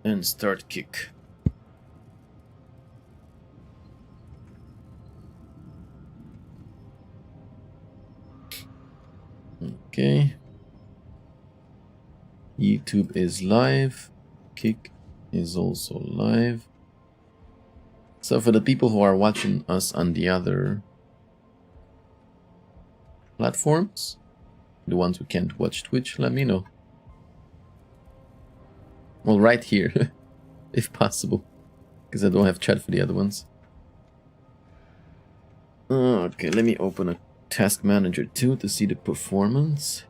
And start kick. Okay. YouTube is live. Kick is also live. So for the people who are watching us on the other platforms, the ones who can't watch Twitch, let me know. Well, right here, if possible, because I don't have chat for the other ones. Okay, let me open a task manager too to see the performance.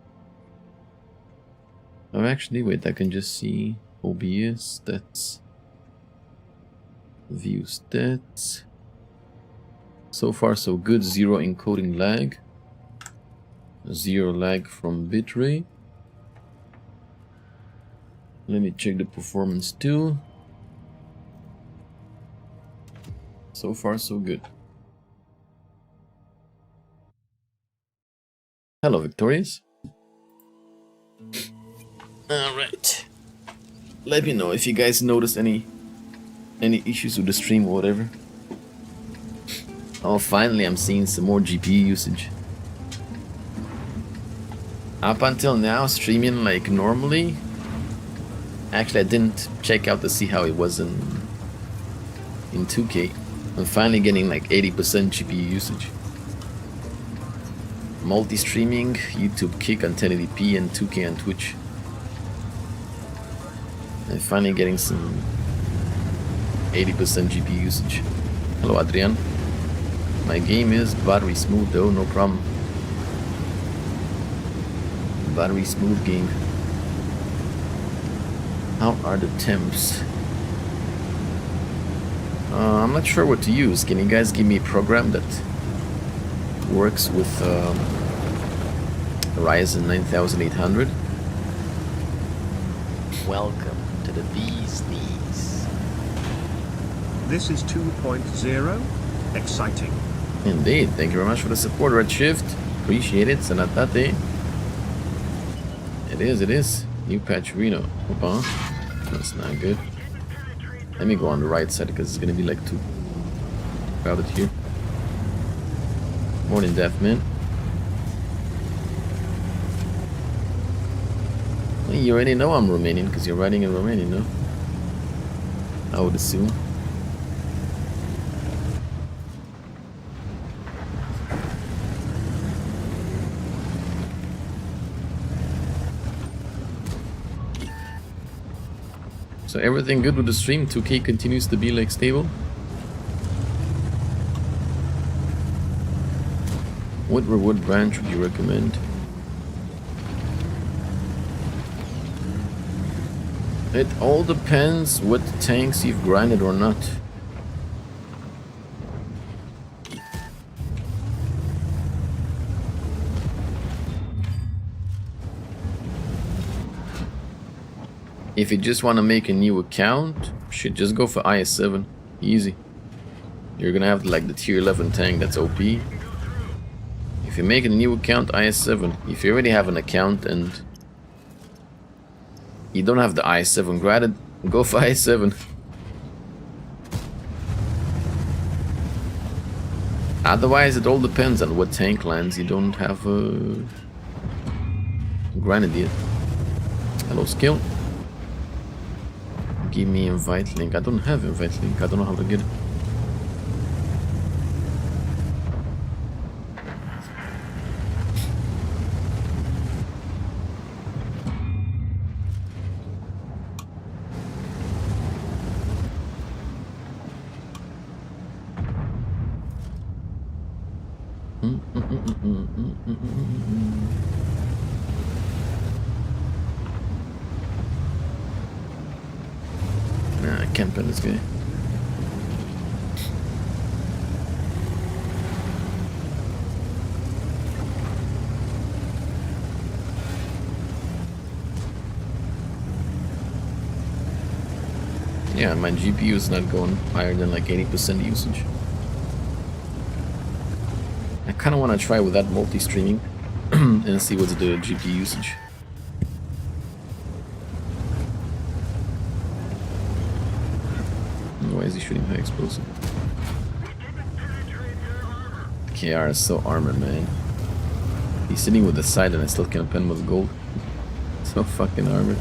Oh, actually, wait, I can just see OBS stats. View stats. So far, so good. 0 encoding lag. 0 lag from bitrate. Let me check the performance too. So far, so good. Hello, Victorious. Alright. Let me know if you guys notice any issues with the stream or whatever. Oh, finally I'm seeing some more GPU usage. Up until now, streaming like normally. Actually, I didn't check out to see how it was in 2K. I'm finally getting like 80% GPU usage. Multi-streaming, YouTube Kick on 1080p and 2K on Twitch. I'm finally getting some 80% GPU usage. Hello, Adrian. My game is battery smooth though, no problem. Battery smooth game. How are the temps? I'm not sure what to use. Can you guys give me a program that works with Ryzen 9800? Welcome to the bee's knees. This is 2.0. Exciting. Indeed. Thank you very much for the support, Redshift. Appreciate it. Sanatate. It is. New patch Reno. Opa. That's not good. Let me go on the right side because it's gonna be like too crowded here. Morning, Death Man. Well, you already know I'm Romanian because you're writing in Romanian, no? I would assume. So everything good with the stream? 2K continues to be like stable? What reward branch would you recommend? It all depends what tanks you've grinded or not. If you just want to make a new account, shit, just go for IS-7. Easy. You're gonna have like the tier 11 tank that's OP. If you make a new account, IS-7. If you already have an account and you don't have the IS-7 granted, go for IS-7. Otherwise, it all depends on what tank lands you don't have granted yet. Hello, Skill. Give me invite link. I don't have invite link. I don't know how to get it. Nah, I can't play this guy. Yeah, my GPU is not going higher than like 80% usage. I kind of want to try with that multi-streaming and see what's the GPU usage. Why is he shooting high explosive? The KR is so armored, man. He's sitting with the side and I still can't pen with gold. So fucking armored.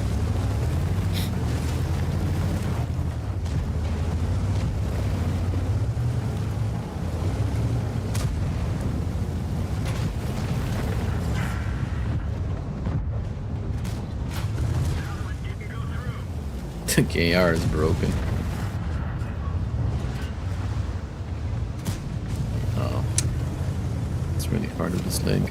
The KR is broken. Oh. It's really hard with this leg.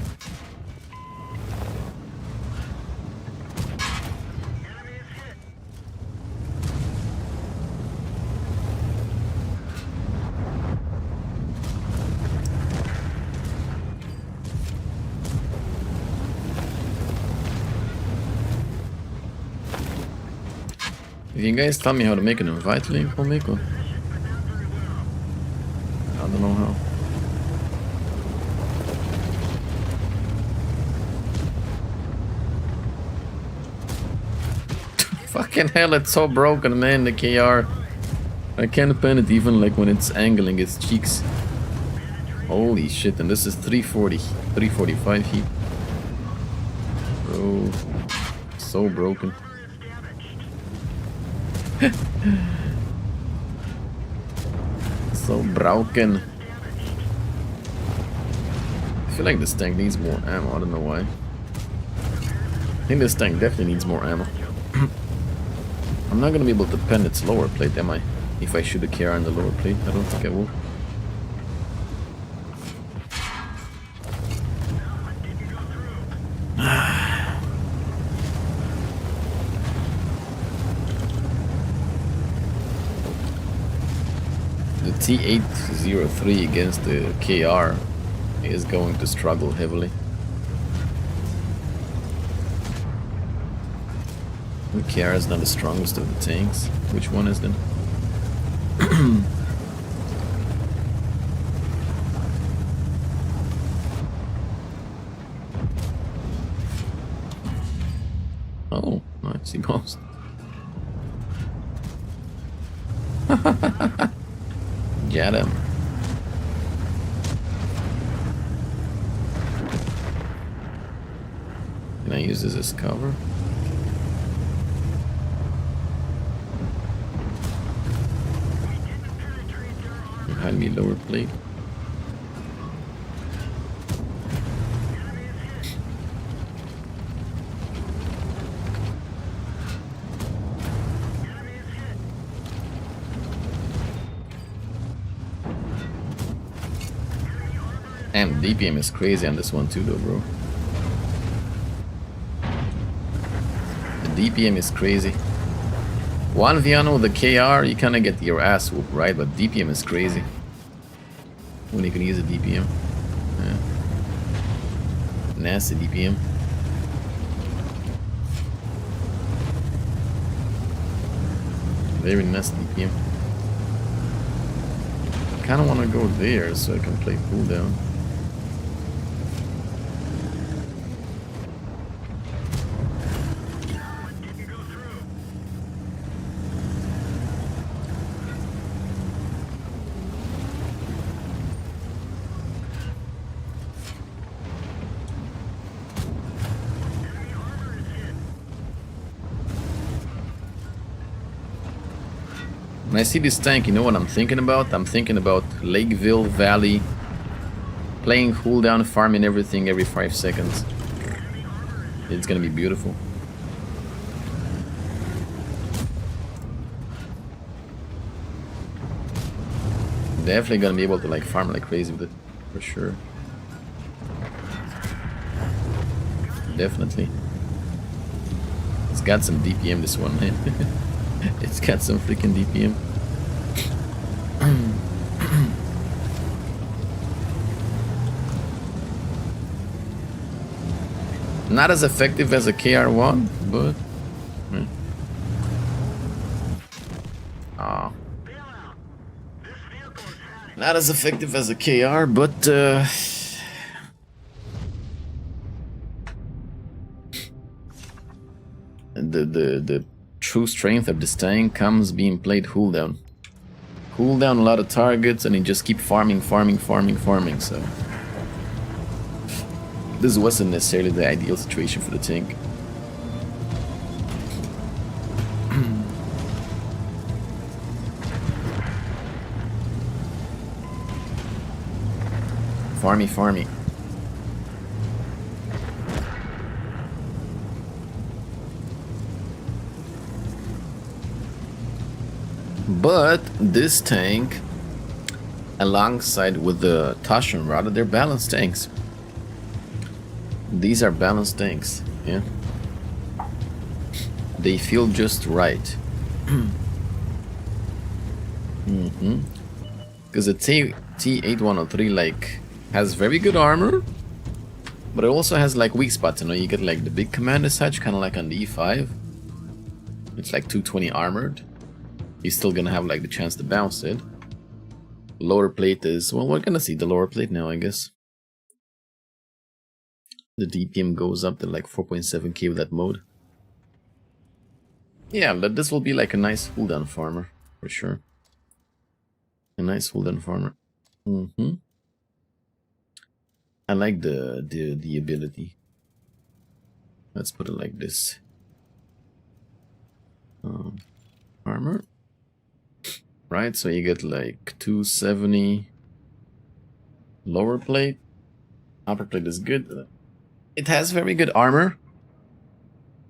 If you guys tell me how to make an invite link, I'll make one. I don't know how. Fucking hell, it's so broken, man, the KR. I can't pen it even like when it's angling its cheeks. Holy shit, and this is 340, 345 heat. Bro, so broken. So broken. I feel like this tank needs more ammo, I don't know why. I think this tank definitely needs more ammo. I'm not gonna be able to pen its lower plate, am I? If I shoot a KR on the lower plate, I don't think I will. The T803 against the KR is going to struggle heavily. The KR is not the strongest of the tanks. Which one is then? Oh, nice, he bounced. Get him. Can I use this as cover? Behind me, lower plate. And DPM is crazy on this one too though, bro. The DPM is crazy. 1v1 with the KR, you kinda get your ass whooped, right? But DPM is crazy. When you can use a DPM. Yeah. Nasty DPM. Very nasty DPM. I kinda wanna go there so I can play cooldown. When I see this tank, you know what I'm thinking about? I'm thinking about Lakeville Valley, playing cooldown, farming everything every 5 seconds. It's gonna be beautiful. Definitely gonna be able to like farm like crazy with it, for sure. Definitely. It's got some DPM, this one, man. It's got some freaking DPM. Not as effective as a KR1, but... Not as effective as a KR, but... The true strength of this tank comes being played cooldown. cool down a lot of targets and then just keep farming. So this wasn't necessarily the ideal situation for the tank. Farmy. But this tank, alongside with the Tashan Rada, they're balanced tanks. These are balanced tanks, yeah. They feel just right. Because the T8103 like has very good armor, but it also has like weak spots. You know, you get like the big command as such, kind of like on the E5. It's like 220 armored. You're still gonna have like the chance to bounce it. Lower plate is, well, we're gonna see the lower plate now, I guess. The DPM goes up to like 4.7k with that mode. Yeah, but this will be like a nice cooldown farmer, for sure. A nice cooldown farmer. I like the ability. Let's put it like this. Armor. Right, so you get like 270 lower plate. Upper plate is good. It has very good armor,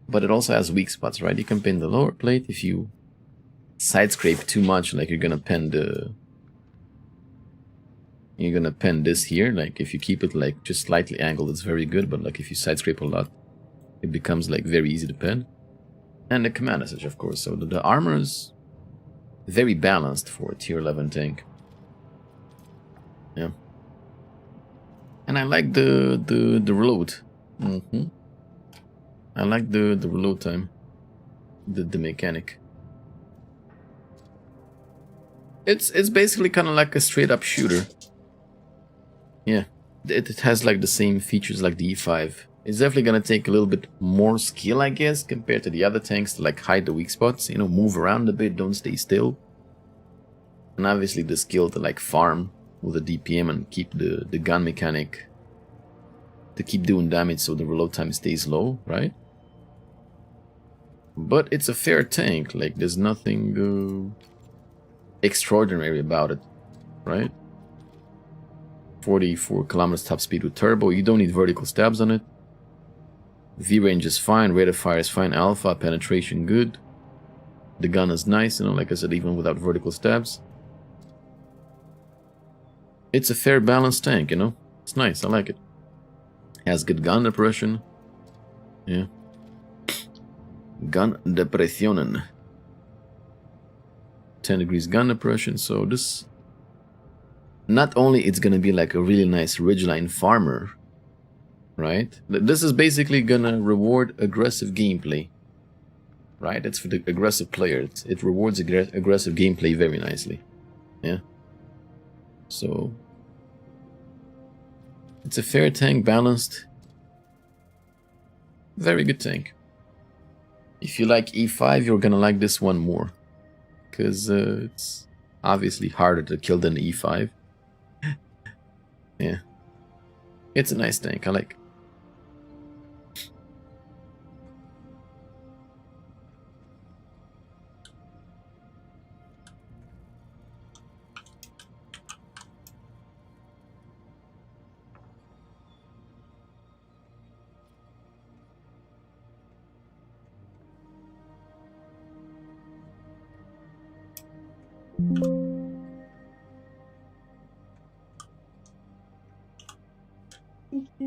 but it also has weak spots, right? You can pin the lower plate. If you side scrape too much, like you're gonna pen this here. Like if you keep it like just slightly angled, it's very good, but like if you side scrape a lot, it becomes like very easy to pen. And the command message, of course. So the armor is very balanced for a tier 11 tank. Yeah. And I like the reload. I like the reload time. The mechanic. It's basically kind of like a straight up shooter. Yeah. It has like the same features like the E5. It's definitely gonna take a little bit more skill, I guess, compared to the other tanks to like hide the weak spots, you know, move around a bit, don't stay still. And obviously the skill to like farm with a DPM and keep the gun mechanic to keep doing damage so the reload time stays low, right? But it's a fair tank, like there's nothing extraordinary about it, right? 44 kilometers top speed with turbo, you don't need vertical stabs on it. V-range is fine, rate of fire is fine, alpha, penetration good. The gun is nice, you know, like I said, even without vertical stabs. It's a fair balanced tank, you know. It's nice, I like it. Has good gun depression. Yeah. Gun depressionen. 10 degrees gun depression, so this... Not only it's gonna be like a really nice ridgeline farmer, right? This is basically gonna reward aggressive gameplay, right? It's for the aggressive players. It rewards aggressive gameplay very nicely, yeah. So it's a fair tank, balanced, very good tank. If you like E5, you're gonna like this one more, because it's obviously harder to kill than E5. Yeah, it's a nice tank. I like.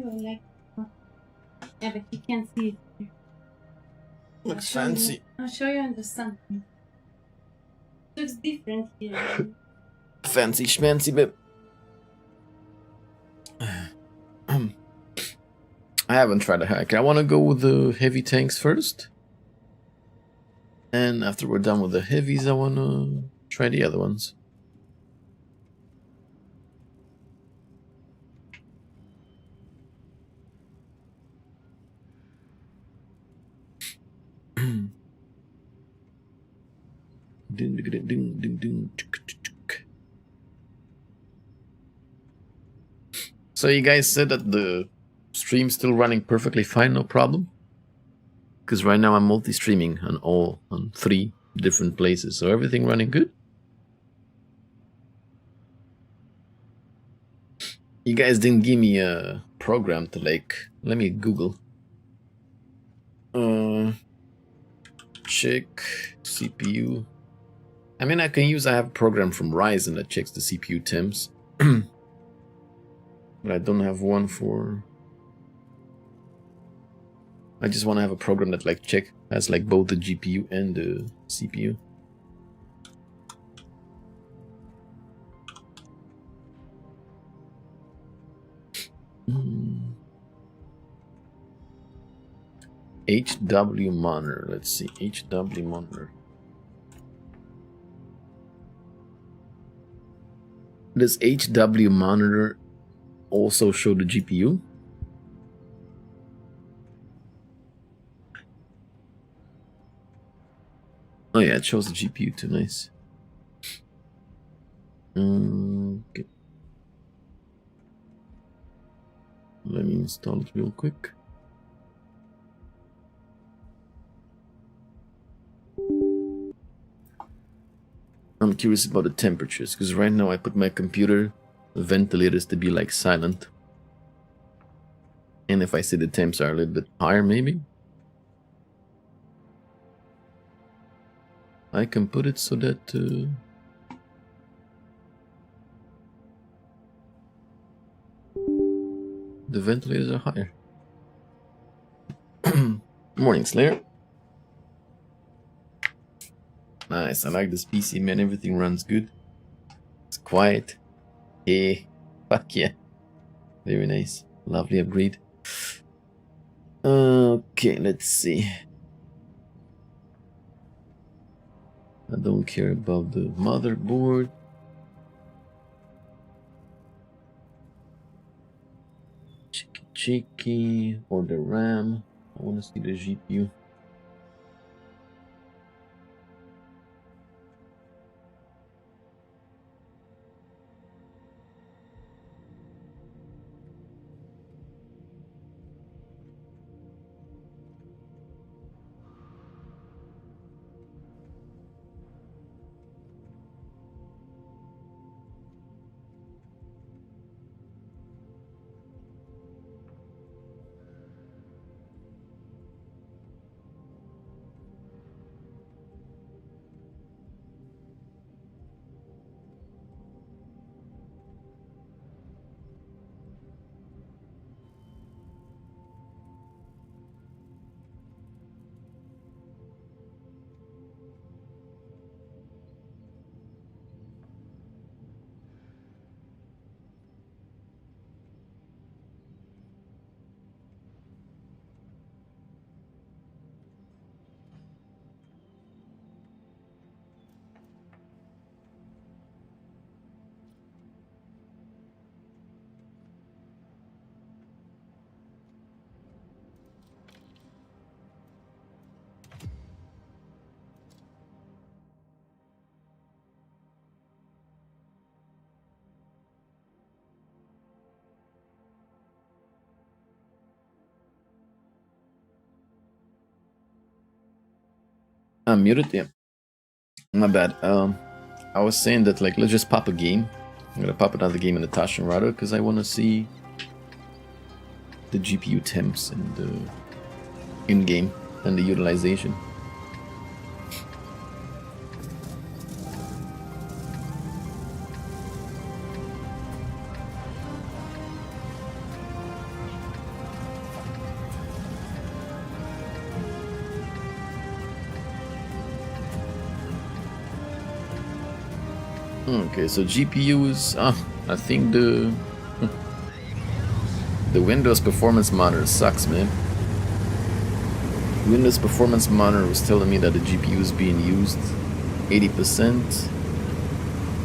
Like, yeah, but you can't see it. Looks fancy. I'll show you on the sun. Looks different here. Fancy schmancy, but I haven't tried a hack. I want to go with the heavy tanks first, and after we're done with the heavies, I want to try the other ones. Ding, ding, ding, ding, ding, ding. So you guys said that the stream's still running perfectly fine, no problem? Because right now I'm multi-streaming on 3 different places, so everything running good? You guys didn't give me a program to like, let me Google. Check CPU. I mean, I have a program from Ryzen that checks the CPU temps. But I don't have one for... I just want to have a program that like has like both the GPU and the CPU. HW monitor. Let's see. HW monitor. Does HW monitor also show the GPU? Oh yeah, it shows the GPU too. Nice. Okay. Let me install it real quick. I'm curious about the temperatures, because right now I put my computer ventilators to be like silent. And if I see the temps are a little bit higher, maybe I can put it so that the ventilators are higher. Morning, Slayer. Nice, I like this PC, man. Everything runs good. It's quiet. Hey, fuck yeah. Very nice. Lovely upgrade. Okay, let's see. I don't care about the motherboard. Cheeky, or the RAM. I want to see the GPU. I'm muted, yeah. My bad. I was saying that like let's just pop a game. I'm gonna pop another game in the Tashin Rado because I want to see the GPU temps and the in-game and the utilization. Okay, so GPU is I think the Windows Performance Monitor sucks, man. Windows Performance Monitor was telling me that the GPU is being used 80%,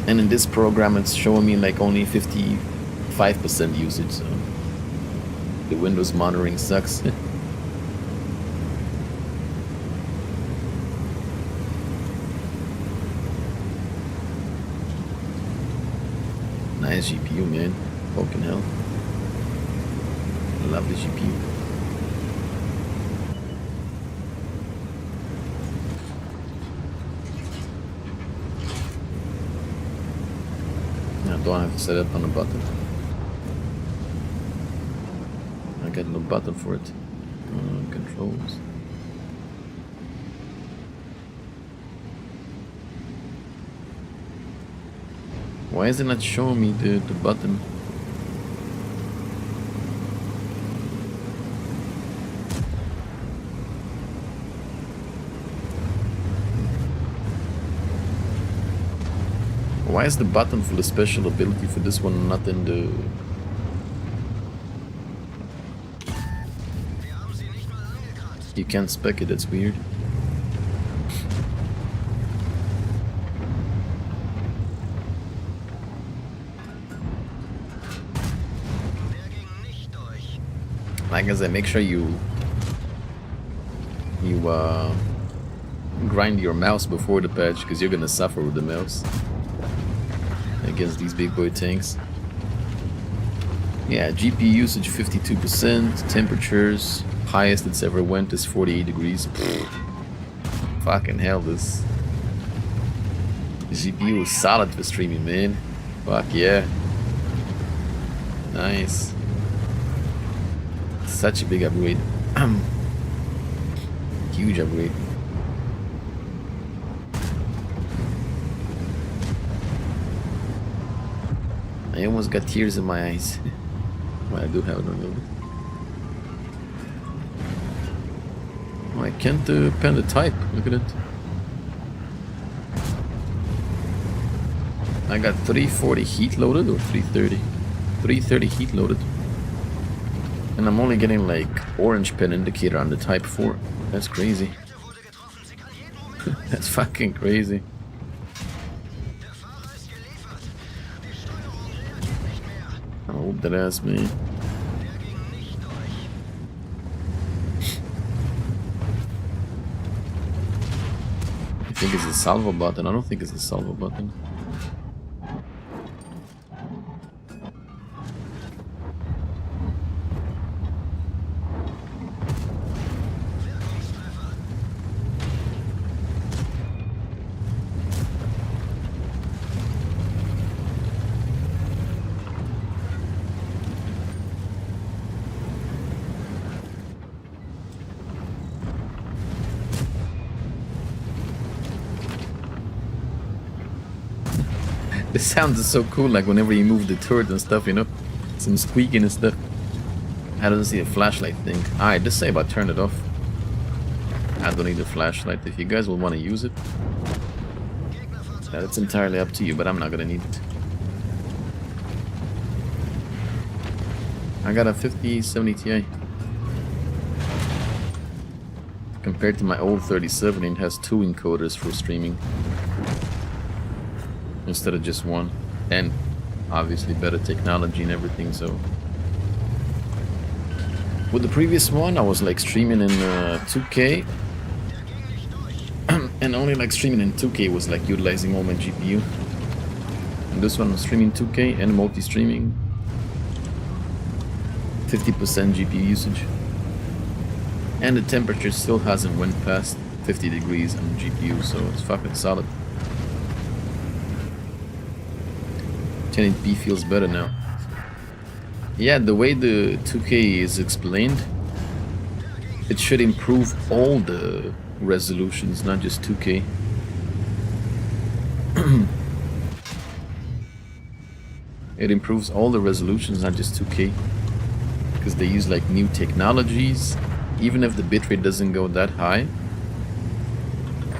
and in this program it's showing me like only 55% usage, so the Windows monitoring sucks. Nice GPU, man. Fucking hell. love the GPU. I don't have to set it on a button. I got no button for it. Controls. Why is it not showing me the button? Why is the button for the special ability for this one not in the... You can't spec it, that's weird. Like I said, make sure you grind your mouse before the patch, because you're gonna suffer with the mouse against these big boy tanks. Yeah, GPU usage 52%, temperatures highest it's ever went is 48 degrees. Pfft. Fucking hell, this GPU is solid for streaming, man. Fuck yeah. Nice. Such a big upgrade. Huge upgrade. I almost got tears in my eyes. Well, I do have it on a little bit. Oh, I can't pen the type. Look at it. I got 340 heat loaded or 330. 330 heat loaded. And I'm only getting like orange pen indicator on the type 4. That's crazy. That's fucking crazy. I hope that ass me. I think it's a salvo button. I don't think it's a salvo button. The sound is so cool, like whenever you move the turret and stuff, you know? Some squeaking and stuff. I don't see a flashlight thing. Alright, just say about turn it off. I don't need a flashlight. If you guys will want to use it, that's entirely up to you, but I'm not gonna need it. I got a 5070 Ti. Compared to my old 3070, it has 2 encoders for streaming instead of just 1, and obviously better technology and everything. So with the previous one I was like streaming in 2K and only like streaming in 2K was like utilizing all my GPU, and this one was streaming 2K and multi-streaming 50% GPU usage, and the temperature still hasn't went past 50 degrees on the GPU, so it's fucking solid. 1080p feels better now. Yeah, the way the 2K is explained, it should improve all the resolutions, not just 2K. It improves all the resolutions, not just 2K, because they use like new technologies. Even if the bitrate doesn't go that high,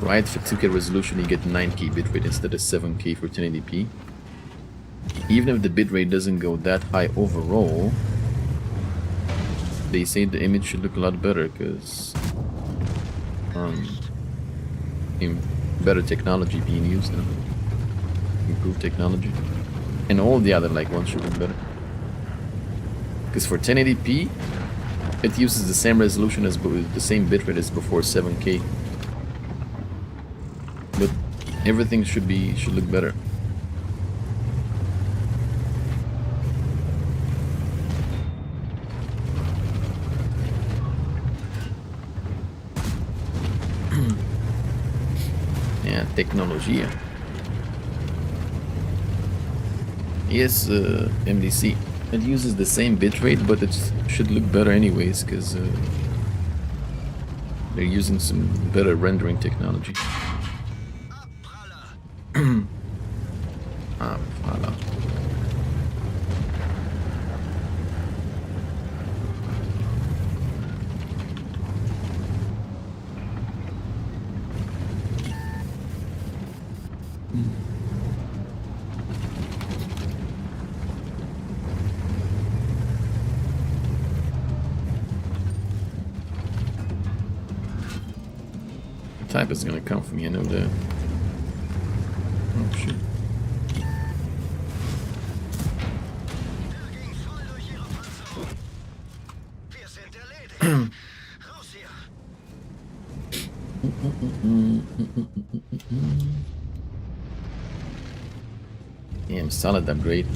right, for 2K resolution you get 9K bitrate instead of 7K for 1080p. Even if the bitrate doesn't go that high overall, they say the image should look a lot better because better technology being used now. Improved technology. And all the other like ones should look better. Because for 1080p, it uses the same resolution as the same bitrate as before 7K. But everything should look better. Yeah, tecnologia. Yes, MDC. It uses the same bitrate, but it should look better anyways, because they're using some better rendering technology. Ah, voilà. Type is gonna come for me, I know that. Oh shit. Damn, solid upgrade.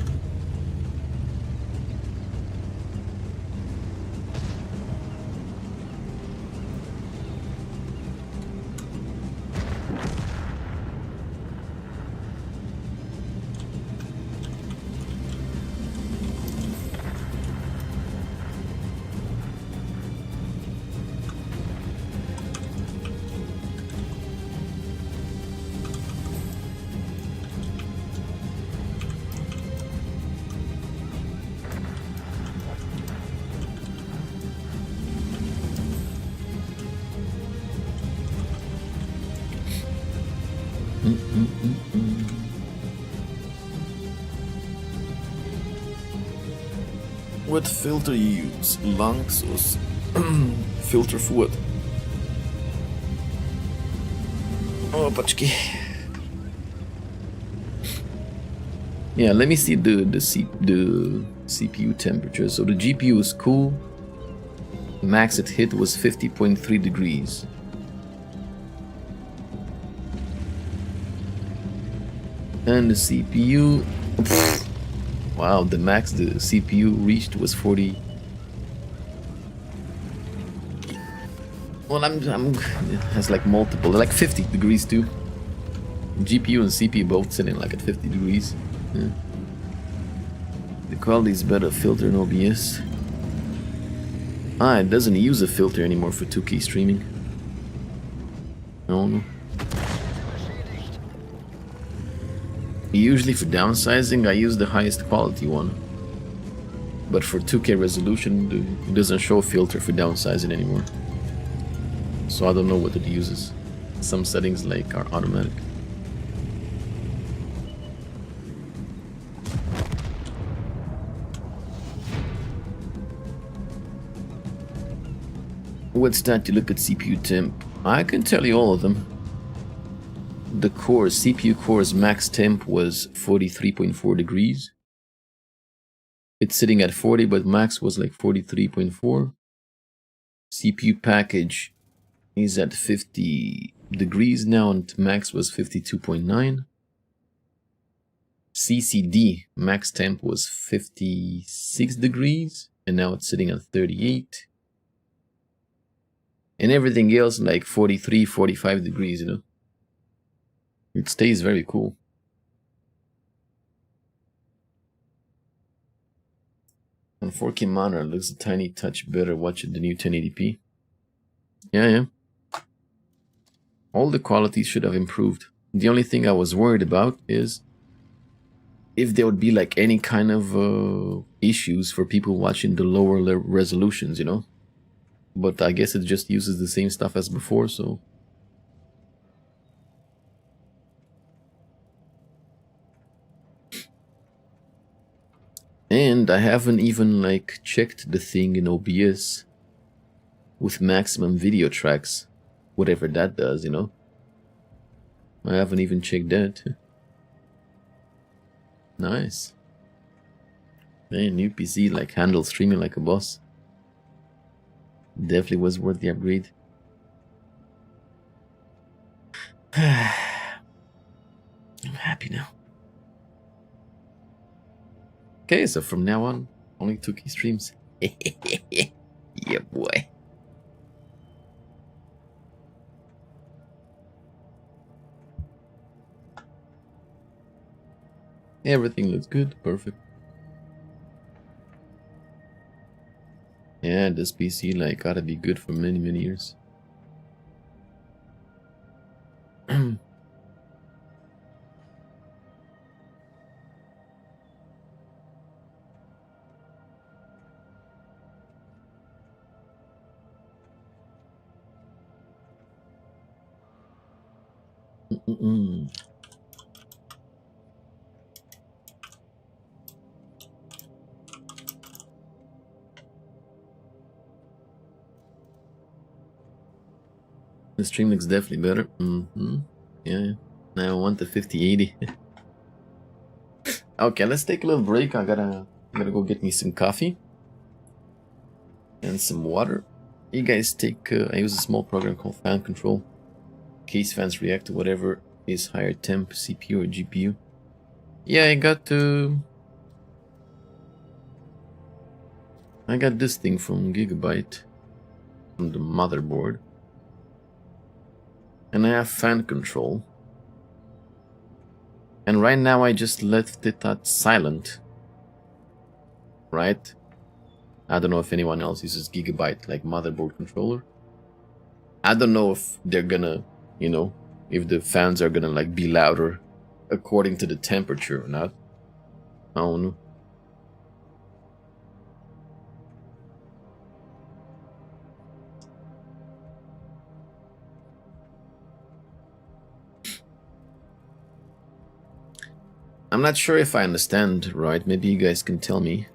What filter you use? Lanxos. Filter for what? Oh, paczki. Yeah, let me see the CPU temperature. So the GPU is cool. Max it hit was 50.3 degrees. And the CPU, wow, the max the CPU reached was 40. Well, it has like multiple, like 50 degrees too. GPU and CPU both sitting like at 50 degrees. Yeah. The quality is better filter in OBS. Ah, it doesn't use a filter anymore for 2K streaming. No. Usually for downsizing, I use the highest quality one. But for 2K resolution, it doesn't show a filter for downsizing anymore. So I don't know what it uses. Some settings like are automatic. What's that to look at CPU temp? I can tell you all of them. The core, CPU core's max temp was 43.4 degrees. It's sitting at 40, but max was like 43.4. CPU package is at 50 degrees now, and max was 52.9. CCD max temp was 56 degrees, and now it's sitting at 38. And everything else like 43, 45 degrees, you know. It stays very cool. On 4K monitor, looks a tiny touch better. Watch the new 1080p. Yeah. All the qualities should have improved. The only thing I was worried about is if there would be like any kind of issues for people watching the lower resolutions, you know. But I guess it just uses the same stuff as before, so. And I haven't even like checked the thing in OBS with maximum video tracks, whatever that does, you know. I haven't even checked that. Nice. Man, new PC like handles streaming like a boss. Definitely was worth the upgrade. I'm happy now. Okay, so from now on, only 2K streams. Yeah, boy. Everything looks good. Perfect. Yeah, this PC like gotta be good for many, many years. The stream looks definitely better. Yeah. Now I want the 5080. Okay, let's take a little break. I gotta go get me some coffee and some water. You guys take. I use a small program called Fan Control. Case fans react to whatever is higher temp, CPU or GPU. Yeah, I got this thing from Gigabyte from the motherboard, and I have fan control. And right now I just left it at silent. Right? I don't know if anyone else uses Gigabyte like motherboard controller. I don't know if they're gonna, you know, if the fans are gonna like be louder according to the temperature or not. I don't know. I'm not sure if I understand right. Maybe you guys can tell me.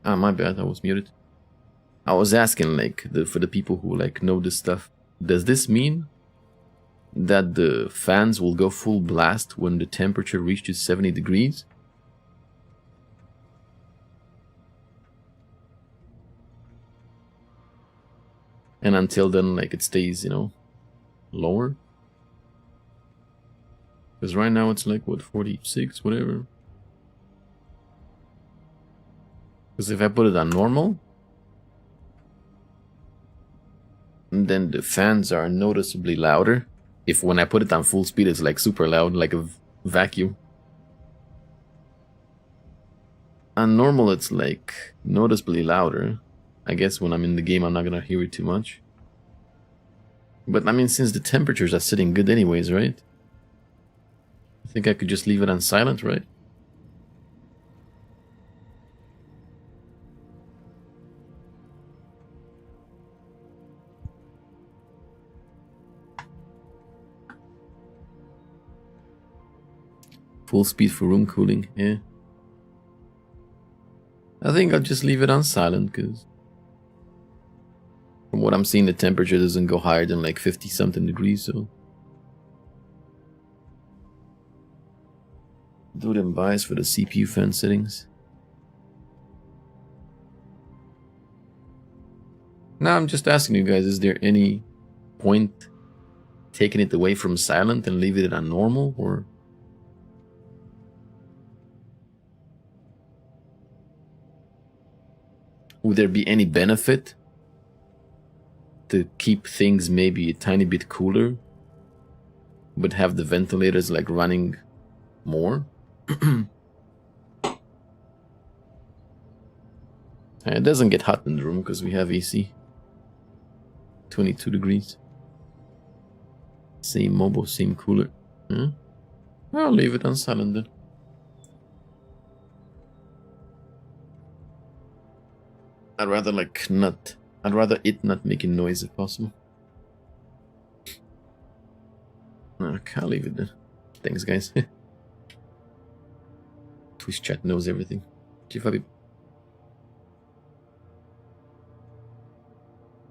Ah, my bad, I was muted. I was asking, like, for the people who, like, know this stuff. Does this mean that the fans will go full blast when the temperature reaches 70 degrees? And until then, like, it stays, you know, lower? Because right now it's like, what, 46, whatever. Because if I put it on normal, then the fans are noticeably louder. If when I put it on full speed, it's like super loud, like a vacuum. On normal, it's like noticeably louder. I guess when I'm in the game, I'm not gonna hear it too much. But I mean, since the temperatures are sitting good anyways, right? I think I could just leave it on silent, right? Full speed for room cooling, yeah. I think I'll just leave it on silent, because from what I'm seeing, the temperature doesn't go higher than like 50 something degrees, so. Do them bias for the CPU fan settings. Now I'm just asking you guys, is there any point taking it away from silent and leaving it on normal, or? Would there be any benefit to keep things maybe a tiny bit cooler, but have the ventilators like running more? It doesn't get hot in the room because we have AC. 22 degrees. Same mobile, same cooler. I'll leave it on silent then. I'd rather it not making noise if possible. Okay, I'll leave it then. Thanks, guys. Twitch chat knows everything. Jiva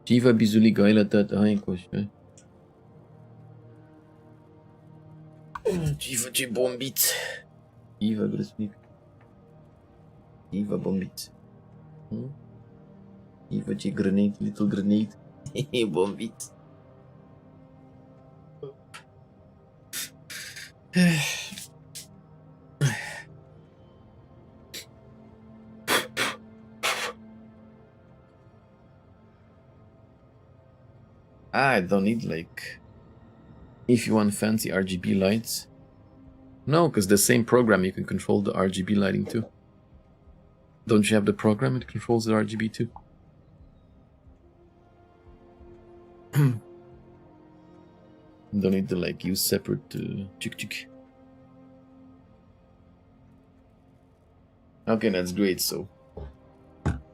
bizuli gaila tat ain kosh. Dziwa cię bombić. Dziwa grysmik. Dziwa bombić. Dziwa cię grenade, little grenade. Bombić. I don't need like... If you want fancy RGB lights. No, because the same program you can control the RGB lighting too. Don't you have the program that controls the RGB too? Don't need to like use separate chick chick. Okay, that's great. So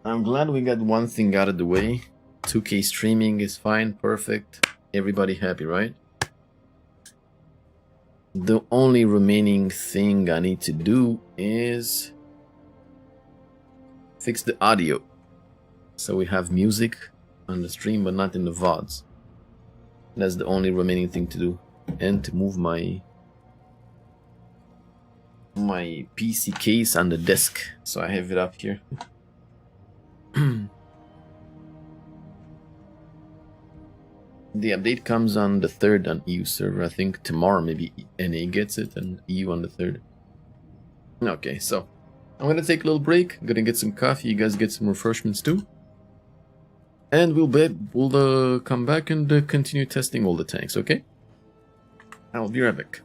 I'm glad we got one thing out of the way. 2K streaming is fine, perfect. Everybody happy, right? The only remaining thing I need to do is fix the audio. So we have music on the stream, but not in the VODs. That's the only remaining thing to do. And to move my PC case on the desk. So I have it up here. The update comes on the 3rd on EU server. I think tomorrow maybe NA gets it and EU on the 3rd. Okay, so I'm gonna take a little break. I'm gonna get some coffee. You guys get some refreshments too. And we'll come back and continue testing all the tanks, okay? I'll be right back.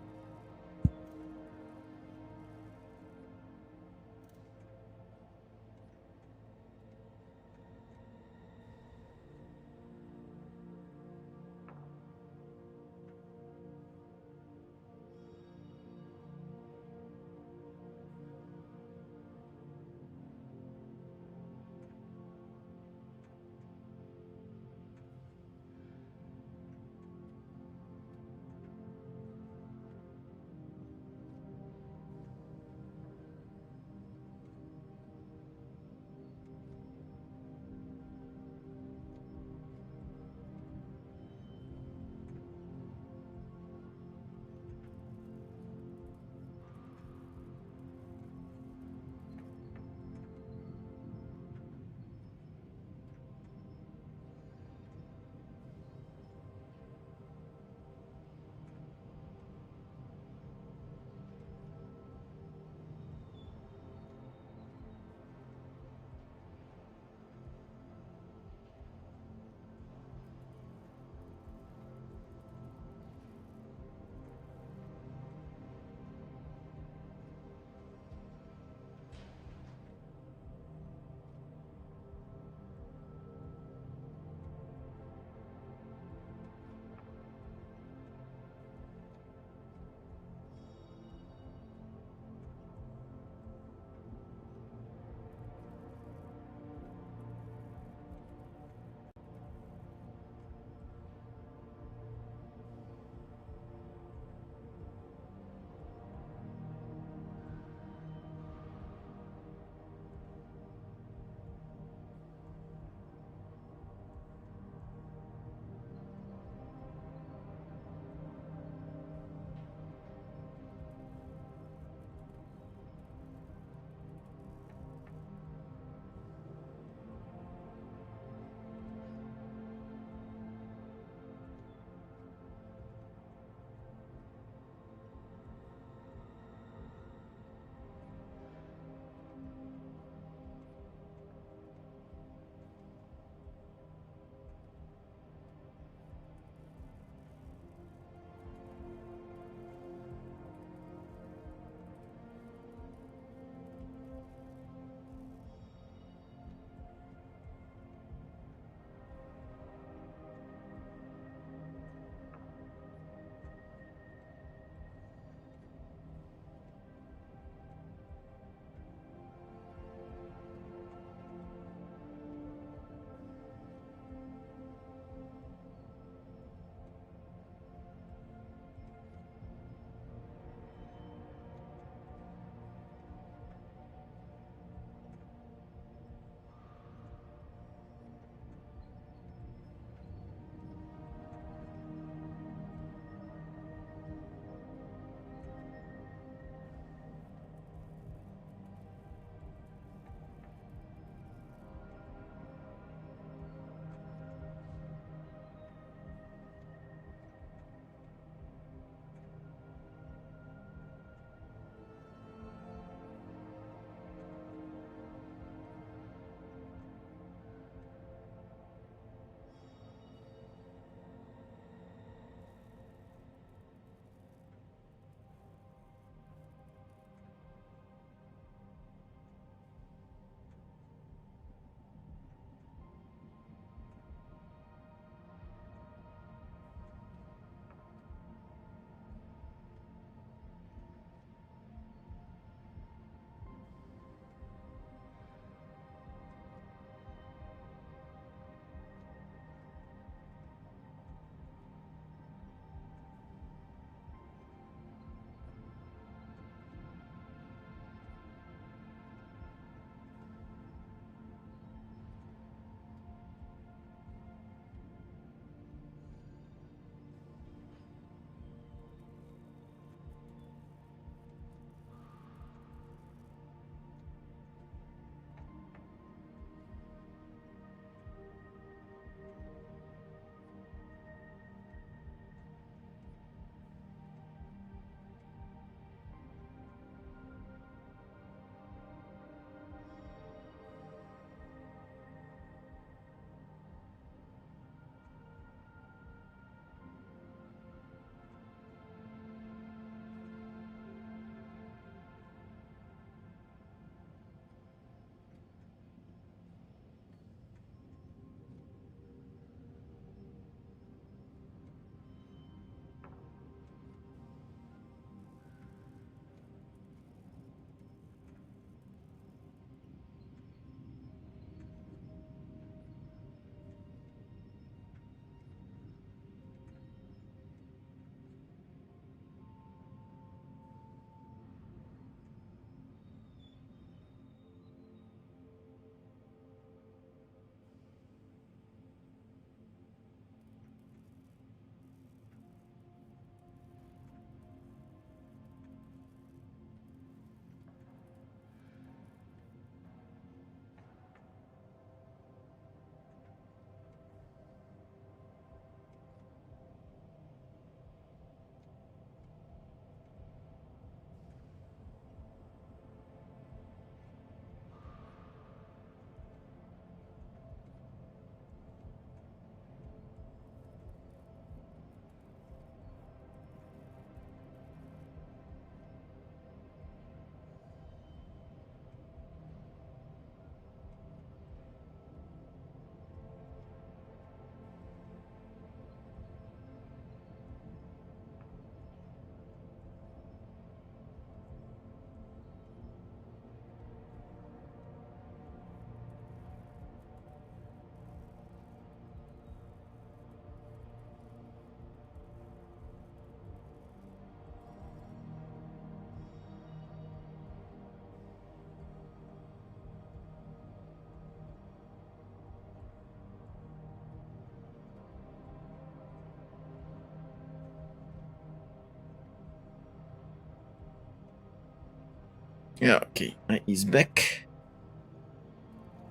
Yeah, okay. I is back.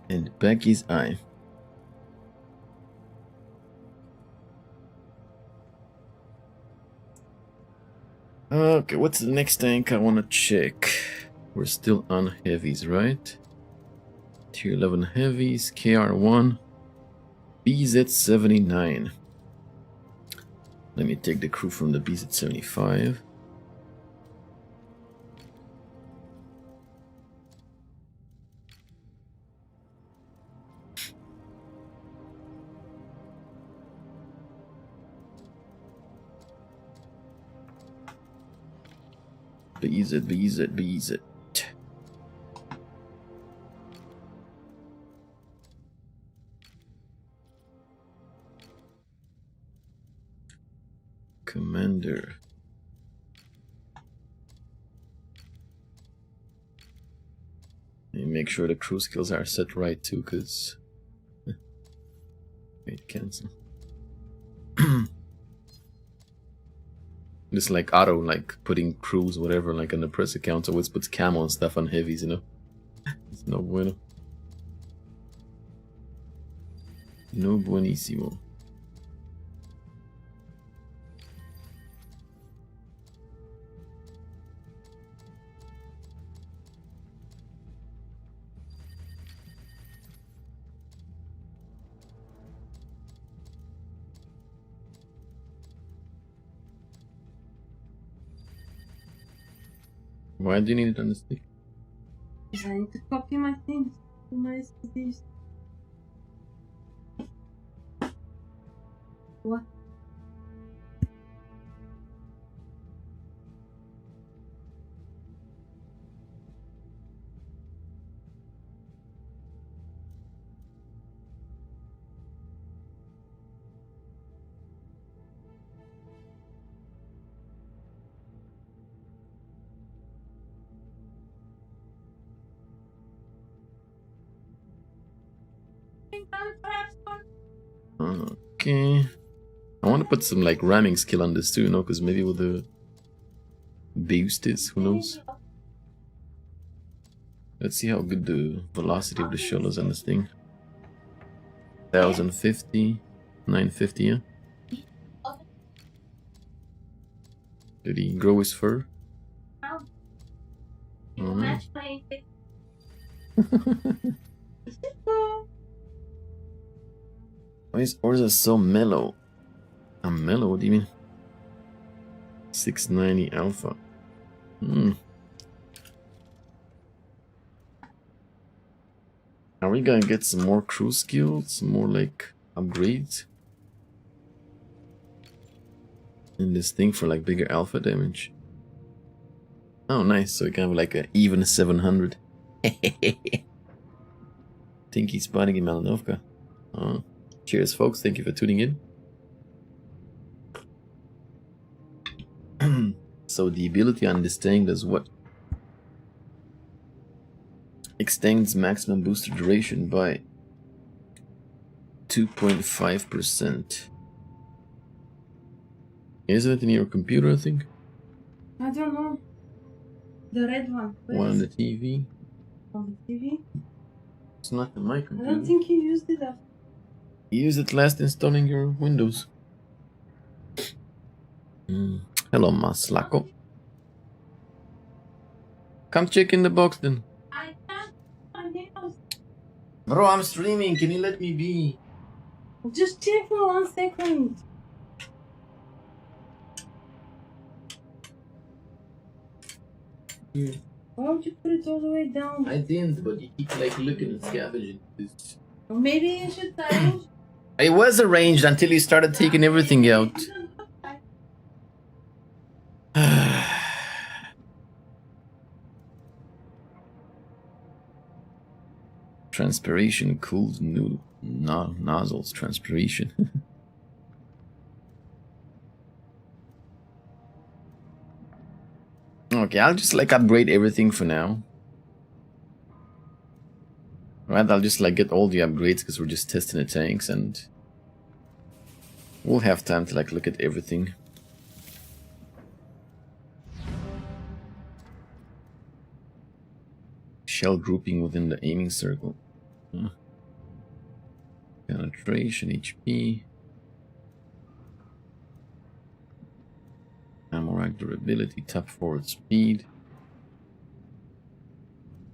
And back is I. Okay, what's the next tank I want to check? We're still on heavies, right? Tier 11 heavies, KR1, BZ79. Let me take the crew from the BZ75. BZ. Commander. And make sure the crew skills are set right too, because wait, cancel. Just like auto, like putting crews, whatever, like on the press account, always puts camo and stuff on heavies, you know. It's no bueno. No buenísimo. Why do you need it on the stick? Because I need to copy my things to my SSDs. What? Okay. I want to put some like ramming skill on this too, you know, because maybe with the boost is, who knows? Let's see how good the velocity of the shell is on this thing. 1050, 950, yeah? Did he grow his fur? Match my Why is Orza so mellow? I'm mellow, what do you mean? 690 alpha. Are we gonna get some more crew skills? Some more like upgrades? In this thing for like bigger alpha damage. Oh nice, so we can have like a even 700. Tinky spotting in Malinovka. Oh. Cheers folks, thank you for tuning in. So the ability on this tank does what? Extends maximum booster duration by 2.5%. Isn't it in your computer, I think? I don't know. The red one. One on the TV? On the TV? It's not in my I computer. don't think you used it after. You used it last installing your Windows. Hello, Maslako. Come check in the box then. I can't find it. Bro, I'm streaming. Can you let me be? Just check for 1 second. Why would you put it all the way down? I didn't, but you keep like looking and scavenging. Or maybe you should arrange. It was arranged until you started taking everything out. Transpiration cools nozzles. Transpiration. Okay, I'll just like upgrade everything for now. Right, I'll just like get all the upgrades because we're just testing the tanks and we'll have time to like look at everything. shell grouping within the aiming circle. Penetration, HP. Ammo rack durability, top forward speed.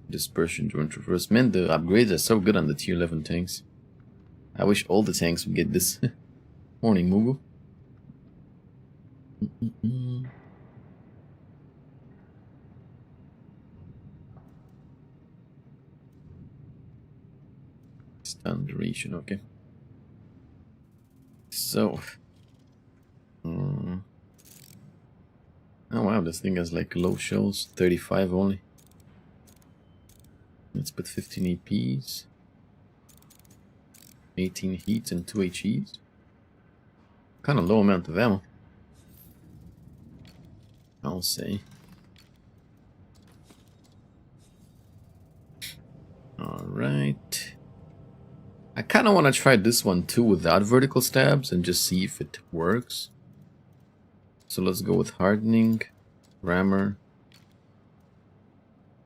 Dispersion during traverse. Man, the upgrades are so good on the tier 11 tanks. I wish all the tanks would get this. Morning, Mugu. Stun duration, okay. So. Oh wow, this thing has like low shells, 35 only. Let's put 15 APs, 18 heats and 2 HEs. Kind of low amount of ammo, I'll say. Alright. I kind of want to try this one too without vertical stabs and just see if it works. So let's go with hardening, rammer,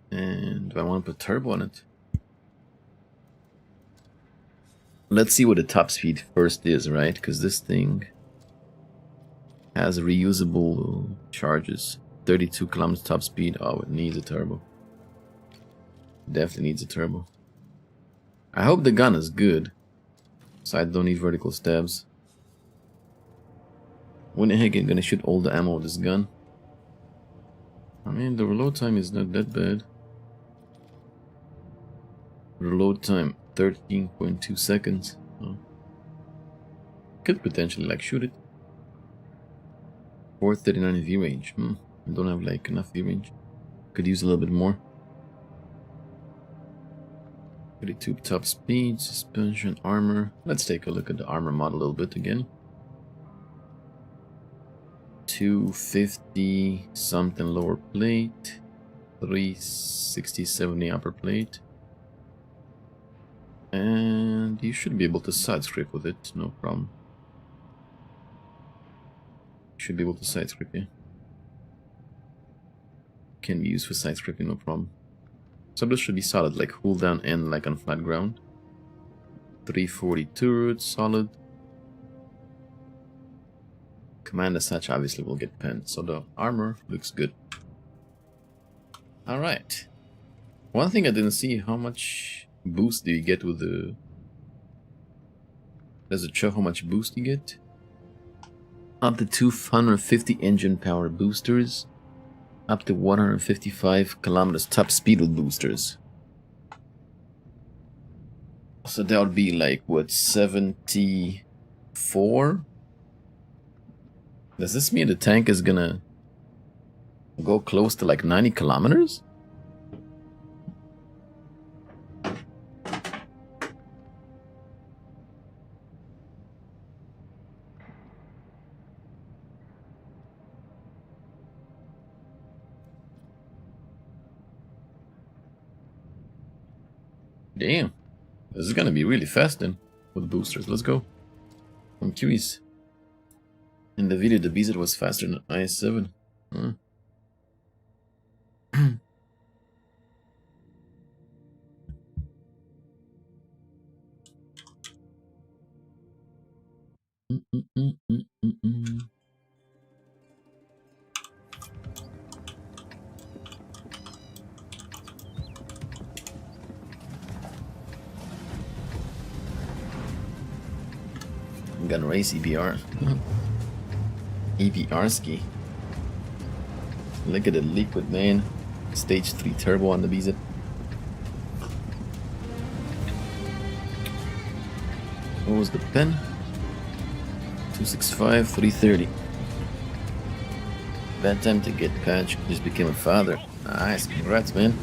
and do I want to put turbo on it? Let's see what the top speed first is, right? Because this thing has reusable charges. 32 kilometers top speed. Oh, it needs a turbo. Definitely needs a turbo. I hope the gun is good, so I don't need vertical stabs. When the heck am I gonna shoot all the ammo with this gun? I mean, the reload time is not that bad. Reload time 13.2 seconds. Oh. Could potentially like shoot it. 439 V range. I don't have like enough V range. Could use a little bit more. 32 top speed, suspension, armor. Let's take a look at the armor model a little bit again. 250 something lower plate, 360-70 upper plate, and you should be able to side scrape with it, no problem. Should be able to side scrape, yeah. Can be used for side scraping, no problem. So this should be solid, like hold down and like on flat ground. 340 turret, solid. Command as such obviously will get penned, so the armor looks good. Alright. One thing I didn't see, how much boost do you get with the... Does it show how much boost you get? Up to 250 engine power boosters. Up to 155 kilometers top speed with boosters. So that would be like, what, 74? Does this mean the tank is gonna go close to like 90 kilometers? Damn. This is gonna be really fast then with boosters. Let's go. I'm curious. In the video, the BZ was faster than IS-7. Gun race EBR. EBR ski. Look at the liquid, man. Stage 3 turbo on the BZ. What was the pen? 265, 330. Bad time to get patched. Just became a father. Nice, congrats, man.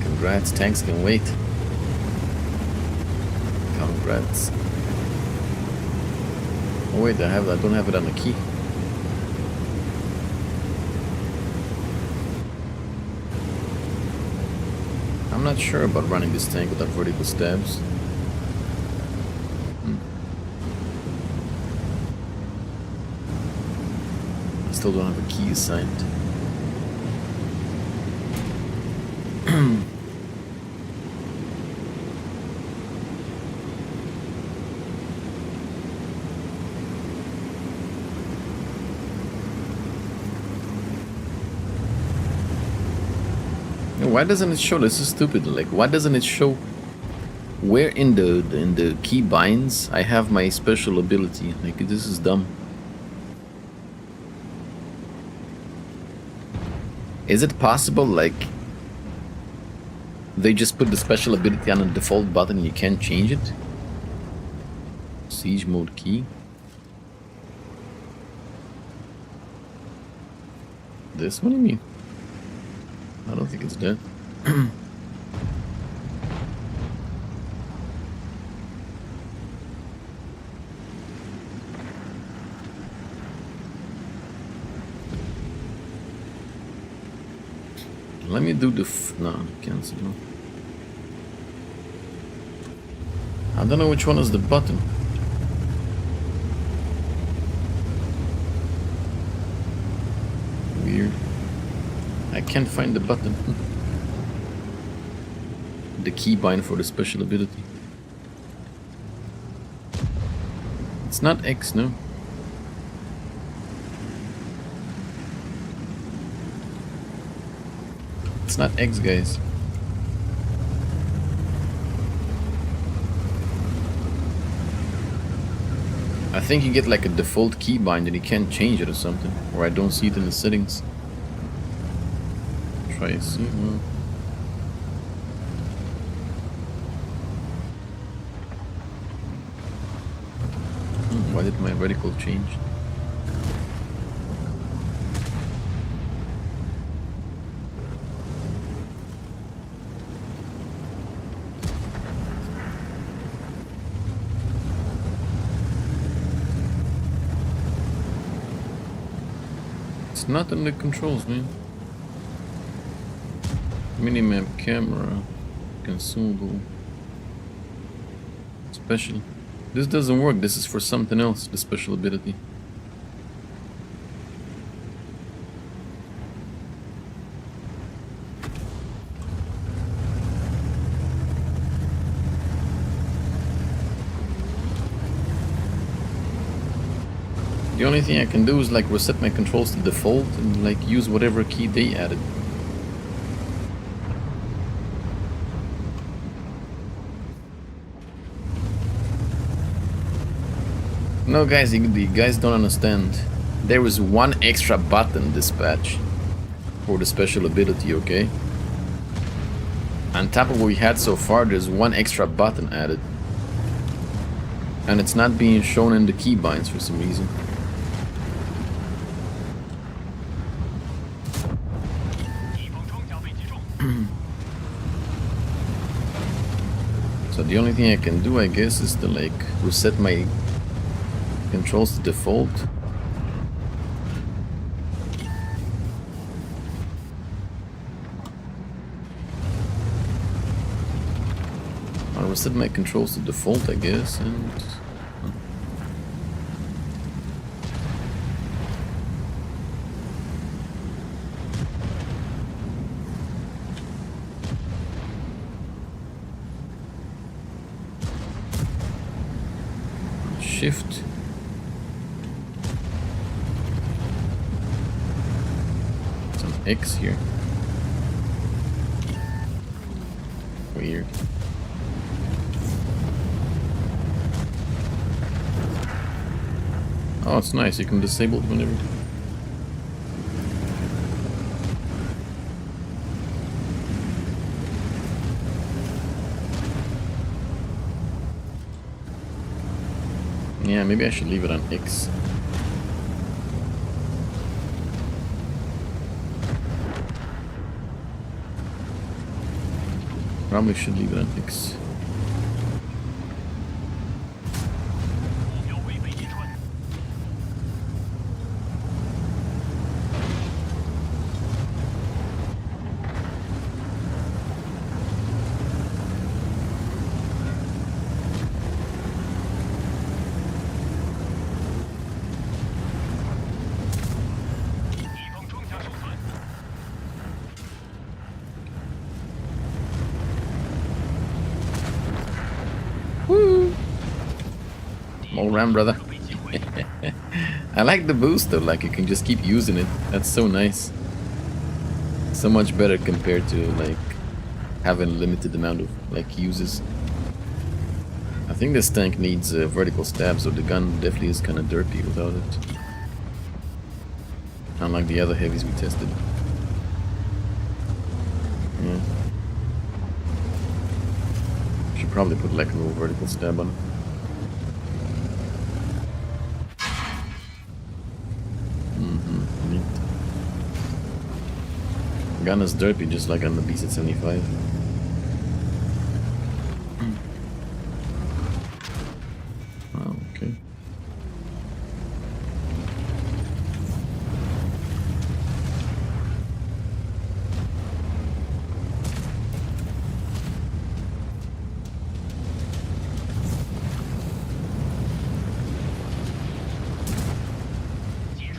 Congrats, tanks can wait. Congrats. Oh wait, I don't have it on the key. I'm not sure about running this tank without vertical stabs. I still don't have a key assigned. Why doesn't it show? This is stupid. Like, why doesn't it show where in the key binds I have my special ability? Like, this is dumb. Is it possible, like, they just put the special ability on a default button and you can't change it? Siege mode key. This? What do you mean? I don't think it's that. Let me do the no, cancel. No. I don't know which one is the button. Weird. I can't find the button. The keybind for the special ability. It's not X, no. It's not X, guys. I think you get like a default keybind and you can't change it or something. Or I don't see it in the settings. Try and see. Well. Why did my reticle change? It's not in the controls, man. Minimap, camera, consumable, special. This doesn't work. This is for something else, the special ability. The only thing I can do is like reset my controls to default and like use whatever key they added. No, guys, you guys don't understand. There is one extra button dispatch for the special ability, okay? On top of what we had so far, there's one extra button added. And it's not being shown in the keybinds for some reason. So the only thing I can do, I guess, is to like reset my controls to default. I'll reset my controls to default, I guess, and shift. Some X here. Weird. Oh, it's nice. You can disable it whenever. Yeah, maybe I should leave it on X. Probably should leave it on X. All round, brother. I like the boost though, like you can just keep using it. That's so nice. So much better compared to like having limited amount of like uses. I think this tank needs vertical stab, so the gun definitely is kind of derpy without it. Unlike the other heavies we tested. Yeah. Should probably put like a little vertical stab on it. Neat. Gun is derpy just like on the beast at 75. Oh, okay.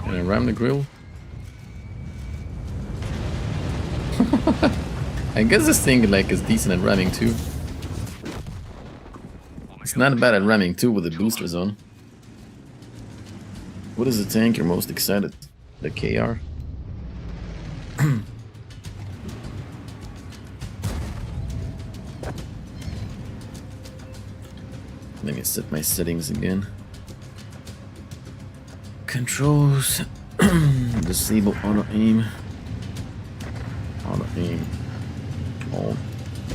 Can I ram the grill? I guess this thing like is decent at ramming too. It's not bad at ramming too with the boosters on. What is the tank you're most excited? The KR? Let me set my settings again. Controls. Disable auto aim. Auto aim. On.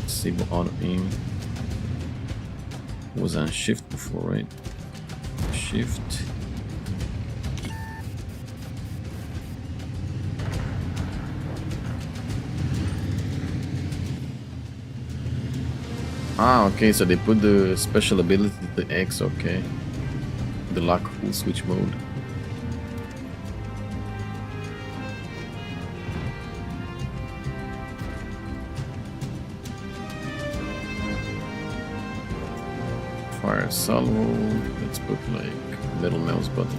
Disable auto aim. Was on shift before, right? Shift. Ah, okay, so they put the special ability to the X, okay. The lock full switch mode. Fire salvo. Let's put like middle mouse button.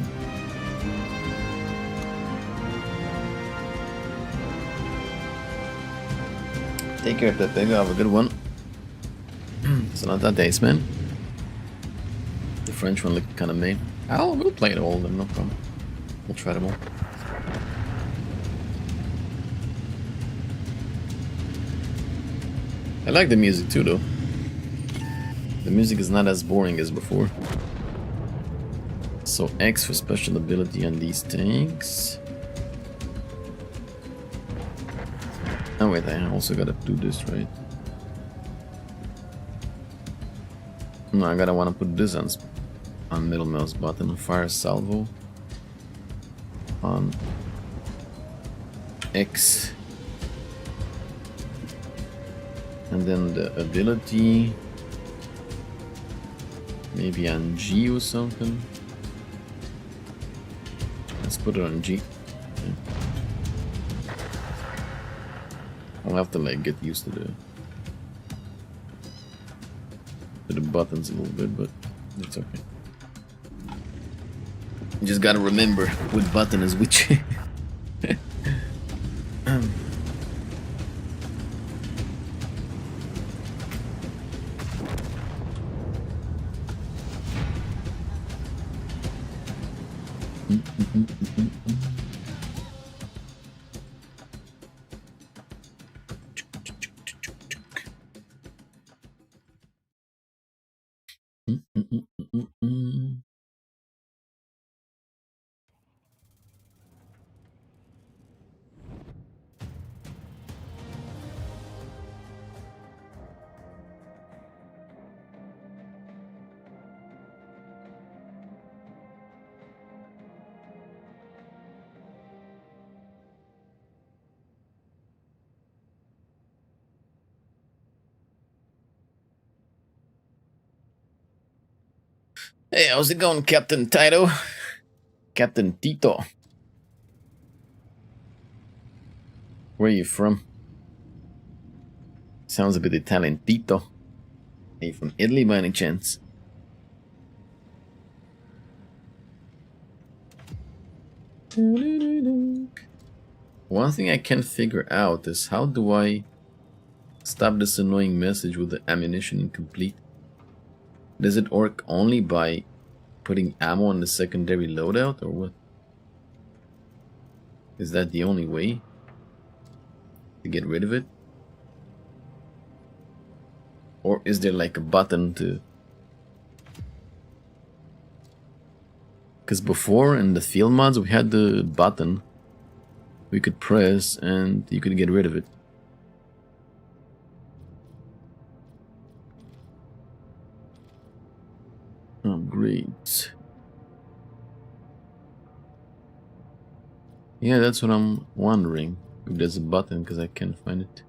Take care of that baby, have a good one. It's not that days, man. The French one looked kind of mean. We'll play it all then, no problem. We'll try them all. I like the music too, though. The music is not as boring as before. So X for special ability on these tanks. Oh wait, I also gotta do this, right? No, I gotta wanna put this on middle mouse button. Fire salvo on X, and then the ability maybe on G or something. Let's put it on G. Yeah. I'll have to like get used to the buttons a little bit, but it's okay. You just gotta remember which button is which. Hey, how's it going, Captain Tito? Captain Tito. Where are you from? Sounds a bit Italian. Tito. Are you from Italy by any chance? One thing I can't figure out is how do I stop this annoying message with the ammunition incomplete? Does it work only by putting ammo on the secondary loadout, or what? Is that the only way to get rid of it? Or is there like a button to... Because before in the field mods we had the button we could press and you could get rid of it. Oh, great. Yeah, that's what I'm wondering. If there's a button, because I can't find it.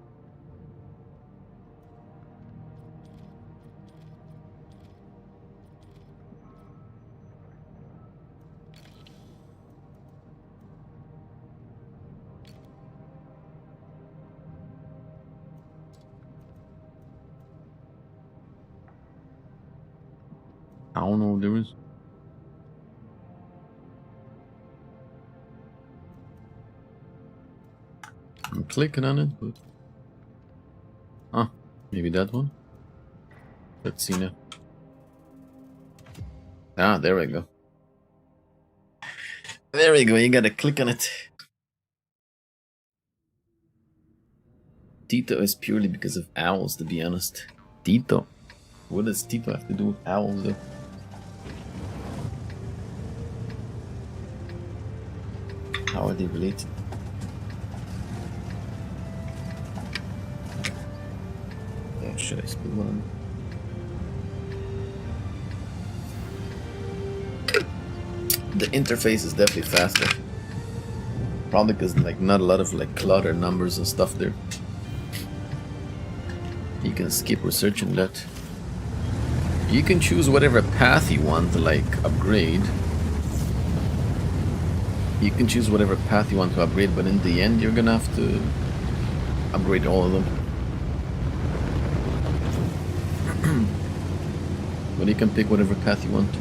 I don't know if there is. I'm clicking on it, but... Ah, maybe that one? Let's see now. Ah, there we go. There we go, you gotta click on it. Tito is purely because of owls, to be honest. Tito? What does Tito have to do with owls, though? How are they related? Oh, should I speed one? The interface is definitely faster. Probably because like not a lot of like clutter numbers and stuff there. You can skip researching that. You can choose whatever path you want to like upgrade. You can choose whatever path you want to upgrade, but in the end you're gonna have to upgrade all of them. But you can pick whatever path you want.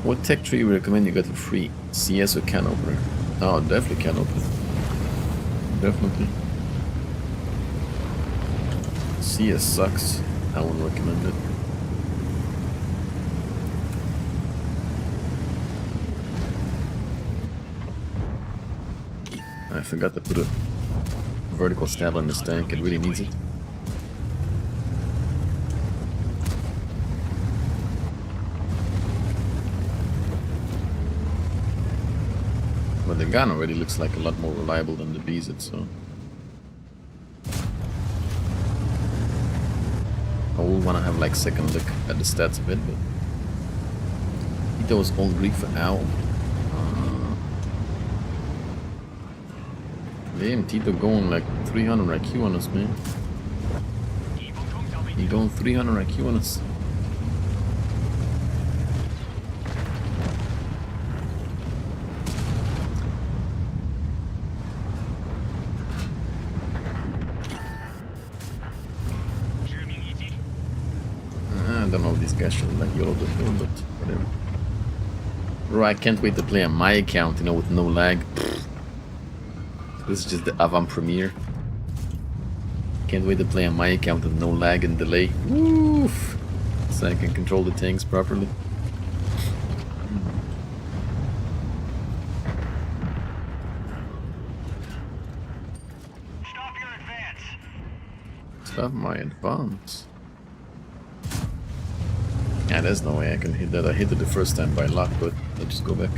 What tech tree you recommend you get for free? CS or can opener? Oh, definitely can opener. Definitely. CS sucks. I wouldn't recommend it. I forgot to put a vertical stab on this tank. It really needs it. But the gun already looks like a lot more reliable than the BZ, so... I will want to have like second look at the stats of it, but... Tito was old Greek for owl. Damn, Tito going like 300 IQ on us, man. He going 300 IQ on us. I don't know if these guys should like YOLO the film, but whatever. Bro, I can't wait to play on my account, you know, with no lag. This is just the avant premiere. Can't wait to play on my account with no lag and delay. Woof! So I can control the tanks properly. Stop your advance. Stop my advance. Yeah, there's no way I can hit that. I hit it the first time by luck, but I'll just go back.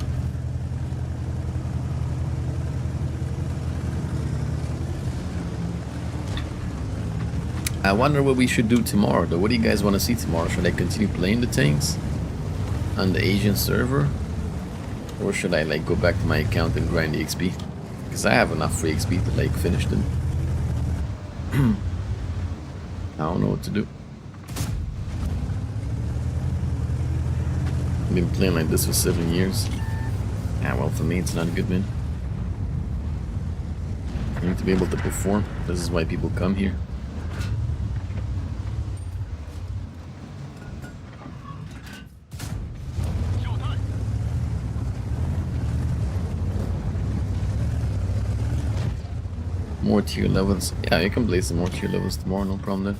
I wonder what we should do tomorrow though. What do you guys want to see tomorrow? Should I continue playing the tanks on the Asian server? Or should I like go back to my account and grind the XP? Because I have enough free XP to like finish them. I don't know what to do. I've been playing like this for 7 years. Yeah, well for me it's not good, man. You need to be able to perform. This is why people come here. More tier levels. Yeah, you can blaze some more tier levels tomorrow, no problem then.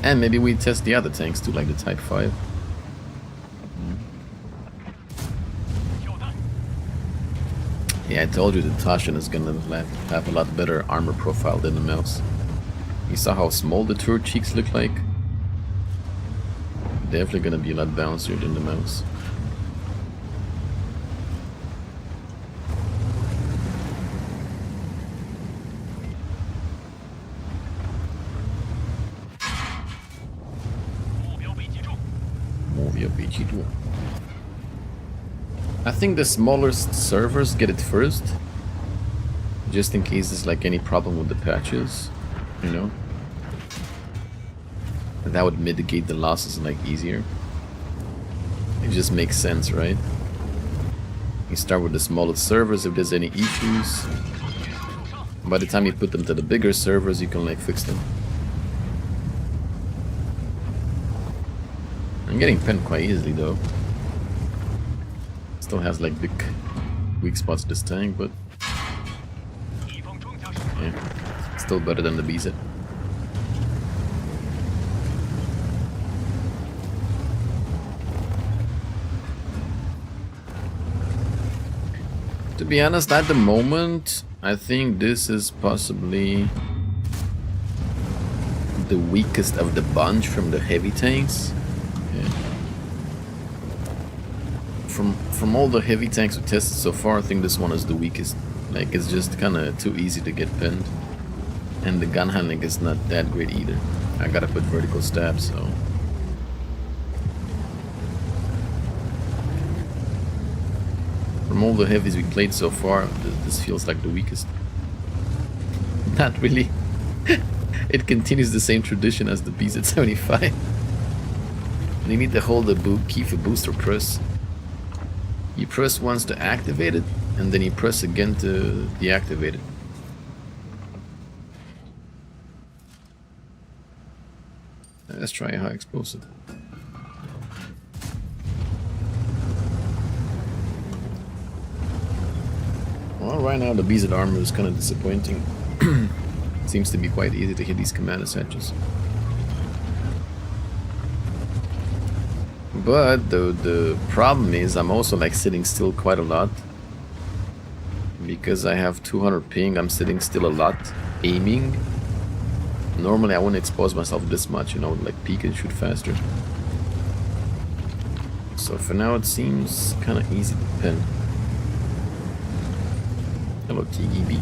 And maybe we test the other tanks too, like the Type 5. Yeah, I told you the Tashin is gonna have a lot better armor profile than the mouse. You saw how small the turret cheeks look like? Definitely gonna be a lot bouncier than the mouse. I think the smallest servers get it first, just in case there's like any problem with the patches, you know. And that would mitigate the losses like easier. It just makes sense, right? You start with the smallest servers if there's any issues. By the time you put them to the bigger servers, you can like fix them. I'm getting pinned quite easily though. Still has like big weak spots this tank, but yeah, still better than the BZ. To be honest, at the moment, I think this is possibly the weakest of the bunch from the heavy tanks. Yeah. From all the heavy tanks we tested so far, I think this one is the weakest. Like, it's just kind of too easy to get pinned. And the gun handling is not that great either. I gotta put vertical stab, so... From all the heavies we played so far, this feels like the weakest. Not really. It continues the same tradition as the BZ-75. You need to hold the key for booster press. You press once to activate it, and then you press again to deactivate it. Let's try a high explosive. Well, right now the BZ armor is kind of disappointing. It seems to be quite easy to hit these commander hatches. But the problem is I'm also like sitting still quite a lot. Because I have 200 ping, I'm sitting still a lot, aiming. Normally I wouldn't expose myself this much, you know, like peek and shoot faster. So for now it seems kind of easy to pin. Hello TGB.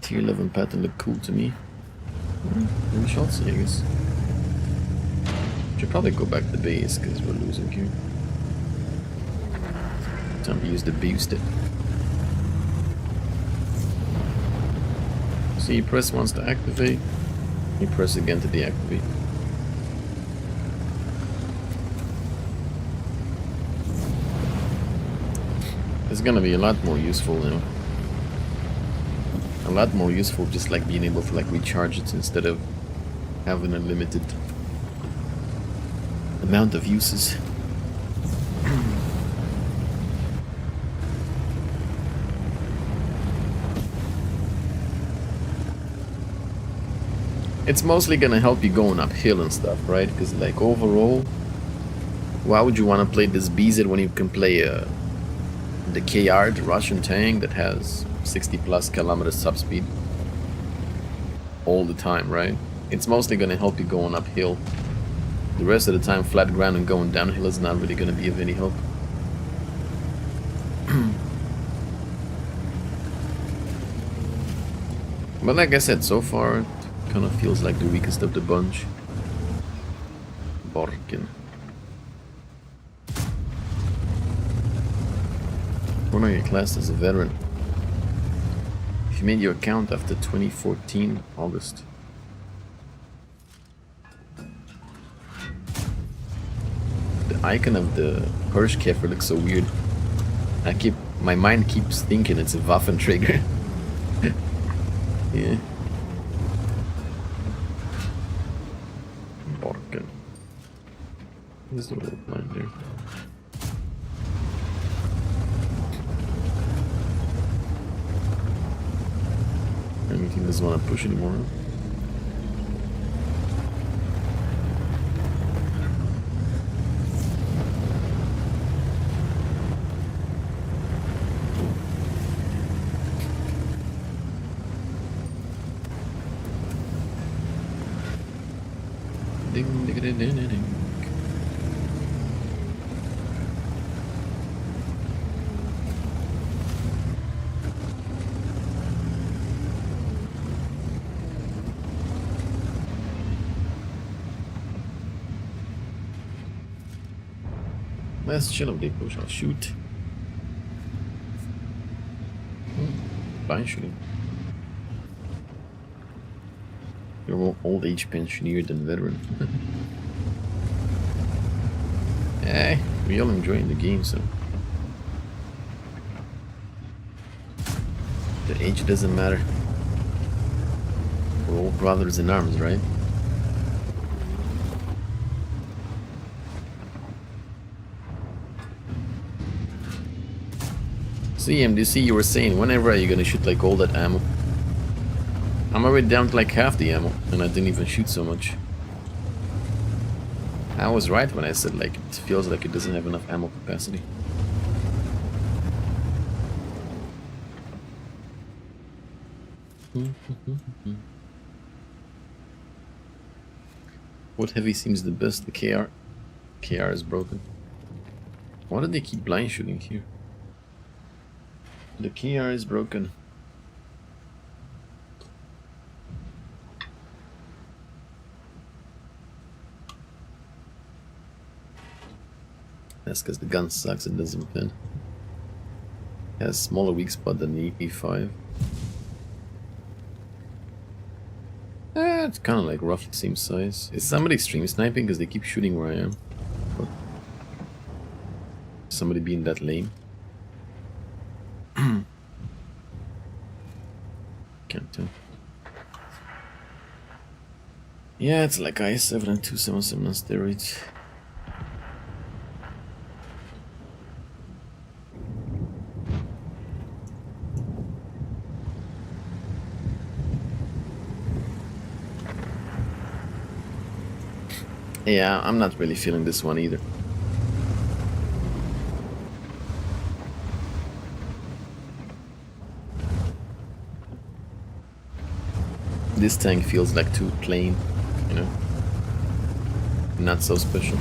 Tier 11 pattern look cool to me. We shall see, I guess. Should probably go back to base because we're losing here. Time to use the booster. So you press once to activate, you press again to deactivate. It's gonna be a lot more useful now. A lot more useful just like being able to like recharge it instead of having a limited amount of uses. It's mostly gonna help you going uphill and stuff, right? Because like overall, why would you want to play this BZ when you can play the KR, the Russian tank that has 60 plus kilometers top speed all the time, right? It's mostly gonna help you going uphill. The rest of the time, flat ground and going downhill is not really gonna be of any help. But like I said, so far it kind of feels like the weakest of the bunch. Borkin. When are you classed as a veteran? If you made your account after 2014 August. The icon of the Hirschkäfer looks so weird. My mind keeps thinking it's a Waffen trigger. Yeah. Borken. There's the little line there. Anything doesn't want to push anymore. Ding, ding, ding, ding, ding. Let's chill if they push. I'll shoot. Blind shooting. You're more old age pensioner than veteran. Hey, we all enjoying the game, so the age doesn't matter. We're all brothers in arms, right? So MDC, you were saying, whenever are you gonna shoot like all that ammo? I'm already down to like half the ammo, and I didn't even shoot so much. I was right when I said like it feels like it doesn't have enough ammo capacity. What heavy seems the best? The KR. KR is broken. Why do they keep blind shooting here? The KR is broken. That's because the gun sucks and doesn't fit. It has a smaller weak spot than the EP5. It's kind of like roughly the same size. Is somebody stream sniping because they keep shooting where I am? Or somebody being that lame? Can't tell. Yeah, it's like i7 and 277 on steroids. Yeah, I'm not really feeling this one either. This tank feels like too plain, you know? Not so special.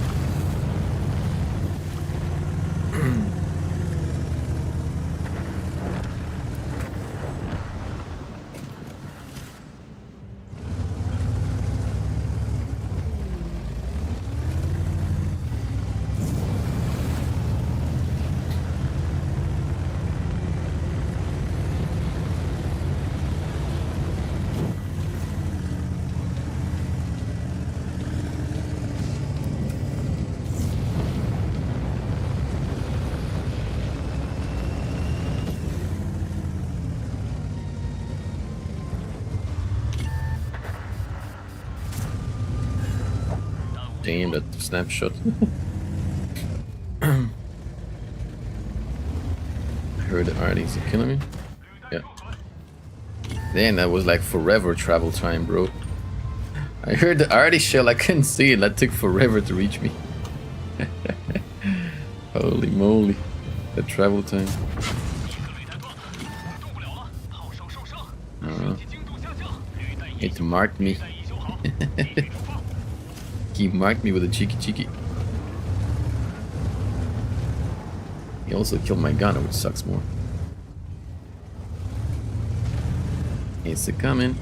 Damn, that snapshot. I heard the RDs are killing me. Yeah. Damn, that was like forever travel time, bro. I heard the RD shell, I couldn't see it. That took forever to reach me. Holy moly. The travel time. It marked me. He marked me with a cheeky. He also killed my gunner, which sucks more. It's a coming.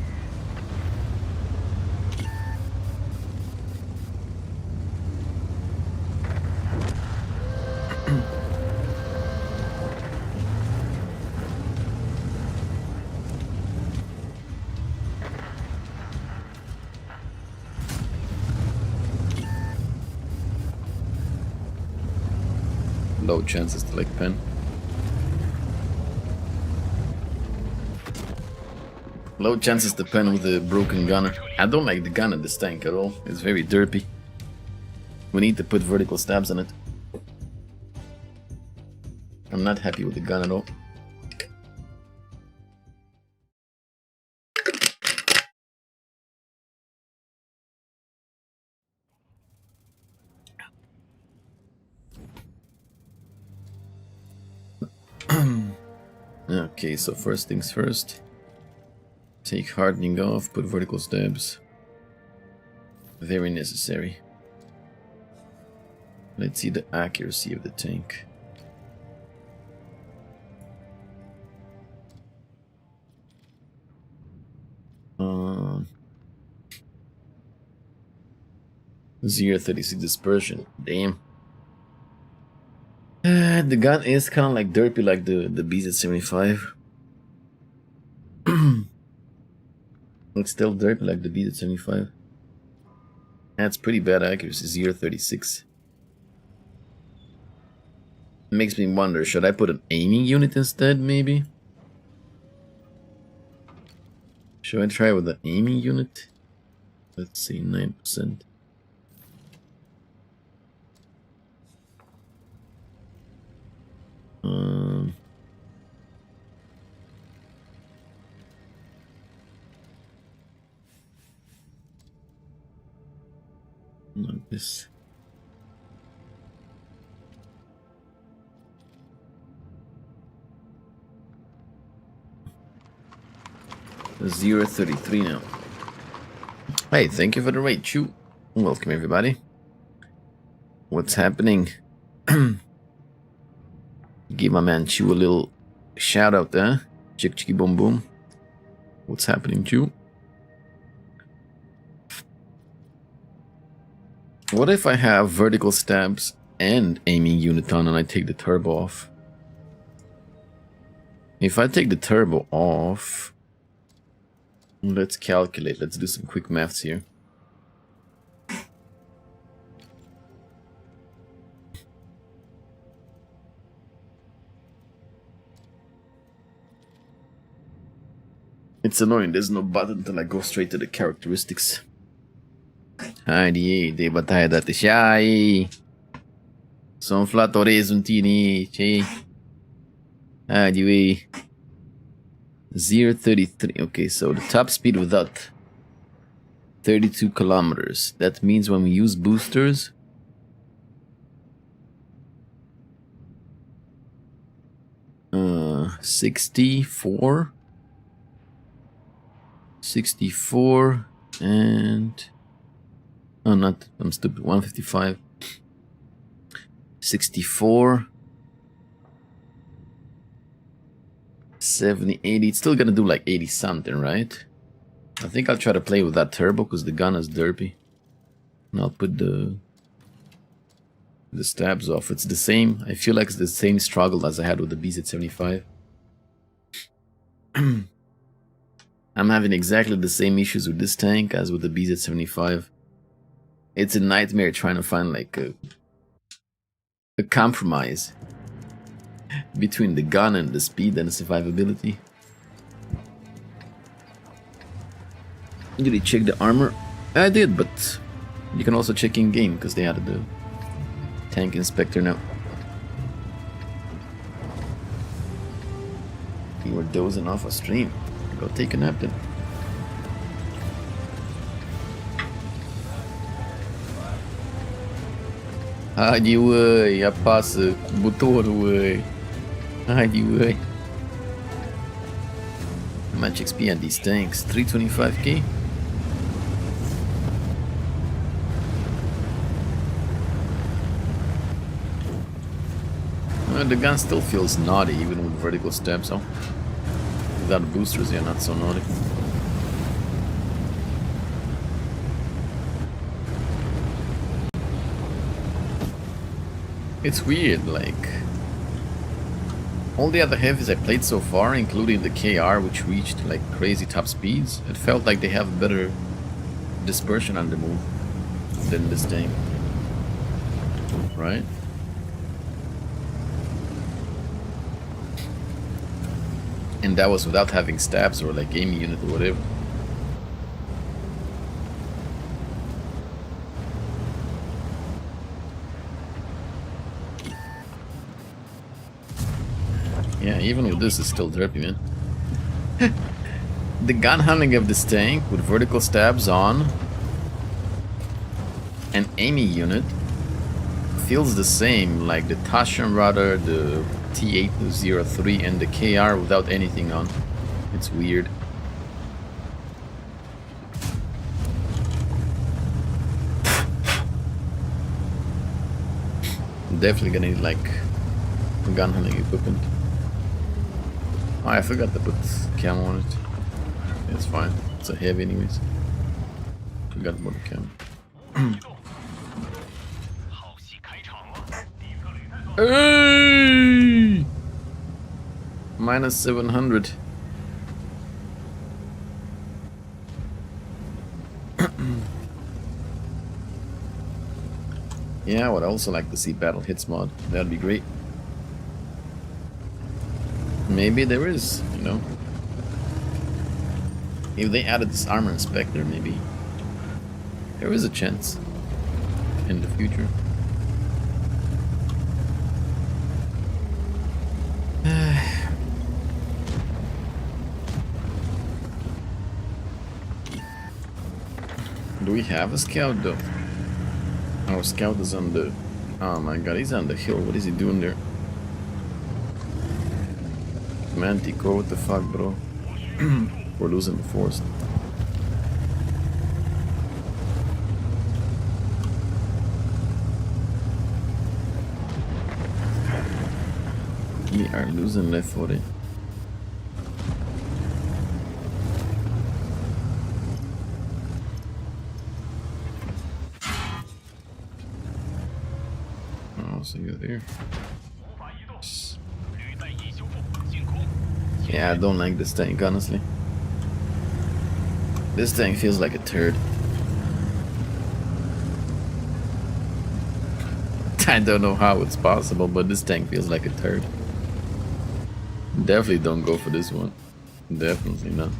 low chances to like pen. Low chances to pen with a broken gunner. I don't like the gun in this tank at all. It's very derpy. We need to put vertical stabs on it. I'm not happy with the gun at all. Okay, so first things first. Take hardening off, put vertical stabs. Very necessary. Let's see the accuracy of the tank. Uh, 0.36 dispersion. Damn. The gun is kind of like derpy, like the BZ-75. It's still derpy like the BZ-75. That's pretty bad accuracy, 0.36. Makes me wonder, should I put an aiming unit instead, maybe? Should I try with the aiming unit? Let's see, 9%. Not this. $0.33 now. Hey, thank you for the raid, Chew. Welcome everybody. What's happening? Give my man Chew a little shout out there. Chick chicky boom boom. What's happening, Chew? What if I have vertical stabs and aiming unit on and I take the turbo off? If I take the turbo off, let's calculate. Let's do some quick maths here. It's annoying, there's no button until I go straight to the characteristics. Di battaglia date sciai. Sono flattore suntini. 0.33. Okay, so the top speed without 32 kilometers. That means when we use boosters, uh, 64 and oh, not, I'm stupid, 155, 64, 70, 80. It's still gonna do like 80 something, right? I think I'll try to play with that turbo because the gun is derpy. And I'll put the stabs off. It's the same, I feel like it's the same struggle as I had with the BZ-75. I'm having exactly the same issues with this tank as with the BZ-75. It's a nightmare trying to find like a compromise between the gun and the speed and the survivability. Did you check the armor? I did, but you can also check in game because they added the tank inspector now. You were dozing off a stream. Go take a nap then. Hadi uai, já passa motor uai. Hadi uai. How much XP on these tanks? 325k? Well, the gun still feels naughty even with vertical stabs, so without boosters, yeah, not so naughty. It's weird, like all the other heavies I played so far, including the KR, which reached like crazy top speeds, it felt like they have better dispersion on the move than this tank, right? And that was without having stabs or like aiming unit or whatever. Yeah, even with this, it's still derpy, man. The gun handling of this tank with vertical stabs on an aiming unit feels the same like the Taschenradar, the T803 and the KR without anything on. It's weird. Definitely gonna need like gun handling equipment. Oh, I forgot to put camo on it. It's fine. It's a heavy anyways. Forgot about the camo. Hey! Minus 700. Yeah, I would also like to see battle hits mod. That'd be great. Maybe there is, you know. If they added this armor inspector, maybe there is a chance in the future. Do we have a scout though? Our scout is on the... Oh my god, he's on the hill. What is he doing there? Manticore, what the fuck, bro? We're losing the force. We are losing left 40. Oh, so you're there. Yeah, I don't like this tank, honestly. This tank feels like a turd. I don't know how it's possible, but this tank feels like a turd. Definitely don't go for this one. Definitely not.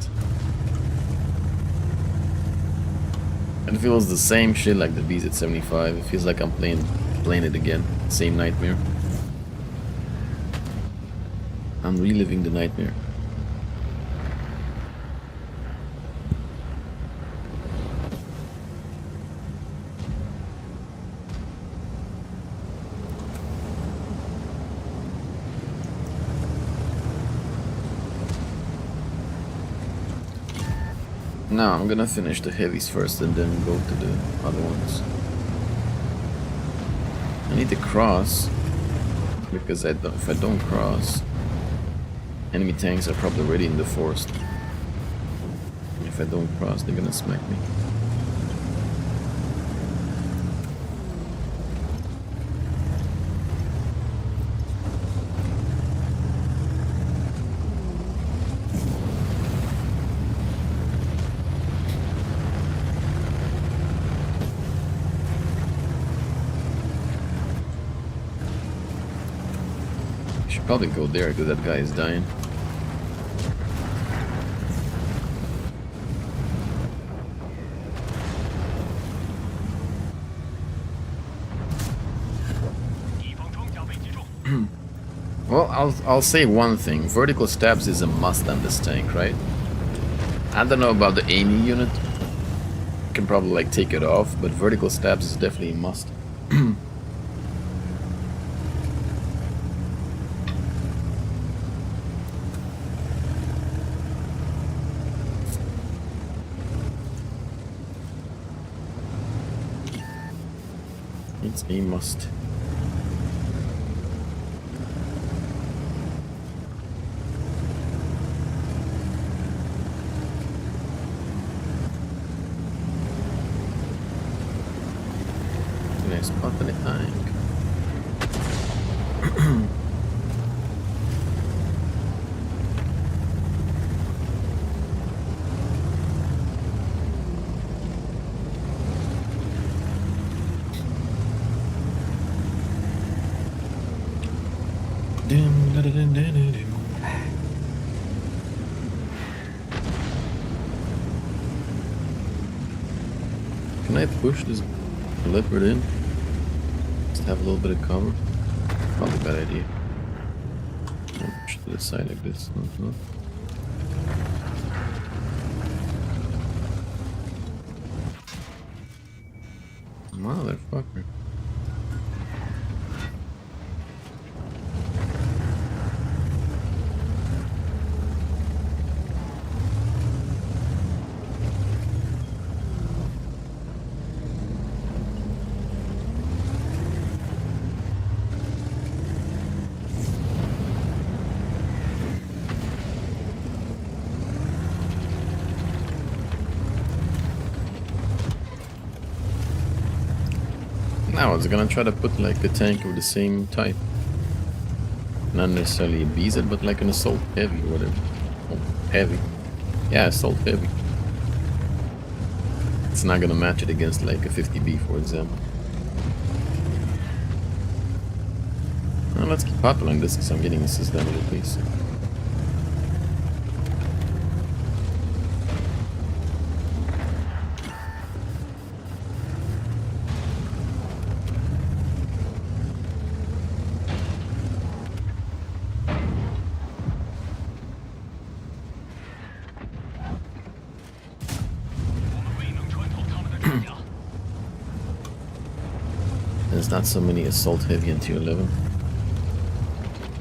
It feels the same shit like the BZ-75. It feels like I'm playing it again. Same nightmare. I'm reliving the nightmare. Now I'm gonna finish the heavies first and then go to the other ones. I need to cross because if I don't cross, enemy tanks are probably already in the forest. If I don't cross, they're gonna smack me. Should probably go there because that guy is dying. Well, I'll say one thing. Vertical stabs is a must on this tank, right? I don't know about the aiming unit. You can probably like take it off, but vertical stabs is definitely a must. It's a must. Nice spot in the tank. Can I push this leopard in? Just have a little bit of cover? Probably a bad idea. I'll push to the side like this. Motherfucker. Now I was gonna try to put like a tank of the same type. Not necessarily a BZ, but like an assault heavy or whatever. Oh, heavy. Yeah, assault heavy. It's not gonna match it against like a 50B, for example. Now let's keep popular this because I'm getting assist down a little piece. There's not so many assault heavy in tier 11.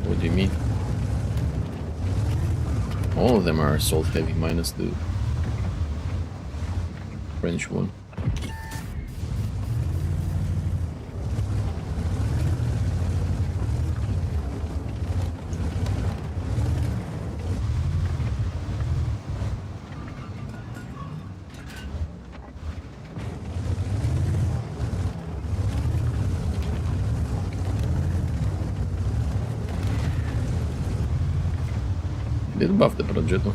What do you mean? All of them are assault heavy minus the French one. Did buff the Progetto.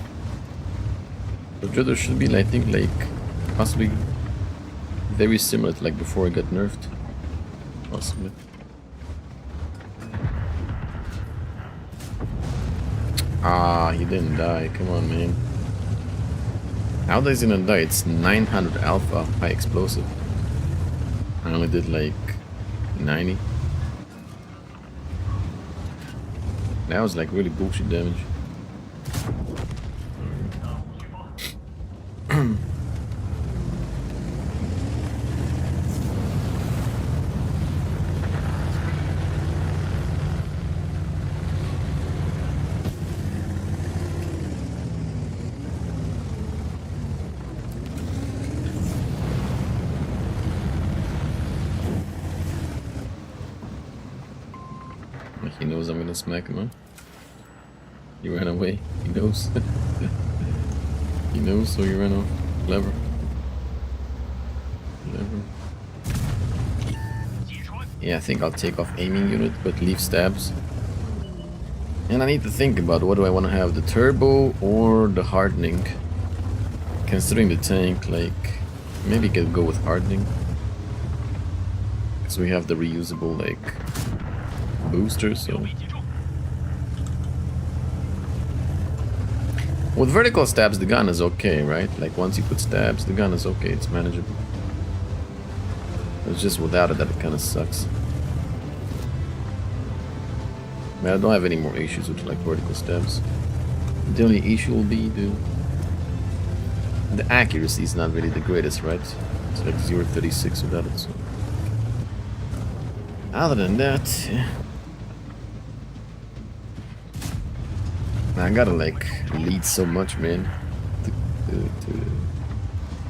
Progetto should be, I think, like possibly very similar to like before it got nerfed. Possibly. Ah, he didn't die. Come on, man. How does he not die? It's 900 alpha, high explosive. I only did like 90. That was like really bullshit damage. He knows I'm gonna smack him, huh? He ran away. He knows. He knows, so he ran off. Clever. Clever. Yeah, I think I'll take off aiming unit, but leave stabs. And I need to think about what do I want to have, the turbo or the hardening. Considering the tank, like, maybe could go with hardening. Because we have the reusable, like, booster, so... With vertical stabs, the gun is okay, right? Like, once you put stabs, the gun is okay, it's manageable. It's just without it that it kind of sucks. I mean, I don't have any more issues with, like, vertical stabs. The only issue will be the accuracy is not really the greatest, right? It's like 0.36 without it, so... Other than that, yeah. I gotta like lead so much, man, to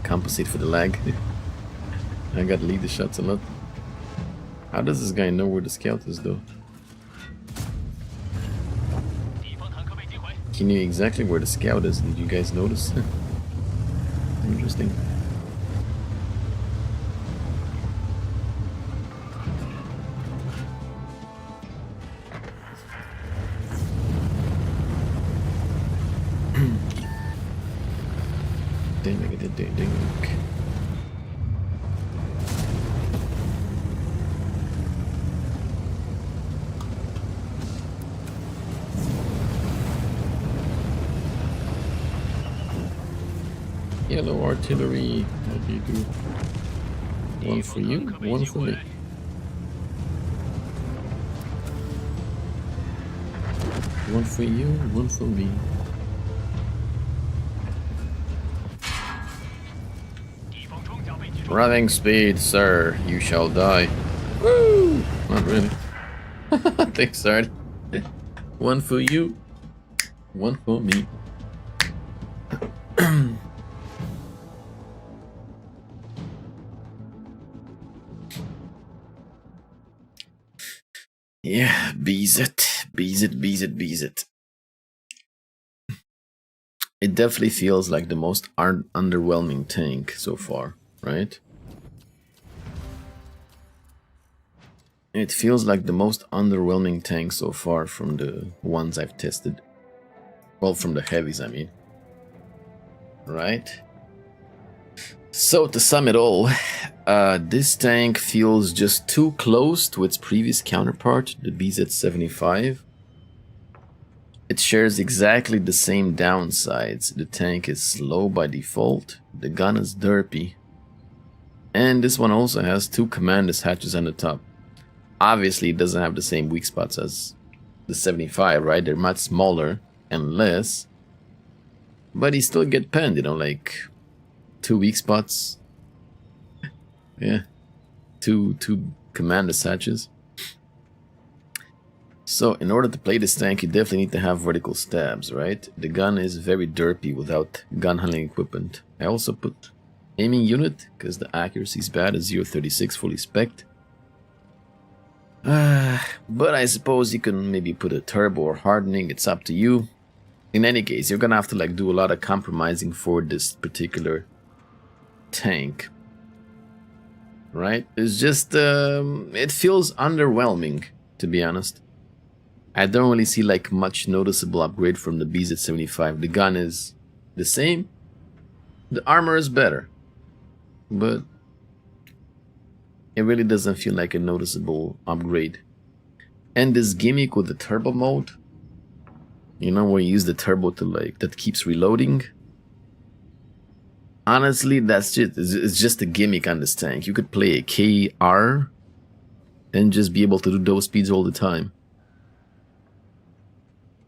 compensate for the lag. I gotta lead the shots a lot. How does this guy know where the scout is, though? He knew exactly where the scout is. Did you guys notice? Interesting. Ding. Yellow artillery, what do you do? One for you, one for me. One for you, one for me. Running speed, sir. You shall die. Woo! Not really. Thanks, Sardi. One for you, one for me. Yeah, bees it. It definitely feels like the most underwhelming tank so far, right? It feels like the most underwhelming tank so far from the ones I've tested. Well, from the heavies, I mean. Right? So, to sum it all, this tank feels just too close to its previous counterpart, the BZ-75. It shares exactly the same downsides. The tank is slow by default, the gun is derpy, and this one also has 2 commander's hatches on the top. Obviously, it doesn't have the same weak spots as the 75, right? They're much smaller and less, but you still get penned, you know, like 2 weak spots. Yeah, two commander's hatches. So, in order to play this tank, you definitely need to have vertical stabs, right? The gun is very derpy without gun handling equipment. I also put aiming unit, because the accuracy is bad, is 0.36 fully spec'd. But I suppose you can maybe put a turbo or hardening, it's up to you. In any case, you're gonna have to like do a lot of compromising for this particular tank. Right? It's just, it feels underwhelming, to be honest. I don't really see like much noticeable upgrade from the BZ-75. The gun is the same. The armor is better. But it really doesn't feel like a noticeable upgrade. And this gimmick with the turbo mode, you know, where you use the turbo to like, that keeps reloading. Honestly, that's it's just a gimmick on this tank. You could play a KR and just be able to do those speeds all the time.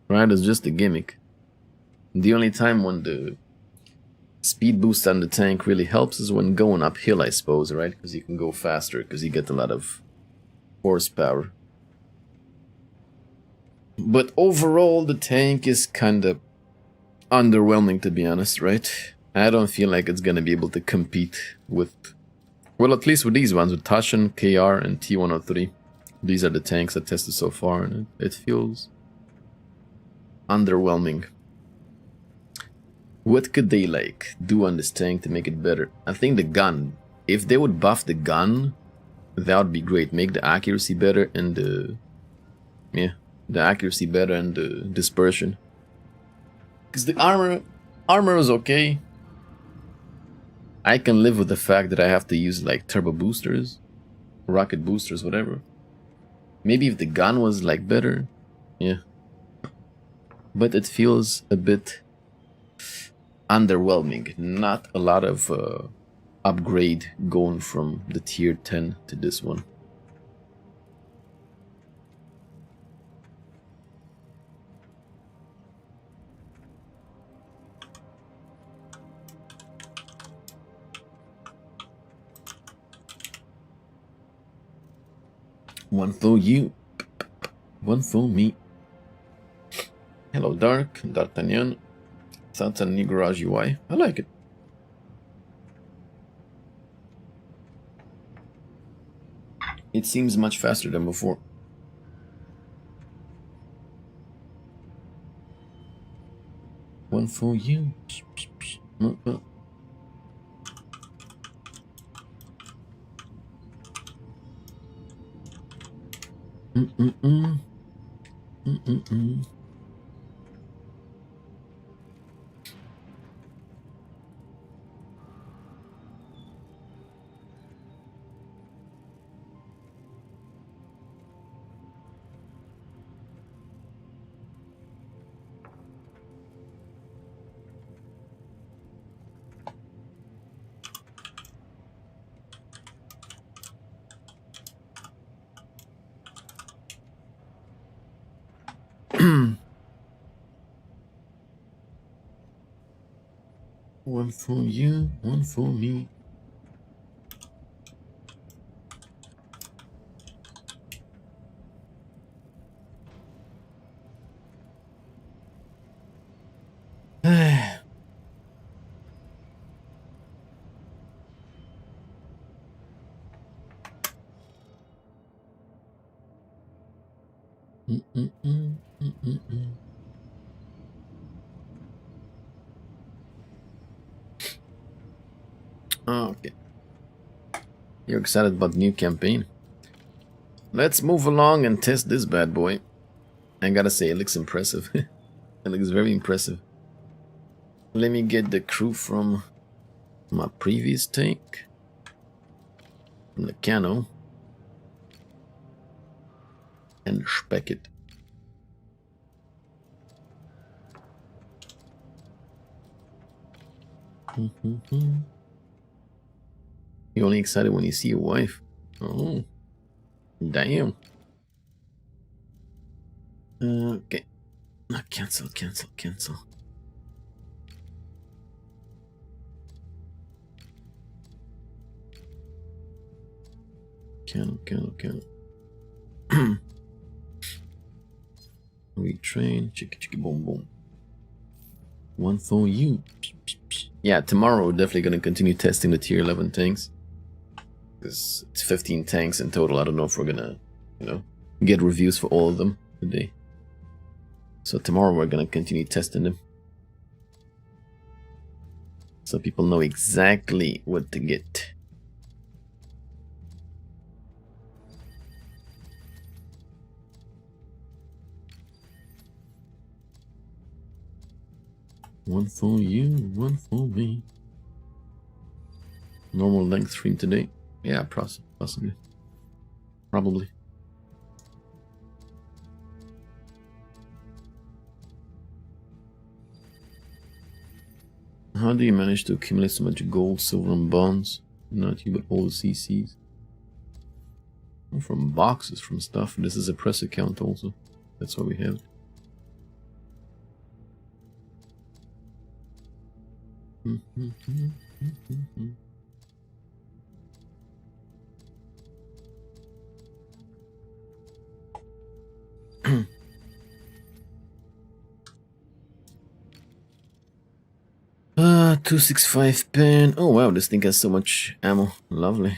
Right, it's just a gimmick. The only time when the speed boost on the tank really helps is when going uphill, I suppose, right? Because you can go faster, because you get a lot of horsepower. But overall, the tank is kind of underwhelming, to be honest, right? I don't feel like it's gonna be able to compete with, well, at least with these ones, with Tashin, KR, and T103. These are the tanks I tested so far, and it feels underwhelming. What could they like do on this tank to make it better? I think the gun. If they would buff the gun, that would be great. Make the accuracy better and the accuracy better and the dispersion. Because the armor is okay. I can live with the fact that I have to use like turbo boosters, rocket boosters, whatever. Maybe if the gun was like better, yeah. But it feels a bit underwhelming. Not a lot of upgrade going from the tier 10 to this one. One for you, one for me. Hello, Dark, D'Artagnan. That's a new garage UI. I like it. It seems much faster than before. One for you. One for you, one for me. Okay. You're excited about the new campaign? Let's move along and test this bad boy. I gotta say, it looks impressive. It looks very impressive. Let me get the crew from my previous tank. From the cano. And spec it. You're only excited when you see your wife. Oh. Damn. Okay. Cancel. Cancel. Retrain. Chicka boom boom. One for you. Yeah, tomorrow we're definitely gonna continue testing the tier 11 tanks. Because it's 15 tanks in total. I don't know if we're gonna, get reviews for all of them today. So tomorrow we're gonna continue testing them. So people know exactly what to get. One for you, one for me. Normal length stream today. Yeah, possibly. Probably. How do you manage to accumulate so much gold, silver, and bonds? Not you, but all the CCs. From boxes, from stuff. This is a press account also. That's what we have. Ah, 265 pen. Oh wow, this thing has so much ammo. Lovely.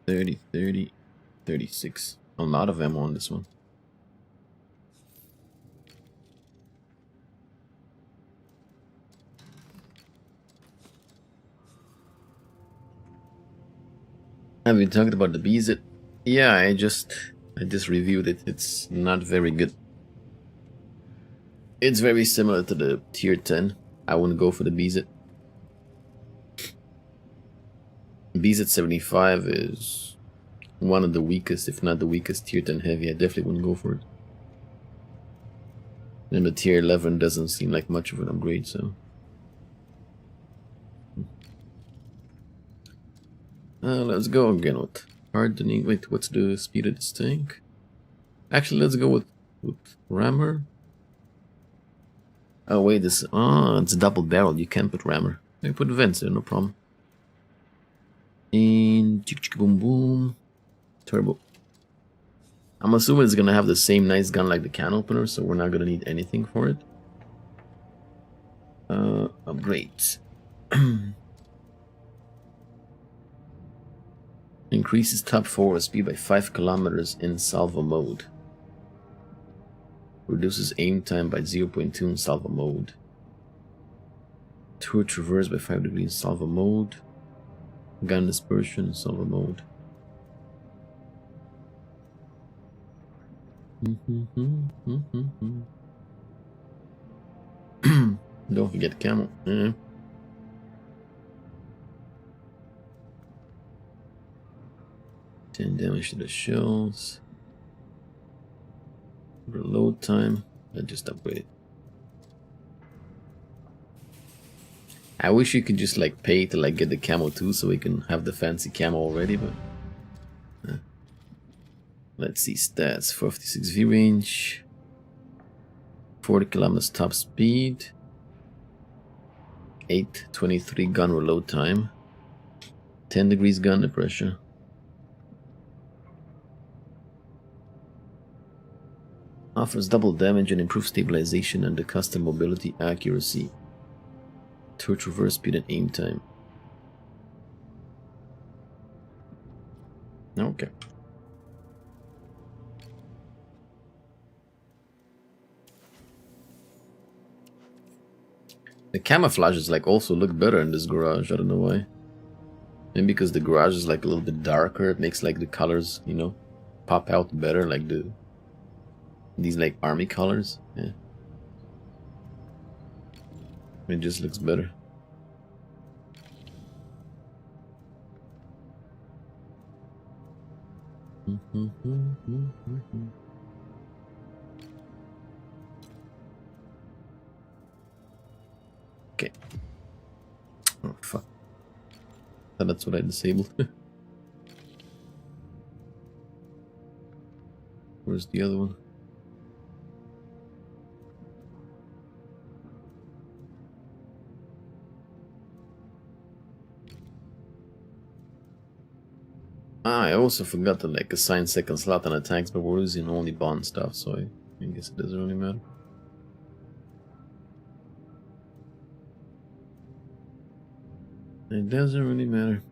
$30, $30, $36. A lot of ammo on this one. Have you talked about the BZ? Yeah, I just reviewed it. It's not very good. It's very similar to the tier 10. I wouldn't go for the BZ. BZ 75 is one of the weakest, if not the weakest, tier 10 heavy. I definitely wouldn't go for it. And the tier 11 doesn't seem like much of an upgrade, so. Let's go again with hardening. Wait, what's the speed of this tank? Actually, let's go with rammer. Oh wait, this it's double barrel. You can put rammer. You put vents there, no problem. And boom boom, turbo. I'm assuming it's gonna have the same nice gun like the can opener, so we're not gonna need anything for it. Upgrades. Increases top forward speed by 5 kilometers in salvo mode. Reduces aim time by 0.2 in salvo mode. Tour traverse by 5 degrees in salvo mode. Gun dispersion in salvo mode. Don't forget camo. 10 damage to the shells. Reload time. I just upgraded. I wish you could just like pay to like get the camo too, so we can have the fancy camo already, but Let's see stats. 56 V range, 40 kilometers top speed, 823 gun reload time, 10 degrees gun pressure. Offers double damage and improved stabilization and the custom mobility accuracy. Torch reverse speed and aim time. Okay. The camouflages like also look better in this garage. I don't know why. Maybe because the garage is like a little bit darker. It makes like the colors, you know, pop out better. Like these like army colors. Yeah. It just looks better. Okay. Oh fuck. That's what I disabled. Where's the other one? I also forgot to like assign second slot on attacks, but we're using only bond stuff, so I guess it doesn't really matter. It doesn't really matter.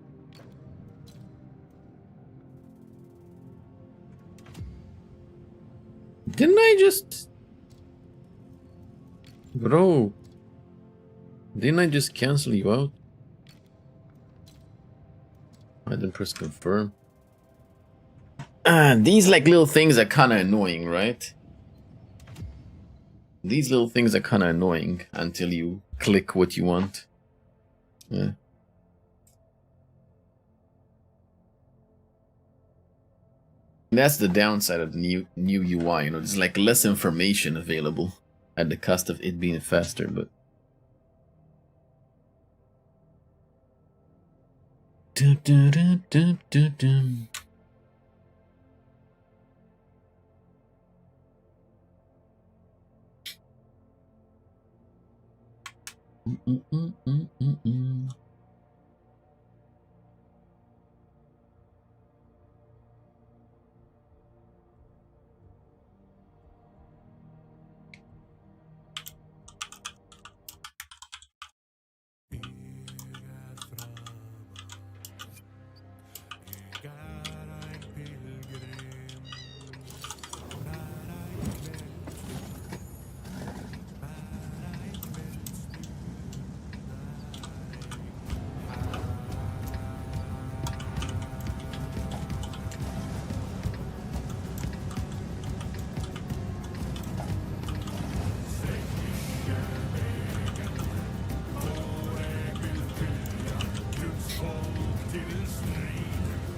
Didn't I just... Bro. Didn't I just cancel you out? I didn't press confirm. These like little things are kind of annoying, right? These little things are kind of annoying until you click what you want. Yeah. That's the downside of the new UI, you know, there's like less information available at the cost of it being faster, but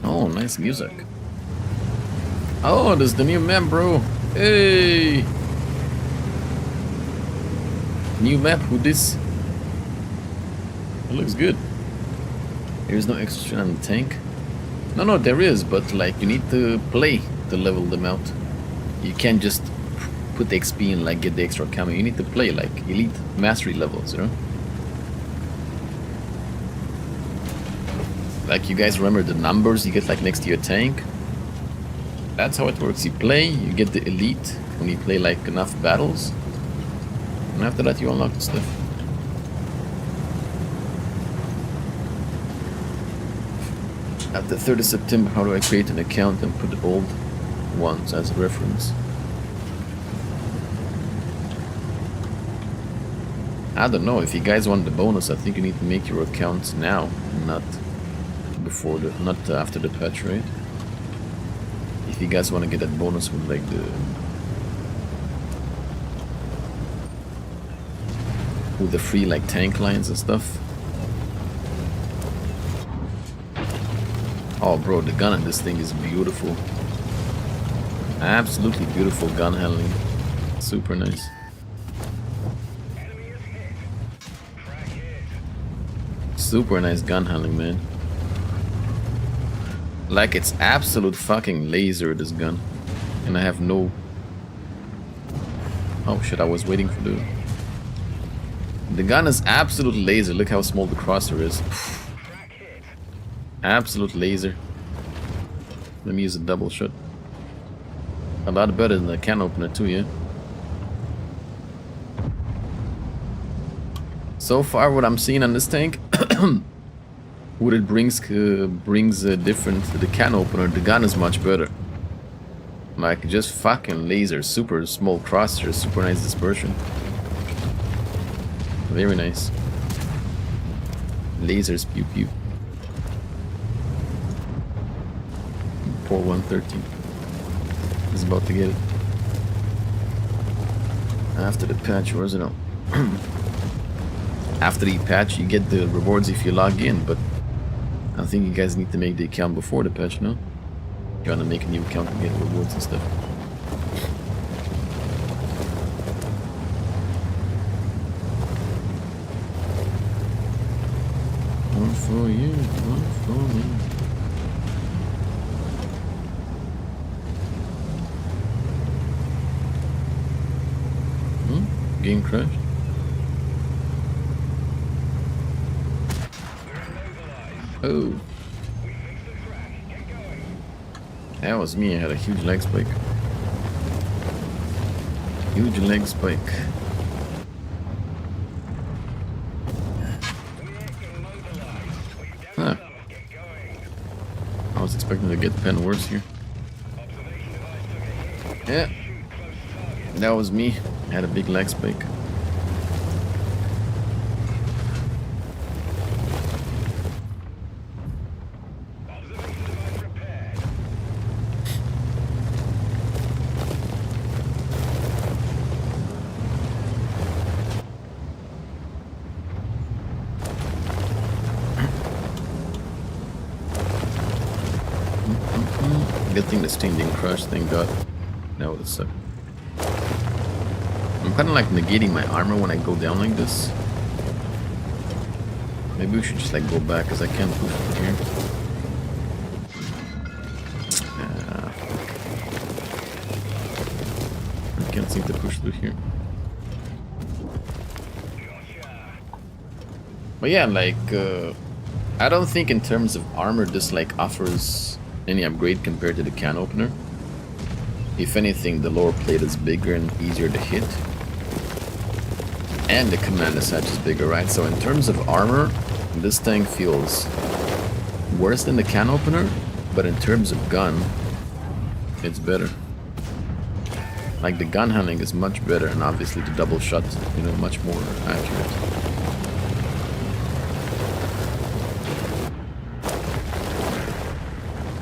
oh, nice music. Oh, there's the new map, bro. Hey! New map, who this? It looks good. There's no extra on the tank. No, there is, but like you need to play to level them out. You can't just put the XP and like get the extra camo. You need to play like elite mastery levels, you know? Like you guys remember the numbers you get like next to your tank? That's how it works. You play, you get the elite when you play like enough battles. And after that you unlock the stuff. After 30 September, how do I create an account and put the old ones as a reference? I don't know. If you guys want the bonus, I think you need to make your accounts now, not before the, not after the patch, right? If you guys want to get that bonus with like the free like tank lines and stuff. Oh bro, the gun on this thing is beautiful. Absolutely beautiful gun handling. Super nice. Super nice gun handling, man. Like it's absolute fucking laser, this gun. And I have no... Oh shit, I was waiting for the... The gun is absolute laser. Look how small the crosshair is. Absolute laser. Let me use a double shot. A lot better than the can opener too, yeah? So far what I'm seeing on this tank, what it brings different to the can opener, the gun is much better. Like just fucking laser, super small crosshair, super nice dispersion. Very nice. Lasers, pew pew. Poor 113. He's about to get it. After the patch, orzanel. After the patch, you get the rewards if you log in, but I think you guys need to make the account before the patch, no? You wanna make a new account and get rewards and stuff. One for you, one for me. Game crashed. Oh. That was me, I had a huge leg spike. Huge leg spike. Huh. I was expecting to get 10 worse here. Yeah. That was me. I had a big leg spike. Good thing this thing didn't crash, thank god. That would have sucked. I'm kind of like negating my armor when I go down like this. Maybe we should just like go back because I can't push from here. I can't seem to push through here. But yeah, like I don't think in terms of armor this like offers any upgrade compared to the can opener. If anything, the lower plate is bigger and easier to hit. And the command assist is bigger, right? So in terms of armor, this tank feels worse than the can opener, but in terms of gun, it's better. Like the gun handling is much better, and obviously the double shot, you know, much more accurate.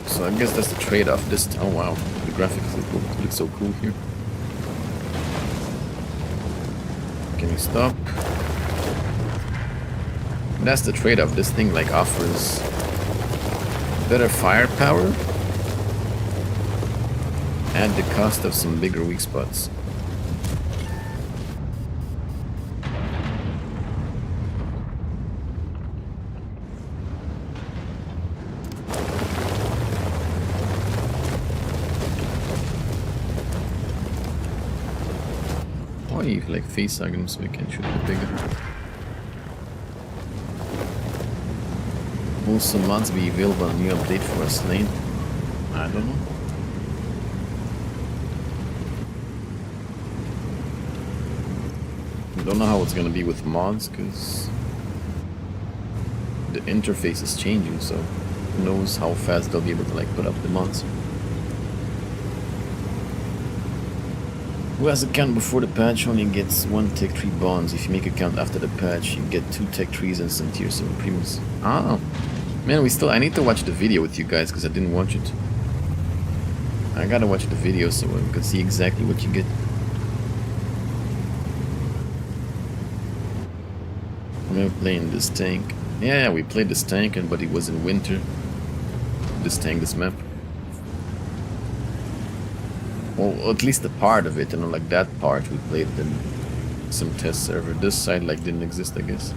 So I guess that's the trade-off. This, oh wow, the graphics look so cool here. Can you stop? That's the trade-off. This thing like offers better firepower at the cost of some bigger weak spots. Why you like face him so we can shoot the bigger? Will some mods be available on new update for us lane? I don't know. I don't know how it's gonna be with mods because the interface is changing, so who knows how fast they'll be able to like put up the mods. Who has account before the patch only gets 1 tech tree bonds. If you make account after the patch, you get 2 tech trees and some tier 7 premiums. Ah, man, I need to watch the video with you guys because I didn't watch it. I gotta watch the video so we can see exactly what you get. I'm playing this tank. Yeah, we played this tank, but it was in winter. This map. Well, at least a part of it, you know, like that part we played it in some test server. This side like didn't exist, I guess.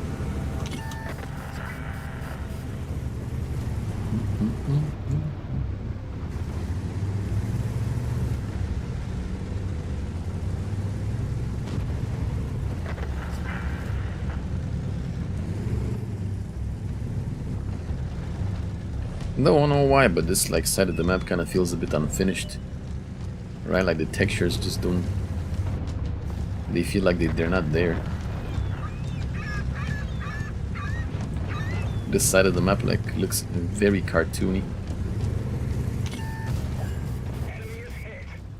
Don't know why, but this like side of the map kind of feels a bit unfinished. Right, like the textures just don't... They feel like they're not there. This side of the map like looks very cartoony.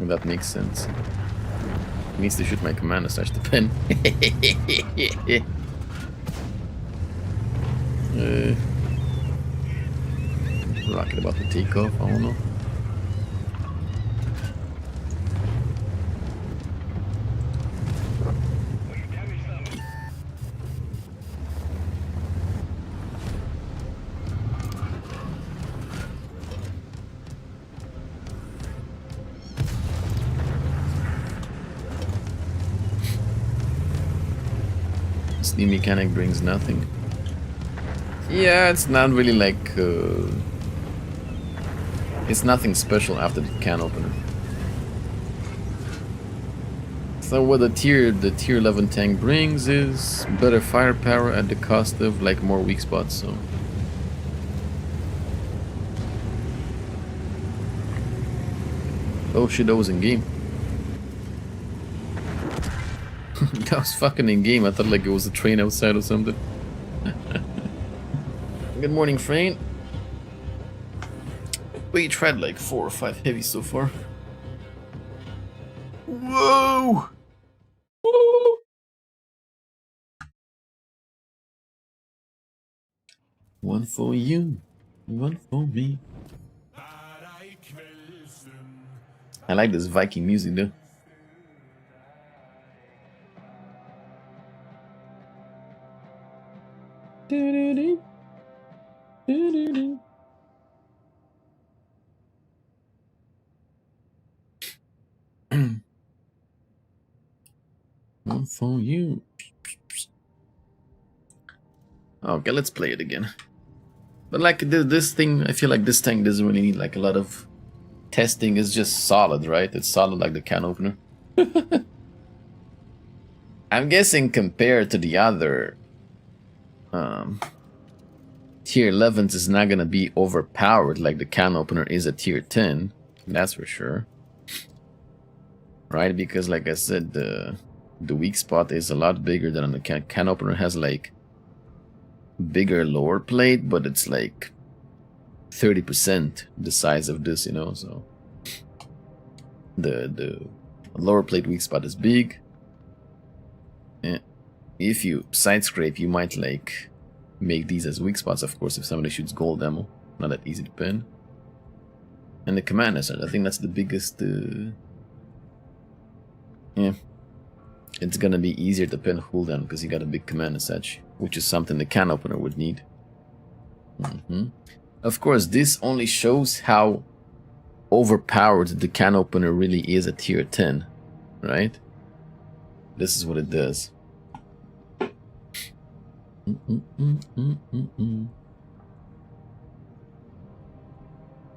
If that makes sense. Needs to shoot my command slash the pen. Rocket about to take off, I don't know. This new mechanic brings nothing. Yeah, it's not really like... it's nothing special after the can opener. So what the tier 11 tank brings is better firepower at the cost of like more weak spots, so... Oh shit, that was in game. That was fucking in game. I thought like it was a train outside or something. Good morning, Frayne. We tried like 4 or 5 heavies so far. Whoa! Woo! One for you, one for me. I like this Viking music though. One for you. Okay, let's play it again. But like this thing, I feel like this tank doesn't really need like a lot of testing. It's just solid, right? It's solid like the can opener. I'm guessing compared to the other tier 11s is not gonna be overpowered like the can opener is a tier 10. That's for sure. Right? Because like I said, the weak spot is a lot bigger than on the can opener. Has like bigger lower plate, but it's like 30% the size of this, you know, so the lower plate weak spot is big. And if you side scrape, you might like make these as weak spots, of course, if somebody shoots gold ammo. Not that easy to pin. And the command assert, I think that's the biggest yeah. It's gonna be easier to pin cooldown because you got a big command and such, which is something the can opener would need. Of course, this only shows how overpowered the can opener really is at tier 10, right? This is what it does.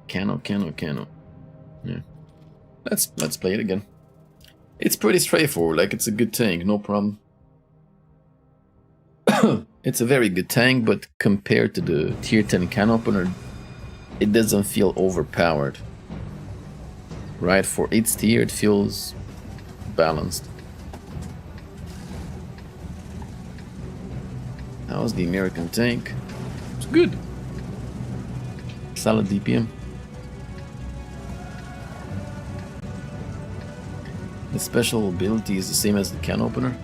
Cano. Yeah. Let's play it again. It's pretty straightforward, like it's a good tank, no problem. It's a very good tank, but compared to the tier 10 can opener, it doesn't feel overpowered. Right, for its tier it feels balanced. How's the American tank? It's good. Solid DPM. The special ability is the same as the can opener.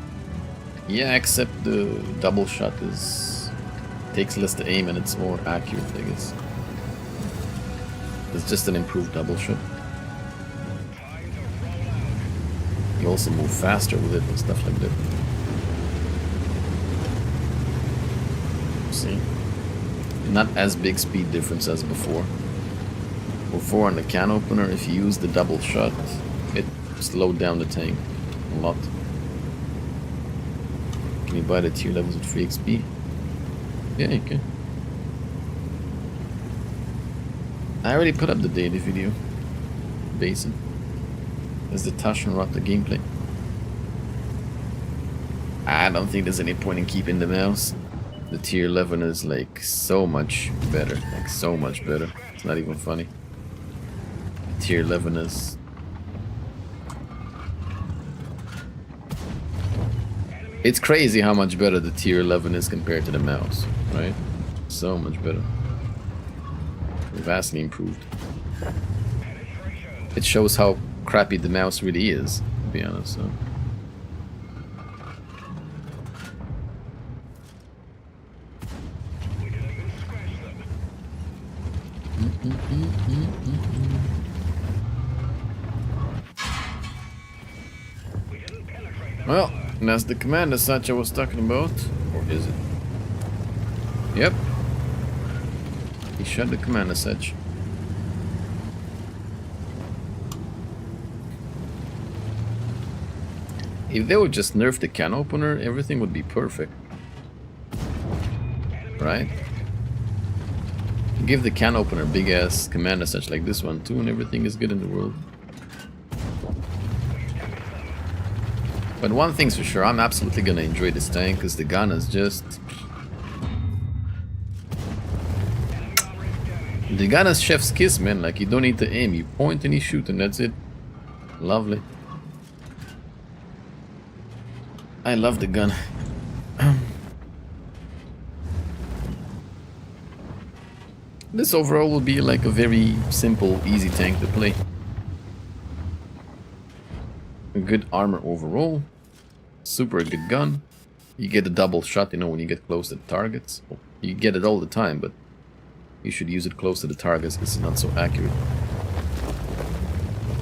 Yeah, except the double shot takes less to aim and it's more accurate, I guess. It's just an improved double shot. You also move faster with it and stuff like that. See? Not as big speed difference as before. Before on the can opener, if you use the double shot, it slowed down the tank a lot. Can you buy the tier levels with free XP? Yeah, you can. I already put up the daily video. Basin. There's the Taschenrad, the gameplay. I don't think there's any point in keeping the mouse. The tier 11 is like so much better. Like so much better. It's not even funny. Tier 11 is... It's crazy how much better the tier 11 is compared to the mouse, right? So much better. Vastly improved. It shows how crappy the mouse really is, to be honest. So. Well, that's the command as such I was talking about. Or is it? Yep. He shot the command as such. If they would just nerf the can opener, everything would be perfect. Right? Give the can opener big ass command as such like this one too, and everything is good in the world. But one thing's for sure, I'm absolutely gonna enjoy this tank because the gun is just... The gun is chef's kiss, man. Like, you don't need to aim, you point and you shoot and that's it. Lovely. I love the gun. This overall will be like a very simple, easy tank to play. A good armor overall. Super good gun. You get a double shot, you know, when you get close to the targets. You get it all the time, but you should use it close to the targets because it's not so accurate.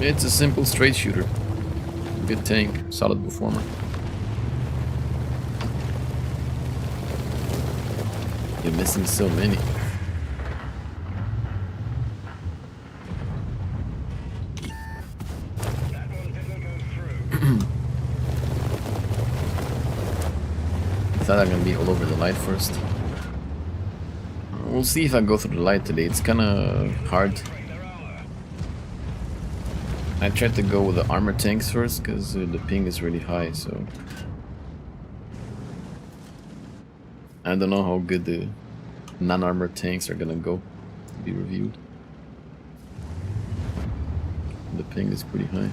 It's a simple straight shooter. Good tank, solid performer. You're missing so many. I thought I'm gonna be all over the light first. We'll see if I go through the light today. It's kinda hard. I tried to go with the armor tanks first because the ping is really high, so... I don't know how good the non-armor tanks are gonna go to be reviewed. The ping is pretty high.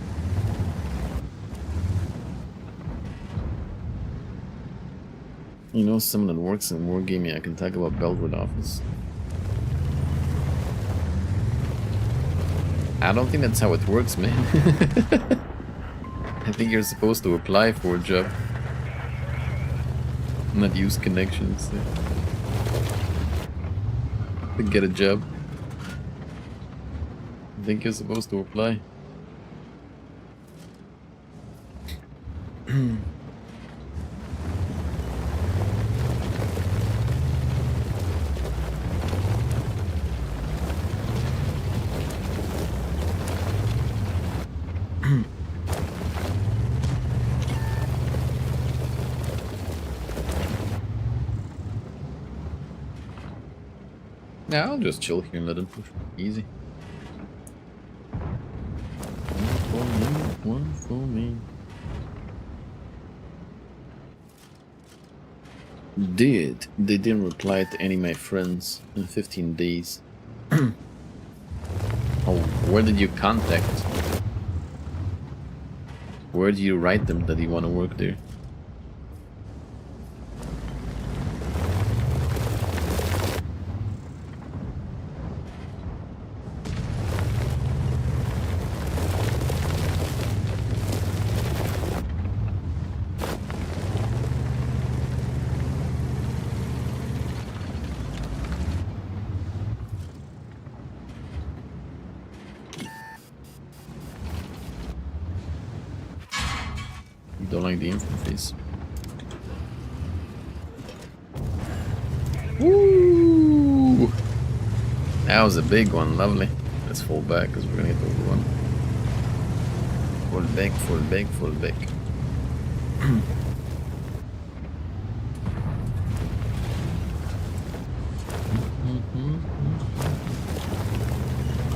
You know, someone that works in wargaming, I can talk about Belgrade office. I don't think that's how it works, man. I think you're supposed to apply for a job. Not use connections to get a job. I think you're supposed to apply. Yeah, I'll just chill here and let him push. Easy. One for me. They didn't reply to any of my friends in 15 days. Oh, where did you contact? Where do you write them that you want to work there? Don't like the interface. Woo! That was a big one, lovely. Let's fall back because we're gonna hit over one. Fall back, fall back, fall back.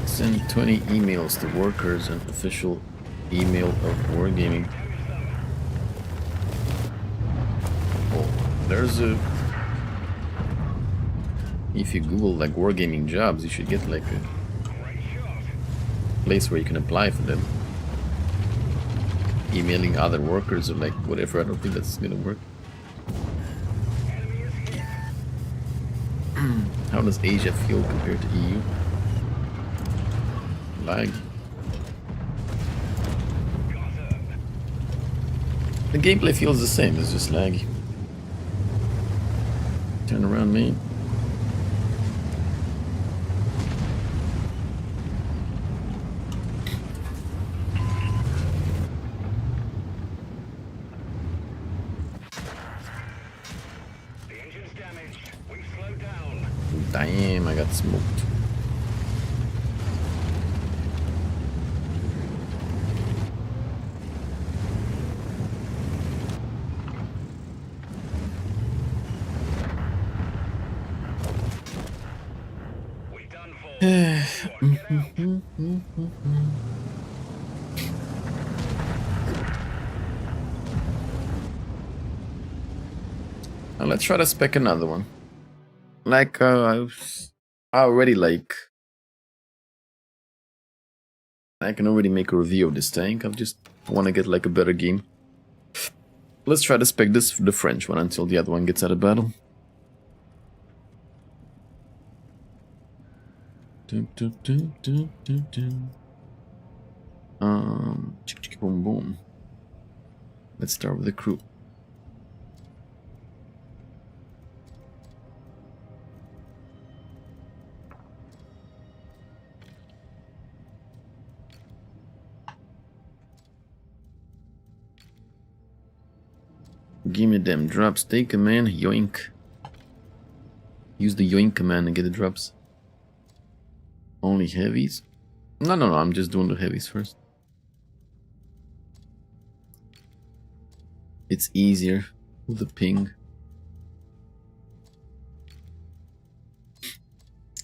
Send 20 emails to workers and official email of wargaming. There's a If you Google like wargaming jobs, you should get like a place where you can apply for them. Emailing other workers or like whatever, I don't think that's gonna work. How does Asia feel compared to EU? Lag. The gameplay feels the same, it's just laggy. Turn around, me. Damn, I got smoked. Now let's try to spec another one. Like, I already like... I can already make a review of this tank. I just want to get like a better game. Let's try to spec this the French one until the other one gets out of battle. Boom boom. Let's start with the crew. Give me them drops. Take command, yoink. Use the yoink command and get the drops. Only heavies? No, I'm just doing the heavies first. It's easier with the ping.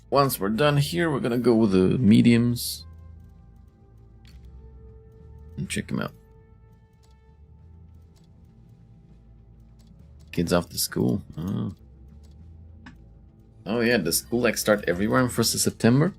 Once we're done here, we're gonna go with the mediums. And check them out. Kids off to school. Oh yeah, does school like start everywhere on 1st of September?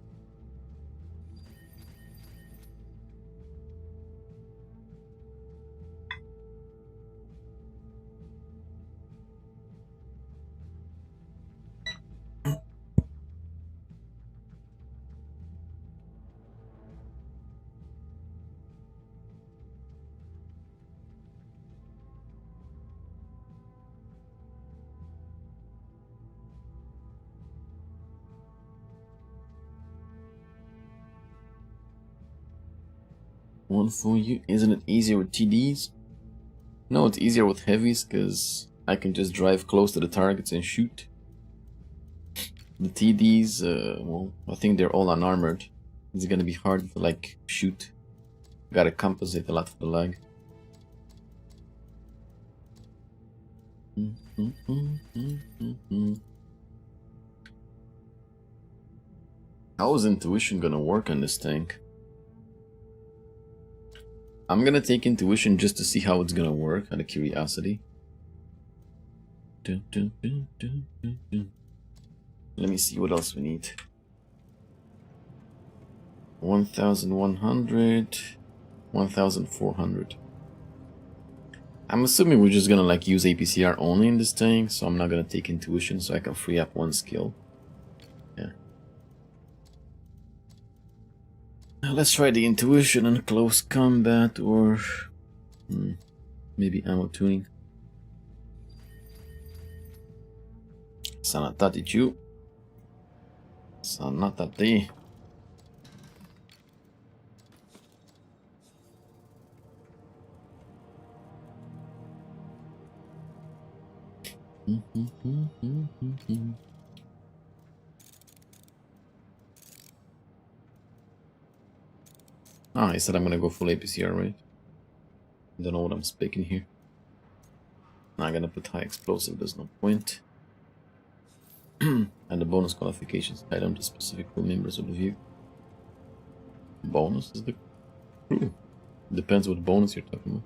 One for you. Isn't it easier with TDs? No, it's easier with heavies because I can just drive close to the targets and shoot. The TDs, well, I think they're all unarmored. It's gonna be hard to like shoot. Gotta compensate a lot for the lag. How is intuition gonna work on this tank? I'm gonna take intuition just to see how it's gonna work out of curiosity. Let me see what else we need. 1100, 1400. I'm assuming we're just gonna like use APCR only in this tank, so I'm not gonna take intuition so I can free up one skill. Yeah. Now let's try the intuition and close combat or maybe ammo tuning. Sanatatichu. Sanatati. Ah, I said I'm gonna go full APCR, right? I don't know what I'm speaking here. Not gonna put high explosive, there's no point. And the bonus qualifications tied on to specific crew members of the view. Bonus is the crew. Depends what bonus you're talking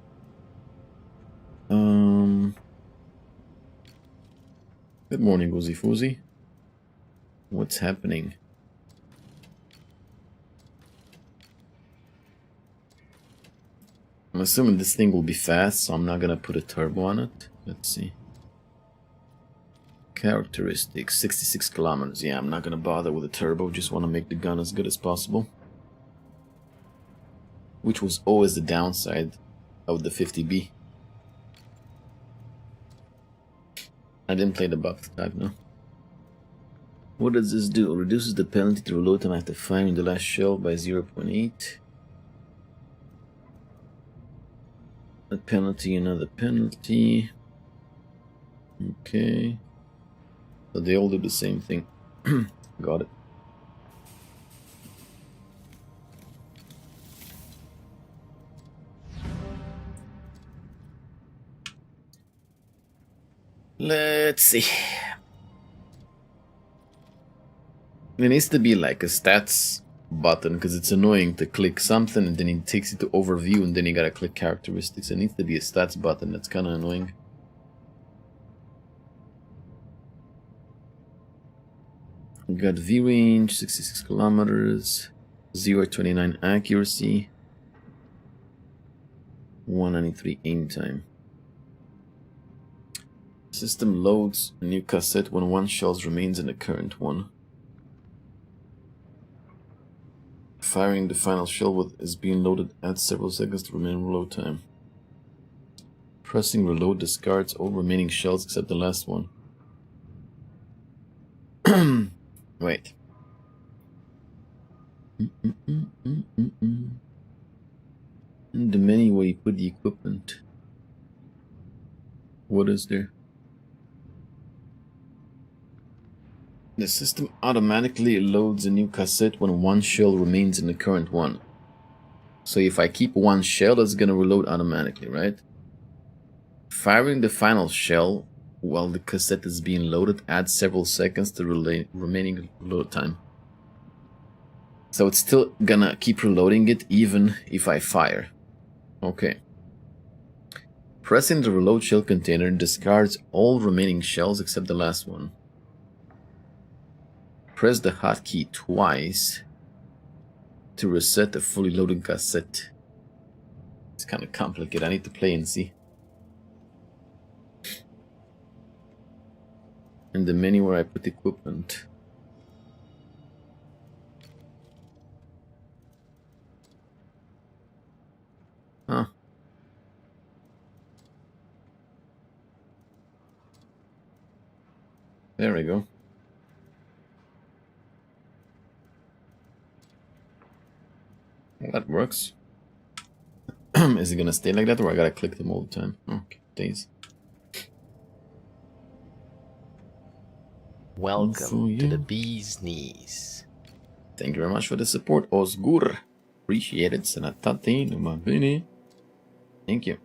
about. Good morning, Woozy Foozy. What's happening? I'm assuming this thing will be fast, so I'm not gonna put a turbo on it. Let's see. Characteristics, 66 kilometers. Yeah, I'm not gonna bother with a turbo, just want to make the gun as good as possible. Which was always the downside of the 50B. I didn't play the buff type, no. What does this do? Reduces the penalty to reload time after firing the last shell by 0.8. A penalty, another penalty. Okay. So they all do the same thing. Got it. Let's see. There needs to be like a stats button because it's annoying to click something and then it takes you to overview and then you gotta click characteristics. There needs to be a stats button. That's kind of annoying. We got V range, 66 kilometers, 0.29 accuracy, 193 aim time. System loads a new cassette when one shell remains in the current one. Firing the final shell with is being loaded adds several seconds to remaining reload time. Pressing reload discards all remaining shells except the last one. Wait. In the menu where you put the equipment. What is there? The system automatically loads a new cassette when one shell remains in the current one. So if I keep one shell, it's gonna reload automatically, right? Firing the final shell while the cassette is being loaded adds several seconds to remaining load time. So it's still gonna keep reloading it even if I fire. Okay. Pressing the reload shell container discards all remaining shells except the last one. Press the hotkey twice to reset a fully loaded cassette. It's kind of complicated. I need to play and see. In the menu where I put equipment. Huh. There we go. Well, that works. Is it gonna stay like that or I gotta click them all the time? Okay, days. Welcome to the bee's knees. Thank you very much for the support, Osgur. Appreciate it. Sanatati numabini. Thank you.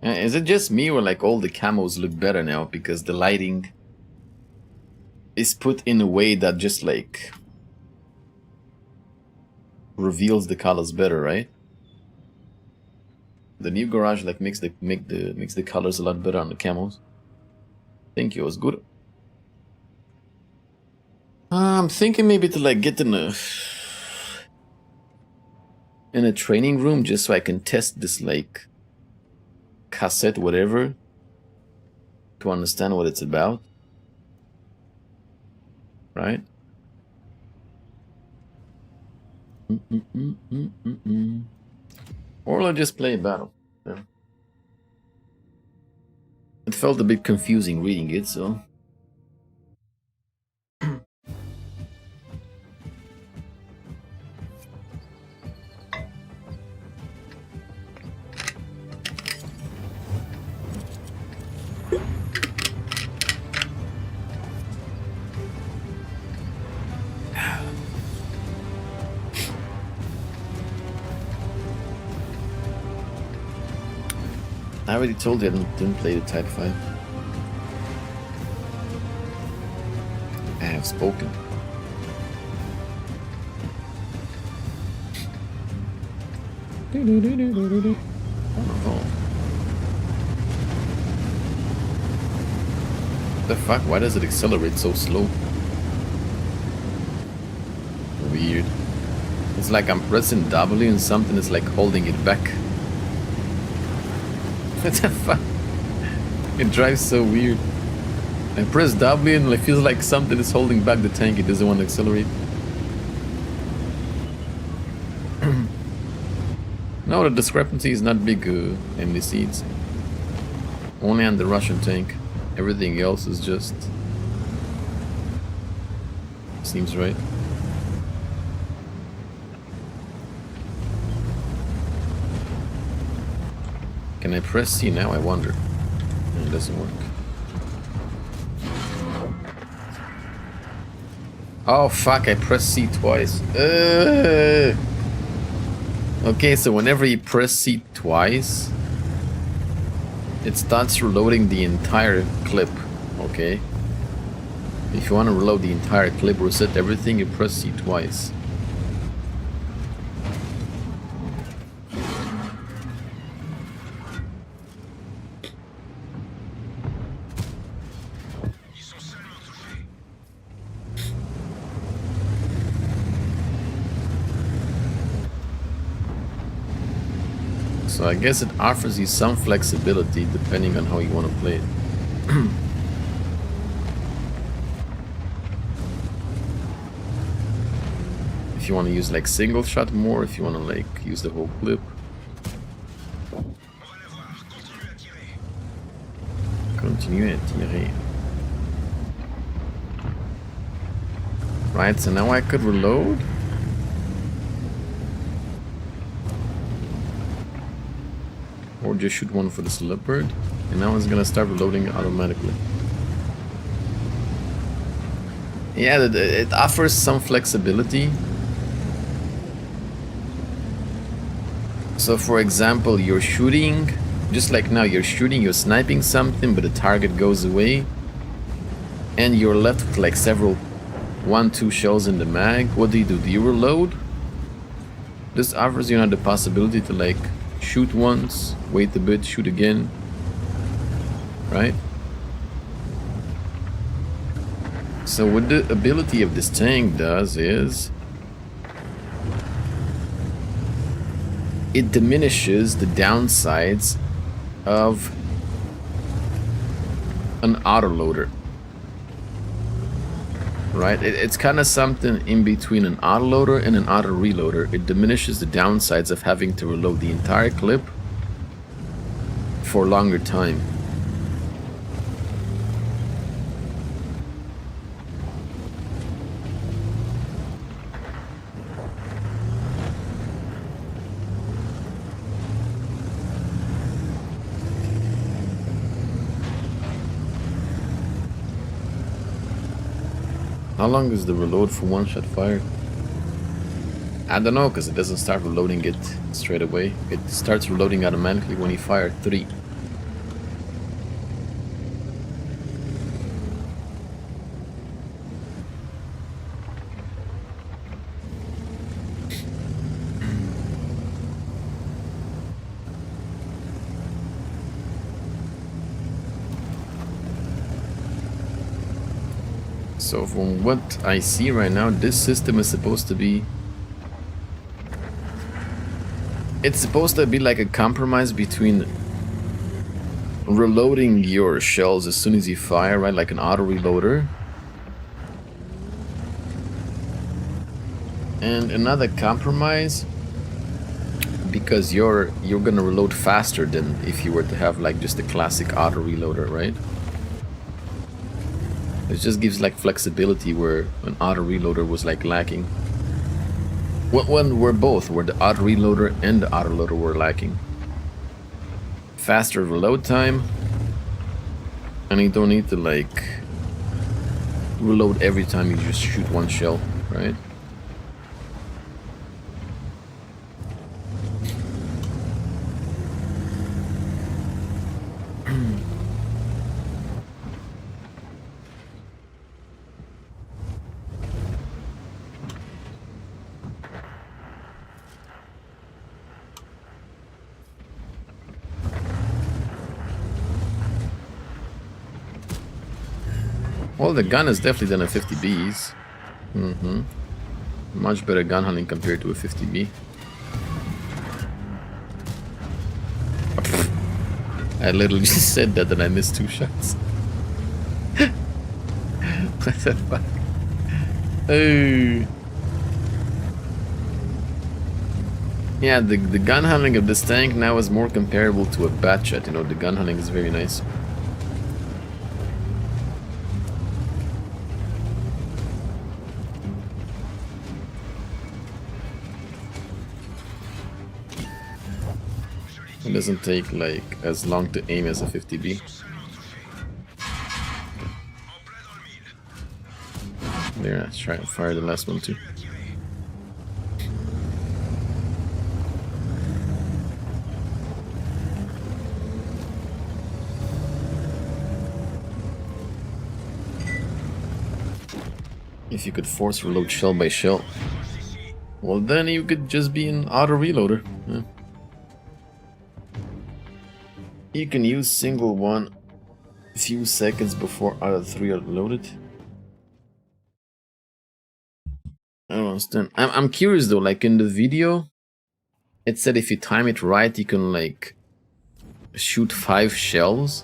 Is it just me or like all the camos look better now because the lighting is put in a way that just like reveals the colors better, right? The new garage like makes the colors a lot better on the camos. Thank you, it was good. I'm thinking maybe to like get in a training room just so I can test this like cassette whatever to understand what it's about, right? Or I'll just play a battle. Yeah. It felt a bit confusing reading it, so I already told you I didn't play the Type 5. I have spoken. Oh. The fuck? Why does it accelerate so slow? Weird. It's like I'm pressing W and something is like holding it back. What the fuck? It drives so weird. I press W and it feels like something is holding back the tank. It doesn't want to accelerate. No, the discrepancy is not big in the seats. Only on the Russian tank. Everything else is just... seems right. Can I press C now? I wonder. No, it doesn't work. Oh fuck, I pressed C twice. Okay, so whenever you press C twice, it starts reloading the entire clip, okay? If you want to reload the entire clip, reset everything, you press C twice. So I guess it offers you some flexibility depending on how you want to play it. If you want to use like single shot more, if you want to like use the whole clip. Continue à tirer. Right, so now I could reload. Or just shoot one for the leopard, and now it's gonna start reloading automatically. Yeah, it offers some flexibility. So for example, you're shooting, just like now you're shooting, you're sniping something, but the target goes away, and you're left with like several 1-2 shells in the mag. What do? Do you reload? This offers you now the possibility to like shoot once, wait a bit, shoot again, right? So what the ability of this tank does is it diminishes the downsides of an autoloader, right? It's kind of something in between an autoloader and an auto reloader. It diminishes the downsides of having to reload the entire clip for a longer time. How long is the reload for one shot fired? I don't know, because it doesn't start reloading it straight away. It starts reloading automatically when you fire 3. So from what I see right now, this system is supposed to be... It's supposed to be like a compromise between reloading your shells as soon as you fire, right? Like an auto reloader. And another compromise, because you're gonna reload faster than if you were to have like just a classic auto reloader, right? It just gives like flexibility where an auto reloader was like lacking. When were both, where the auto reloader and the autoloader were lacking. Faster reload time, and you don't need to like reload every time you just shoot one shell, right? Well, the gun is definitely than a 50Bs. Much better gun hunting compared to a 50B. I literally just said that and I missed 2 shots. What the fuck? Oh. Yeah, the gun hunting of this tank now is more comparable to a bat shot. You know, the gun hunting is very nice. It doesn't take like as long to aim as a 50B. There, let's try and fire the last one too. If you could force reload shell by shell, well then you could just be an auto reloader. Yeah. You can use single one a few seconds before out of 3 are loaded. I don't understand. I'm curious though, like in the video, it said if you time it right, you can like shoot 5 shells.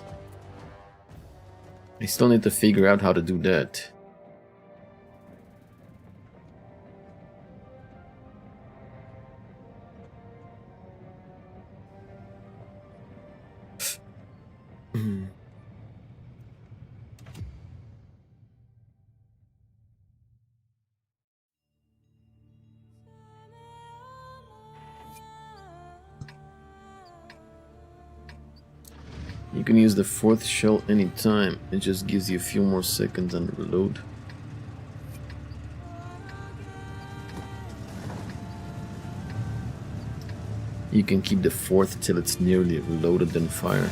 I still need to figure out how to do that. You can use the 4th shell anytime, it just gives you a few more seconds on the reload. You can keep the 4th till it's nearly reloaded, then fire.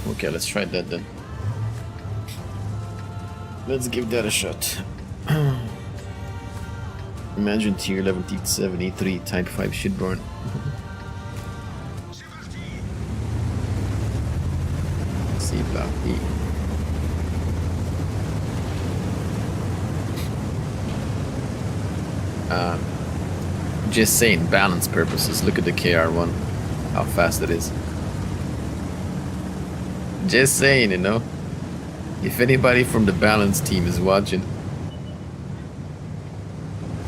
Okay, let's try that then. Let's give that a shot. Imagine tier 11 T7 E3 Type 5 shitbarn. C block E. Just saying, balance purposes, look at the KR1, how fast it is. Just saying, you know, if anybody from the balance team is watching,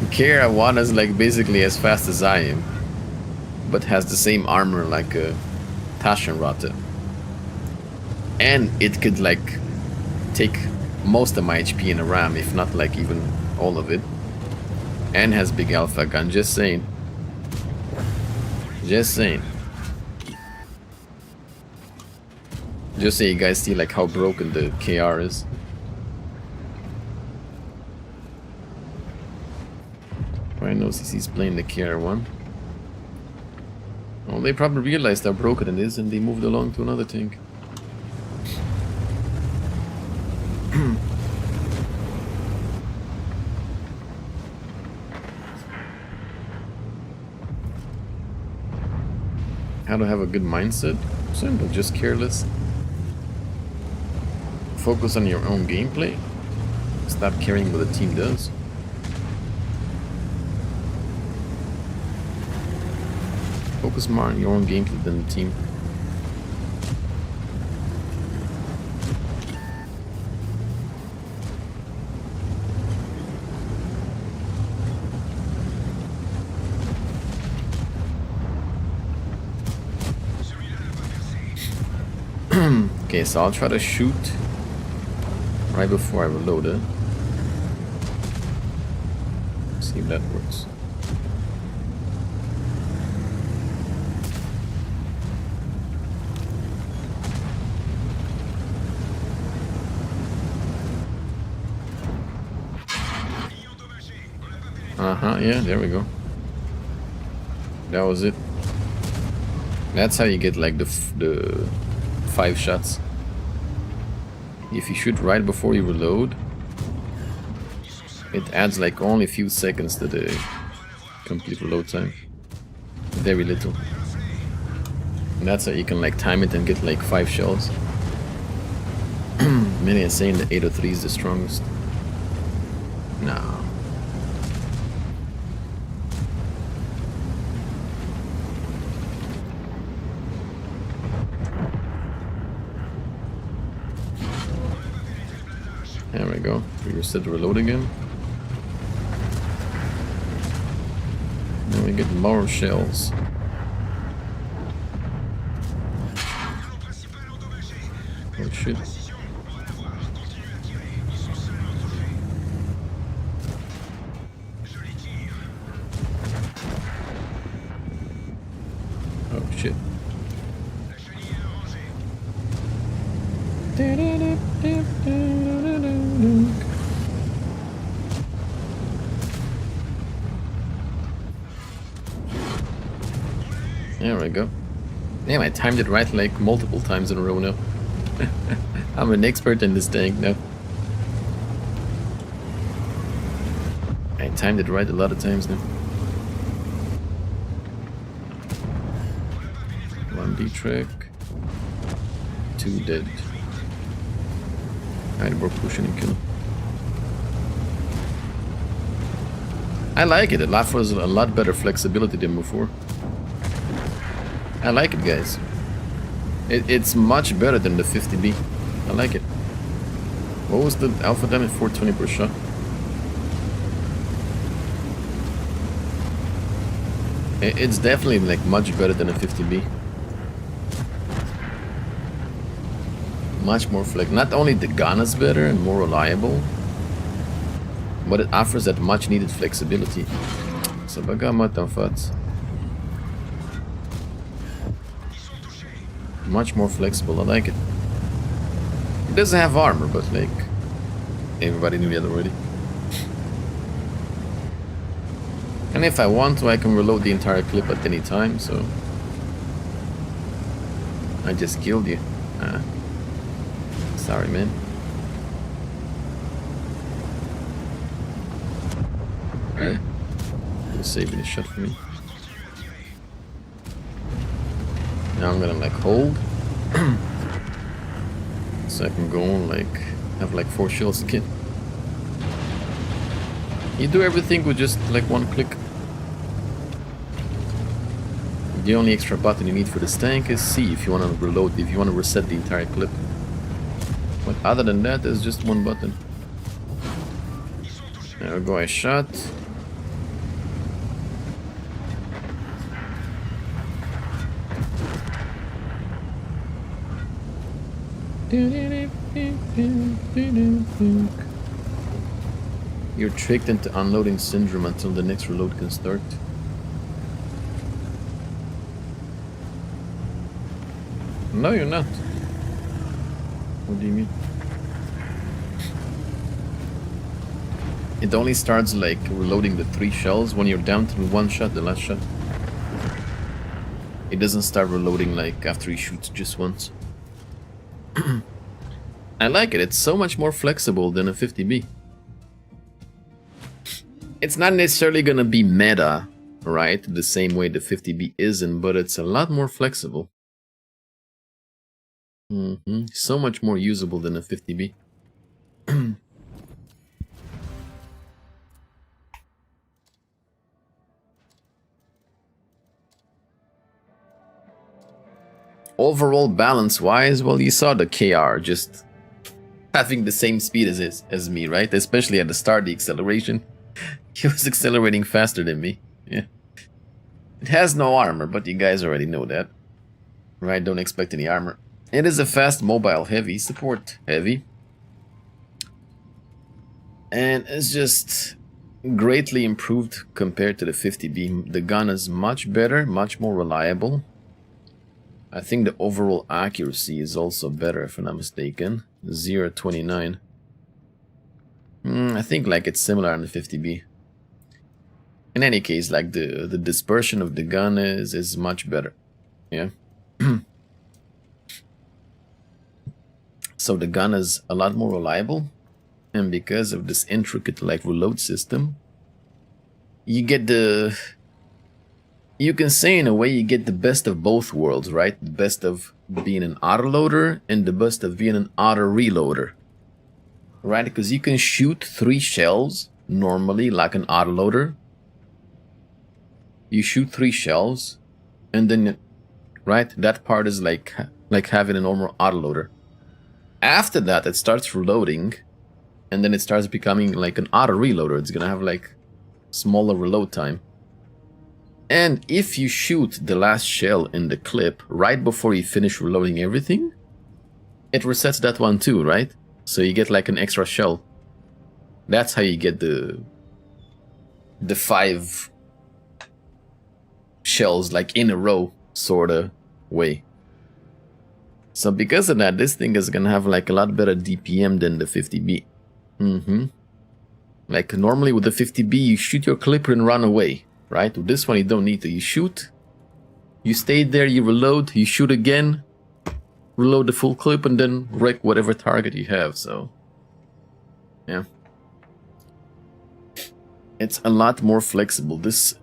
KR1 is like basically as fast as I am, but has the same armor like a Taschenratte. And it could like take most of my HP in a ram, if not like even all of it. And has big alpha gun, just saying. Just saying. Just so you guys see like how broken the KR is. I know CC's playing the KR1. Well, they probably realized how broken it is and they moved along to another tank. How to have a good mindset? Simple, just careless. Focus on your own gameplay. Stop caring what the team does. Focus more on your own gameplay than the team. Okay, so I'll try to shoot right before I reload it. See if that works. Yeah, there we go. That was it. That's how you get like the 5 shots. If you shoot right before you reload, it adds like only a few seconds to the complete reload time. Very little. And that's how you can like time it and get like 5 shells. Many are saying the 803 is the strongest. No. There we go. We reset the reload again. Then we get more shells. Oh shit. Oh shit. There we go. Damn, I timed it right like multiple times in a row now. I'm an expert in this tank now. I timed it right a lot of times now. 1 D-track. 2 dead. Alright, we're pushing and killing. I like it. It offers a lot better flexibility than before. I like it, guys. It's much better than the 50B. I like it. What was the alpha damage? 420 per shot. It's definitely like much better than a 50B. Much more flex. Not only the gun is better and more reliable, but it offers that much needed flexibility. So bagamat ang fats. Much more flexible. I like it. It doesn't have armor, but like everybody knew that already. And if I want to, I can reload the entire clip at any time. So I just killed you. Sorry, man. Alright. You're saving a shot for me. Now I'm gonna like hold. So I can go on like have like 4 shells again. You do everything with just like 1 click. The only extra button you need for this tank is C if you want to reload, if you want to reset the entire clip. But other than that, there's just 1 button. There we go, I shot. You're tricked into unloading syndrome until the next reload can start. No, you're not. What do you mean? It only starts like reloading the 3 shells when you're down to 1 shot, the last shot. It doesn't start reloading like after he shoots just once. I like it. It's so much more flexible than a 50B. It's not necessarily gonna be meta, right? The same way the 50B isn't, but it's a lot more flexible. So much more usable than a 50B. Overall balance wise, well, you saw the KR just having the same speed as me, right? Especially at the start, the acceleration. He was accelerating faster than me. Yeah. It has no armor, but you guys already know that. Right? Don't expect any armor. It is a fast mobile heavy, support heavy. And it's just greatly improved compared to the 50B. The gun is much better, much more reliable. I think the overall accuracy is also better, if I'm not mistaken. 0.29. I think like it's similar on the 50B. In any case, like the dispersion of the gun is much better. Yeah. So the gun is a lot more reliable, and because of this intricate like reload system, you get the, you can say in a way you get the best of both worlds, right? The best of being an autoloader and the best of being an auto reloader, right? Because you can shoot 3 shells normally, like an autoloader, you shoot 3 shells, and then, right, that part is like having a normal autoloader. After that, it starts reloading, and then it starts becoming like an auto reloader. It's gonna have like smaller reload time. And if you shoot the last shell in the clip right before you finish reloading everything, it resets that one too, right? So you get like an extra shell. That's how you get the 5 shells like in a row sorta way. So because of that, this thing is gonna have like a lot better DPM than the 50B. Like normally with the 50B you shoot your clipper and run away, right? With this one you don't need to. You shoot, you stay there, you reload, you shoot again, reload the full clip, and then wreck whatever target you have. So yeah, it's a lot more flexible. This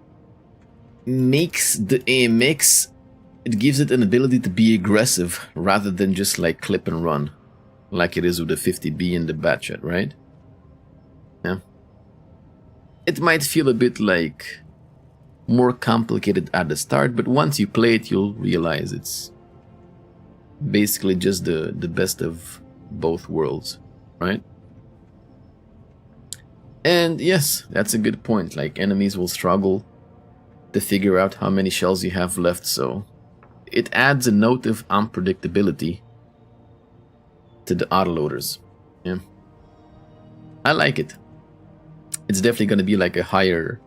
makes the AMX, it gives it an ability to be aggressive rather than just like clip and run like it is with the 50B and the Batchet, right? Yeah, it might feel a bit like more complicated at the start, but once you play it you'll realize it's basically just the best of both worlds, right? And yes, that's a good point. Like enemies will struggle to figure out how many shells you have left, so it adds a note of unpredictability to the autoloaders. Yeah, I like it. It's definitely gonna be like a higher,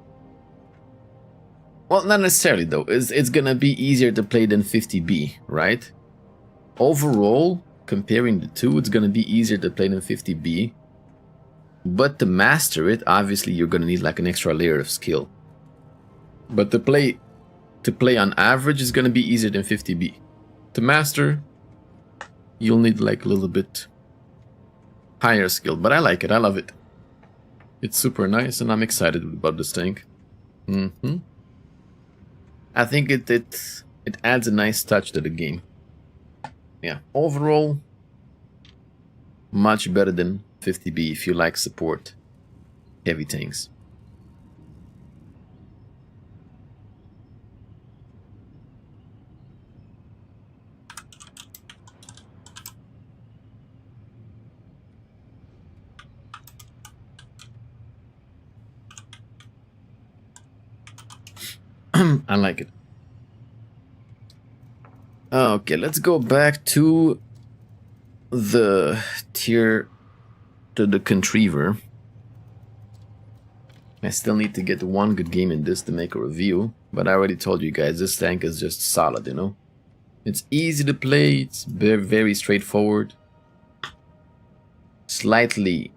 well, not necessarily though, it's gonna be easier to play than 50B, right? Overall, comparing the two, it's gonna be easier to play than 50B, but to master it, obviously you're gonna need like an extra layer of skill. But to play on average is gonna be easier than 50B. To master, you'll need like a little bit higher skill, but I like it, I love it. It's super nice and I'm excited about this tank. I think it adds a nice touch to the game. Yeah, overall, much better than 50B if you like support heavy tanks. I like it. Okay, let's go back to the Contriever. I still need to get one good game in this to make a review, but I already told you guys this tank is just solid, you know? It's easy to play, it's very straightforward. Slightly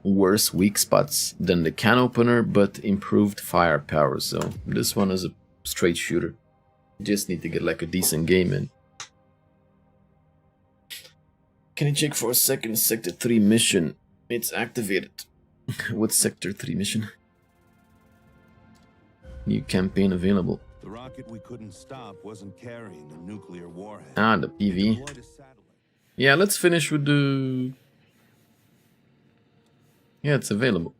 worse weak spots than the can opener, but improved firepower, so this one is a straight shooter. You just need to get like a decent game in. Can you check for a second? Sector 3 mission. It's activated. What's Sector 3 mission? New campaign available. The rocket we couldn't stop wasn't carrying a nuclear warhead. Ah, the PV. Yeah, let's finish with the... Yeah, it's available.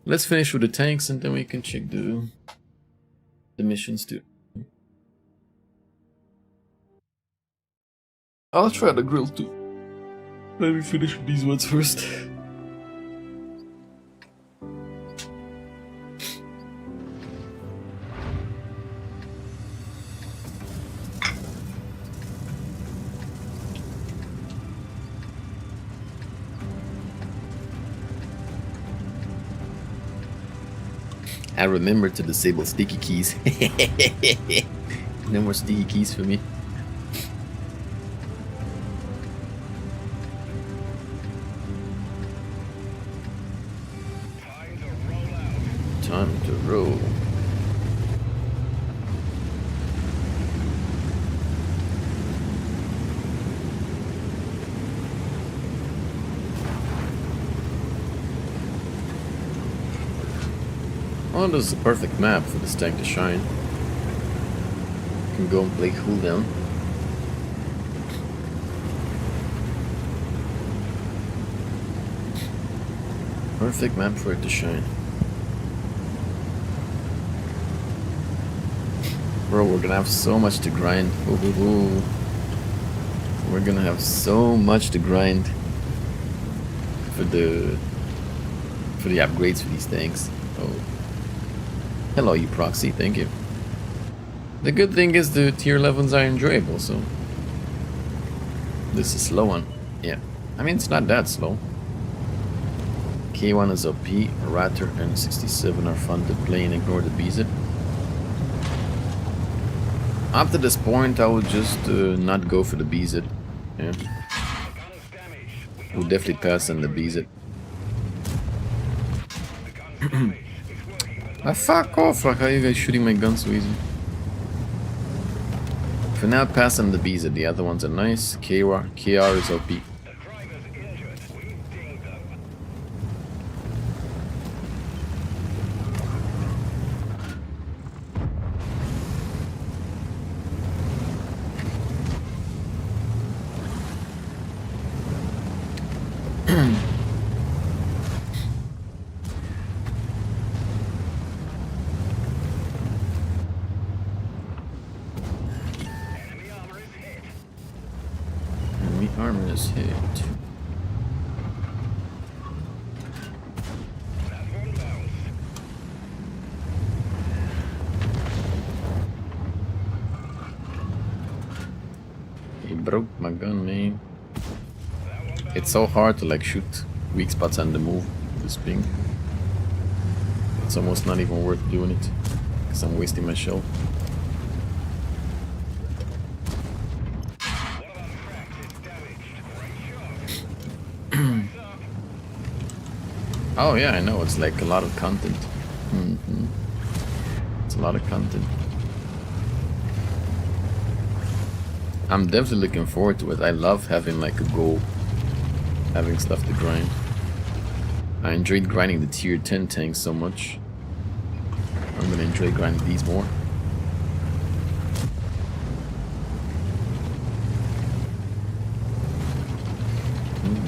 Let's finish with the tanks and then we can check the missions too. I'll try the grill too. Let me finish with these ones first. I remember to disable sticky keys. No more sticky keys for me. Time to roll. Oh, this is a perfect map for this tank to shine. You can go and play cooldown. Perfect map for it to shine. Bro, we're gonna have so much to grind. Ooh, ooh, ooh. We're gonna have so much to grind for the upgrades for these things. Oh, hello, you proxy. Thank you. The good thing is the tier 11s are enjoyable. So this is slow one. Yeah, I mean it's not that slow. K1 is OP. Ratter and 67 are fun to play and ignore the BZ. After this point, I would just not go for the BZ. Yeah. We'll definitely pass on the BZ. Fuck off! Like, how are you guys shooting my gun so easy? For now, pass on the BZ. The other ones are nice. KR is OP. Enemy armor is hit. He broke my gun, man. It's so hard to like shoot weak spots on the move. This ping. It's almost not even worth doing it because I'm wasting my shell. Oh yeah, I know, it's like a lot of content. It's a lot of content. I'm definitely looking forward to it. I love having like a goal, having stuff to grind. I enjoyed grinding the tier 10 tanks so much. I'm gonna enjoy grinding these more.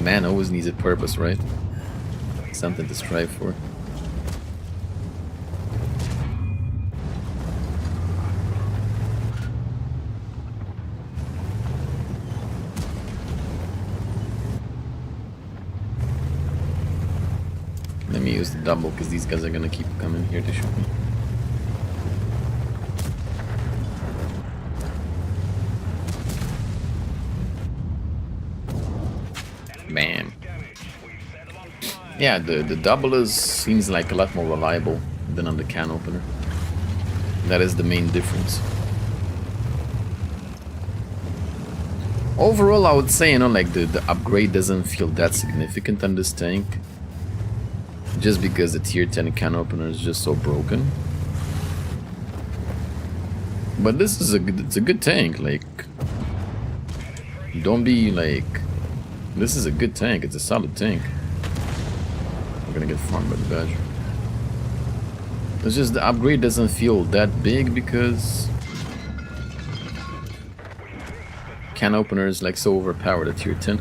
Man always needs a purpose, right? Something to strive for. Let me use the double because these guys are gonna keep coming here to shoot me. Bam. Yeah, the double seems like a lot more reliable than on the can opener. That is the main difference. Overall, I would say, you know, like the upgrade doesn't feel that significant on this tank. Just because the tier 10 can opener is just so broken. But this is it's a good tank, like, don't be like, this is a good tank, it's a solid tank. I'm gonna get farmed by the Badger. It's just the upgrade doesn't feel that big because can opener is like so overpowered at tier 10.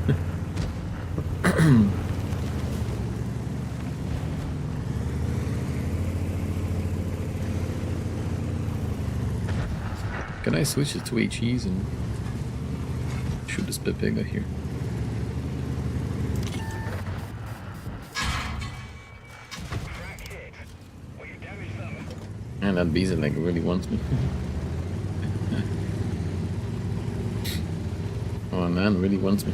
Can I switch it to HEs and shoot this Pepega here? And that beast like really wants me. Oh man, really wants me.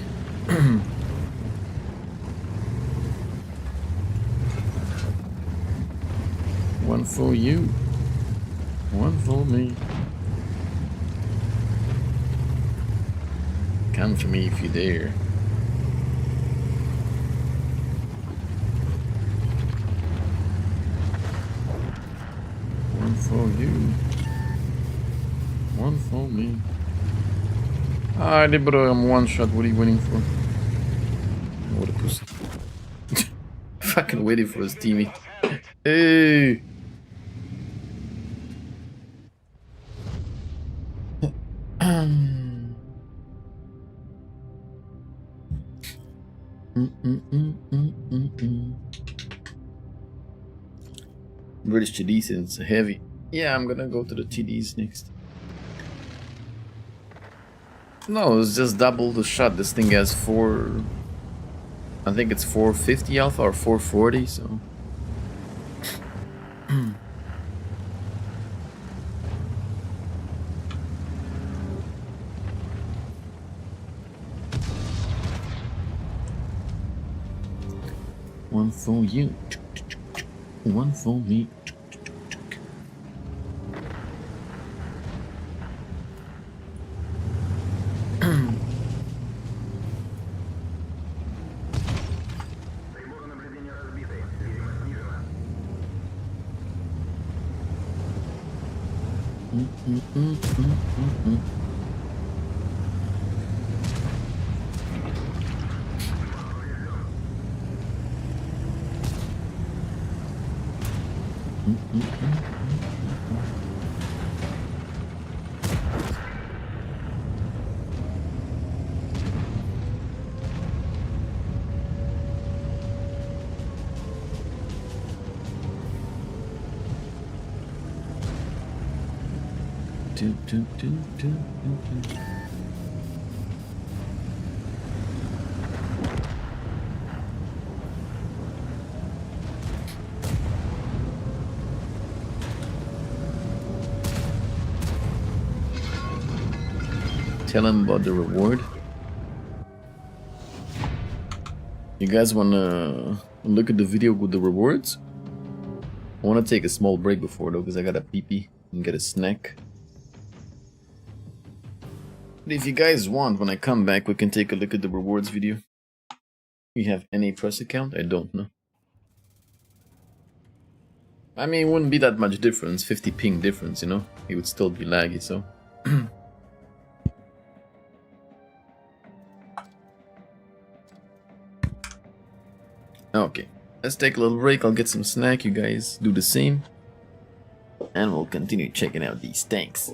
One for you, one for me. Come for me if you dare. One for you, one for me. Alright, bro, I'm one shot. What are you waiting for? What a pussy. Fucking waiting for his teammate. Hey! British TDs and it's heavy. Yeah, I'm gonna go to the TDs next. No, it's just double the shot. This thing has I think it's 450 alpha or 440, so. One for you, one for me. Tell him about the reward. You guys wanna look at the video with the rewards? I wanna take a small break before though, because I gotta pee and get a snack. But if you guys want, when I come back, we can take a look at the rewards video. We have NA press account? I don't know. I mean, it wouldn't be that much difference, 50 ping difference, you know? It would still be laggy, so. Okay, let's take a little break. I'll get some snack. You guys do the same. And we'll continue checking out these tanks.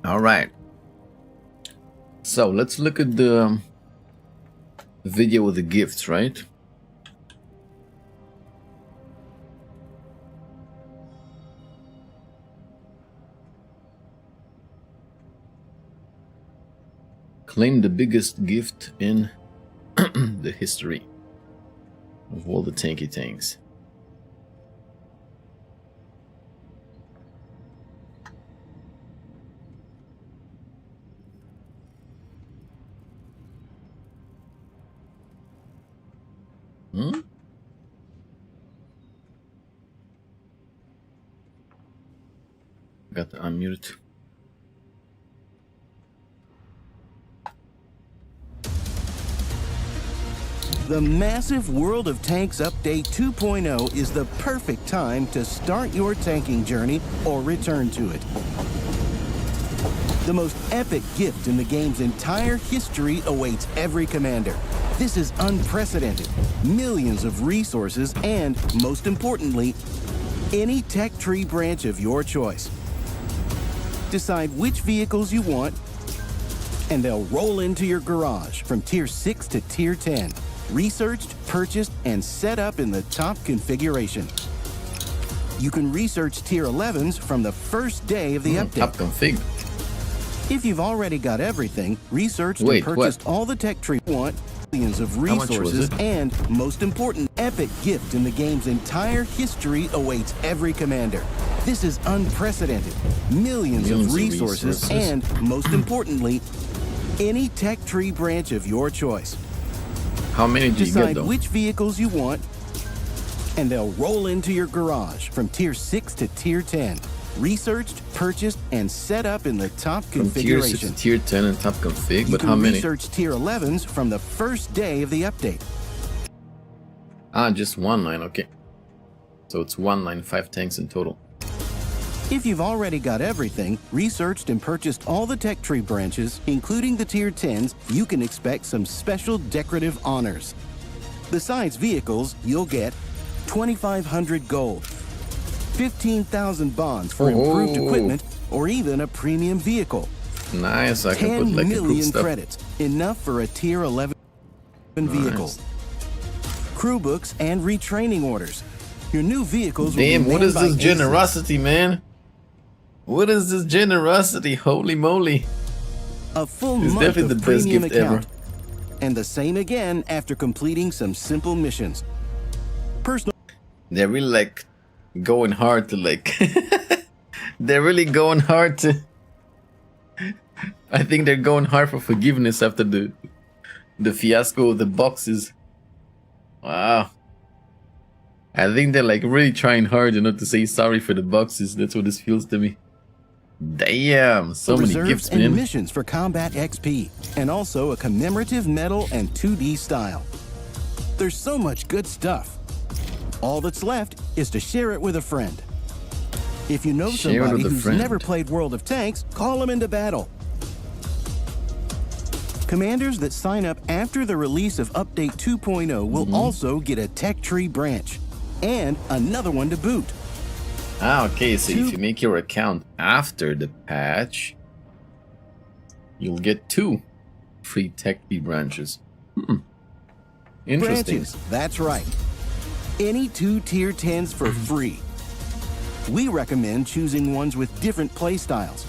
All right. So let's look at the video with the gifts, right? Claim the biggest gift in the history of all the tanky tanks. Got to unmute. The massive World of Tanks Update 2.0 is the perfect time to start your tanking journey or return to it. The most epic gift in the game's entire history awaits every commander. This is unprecedented. Millions of resources and, most importantly, any tech tree branch of your choice. Decide which vehicles you want, and they'll roll into your garage from Tier 6 to Tier 10. Researched, purchased, and set up in the top configuration. You can research Tier 11s from the first day of the update. Top config. If you've already got everything, researched and purchased all the tech tree you want, millions of resources, and, most important, epic gift in the game's entire history awaits every commander. This is unprecedented. Millions of resources, and, most importantly, any tech tree branch of your choice. How many do you get, Decide though? which vehicles you want, and they'll roll into your garage from Tier 6 to Tier 10. Researched, purchased, and set up in the top From Tier 6 configuration. to Tier 10 and top config, You but can how many? research Tier 11s from the first day of the update. Ah, just one line, okay. So it's one line, 5 tanks in total. If you've already got everything, researched and purchased all the tech tree branches, including the Tier 10s, you can expect some special decorative honors. Besides vehicles, you'll get 2,500 gold, 15,000 bonds for improved equipment, or even a premium vehicle. Nice, I can 10 put like million improved stuff. credits, enough for a Tier 11 vehicle. Nice. Crew books and retraining orders. Your new vehicles will Damn, be what manned is by this aces. generosity, man? What is this generosity? Holy moly. A full It's month definitely of the best premium gift ever. account. And the same again after completing some simple missions. Personal They're really like going hard to like they're really going hard to I think they're going hard for forgiveness after the fiasco of the boxes. Wow. I think they're like really trying hard, you know, to say sorry for the boxes. That's what this feels to me. Damn, so many reserves gifts, and man. missions for combat XP, and also a commemorative medal and 2D style. There's so much good stuff. All that's left is to share it with a friend. If you know Share it somebody with a who's friend. never played World of Tanks, call them into battle. Commanders that sign up after the release of Update 2.0 will also get a tech tree branch, and another one to boot. Ah, okay, so if you make your account after the patch, you'll get 2 free tech tree branches. Interesting. Branches, that's right. Any 2 Tier 10s for free. We recommend choosing ones with different playstyles.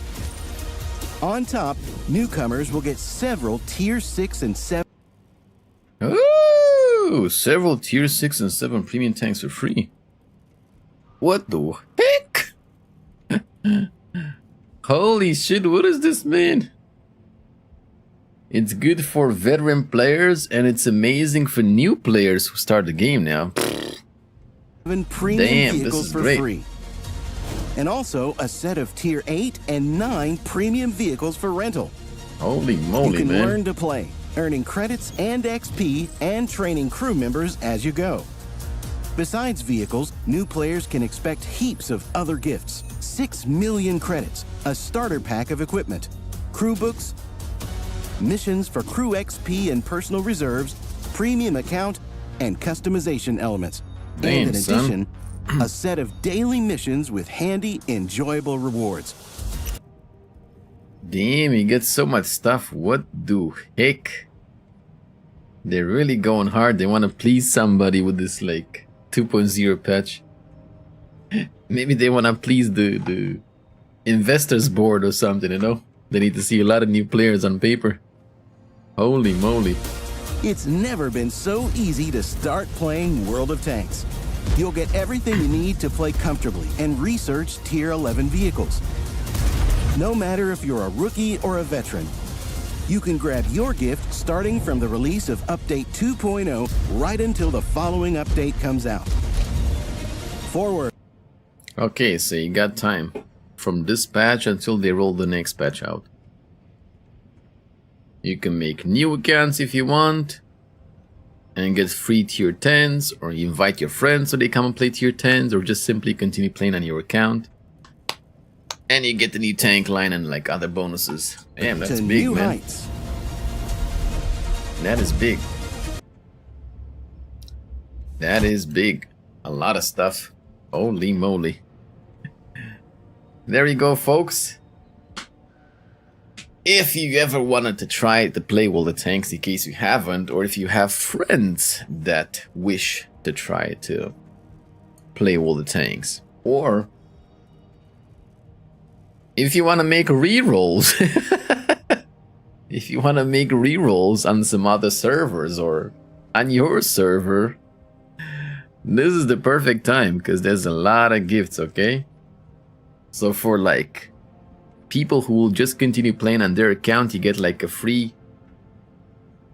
On top, newcomers will get several Tier 6 and 7 Ooh, several Tier 6 and 7 premium tanks for free. What the heck? Holy shit, what is this, man? It's good for veteran players, and it's amazing for new players who start the game now. premium Damn, this vehicles is for great. free. And also a set of Tier 8 and 9 premium vehicles for rental. Holy You moly, can man. learn to play, earning credits and XP, and training crew members as you go. Besides vehicles, new players can expect heaps of other gifts. 6 million credits, a starter pack of equipment, crew books, missions for crew XP and personal reserves, premium account, and customization elements. Damn, and in son. addition, a set of daily missions with handy, enjoyable rewards. Damn, you get so much stuff. What the heck? They're really going hard. They want to please somebody with this like 2.0 patch. Maybe they want to please the investors board or something, you know? They need to see a lot of new players on paper. Holy moly. It's never been so easy to start playing World of Tanks. You'll get everything you need to play comfortably and research Tier 11 vehicles. No matter if you're a rookie or a veteran, you can grab your gift starting from the release of Update 2.0 right until the following update comes out. Forward. Okay, so you got time from this patch until they roll the next patch out. You can make new accounts if you want and get free tier 10s, or you invite your friends so they come and play tier 10s, or just simply continue playing on your account. And you get the new tank line and like other bonuses. Damn, that's big, man. Heights. That is big. That is big. A lot of stuff. Holy moly. There you go, folks. If you ever wanted to try to play World of Tanks, in case you haven't, or if you have friends that wish to try to play World of Tanks, or if you want to make rerolls, if you want to make rerolls on some other servers or on your server, this is the perfect time because there's a lot of gifts, okay? So for like people who will just continue playing on their account, you get like a free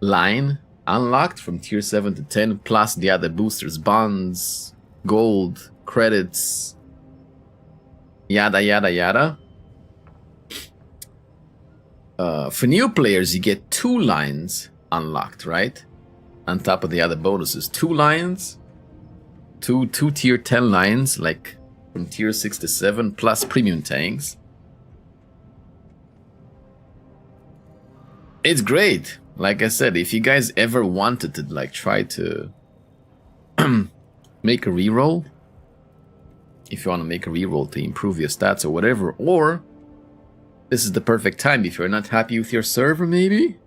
line unlocked from tier 7 to 10, plus the other boosters, bonds, gold, credits, yada yada yada. For new players, you get 2 lines unlocked, right? On top of the other bonuses. 2 lines, two tier 10 lines, like from tier 6 to 7, plus premium tanks. It's great. Like I said, if you guys ever wanted to like try to make a reroll, if you want to make a reroll to improve your stats or whatever, or this is the perfect time if you're not happy with your server, maybe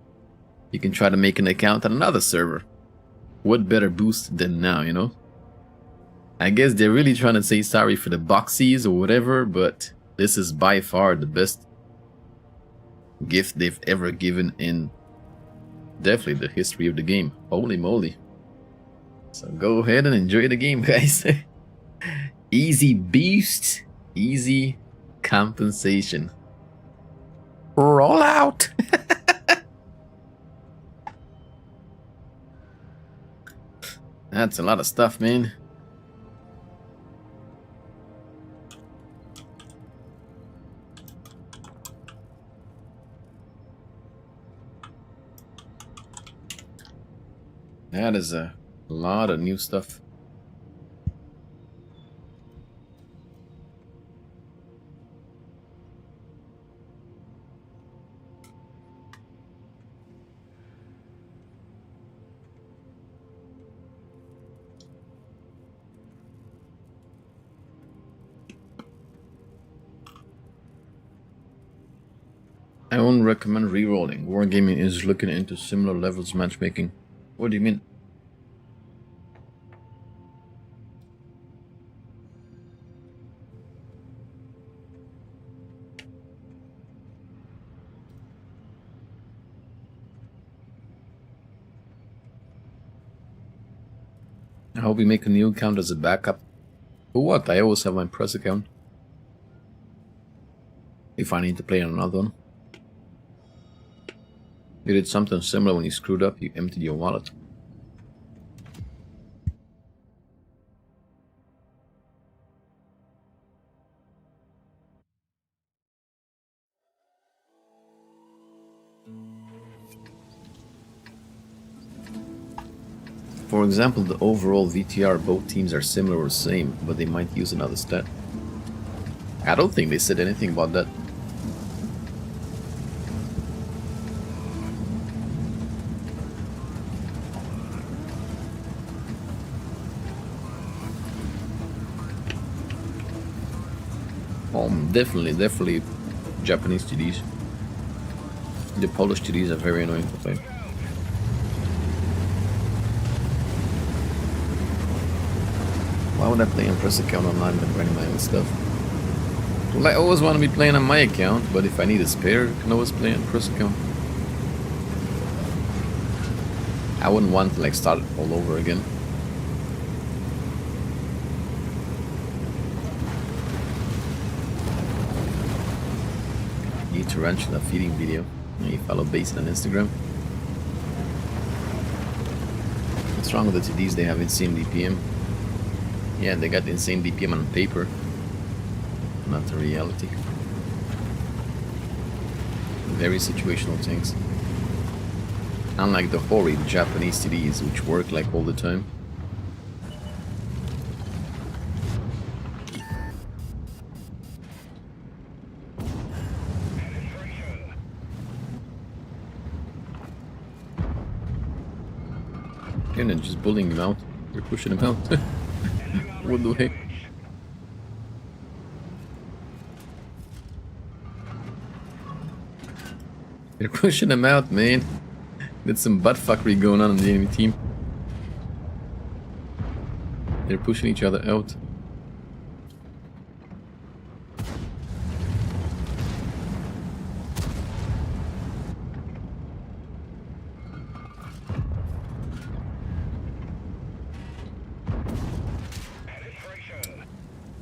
you can try to make an account on another server. What better boost than now, you know? I guess they're really trying to say sorry for the boxies or whatever, but this is by far the best gift they've ever given in definitely the history of the game. Holy moly. So go ahead and enjoy the game, guys. Easy boost, easy compensation. Roll out. That's a lot of stuff, man. That is a lot of new stuff. I won't recommend rerolling. Wargaming is looking into similar levels matchmaking. What do you mean? I hope you make a new account as a backup. For what? I always have my press account. If I need to play on another one. You did something similar when you screwed up, you emptied your wallet. For example, the overall VTR, both teams are similar or same, but they might use another stat. I don't think they said anything about that. Definitely Japanese GDs. The Polish TDs are very annoying to play. Why would I play on press account online when running my own stuff? Well, I always want to be playing on my account, but if I need a spare, I can always play on press account. I wouldn't want to like start it all over again. New tarantula feeding video. You follow Basin on Instagram. What's wrong with the TDs? They have insane DPM. Yeah, they got the insane DPM on paper, not the reality. Very situational things. Unlike the horrid Japanese TDs, which work like all the time. You're not just bullying him out, you're pushing him out. What the heck? You're pushing him out, man. There's some buttfuckery going on the enemy team. They're pushing each other out.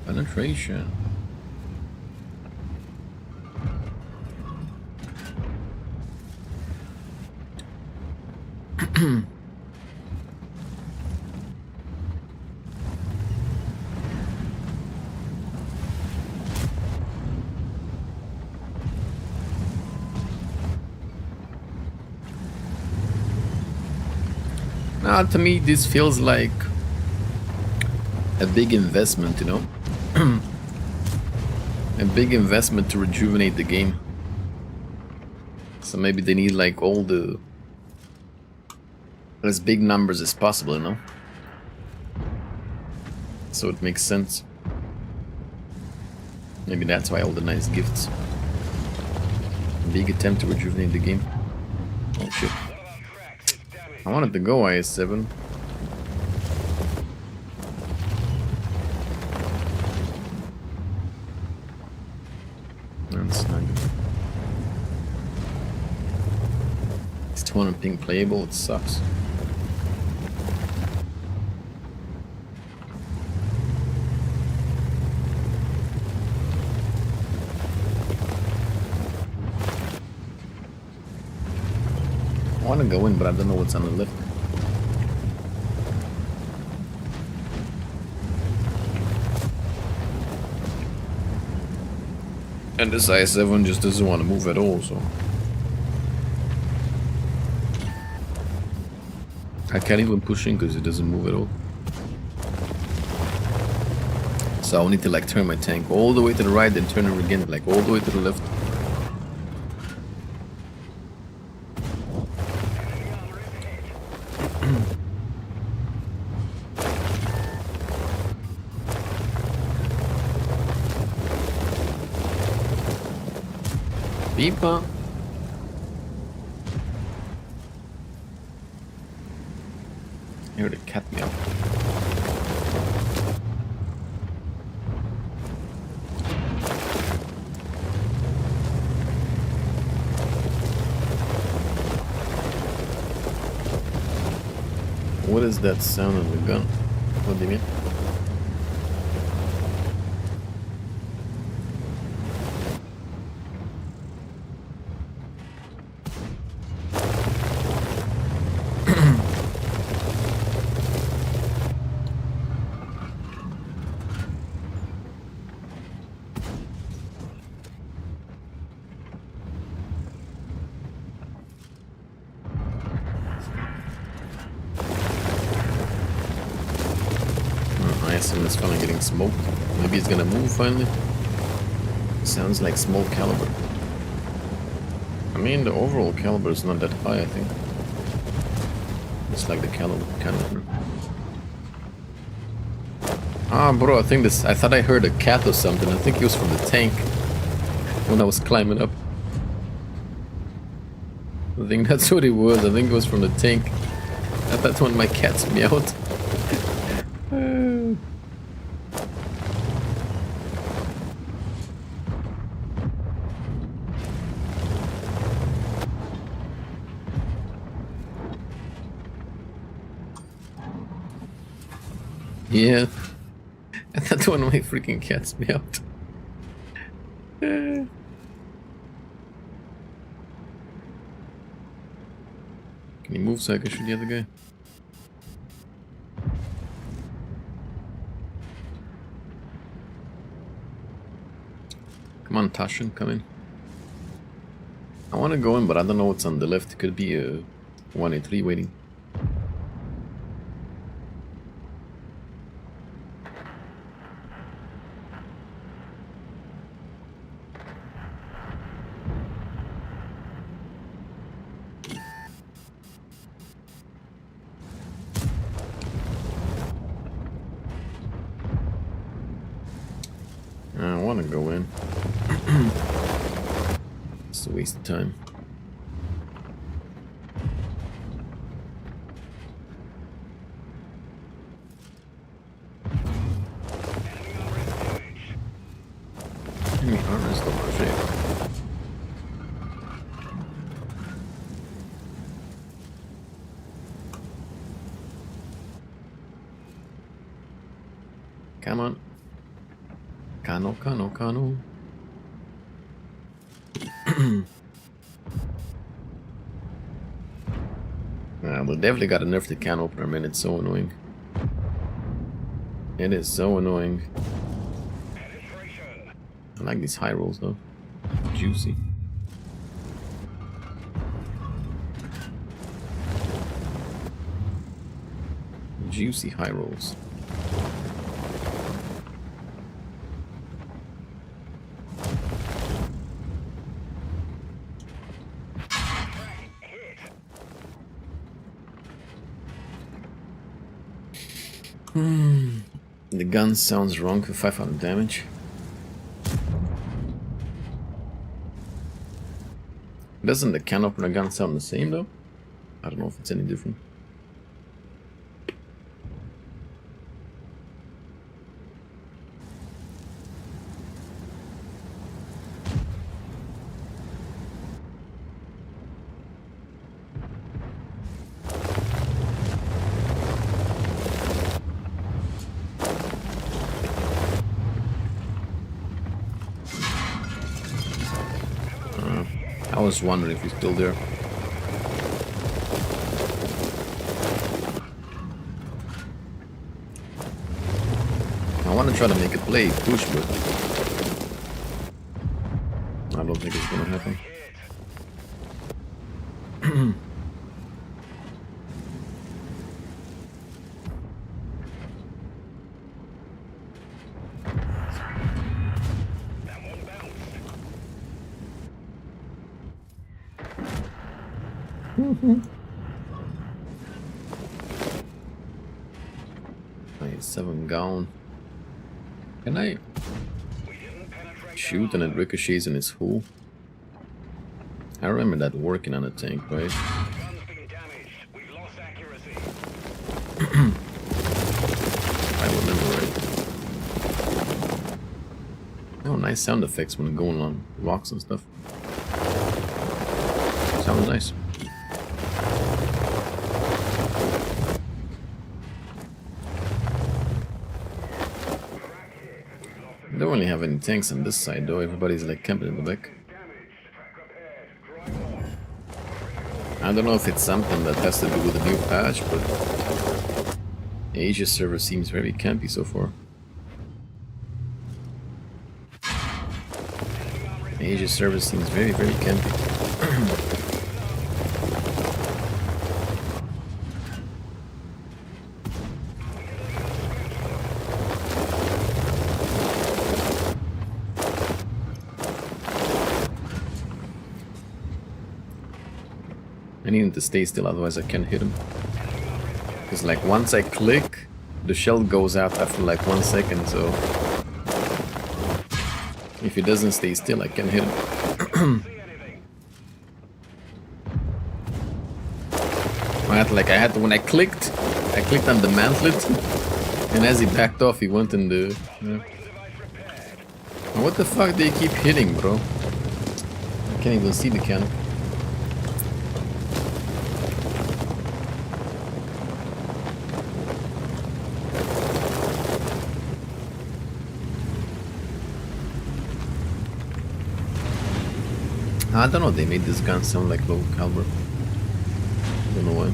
Penetration. Now, to me, this feels like a big investment, you know? A big investment to rejuvenate the game. So maybe they need like all the as big numbers as possible, you know? So it makes sense. Maybe that's why all the nice gifts. Big attempt to rejuvenate the game. Oh shit. I wanted to go IS-7. That's not good. It's 200 ping playable, it sucks. I want to go in, but I don't know what's on the left. And this IS-7 just doesn't want to move at all, so... I can't even push in because it doesn't move at all. So I'll need to like turn my tank all the way to the right, then turn it again, like all the way to the left. Beeper. Here to cat me up. What is that sound of the gun? What do you mean? Is finally getting smoked. Maybe it's gonna move finally. Sounds like small caliber. I mean, the overall caliber is not that high, I think. It's like the caliber. Ah, bro, I think this. I thought I heard a cat or something. I think it was from the tank when I was climbing up. I think that's what it was. I think it was from the tank. I thought one of my cats meowed. Yeah. I thought one of my freaking cats meowed. Can you move so I can shoot the other guy? Come on, Tashin, come in. I want to go in, but I don't know what's on the left. It could be a 183 waiting. I want to go in. It's a waste of time. Enemy armor is still not shape. Come on. Kano. We definitely got to nerf the can opener, man. It's so annoying. It is so annoying. I like these high rolls though. Juicy. Juicy high rolls. The gun sounds wrong for 500 damage. Doesn't the can opener gun sound the same though? I don't know if it's any different. I was wondering if he's still there. I want to try to make a play, push, but I don't think it's gonna happen. Nice, 7 gone. Can I shoot and it ricochets in its hull? I remember that working on a tank, right? If I remember right. Oh, nice sound effects when going on rocks and stuff. Sounds nice. I don't really have any tanks on this side though, everybody's like camping in the back. I don't know if it's something that has to do with the new patch, but Asia server seems very campy so far. Asia server seems very, very campy. I need him to stay still, otherwise I can't hit him. Because like once I click, the shell goes out after like 1 second, so if he doesn't stay still, I can't hit him. I had to, when I clicked on the mantlet, and as he backed off, he went in the. What the fuck do you keep hitting, bro? I can't even see the cannon. I don't know, they made this gun sound like low caliber. I don't know why.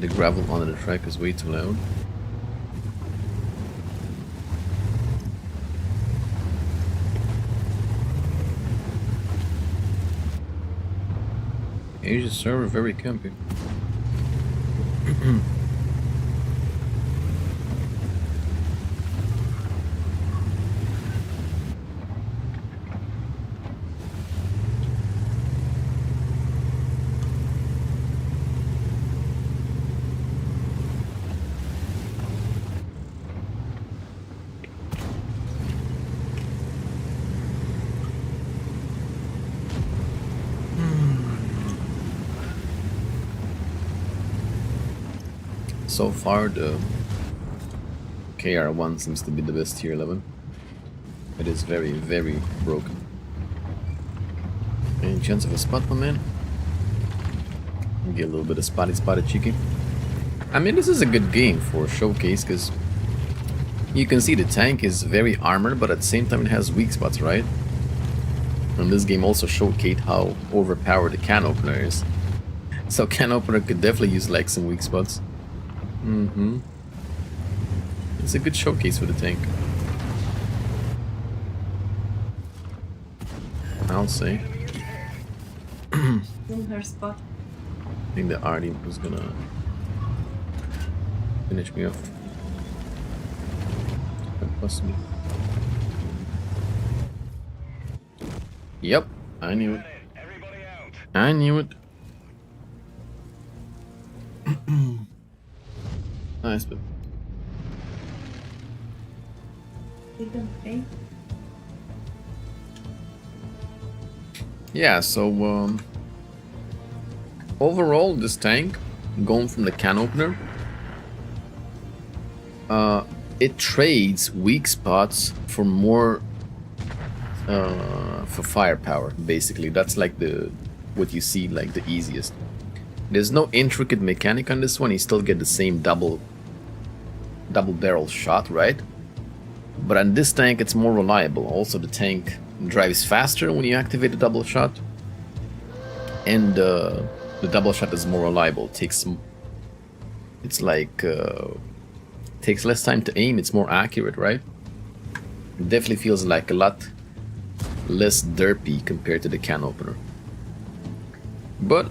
The gravel on the track is way too loud. Asia server very campy. So far, the KR1 seems to be the best tier 11. It is very, very broken. Any chance of a spot, my man? Get a little bit of spotty cheeky. I mean, this is a good game for showcase because you can see the tank is very armored, but at the same time it has weak spots, right? And this game also showcased how overpowered the can opener is. So can opener could definitely use like some weak spots. It's a good showcase for the tank, I'll say. In her spot. I think the Artie was gonna finish me off. Quite possibly. Yep, I knew it. I knew it. Nice, but yeah, so overall this tank, going from the can opener, it trades weak spots for more for firepower, basically. That's like what you see like the easiest. There's no intricate mechanic on this one. You still get the same double barrel shot, right? But on this tank it's more reliable. Also the tank drives faster when you activate the double shot, and the double shot is more reliable. Takes less time to aim. It's more accurate, right? It definitely feels like a lot less derpy compared to the can opener. But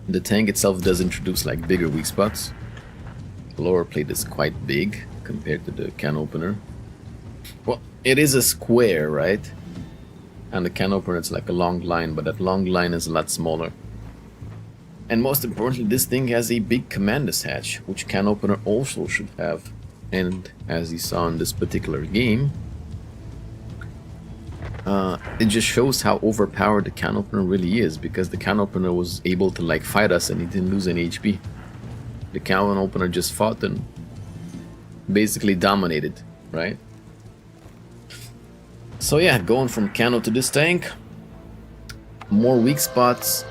the tank itself does introduce like bigger weak spots. The lower plate is quite big compared to the can opener. Well, it is a square, right? And the can opener it's like a long line, but that long line is a lot smaller. And most importantly, this thing has a big commander's hatch, which can opener also should have. And as you saw in this particular game, it just shows how overpowered the can opener really is, because the can opener was able to like fight us and he didn't lose any HP. The can opener just fought and basically dominated, right? So yeah, going from Cano to this tank, more weak spots,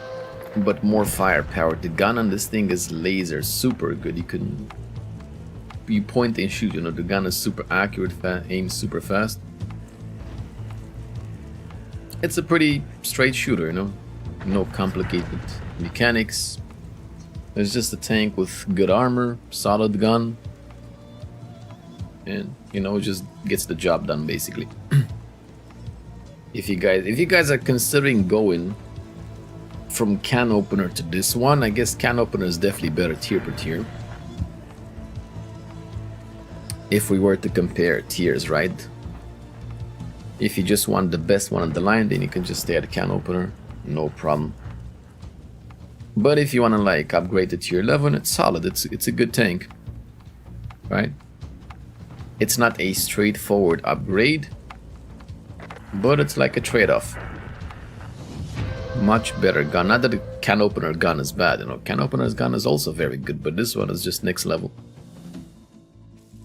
but more firepower. The gun on this thing is laser, super good. You point and shoot, you know, the gun is super accurate, aims super fast. It's a pretty straight shooter, you know, no complicated mechanics. It's just a tank with good armor, solid gun, and you know, it just gets the job done basically. If you guys are considering going from can opener to this one, I guess can opener is definitely better tier per tier. If we were to compare tiers, right? If you just want the best one on the line, then you can just stay at the can opener, no problem. But if you want to like upgrade to tier 11, it's solid. It's a good tank, right? It's not a straightforward upgrade, but it's like a trade-off. Much better gun. Not that the can opener gun is bad, you know. Can opener's gun is also very good, but this one is just next level.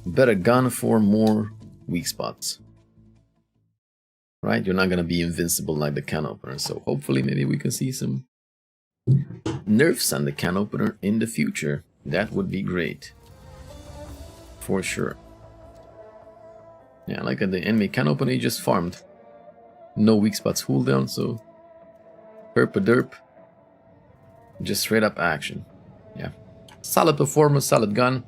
Better gun for more weak spots. Right? You're not gonna be invincible like the can opener, so hopefully maybe we can see some nerfs on the can opener in the future. That would be great. For sure. Yeah, like at the enemy can opener, he just farmed. No weak spots cooldown, so herp a derp. Just straight up action. Yeah. Solid performance, solid gun.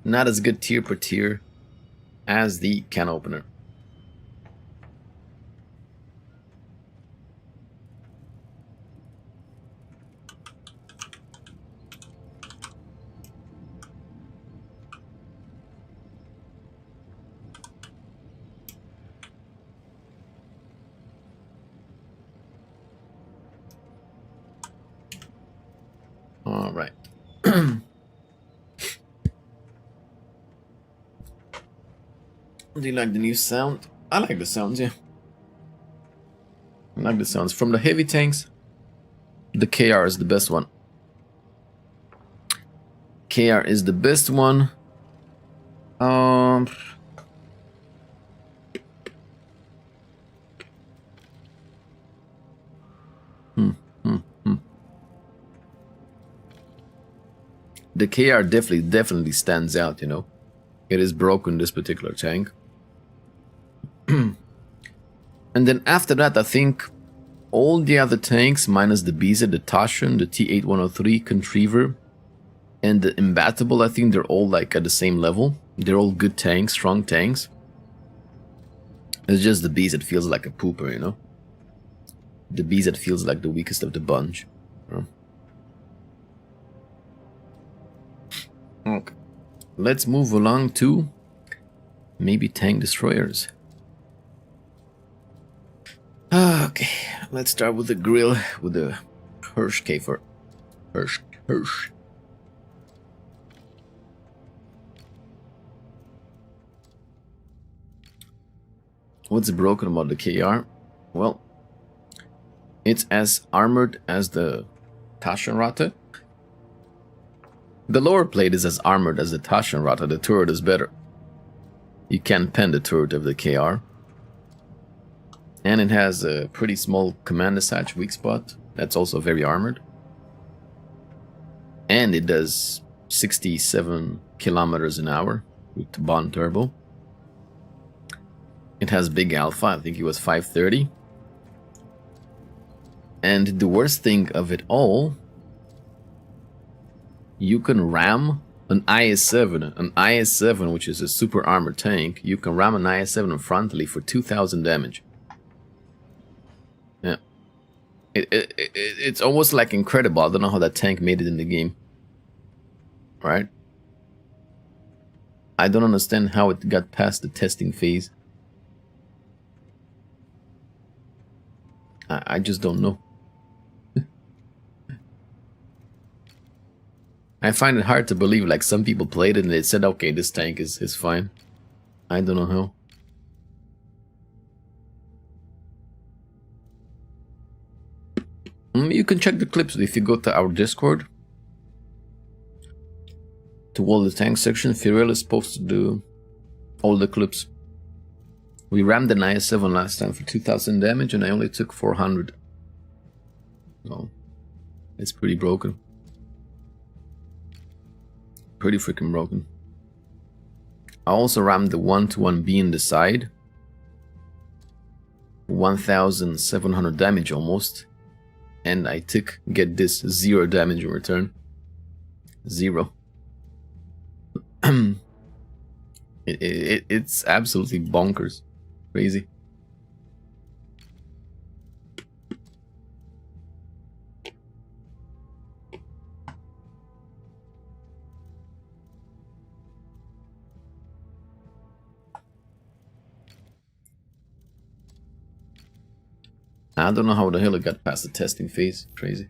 Not as good tier per tier as the can opener. All right. Do you like the new sound? I like the sounds, yeah. I like the sounds. From the heavy tanks, the KR is the best one. KR is the best one. The KR definitely stands out, you know. It is broken, this particular tank. And then after that, I think all the other tanks, minus the BZ, the Taschen, the T8103, Contriever, and the Imbattable, I think they're all like at the same level. They're all good tanks, strong tanks. It's just the BZ feels like a pooper, you know. The BZ feels like the weakest of the bunch. Okay. Let's move along to maybe tank destroyers. Okay, let's start with the grill with the Hirsch Käfer. Hirsch. What's broken about the KR? Well, it's as armored as the Taschenratte. The lower plate is as armored as the Taschenratte. The turret is better. You can't pen the turret of the KR. And it has a pretty small command assatch weak spot. That's also very armored. And it does 67 kilometers an hour with Bond Turbo. It has big alpha. I think it was 530. And the worst thing of it all, you can ram an IS-7, which is a super armored tank. You can ram an IS-7 frontally for 2000 damage. Yeah. It's almost like incredible. I don't know how that tank made it in the game. Right? I don't understand how it got past the testing phase. I just don't know. I find it hard to believe, like some people played it and they said, okay, this tank is fine. I don't know how. You can check the clips if you go to our Discord. To all the tank section, Firel posted all the clips. We rammed an IS-7 last time for 2000 damage and I only took 400. So, it's pretty broken. Pretty freaking broken. I also rammed the 1-1B in the side. 1700 damage almost. And I took, get this, 0 damage in return. 0. It's absolutely bonkers. Crazy. I don't know how the hell it got past the testing phase. Crazy.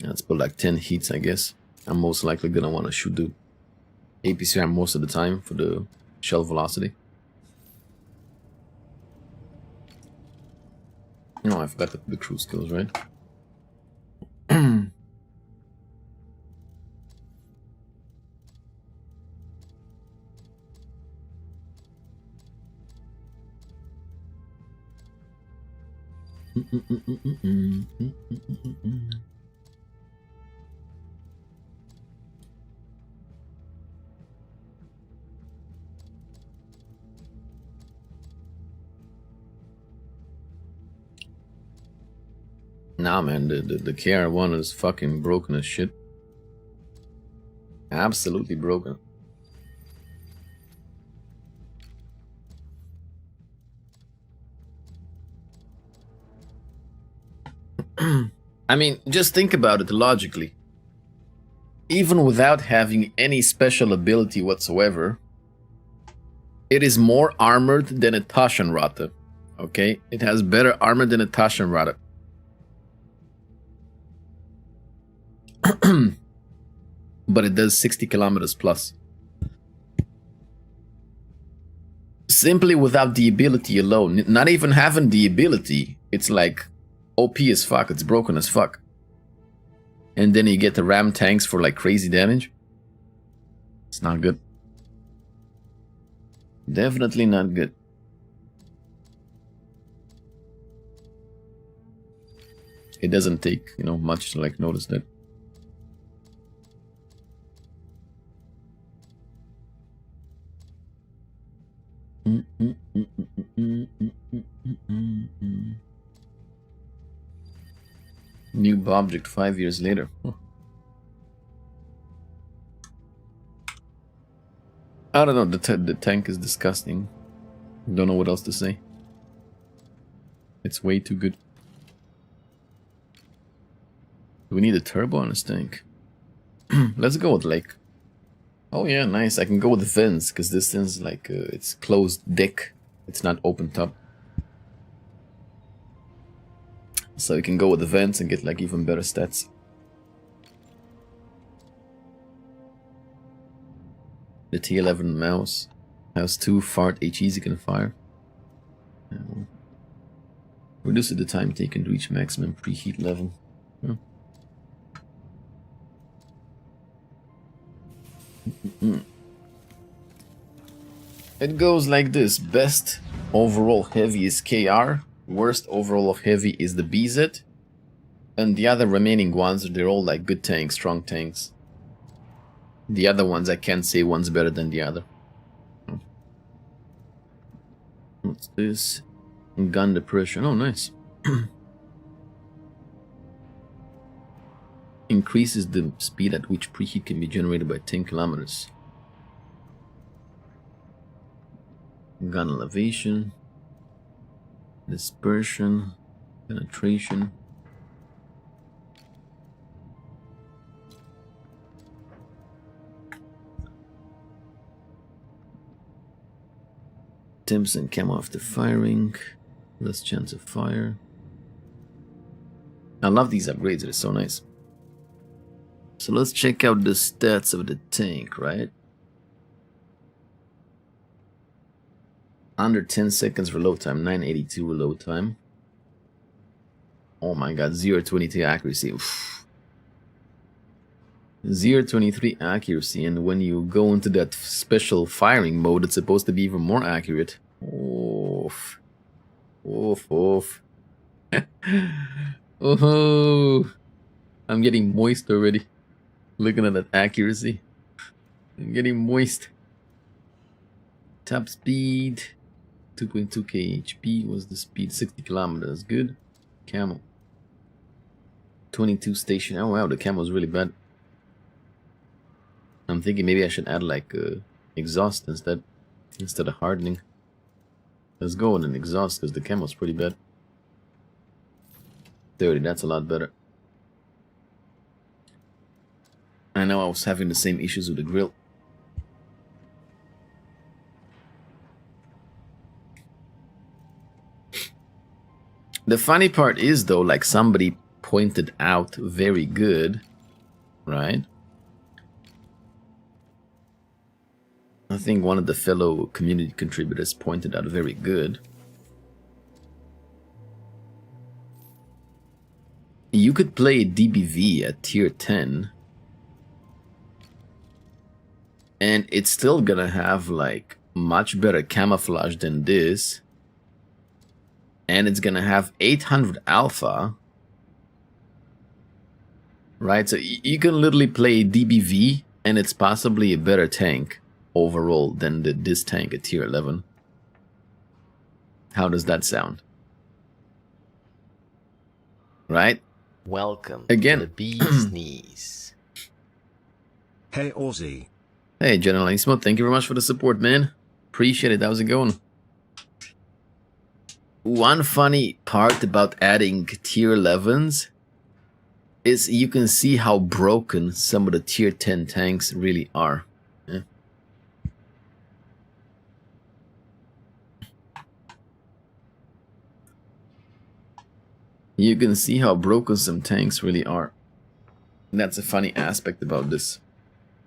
Let's put like 10 heats, I guess. I'm most likely gonna want to shoot the APCR most of the time for the shell velocity. No, I forgot the cruise skills, right? Nah, man, the KR1 is fucking broken as shit. Absolutely broken. I mean, just think about it logically. Even without having any special ability whatsoever, it is more armored than a Taschenratte. Okay? It has better armor than a Taschenratte. But it does 60 kilometers plus. Simply without the ability alone. Not even having the ability. It's like OP as fuck. It's broken as fuck. And then you get the ram tanks for like crazy damage. It's not good. Definitely not good. It doesn't take, you know, much to like notice that. New object 5 years later. Huh. I don't know, the tank is disgusting. Don't know what else to say. It's way too good. Do we need a turbo on this tank? Let's go with like... Oh yeah, nice. I can go with the vents, because this thing's like, it's closed deck. It's not open top. So you can go with the vents and get like even better stats. The T11 mouse has 2 fart HEs you can fire. Reduces the time taken to reach maximum preheat level. Yeah. It goes like this. Best overall heavy is KR. Worst overall of heavy is the BZ. And the other remaining ones, they're all like good tanks, strong tanks. The other ones, I can't say one's better than the other. What's this? Gun depression. Oh, nice. Increases the speed at which preheat can be generated by 10 kilometers. Gun elevation. Dispersion. Penetration. Temps and camo after firing. Less chance of fire. I love these upgrades, they're so nice. So let's check out the stats of the tank, right? Under 10 seconds reload time, 982 reload time. Oh my god, 0.23 accuracy. Oof. 0.23 accuracy, and when you go into that special firing mode, it's supposed to be even more accurate. Oof. Oof, oof. Oh, I'm getting moist already. Looking at that accuracy. I'm getting moist. Top speed. 2.2k HP was the speed. 60 kilometers. Good. Camo. 22 station. Oh wow, the camo is really bad. I'm thinking maybe I should add like exhaust instead of hardening. Let's go with an exhaust because the camo's pretty bad. 30, that's a lot better. I know I was having the same issues with the grill. The funny part is though, like somebody pointed out very good, right? I think one of the fellow community contributors pointed out very good. You could play DBV at tier 10 and it's still gonna have like much better camouflage than this, and it's gonna have 800 alpha, right? So you can literally play DBV and it's possibly a better tank overall than this tank at tier 11. How does that sound? Right? Welcome again to the bee's knees. Hey Ozzy. Hey General Ismo, thank you very much for the support, man. Appreciate it. How's it going? One funny part about adding tier 11s is you can see how broken some of the tier 10 tanks really are. Yeah. You can see how broken some tanks really are. And that's a funny aspect about this.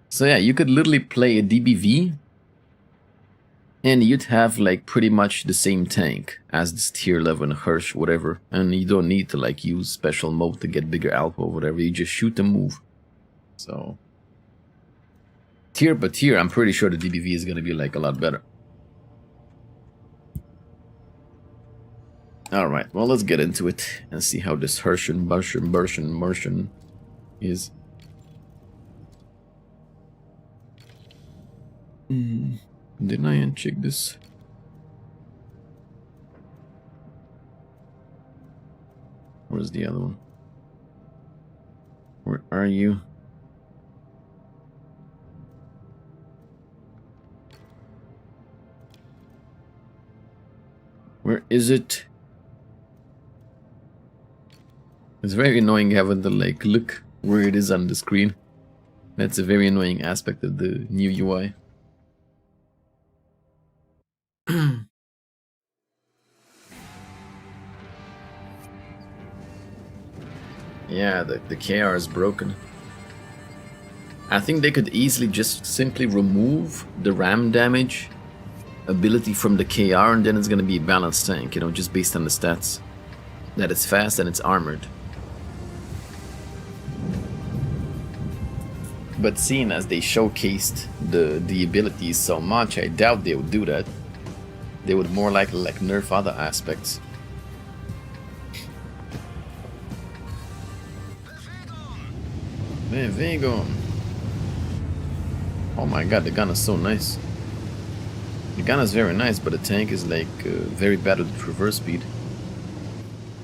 So yeah, you could literally play a DBV and you'd have like pretty much the same tank as this tier 11 Hirsch, whatever. And you don't need to like use special mode to get bigger alpha or whatever. You just shoot and move. So tier by tier, I'm pretty sure the DBV is going to be like a lot better. Alright, well, let's get into it and see how this Mercian is. Didn't I uncheck this? Where's the other one? Where are you? Where is it? It's very annoying having to like look where it is on the screen. That's a very annoying aspect of the new UI. Yeah, the KR is broken. I think they could easily just simply remove the ram damage ability from the KR and then it's gonna be a balanced tank, you know, just based on the stats. That it's fast and it's armored. But seeing as they showcased the abilities so much, I doubt they would do that. They would more likely like nerf other aspects. Man, Vagon. Oh my god, the gun is so nice. The gun is very nice, but the tank is like very bad with traverse speed.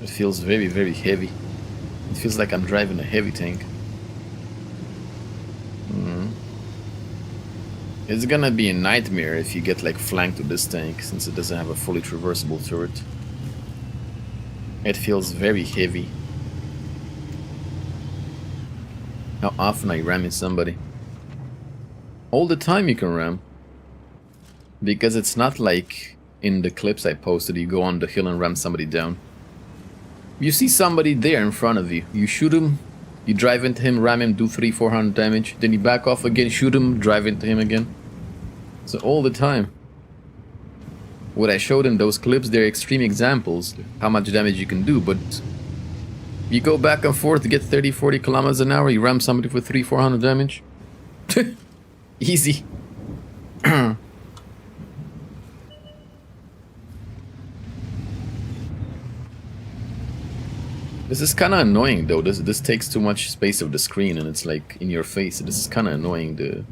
It feels very, very heavy. It feels like I'm driving a heavy tank. It's gonna be a nightmare if you get like flanked with this tank, since it doesn't have a fully traversable turret. It feels very heavy. How often are you ramming somebody? All the time you can ram. Because it's not like in the clips I posted, you go on the hill and ram somebody down. You see somebody there in front of you, you shoot him, you drive into him, ram him, do 300-400 damage, then you back off again, shoot him, drive into him again. So all the time. What I showed in those clips, they're extreme examples, how much damage you can do, but you go back and forth to get 30-40 kilometers an hour, you ram somebody for 300-400 damage. Easy. This is kind of annoying though. This takes too much space of the screen and it's like in your face. This is kind of annoying.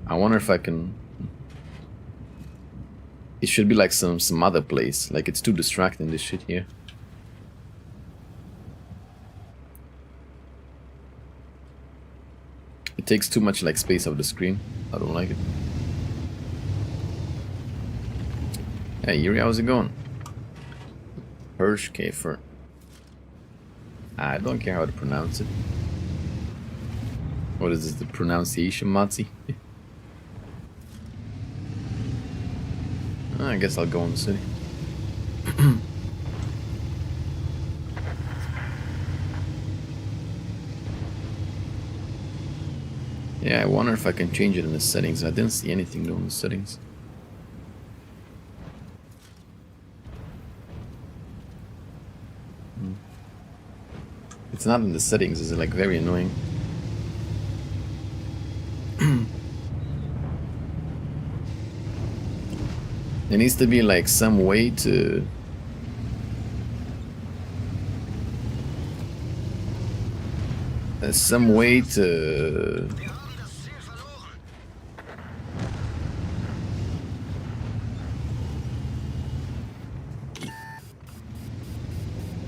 I wonder if I can. It should be like some other place. Like it's too distracting, this shit here. It takes too much like space of the screen. I don't like it. Hey Yuri, how's it going? Hirsch Käfer. I don't care how to pronounce it. What is this, the pronunciation, Matzi? I guess I'll go in the city. Yeah, I wonder if I can change it in the settings. I didn't see anything though in the settings. It's not in the settings, it's like very annoying. There needs to be like some way to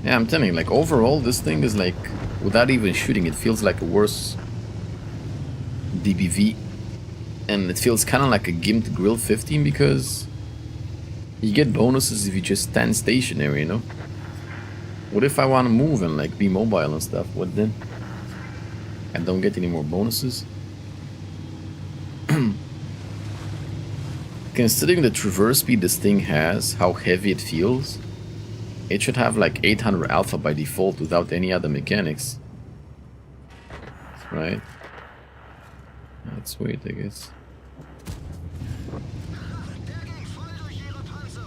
yeah, I'm telling you, like overall this thing is like, without even shooting, it feels like a worse DBV. And it feels kind of like a gimped Grill 15 because you get bonuses if you just stand stationary, you know? What if I want to move and like be mobile and stuff? What then? I don't get any more bonuses? Considering the traverse speed this thing has, how heavy it feels, it should have like 800 alpha by default without any other mechanics. Right? That's weird, I guess.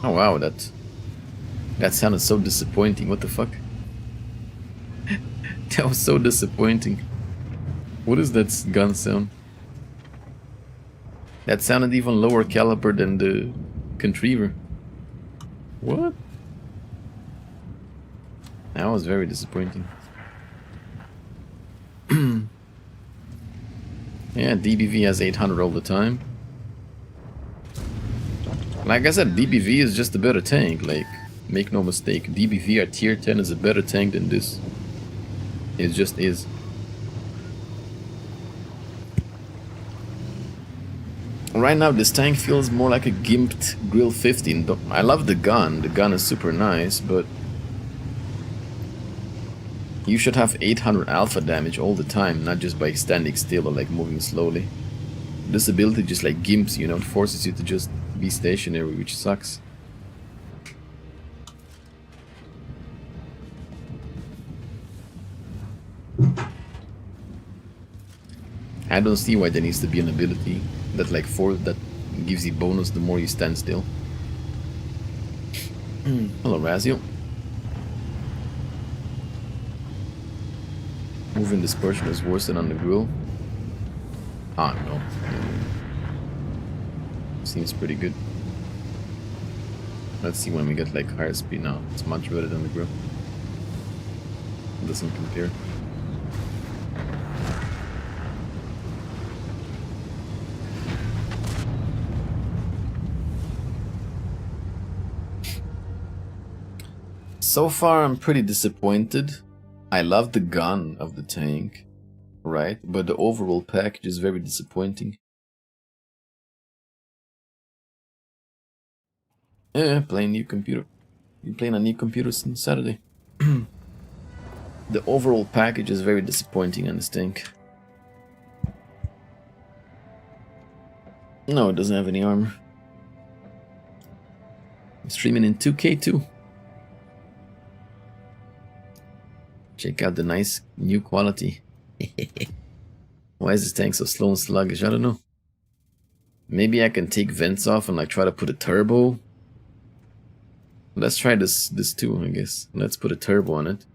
Oh wow, that sounded so disappointing. What the fuck? That was so disappointing. What is that gun sound? That sounded even lower caliber than the Contriever. What? That was very disappointing. Yeah, DBV has 800 all the time. Like I said, DBV is just a better tank, like, make no mistake. DBV at tier 10 is a better tank than this. It just is. Right now this tank feels more like a gimped Grill 15. I love the gun is super nice, but you should have 800 alpha damage all the time, not just by standing still or like moving slowly. This ability just like gimps you, know, it forces you to just be stationary, which sucks. I don't see why there needs to be an ability that like that gives you bonus the more you stand still. Hello, Razio. Moving dispersion is worse than on the Grill. Ah, no. Seems pretty good. Let's see when we get like higher speed now. It's much better than the Grill. It doesn't compare. So far I'm pretty disappointed. I love the gun of the tank, right? But the overall package is very disappointing. Yeah, playing new computer. Been playing a new computer since Saturday. The overall package is very disappointing on this tank. No, it doesn't have any armor. I'm streaming in 2K too. Check out the nice new quality. Why is this tank so slow and sluggish? I don't know. Maybe I can take vents off and like try to put a turbo. Let's try this too, I guess. Let's put a turbo on it.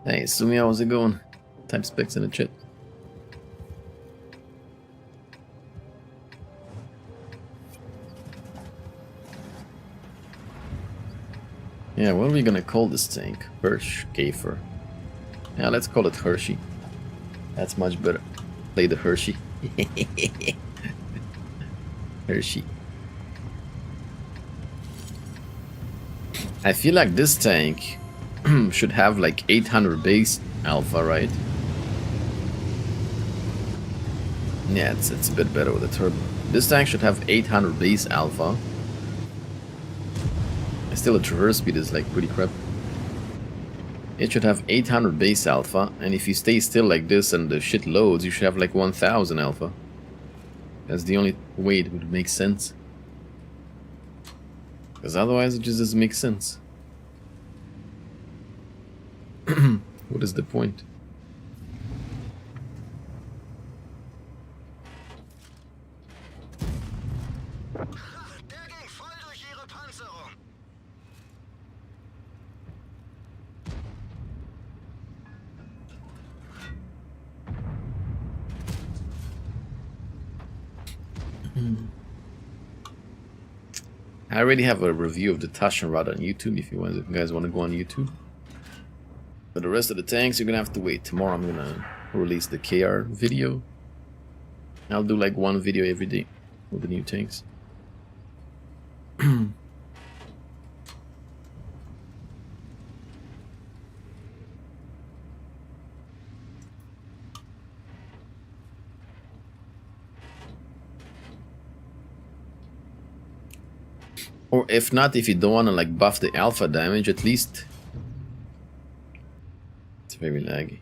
Hey, Sumi, how's it going? Type specs in the chat. Yeah, what are we gonna call this tank? Hirsch, Kafer. Yeah, let's call it Hershey. That's much better. Play the Hershey. Hershey. I feel like this tank should have like 800 base alpha, right? Yeah, it's a bit better with a turbo. This tank should have 800 base alpha. Still, the traverse speed is like pretty crap. It should have 800 base alpha, and if you stay still like this and the shit loads, you should have like 1000 alpha. That's the only way it would make sense. Because otherwise it just doesn't make sense. What is the point? I already have a review of the Taschenrad on YouTube if you guys want to go on YouTube. For the rest of the tanks, you're gonna have to wait. Tomorrow I'm gonna release the KR video. I'll do like one video every day with the new tanks. Or if not, if you don't want to like buff the alpha damage, at least it's very laggy.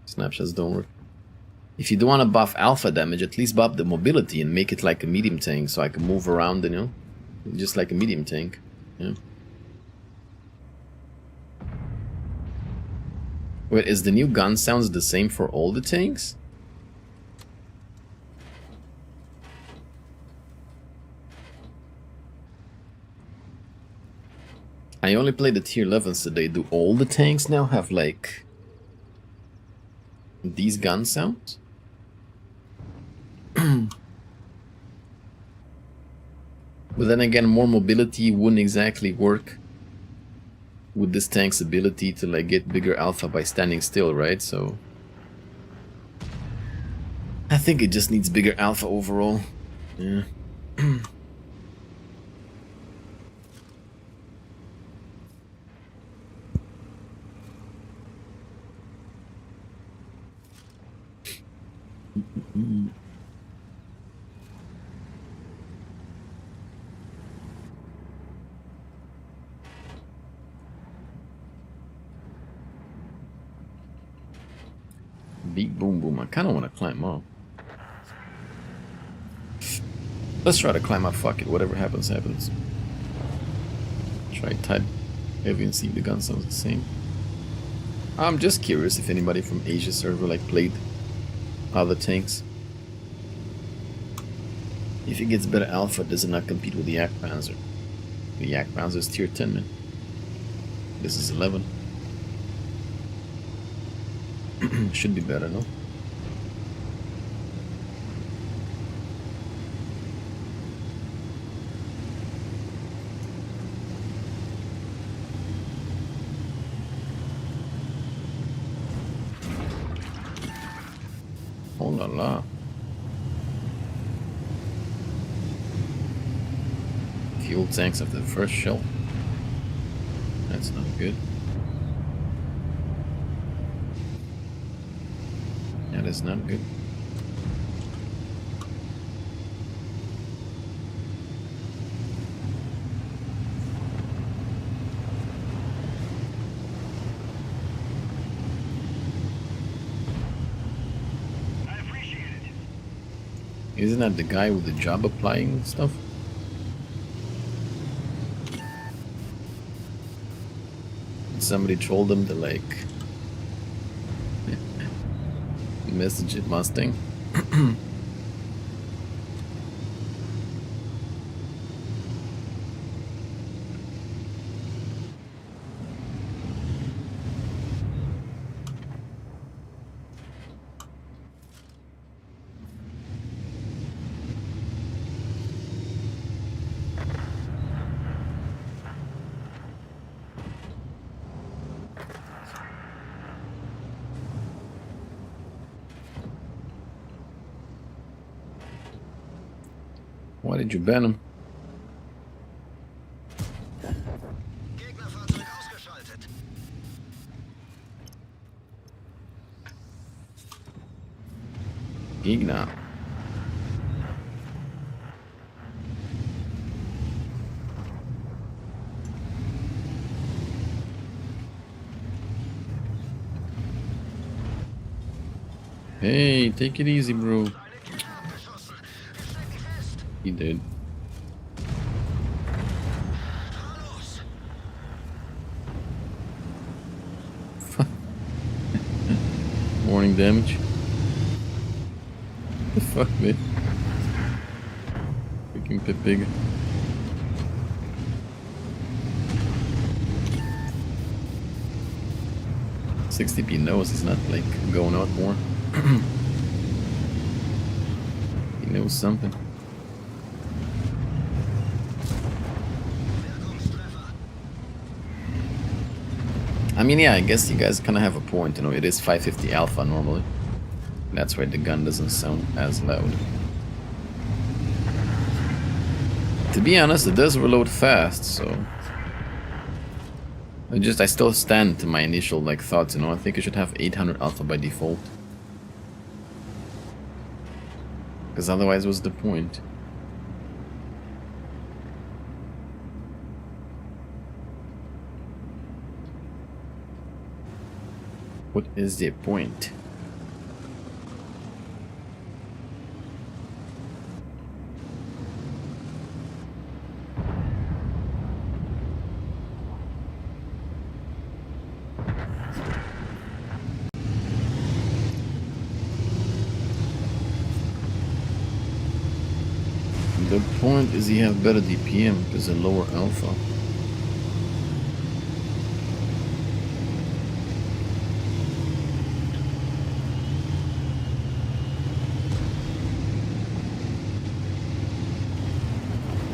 Snapshots don't work. If you don't want to buff alpha damage, at least buff the mobility and make it like a medium tank, so I can move around, you know, just like a medium tank. Yeah. Wait, is the new gun sounds the same for all the tanks? I only played the tier 11s today. Do all the tanks now have like these gun sounds? But then again, more mobility wouldn't exactly work with this tank's ability to like get bigger alpha by standing still, right? So I think it just needs bigger alpha overall. Yeah. Big boom boom. I kind of want to climb up. Let's try to climb up. Fuck it. Whatever happens, happens. Try type heavy and see if the gun sounds the same. I'm just curious if anybody from Asia server like played other tanks. If it gets better alpha, does it not compete with the Yak Panzer? The Yak Panzer is tier 10, man. This is 11. Should be better, no? Oh la la. Fuel tanks after the first shell. That's not good. That is not good. Isn't that the guy with the job applying stuff? Somebody trolled him to like message it Mustang. Why did you ban him? Gegnerfahrzeug ausgeschaltet. Gegner. Hey, take it easy, bro. He did. Warning damage. The fuck, man? Freaking Pipig. $60p knows he's not like going out more. He knows something. I mean, yeah, I guess you guys kind of have a point. You know, it is 550 alpha normally. That's why the gun doesn't sound as loud. To be honest, it does reload fast, so... I still stand to my initial like thoughts, you know. I think I should have 800 alpha by default. Because otherwise, what's the point? What is the point? The point is you have better DPM because a lower alpha.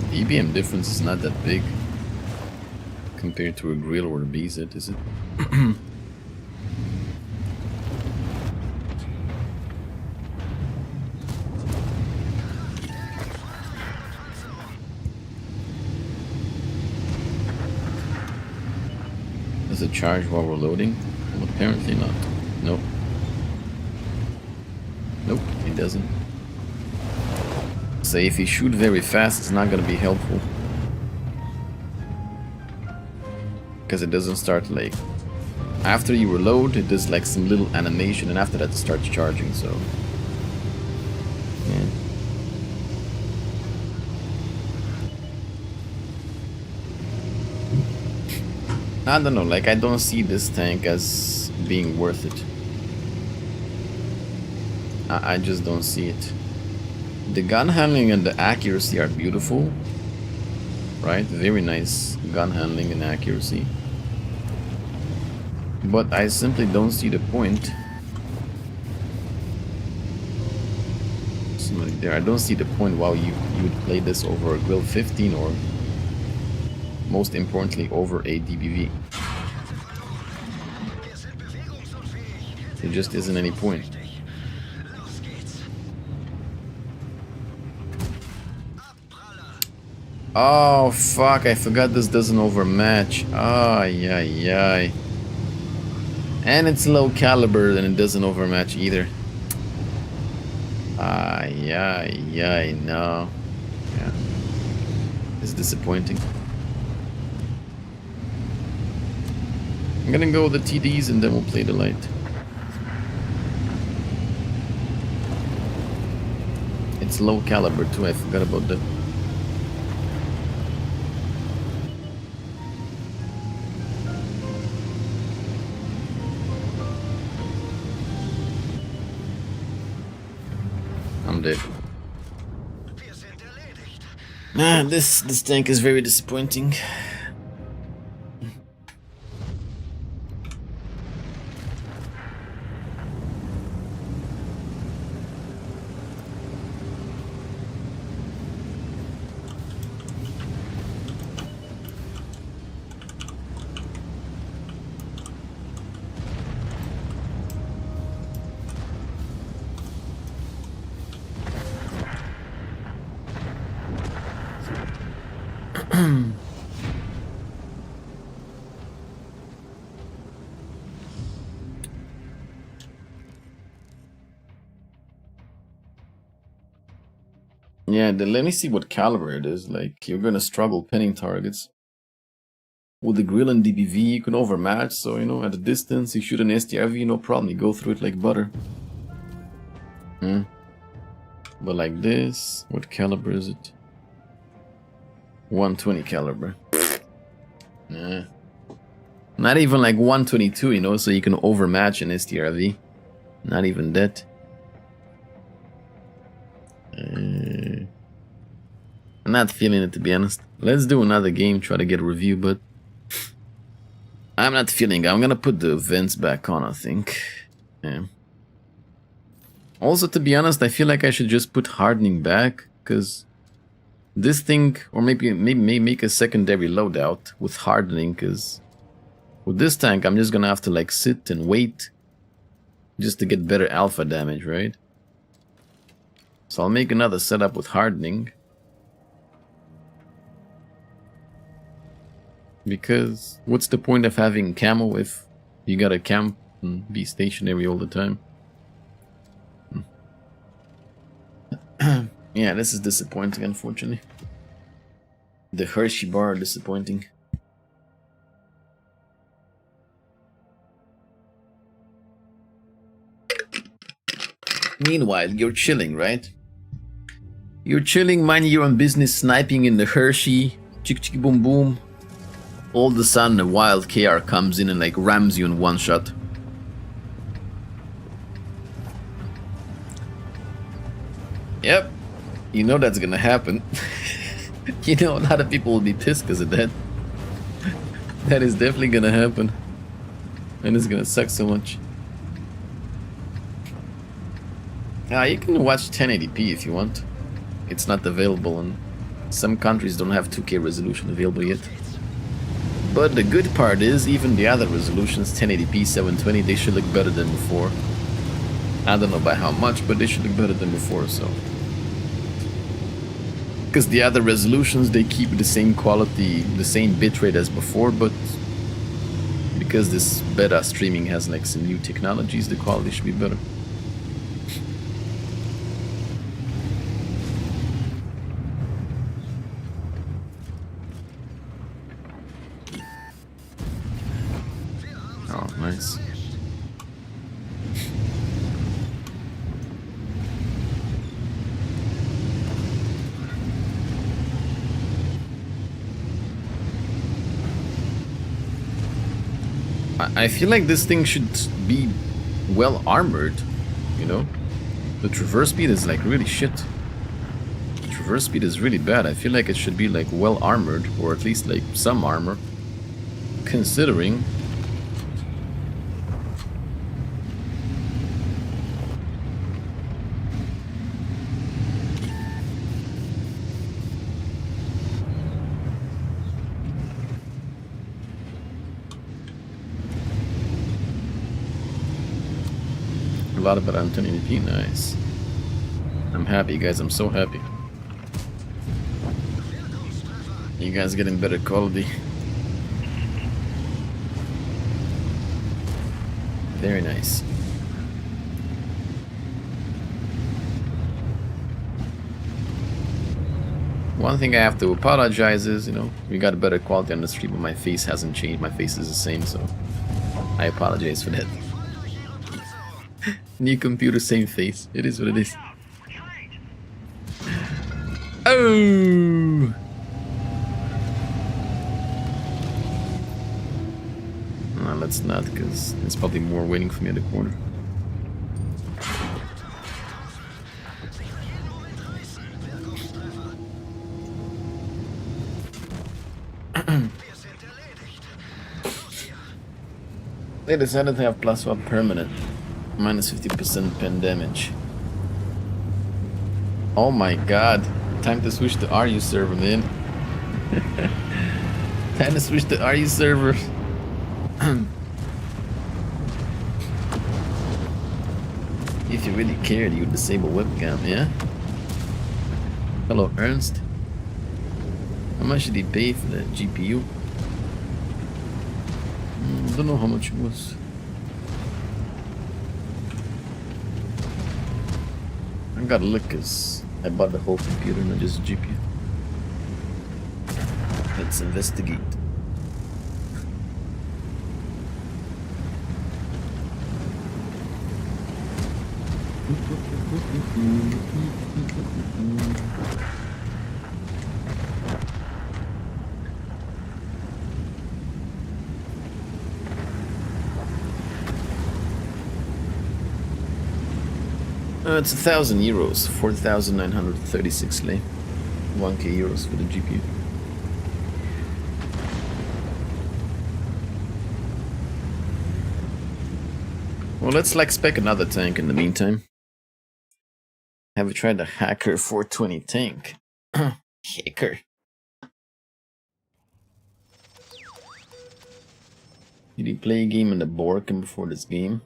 The EBM difference is not that big compared to a grill or a BZ, is it? Does it charge while we're loading? Well, apparently not. Nope. Nope, it doesn't. So if you shoot very fast, it's not gonna be helpful. Because it doesn't start like... After you reload, it does like some little animation, and after that it starts charging, so... Yeah. I don't know, like I don't see this tank as being worth it. I just don't see it. The gun handling and the accuracy are beautiful, right? Very nice gun handling and accuracy. But I simply don't see the point. Somebody there, I don't see the point why you would play this over a Grill 15 or most importantly over a DBV. There just isn't any point. Oh fuck, I forgot this doesn't overmatch. Ay ay ay. And it's low caliber and it doesn't overmatch either. Ay ay ay, no. Yeah. It's disappointing. I'm gonna go with the TDs and then we'll play the light. It's low caliber too, I forgot about that. I'm dead. Ah, this tank is very disappointing. Yeah, then let me see what caliber it is. Like, you're gonna struggle pinning targets. With the grill and DBV, you can overmatch, so, you know, at a distance, you shoot an STRV, no problem, you go through it like butter. But like this, what caliber is it? 120 caliber. Nah. Not even like 122, you know, so you can overmatch an STRV. Not even that. I'm not feeling it, to be honest. Let's do another game, try to get a review, but I'm not feeling it. I'm gonna put the vents back on, I think. Yeah. Also, to be honest, I feel like I should just put hardening back, because this thing, or maybe make a secondary loadout with hardening, because with this tank, I'm just gonna have to like sit and wait just to get better alpha damage, right? So I'll make another setup with hardening. Because what's the point of having camo if you gotta camp and be stationary all the time? Yeah, this is disappointing, unfortunately. The Hershey bar disappointing. Meanwhile, you're chilling, right? You're chilling, minding your own business, sniping in the Hershey, chick chick boom boom. All of a sudden, a wild KR comes in and like rams you in one shot. Yep, you know that's gonna happen. You know, a lot of people will be pissed because of that. That is definitely gonna happen. And it's gonna suck so much. You can watch 1080p if you want. It's not available, and some countries don't have 2K resolution available yet. But the good part is, even the other resolutions, 1080p, 720, they should look better than before. I don't know by how much, but they should look better than before, so. Because the other resolutions, they keep the same quality, the same bitrate as before, but because this beta streaming has like some new technologies, the quality should be better. Oh, nice. I feel like this thing should be well armored, you know? The traverse speed is like really shit. The traverse speed is really bad. I feel like it should be like well armored, or at least like some armor, considering a lot about Antonio P. Nice. I'm happy, guys. I'm so happy. You guys getting better quality. Very nice. One thing I have to apologize is, you know, we got a better quality on the stream, but my face hasn't changed. My face is the same, so I apologize for that. New computer, same face. It is what it is. Oh! No, let's not, because there's probably more waiting for me at the corner. They decided to have plus one permanent. Minus 50% pen damage. Oh my god. Time to switch to RU server, man. Time to switch to RU server. If you really cared, you would disable webcam, yeah? Hello, Ernst. How much did he pay for the GPU? Don't know how much it was. I gotta look, cause I bought the whole computer, not just the GPU. Let's investigate. It's 1,000 euros, 4,936 lei. 1k euros for the GPU. Well, let's like spec another tank in the meantime. Have you tried the Hacker 420 tank? Hacker. Did you play a game in the Borken before this game?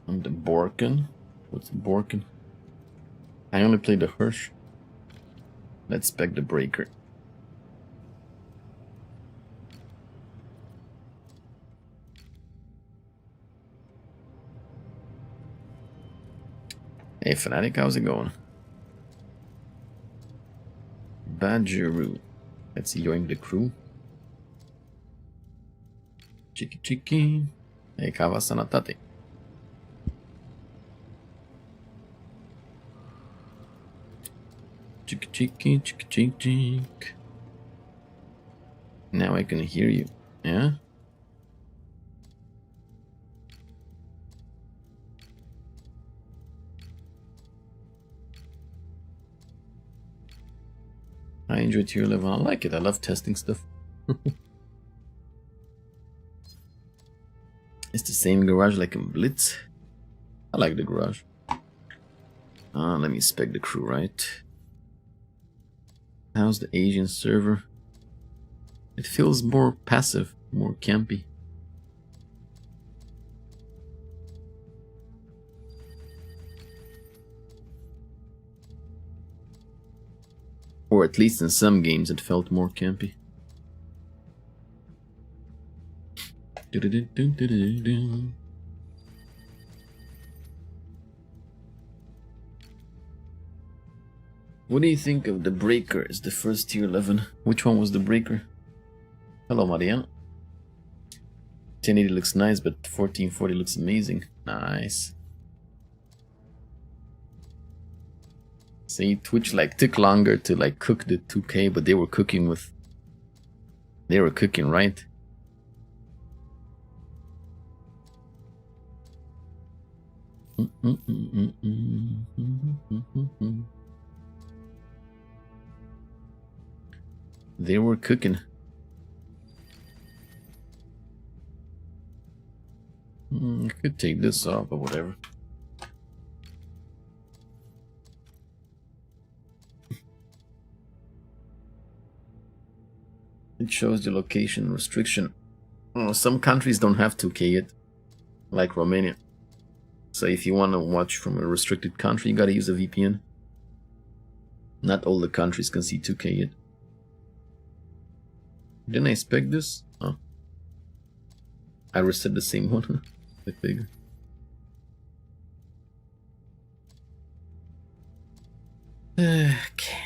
On the Borken? What's the Borken? I only played the Hirsch. Let's spec the Breaker. Hey Fnatic, how's it going? Badgeroo. Let's join the crew. Chiki chiki. Hey Kawasanatate. Chiki chiki chiki chiki chik. Now I can hear you. Yeah? I enjoy tier 11. I like it. I love testing stuff. It's the same garage like in Blitz. I like the garage. Let me spec the crew, right? How's the Asian server? It feels more passive, more campy. Or at least in some games it felt more campy. What do you think of the Breaker as the first tier 11? Which one was the Breaker? Hello Mariana. 1080 looks nice, but 1440 looks amazing. Nice. See, Twitch like took longer to like cook the 2K, but they were cooking with... They were cooking, right? They were cooking. I could take this off, but whatever. It shows the location restriction. Oh, some countries don't have 2K yet, like Romania. So if you want to watch from a restricted country, you gotta use a VPN. Not all the countries can see 2K yet. Didn't I expect this? Oh. I reset the same one. The figure. Okay.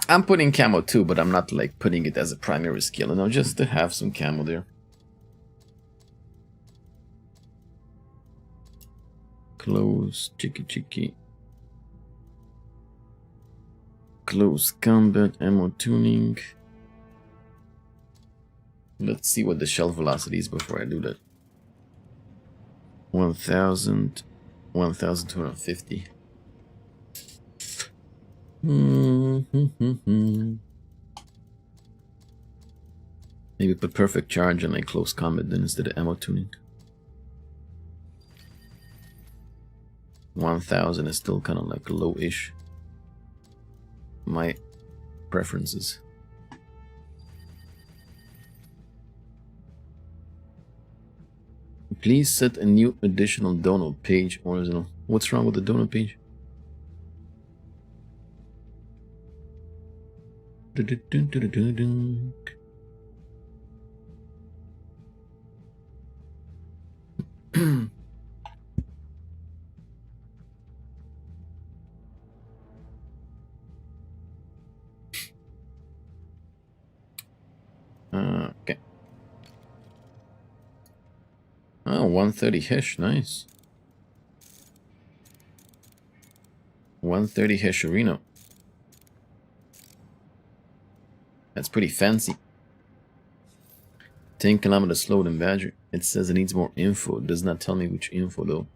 I'm putting camo too, but I'm not like putting it as a primary skill, you know, just to have some camo there. Close, chicky chicky. Close combat, ammo tuning. Let's see what the shell velocity is before I do that. 1,000, 1,250. Maybe put perfect charge and like close combat then instead of ammo tuning. 1,000 is still kind of like low-ish. My preferences. Please set a new additional donut page. Orzanel. What's wrong with the donut page? 130 Hesh, nice. 130 Hesherino. That's pretty fancy. 10 kilometers slower than Badger. It says it needs more info. It does not tell me which info though.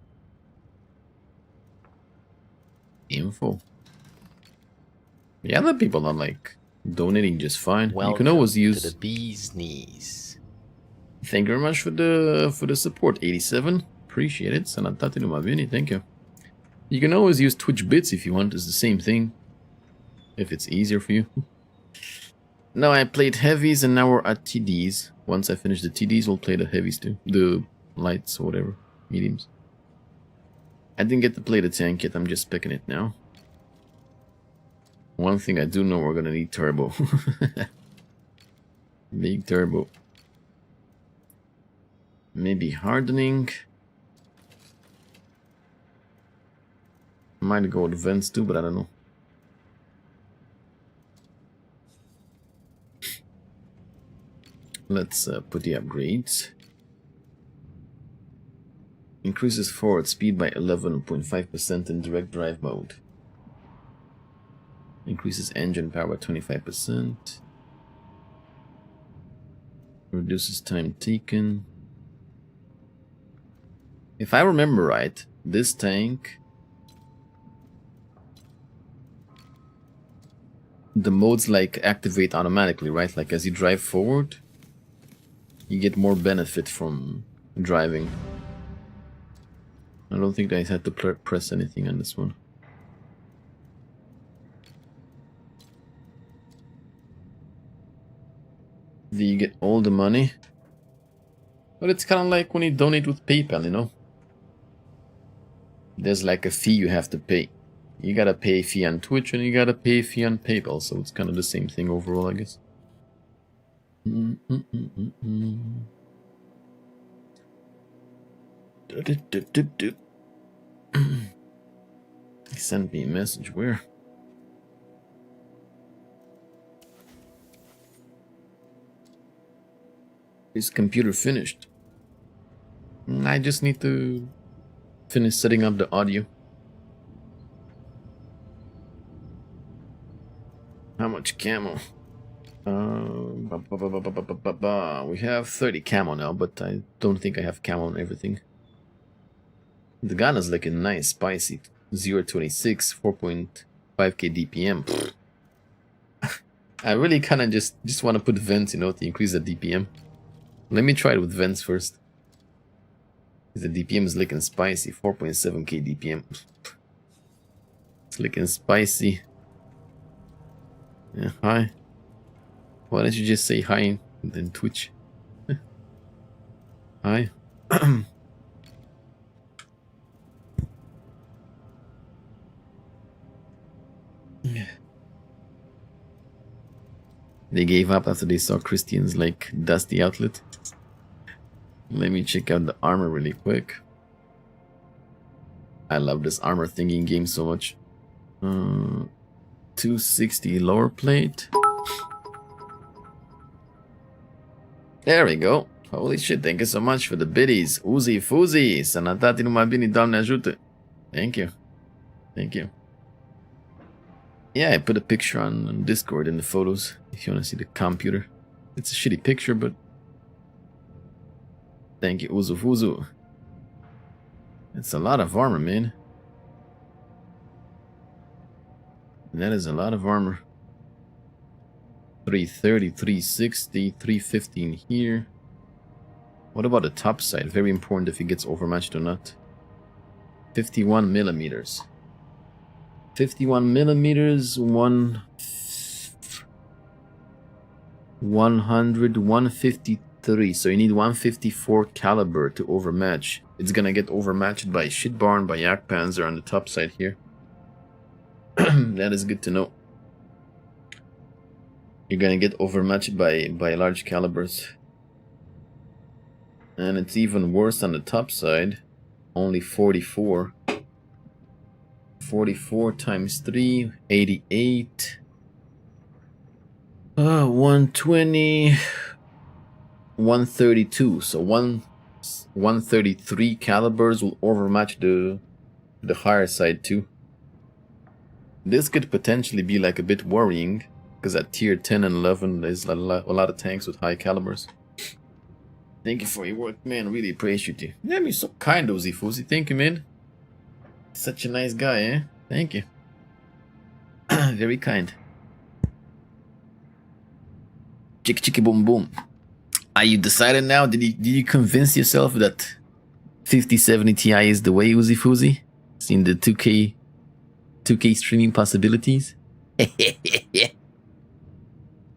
Info. Yeah, other people are like donating just fine. Welcome you can always use to the bee's knees. Thank you very much for the support, 87. Appreciate it. Sanatati Lumavini, thank you. You can always use Twitch bits if you want. It's the same thing. If it's easier for you. Now I played heavies and now we're at TDs. Once I finish the TDs, we'll play the heavies too. The lights or whatever. Mediums. I didn't get to play the tank yet. I'm just picking it now. One thing I do know, we're gonna need turbo. Big turbo. Maybe hardening. Might go with vents too, but I don't know. Let's put the upgrades. Increases forward speed by 11.5% in direct drive mode. Increases engine power by 25%. Reduces time taken. If I remember right, this tank, the modes like activate automatically, right? Like as you drive forward, you get more benefit from driving. I don't think I had to press anything on this one. You get all the money. But it's kind of like when you donate with PayPal, you know? There's like a fee you have to pay. You gotta pay a fee on Twitch and you gotta pay a fee on PayPal, so it's kind of the same thing overall, I guess. He sent me a message. Where? Is computer finished? I just need to finish setting up the audio. How much camo? We have 30 camo now, but I don't think I have camo on everything. The gun is looking nice, spicy. 0.26, 4.5k DPM. I really kind of just want to put vents, you know, to increase the DPM. Let me try it with vents first. The DPM is looking spicy, 4.7k DPM. It's looking spicy. Yeah, hi. Why don't you just say hi and then Twitch? Hi. They gave up after they saw Christian's like dusty outlet. Let me check out the armor really quick. I love this armor thingy in game so much. 260 lower plate. There we go. Holy shit, thank you so much for the biddies. Uzi Fuzi. Sanatati numabini, Doamne ajute. Thank you. Thank you. Yeah, I put a picture on Discord in the photos if you want to see the computer. It's a shitty picture, but thank you, Uzu Fuzu. It's a lot of armor, man. That is a lot of armor. 330, 360, 315 here. What about the top side? Very important if it gets overmatched or not. 51 millimeters. 51 millimeters, 153. So you need 154 caliber to overmatch. It's gonna get overmatched by Shitbarn, by Yak Panzer on the top side here. That is good to know. You're gonna get overmatched by large calibers. And it's even worse on the top side. Only 44. 44 times 3, 88. 120. 132. So 133 calibers will overmatch the higher side too. This could potentially be like a bit worrying, because at tier 10 and 11 there's a lot of tanks with high calibers. Thank you for your work, man. Really appreciate you. Yeah, you're so kind, Ozy Fuzzy. Thank you, man. Such a nice guy, eh? Thank you. Very kind. Chicky chicky boom boom. Are you decided now? Did you convince yourself that 5070 Ti is the way, Ozy Fuzzy? Seen the 2K streaming possibilities?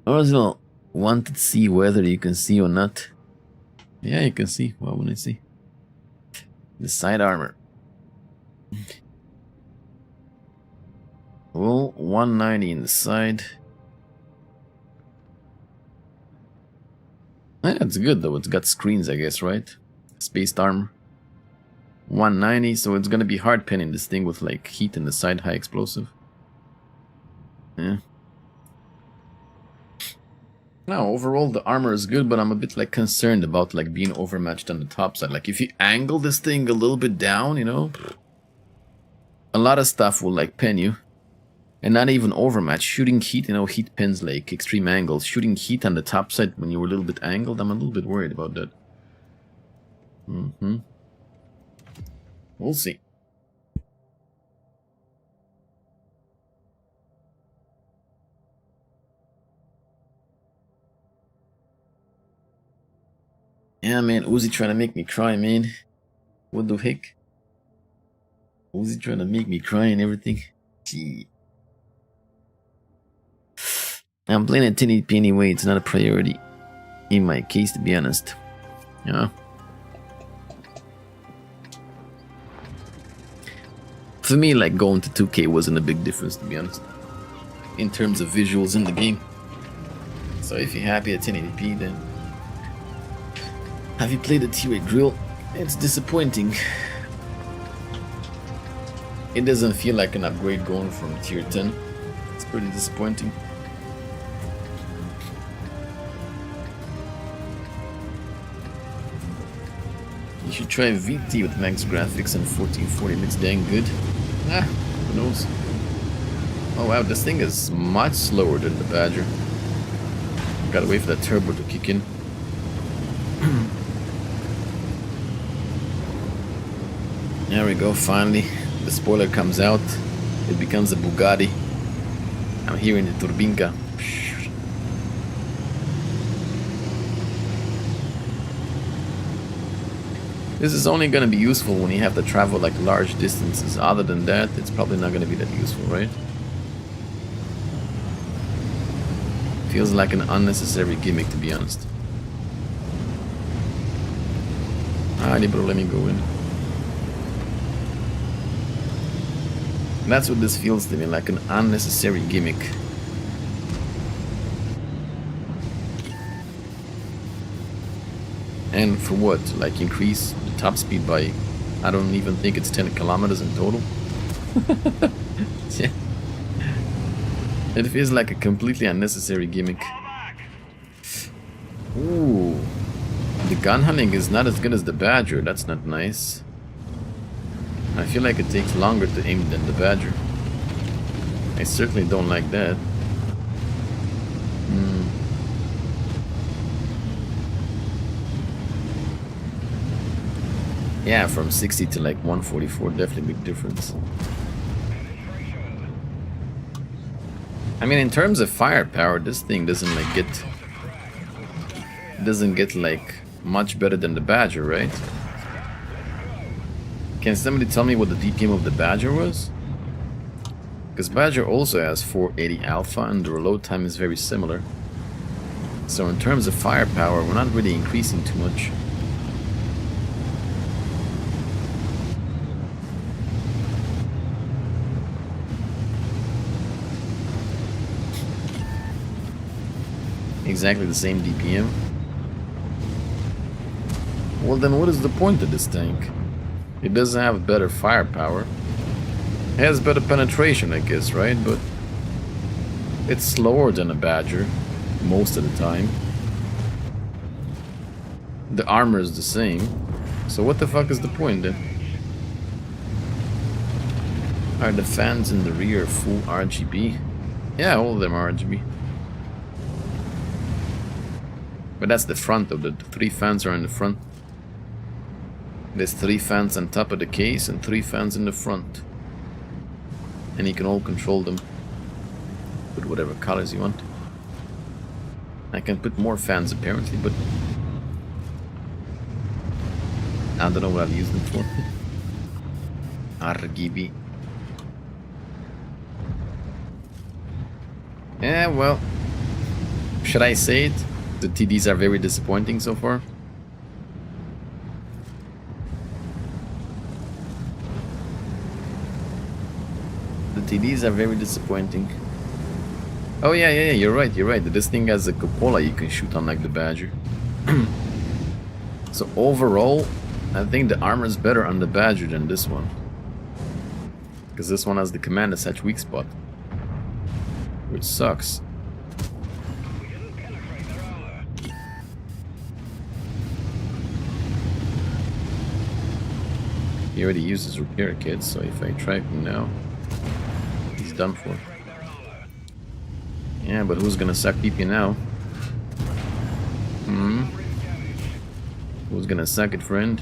Also, wanted to see whether you can see or not. Yeah, you can see. What would I see? The side armor. Well, 190 in the side. That's good though. It's got screens, I guess, right? Spaced armor. 190, so it's gonna be hard pinning this thing with like heat in the side, high explosive. Yeah. Now, overall, the armor is good, but I'm a bit like concerned about like being overmatched on the top side. Like if you angle this thing a little bit down, you know, a lot of stuff will like pin you. And not even overmatch. Shooting heat, you know, heat pins like extreme angles. Shooting heat on the top side when you're a little bit angled, I'm a little bit worried about that. We'll see. Yeah, man, Uzi trying to make me cry, man. What the heck? Uzi trying to make me cry and everything. Gee. I'm playing at 1080p anyway, it's not a priority. In my case, to be honest. Yeah. For me, like, going to 2K wasn't a big difference, to be honest. In terms of visuals in the game. So if you're happy at 1080p, then... Have you played the T-Ray drill? It's disappointing. It doesn't feel like an upgrade going from tier 10. It's pretty disappointing. You should try VT with max graphics and 1440 looks dang good. Ah, who knows? Oh wow, this thing is much slower than the Badger. Gotta wait for that turbo to kick in. There we go, finally. The spoiler comes out. It becomes a Bugatti. I'm hearing the Turbinka. This is only going to be useful when you have to travel like large distances. Other than that, it's probably not going to be that useful, right? Feels like an unnecessary gimmick, to be honest. Alrighty, bro, let me go in. That's what this feels to me, like an unnecessary gimmick. And for what? Like increase the top speed by, I don't even think it's 10 kilometers in total. Yeah. It feels like a completely unnecessary gimmick. Ooh. The gun hunting is not as good as the Badger, that's not nice. I feel like it takes longer to aim than the Badger. I certainly don't like that. Yeah, from 60 to like 144, definitely big difference. I mean, in terms of firepower, this thing doesn't like get like much better than the Badger, right? Can somebody tell me what the DPM of the Badger was? Because Badger also has 480 alpha and the reload time is very similar. So in terms of firepower, we're not really increasing too much. Exactly the same DPM. Well, then what is the point of this tank? It doesn't have better firepower. It has better penetration, I guess, right? But it's slower than a Badger most of the time. The armor is the same. So what the fuck is the point then? Are the fans in the rear full RGB? Yeah, all of them are RGB. But that's the front of the 3 fans are in the front. There's 3 fans on top of the case and 3 fans in the front. And you can all control them with whatever colors you want. I can put more fans apparently, but I don't know what I'll use them for. RGB. Yeah, well, should I say it? The TDs are very disappointing so far. The TDs are very disappointing. Oh yeah, you're right. This thing has a cupola you can shoot on like the Badger. So overall, I think the armor is better on the Badger than this one. Because this one has the command such weak spot. Which sucks. He already uses repair kits, so if I track him now, he's done for. Yeah, but who's gonna suck PP now? Who's gonna suck it, friend?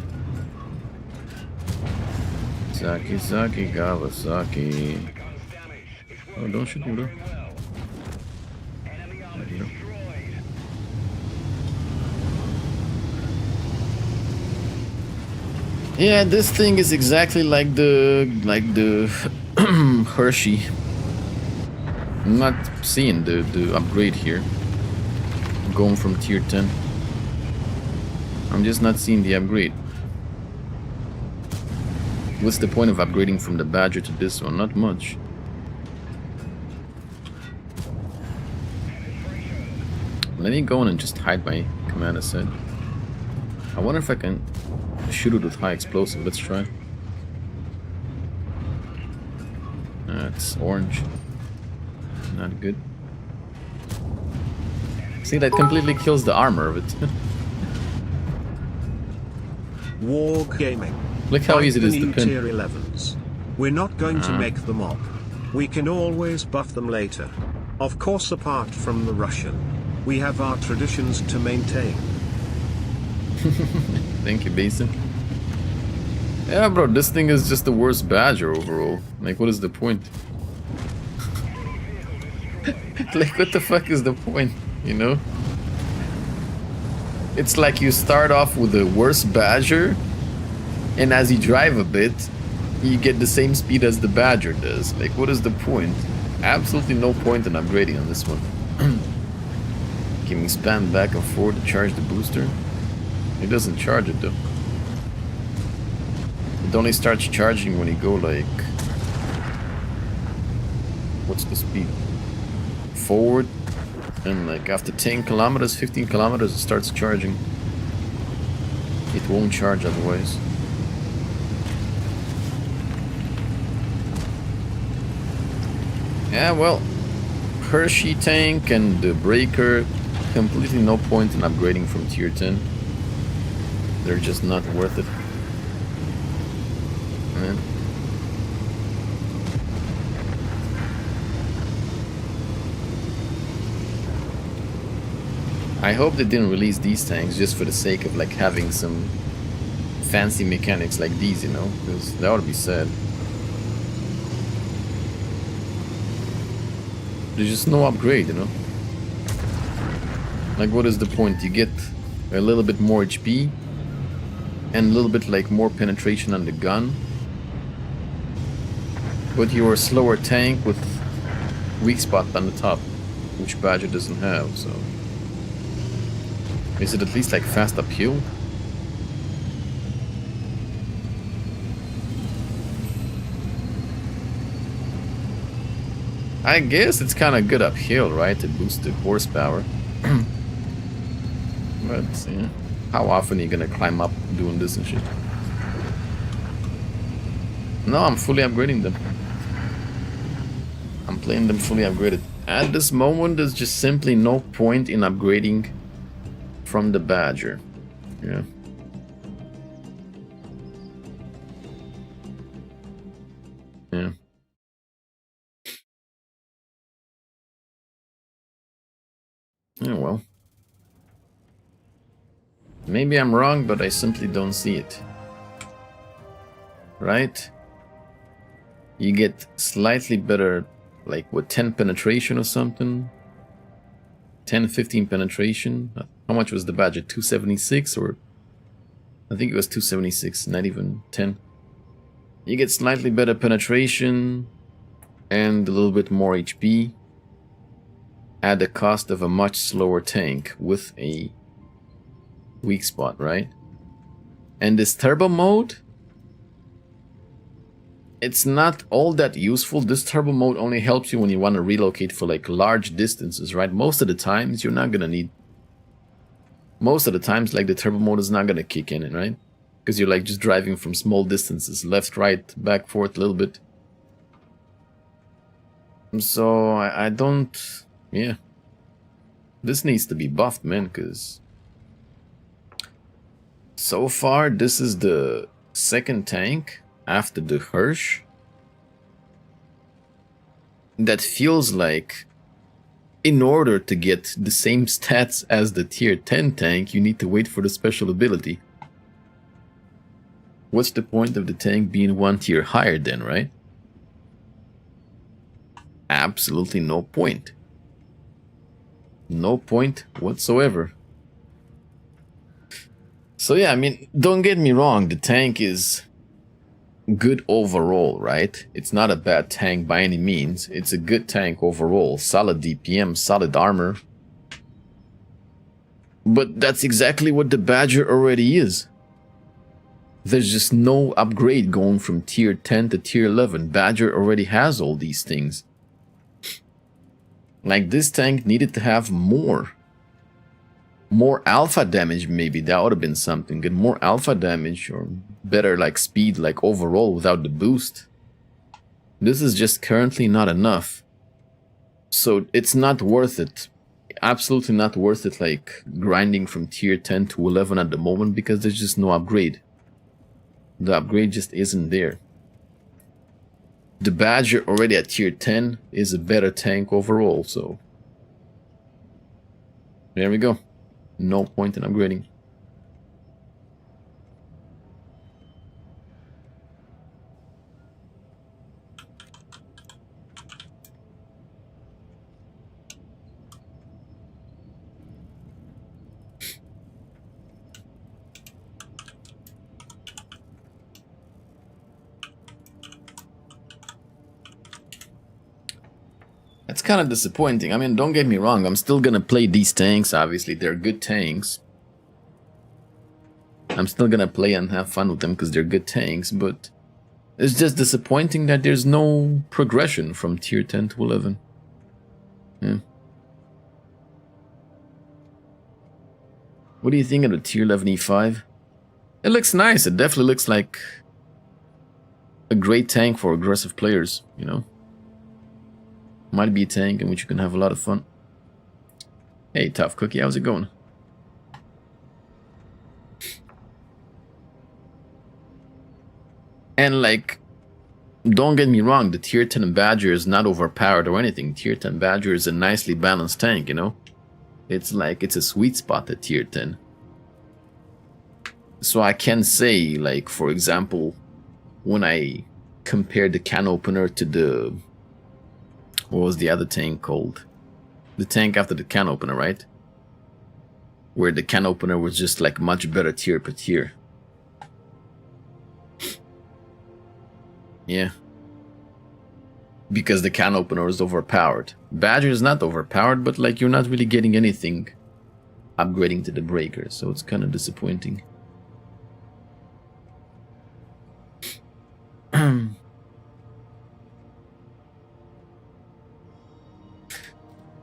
Saki, Kawasaki. Oh, don't shoot him, bro. Yeah, this thing is exactly like the Hershey. I'm not seeing the upgrade here. I'm going from tier 10. I'm just not seeing the upgrade. What's the point of upgrading from the Badger to this one? Not much. Let me go in and just hide my command asset. I wonder if I can shoot it with high explosive. Let's try. It's orange. Not good. See, that completely kills the armor of it. Wargaming. Look how easy it is to New pin. tier 11s. We're not going to make them up. We can always buff them later. Of course, apart from the Russian. We have our traditions to maintain. Thank you, Basin. Yeah, bro, this thing is just the worst Badger overall. Like, what is the point? Like, what the fuck is the point, you know? It's like you start off with the worst Badger, and as you drive a bit, you get the same speed as the Badger does. Like, what is the point? Absolutely no point in upgrading on this one. Can we spam back and forth to charge the booster? It doesn't charge it though. It only starts charging when you go like... What's the speed? Forward. And like after 10 kilometers, 15 kilometers it starts charging. It won't charge otherwise. Yeah, well, Hershey tank and the breaker, completely no point in upgrading from tier 10. They're just not worth it. Man. I hope they didn't release these tanks just for the sake of like having some fancy mechanics like these, you know, because that would be sad. There's just no upgrade, you know. Like, what is the point? You get a little bit more HP and a little bit like more penetration on the gun, but you're a slower tank with weak spot on the top, which Badger doesn't have. So is it at least like fast uphill? I guess it's kind of good uphill, right, to boost the horsepower. But yeah, how often are you gonna climb up doing this and shit? No, I'm fully upgrading them. I'm playing them fully upgraded. At this moment, there's just simply no point in upgrading from the Badger. Yeah. Maybe I'm wrong, but I simply don't see it. Right? You get slightly better, like with 10 penetration or something. 10, 15 penetration. How much was the Badger? 276 or... I think it was 276, not even 10. You get slightly better penetration and a little bit more HP at the cost of a much slower tank with a weak spot, right? And this turbo mode, it's not all that useful. This turbo mode only helps you when you want to relocate for like large distances, right? Most of the times you're not gonna need... Most of the times, like, the turbo mode is not gonna kick in, right? Because you're like just driving from small distances, left, right, back, forth a little bit. So I don't... Yeah. This needs to be buffed, man, because... So far, this is the second tank after the Hirsch that feels like in order to get the same stats as the tier 10 tank, you need to wait for the special ability. What's the point of the tank being one tier higher then, right? Absolutely no point. No point whatsoever. So yeah, I mean, don't get me wrong, the tank is good overall, right? It's not a bad tank by any means. It's a good tank overall. Solid DPM, solid armor. But that's exactly what the Badger already is. There's just no upgrade going from tier 10 to tier 11. Badger already has all these things. Like, this tank needed to have more alpha damage. Maybe that would have been something good. More alpha damage or better like speed, like overall without the boost. This is just currently not enough. So it's not worth it. Absolutely not worth it, like grinding from tier 10 to 11 at the moment, because there's just no upgrade. The upgrade just isn't there. The Badger already at tier 10 is a better tank overall, so there we go. No point in upgrading. It's kind of disappointing. I mean, don't get me wrong, I'm still gonna play these tanks, obviously. They're good tanks. I'm still gonna play and have fun with them because they're good tanks, but it's just disappointing that there's no progression from tier 10 to 11. Yeah. What do you think of the tier 11 E5? It looks nice. It definitely looks like a great tank for aggressive players, you know? Might be a tank in which you can have a lot of fun. Hey, Tough Cookie, how's it going? And like, don't get me wrong, the tier 10 Badger is not overpowered or anything. Tier 10 Badger is a nicely balanced tank, you know? It's like, it's a sweet spot at tier 10. So I can say, like, for example, when I compared the can opener to the... What was the other tank called? The tank after the can opener, right? Where the can opener was just like much better tier per tier. Yeah. Because the can opener is overpowered. Badger is not overpowered, but like you're not really getting anything upgrading to the breaker, so it's kind of disappointing.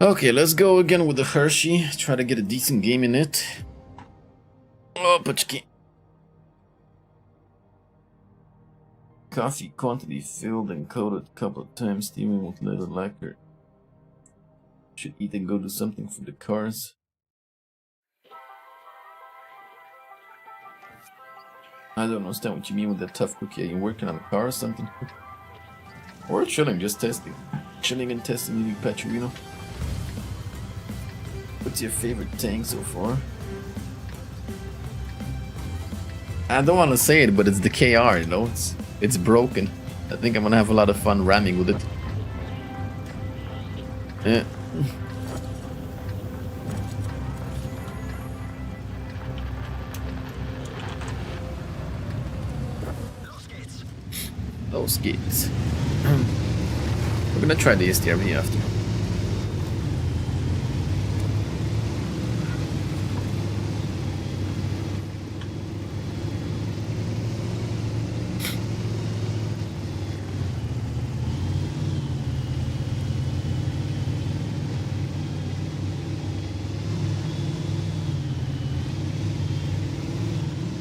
Okay, let's go again with the Hershey. Try to get a decent game in it. Oh, Pachki. Coffee quantity filled and coated a couple of times, steaming with little lacquer. Should eat and go do something for the cars. I don't understand what you mean with that Tough Cookie. Are you working on a car or something? Or chilling, just testing. Chilling and testing, eating Petrolino. What's your favorite tank so far? I don't want to say it, but it's the KR, you know? It's broken. I think I'm gonna have a lot of fun ramming with it. Yeah. Those gates. We're gonna try the STRV after.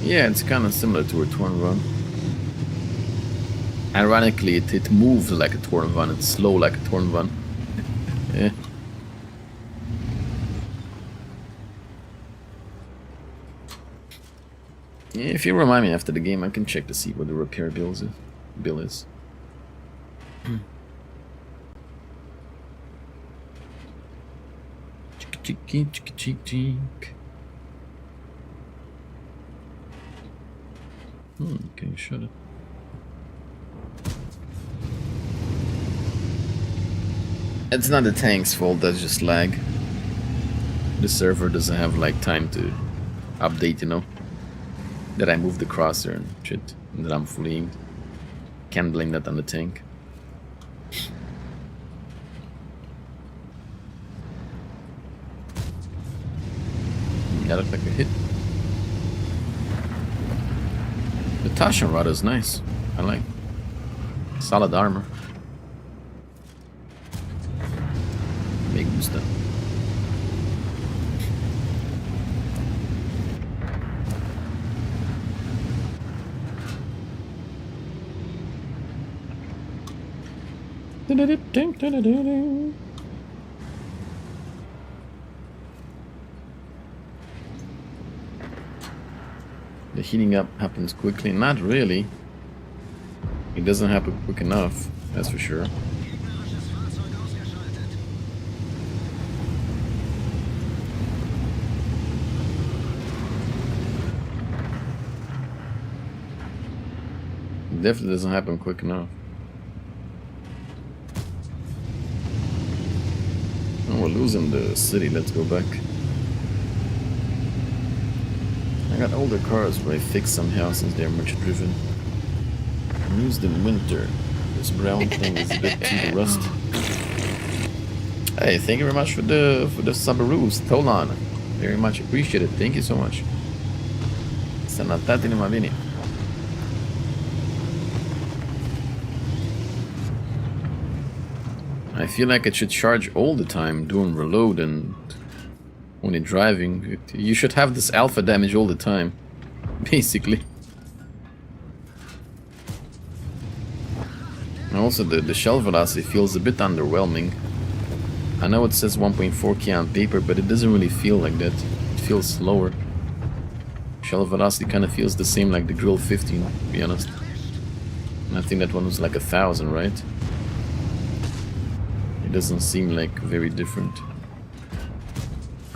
Yeah, it's kind of similar to a Torn Run. Ironically, it moves like a Torn Run, it's slow like a Torn Run. Yeah. Yeah, if you remind me after the game, I can check to see what the repair bill is. Cheek. Okay, shut it. It's not the tank's fault, that's just lag. The server doesn't have like time to update, you know. That I moved the crosshair and shit, and that I'm fleeing. Can't blame that on the tank. That looked like a hit. The Tasha rod is nice. I like. Solid armor. Me gusta. The heating up happens quickly. Not really. It doesn't happen quick enough, that's for sure. It definitely doesn't happen quick enough. Oh, we're losing the city. Let's go back. I got older cars, but I fixed somehow since they're much driven. I'm used in winter. This brown thing is a bit too rust. Hey, thank you very much for the Subarus. Tolan. Very much appreciated. Thank you so much. Sanatati Mavini. I feel like it should charge all the time doing reload and when you're driving. You should have this alpha damage all the time, basically. And also the shell velocity feels a bit underwhelming. I know it says 1.4k on paper, but it doesn't really feel like that. It feels slower. Shell velocity kind of feels the same like the Grill 15, to be honest. And I think that one was like 1,000, right? It doesn't seem like very different.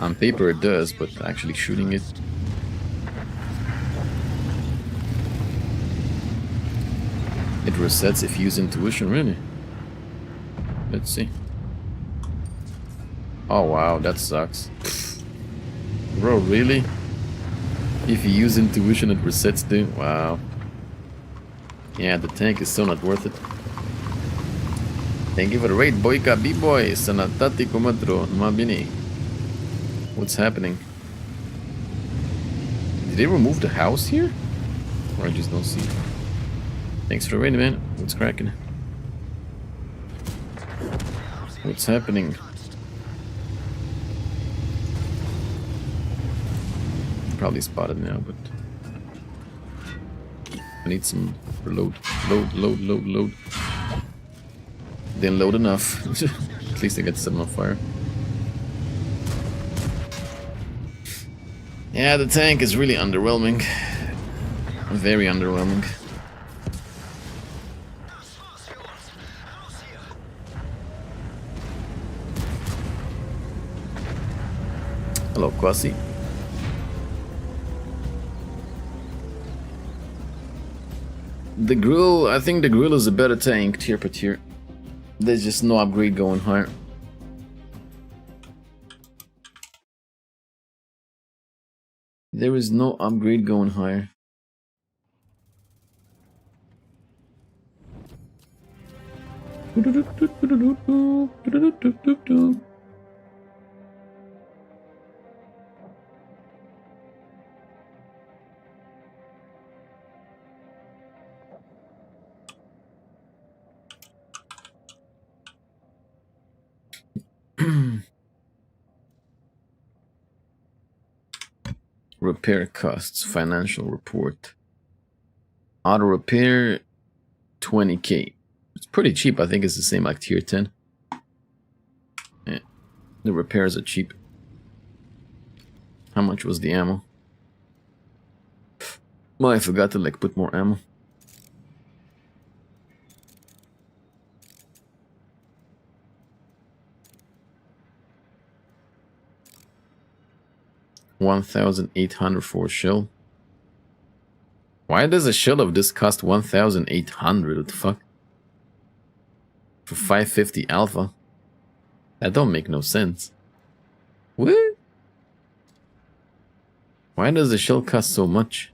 On paper it does, but actually shooting it... It resets if you use intuition, really? Let's see. Oh wow, that sucks. Bro, really? If you use intuition it resets too? Wow. Yeah, the tank is still not worth it. Thank you for the raid, Boyka B-Boy, Sanatati Kumatro, Mabini. What's happening? Did they remove the house here? Or I just don't see it? Thanks for the raid, man. What's cracking? What's happening? Probably spotted now, but... I need some reload. Load. Didn't load enough. At least I got some on fire. Yeah, the tank is really underwhelming. Very underwhelming. Hello, Kwasi. The grill, I think the grill is a better tank tier per tier. There's just no upgrade going higher. There is no upgrade going higher. Repair costs, financial report. Auto repair, 20k. It's pretty cheap. I think it's the same like tier 10. Yeah. The repairs are cheap. How much was the ammo? Well, I forgot to like put more ammo. $1,800 for a shell. Why does a shell of this cost 1,800? What the fuck? For 550 alpha? That don't make no sense. What? Why does the shell cost so much?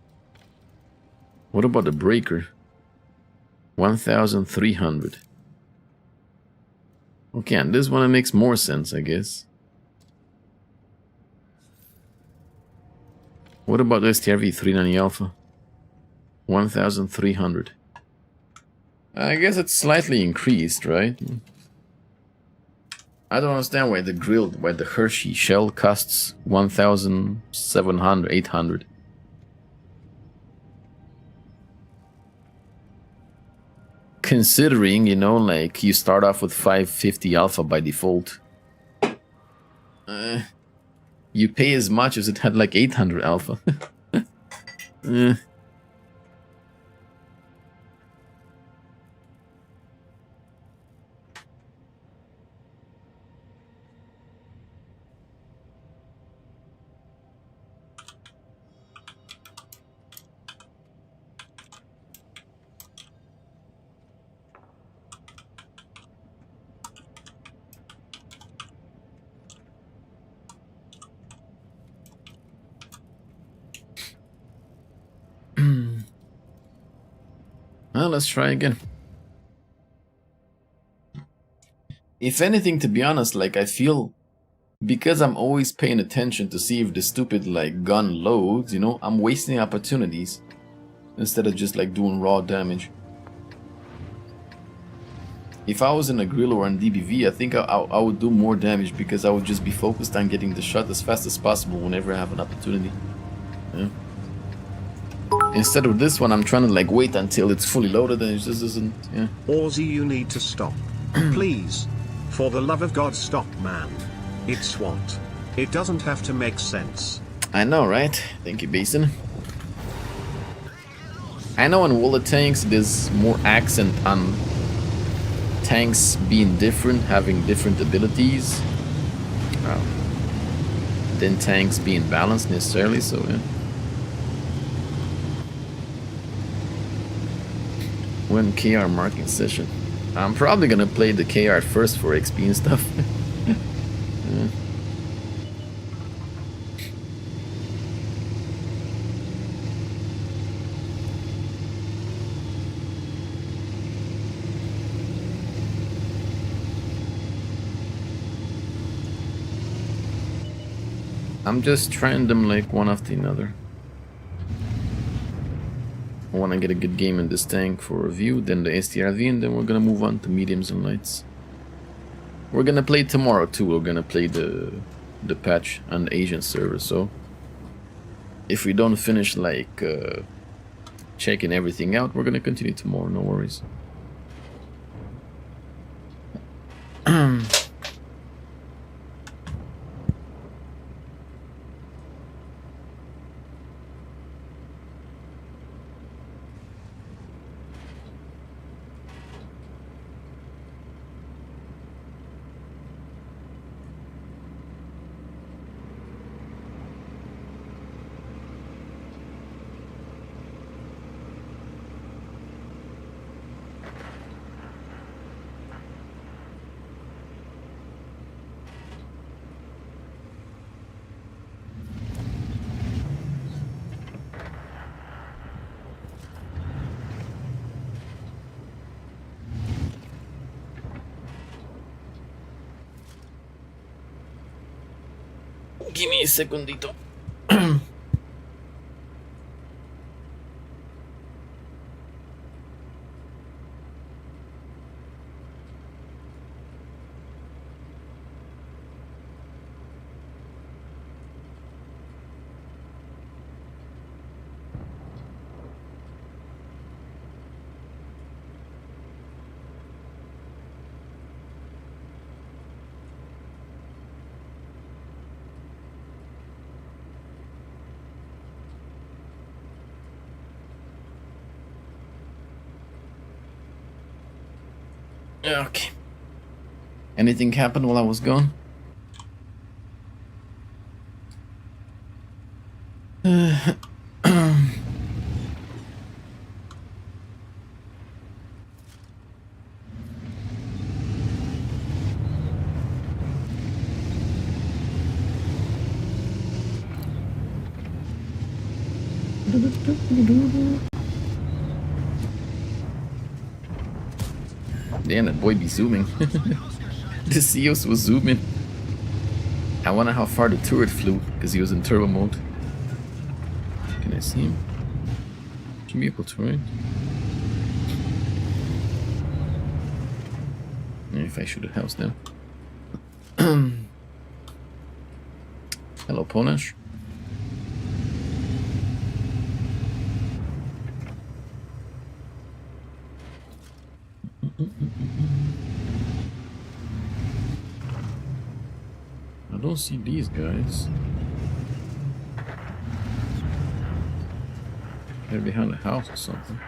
What about the breaker? 1,300. Okay, and this one makes more sense, I guess. What about this TRV 390 alpha? 1,300. I guess it's slightly increased, right? I don't understand why the Hershey shell costs 1,700, 800. Considering, you know, like you start off with 550 alpha by default. You pay as much as it had like 800 alpha. Well, let's try again. If anything, to be honest, like I feel because I'm always paying attention to see if the stupid like gun loads, you know, I'm wasting opportunities instead of just like doing raw damage. If I was in a grill or in DBV, I think I would do more damage because I would just be focused on getting the shot as fast as possible whenever I have an opportunity. Yeah. Instead of this one, I'm trying to like wait until it's fully loaded and it just doesn't, yeah. Ozzy, you need to stop. Please. For the love of God, stop, man. It's what? It doesn't have to make sense. I know, right? Thank you, Basin. I know in Wallet tanks there's more accent on tanks being different, having different abilities, than tanks being balanced necessarily, so yeah. When KR marking session? I'm probably gonna play the KR first for XP and stuff. Yeah. I'm just trying them like one after another. I want to get a good game in this tank for review, then the STRV, and then we're gonna move on to mediums and lights. We're gonna play tomorrow too. We're gonna play the patch on the Asian server. So if we don't finish like checking everything out, we're gonna continue tomorrow. No worries. Give me a secondito. Okay. Anything happened while I was gone? Damn, that boy be zooming. The Zeus was zooming. I wonder how far the turret flew, because he was in turbo mode. Can I see him? Should be able to, right? Yeah, if I shoot a house now. Hello, Ponash. I don't see these guys. They're behind the house or something.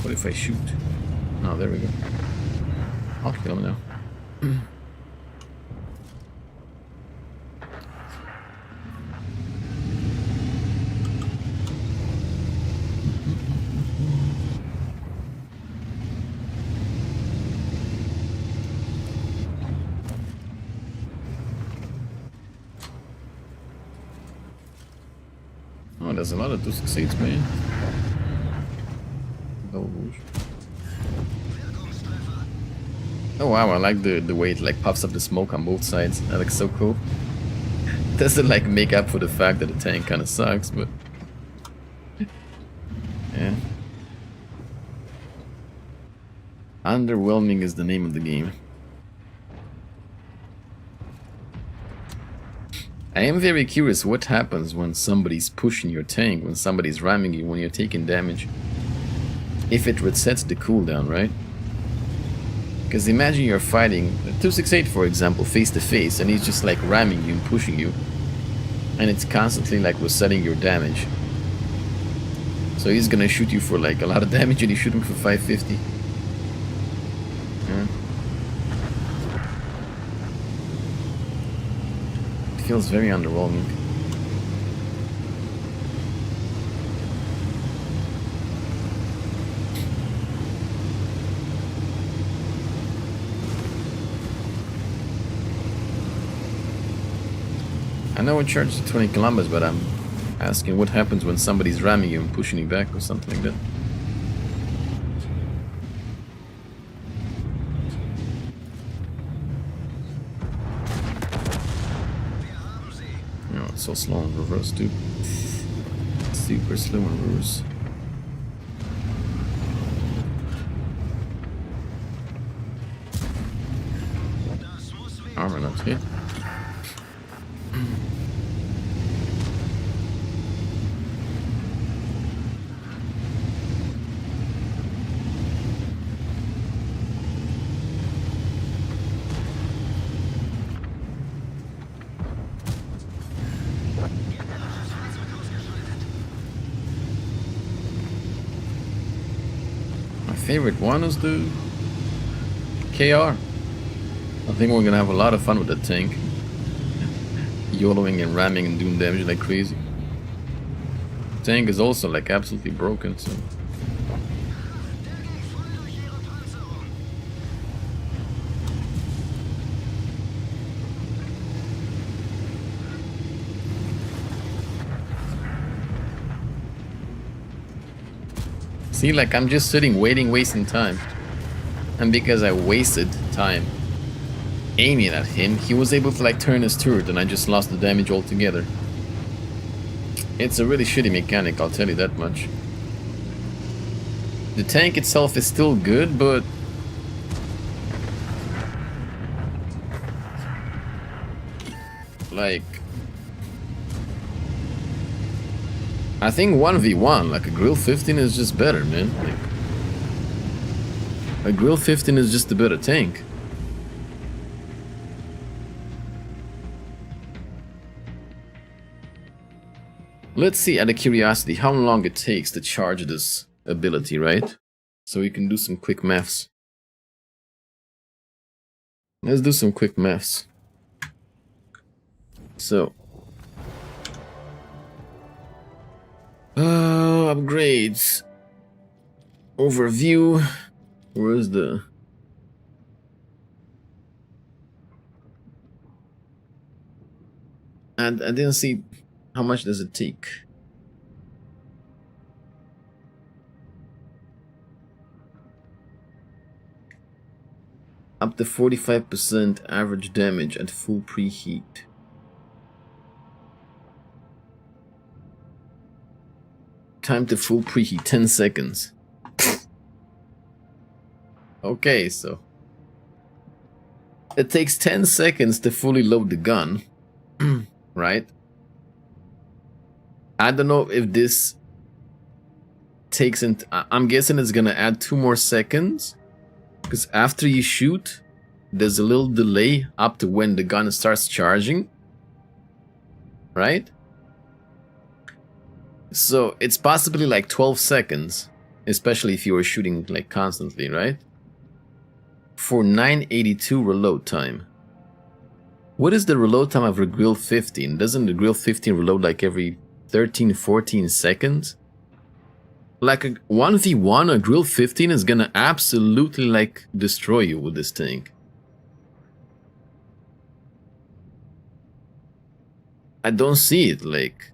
What if I shoot? Oh, there we go. I'll kill him now. Oh, there's a lot of 268s, man. Oh wow, I like the way it like puffs up the smoke on both sides. That looks so cool. Doesn't like make up for the fact that the tank kind of sucks, but yeah. Underwhelming is the name of the game. I am very curious what happens when somebody's pushing your tank, when somebody's ramming you, when you're taking damage. If it resets the cooldown, right? Because imagine you're fighting a 268, for example, face to face, and he's just like ramming you and pushing you. And it's constantly like resetting your damage. So he's gonna shoot you for like a lot of damage and you shoot him for 550. Yeah. It feels very underwhelming. I know it charges 20 kilometers, but I'm asking what happens when somebody's ramming you and pushing you back or something like that. Oh, it's so slow in reverse too. Super slow in reverse. Armor not hit. Favorite one is the KR. I think we're gonna have a lot of fun with that tank. YOLOing and ramming and doing damage like crazy. Tank is also like absolutely broken, so. See, like I'm just sitting, waiting, wasting time. And because I wasted time, aiming at him, he was able to like turn his turret and I just lost the damage altogether. It's a really shitty mechanic, I'll tell you that much. The tank itself is still good, but like I think 1v1, like a Grill 15 is just better, man. Like, a Grill 15 is just a better tank. Let's see, out of curiosity, how long it takes to charge this ability, right? So we can do some quick maths. Let's do some quick maths. So, upgrades. Overview. Where's the... And I didn't see how much does it take. Up to 45% average damage at full preheat. Time to full preheat, 10 seconds. Okay, so it takes 10 seconds to fully load the gun, right? I don't know if this takes into... I'm guessing it's gonna add 2 more seconds, because after you shoot, there's a little delay up to when the gun starts charging, right? So it's possibly like 12 seconds, especially if you were shooting like constantly, right? For 982 reload time. What is the reload time of a Grill 15? Doesn't the Grill 15 reload like every 13-14 seconds? Like a 1v1, a Grill 15 is gonna absolutely like destroy you with this tank. I don't see it, like...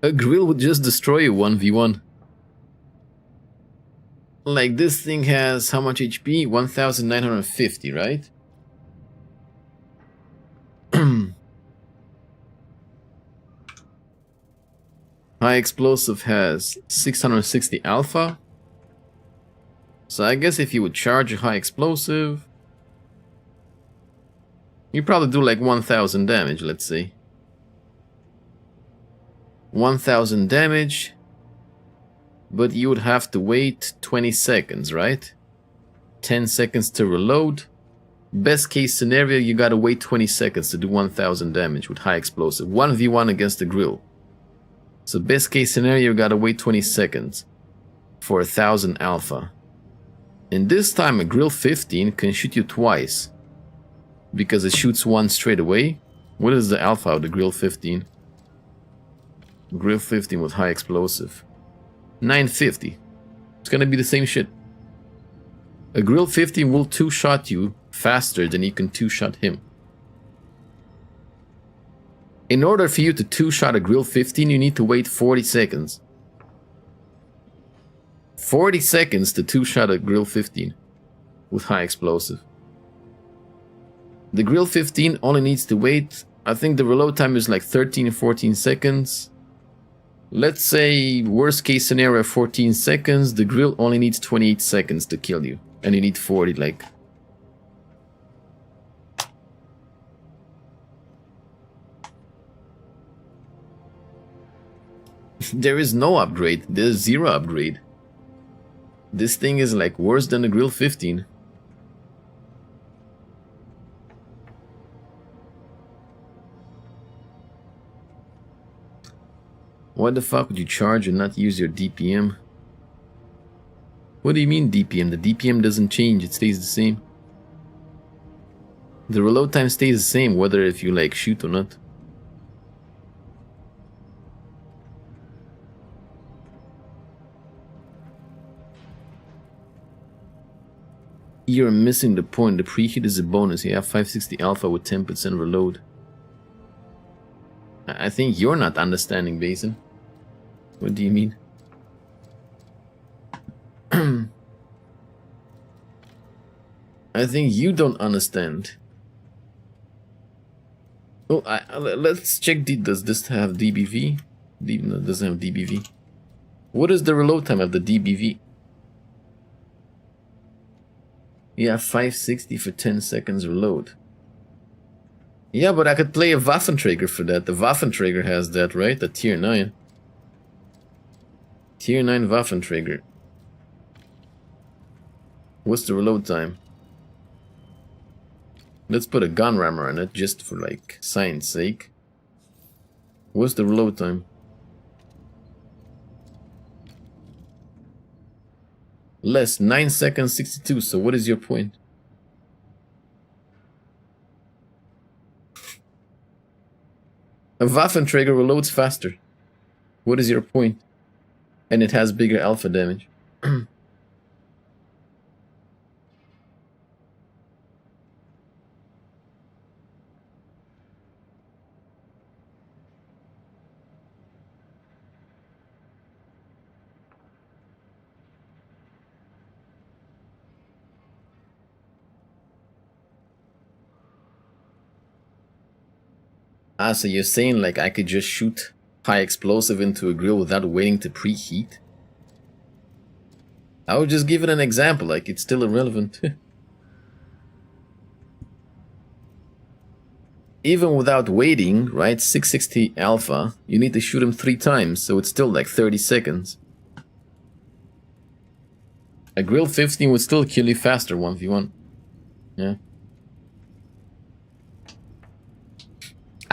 A Grill would just destroy you 1v1. Like, this thing has how much HP? 1950, right? High Explosive has 660 alpha. So I guess if you would charge a High Explosive, you probably do like 1000 damage, let's say. 1000 damage, but you would have to wait 20 seconds, right? 10 seconds to reload. Best case scenario, you gotta wait 20 seconds to do 1000 damage with High Explosive. 1v1 against the Grill. So best case scenario, you gotta wait 20 seconds for 1000 alpha. And this time a Grill 15 can shoot you twice, because it shoots one straight away. What is the alpha of the Grill 15? Grill 15 with High Explosive. 950. It's gonna be the same shit. A Grill 15 will two-shot you faster than you can two-shot him. In order for you to two-shot a Grill 15, you need to wait 40 seconds. 40 seconds to two-shot a Grill 15 with High Explosive. The Grill 15 only needs to wait, I think the reload time is like 13-14 seconds. Let's say worst case scenario 14 seconds, the Grill only needs 28 seconds to kill you. And you need 40, like... There is no upgrade, there's zero upgrade. This thing is like worse than the Grill 15. Why the fuck would you charge and not use your DPM? What do you mean DPM? The DPM doesn't change, it stays the same. The reload time stays the same whether if you like shoot or not. You're missing the point. The preheat is a bonus. You have 560 alpha with 10% reload. I think you're not understanding, Basin. What do you mean? I think you don't understand. Oh, let's check. Does this have DBV? No, it doesn't have DBV. What is the reload time of the DBV? Yeah, 560 for 10 seconds reload. Yeah, but I could play a Waffenträger for that. The Waffenträger has that, right? The tier 9. Tier 9 Waffenträger. What's the reload time? Let's put a gun rammer on it, just for like science sake. What's the reload time? Less, 9 seconds 62, so what is your point? A Waffenträger reloads faster. What is your point? And it has bigger alpha damage. Ah, so you're saying like I could just shoot high explosive into a grill without waiting to preheat? I would just give it an example, like it's still irrelevant. Even without waiting, right, 660 alpha, you need to shoot him 3 times, so it's still like 30 seconds. A grill 15 would still kill you faster 1v1. Yeah.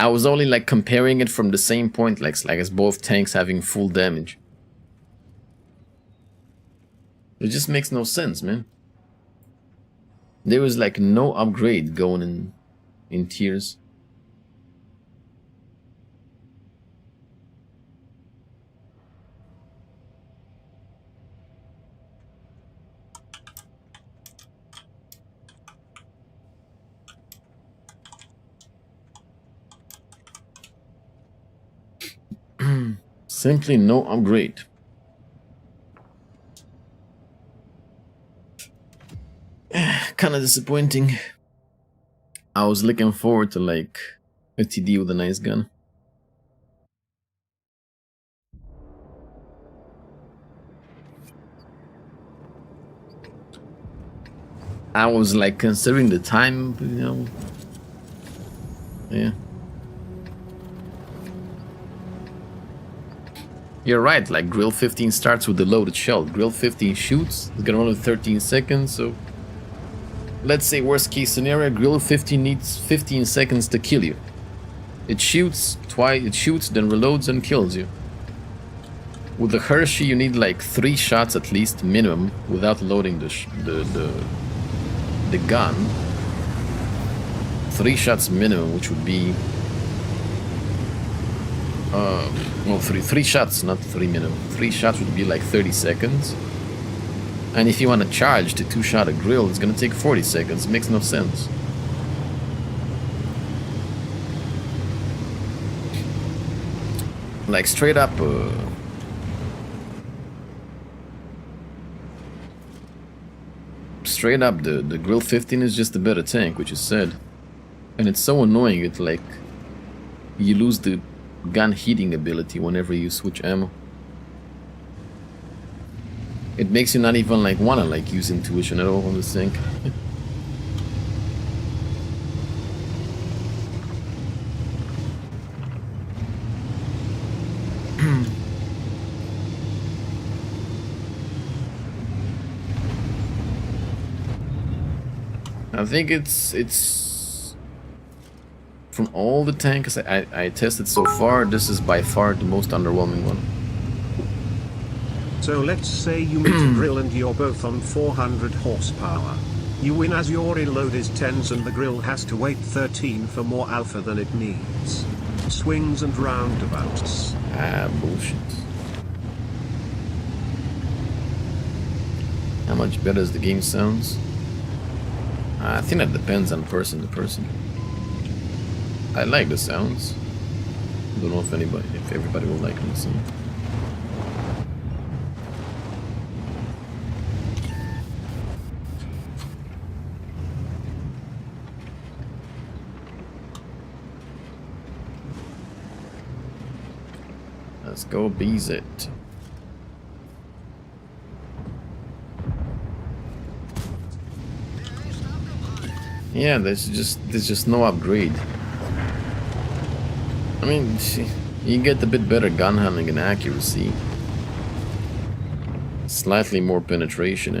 I was only like comparing it from the same point, like as both tanks having full damage. It just makes no sense, man. There was like no upgrade going in tiers. Simply no upgrade. Kind of disappointing. I was looking forward to like a TD with a nice gun. I was like considering the time, you know. Yeah. You're right, like Grill 15 starts with the loaded shell. Grill 15 shoots, it's gonna run in 13 seconds, so... Let's say worst case scenario, Grill 15 needs 15 seconds to kill you. It shoots, then reloads and kills you. With the Hershey you need like 3 shots at least, minimum, without loading the gun. 3 shots minimum, which would be... well, three shots, not 3 minimum. 3 shots would be like 30 seconds. And if you want to charge to 2-shot a grill, it's gonna take 40 seconds. It makes no sense. Like straight up, the Grill 15 is just a better tank, which is sad. And it's so annoying, it like you lose the gun heating ability whenever you switch ammo. It makes you not even like wanna like use intuition at all on this tank. I think it's from all the tanks I tested so far, this is by far the most underwhelming one. So let's say you meet a grill and you're both on 400 horsepower. You win as your reload is 10s and the grill has to wait 13 for more alpha than it needs. Swings and roundabouts. Ah, bullshit. How much better the game sounds? I think that depends on person to person. I like the sounds. Don't know if everybody will like them. So. Let's go bees it. Yeah, there's just no upgrade. I mean, you get a bit better gun handling and accuracy, slightly more penetration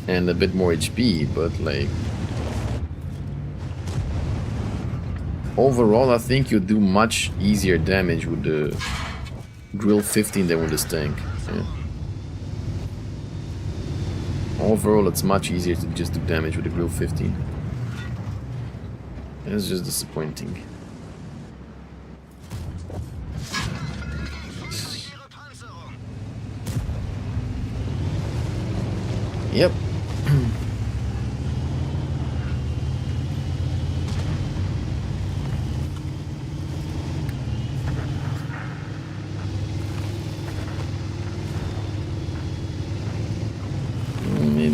and a bit more HP, but like overall, I think you do much easier damage with the Grill 15 than with this tank. Yeah. Overall, it's much easier to just do damage with the Grill 15. It's just disappointing. Yep.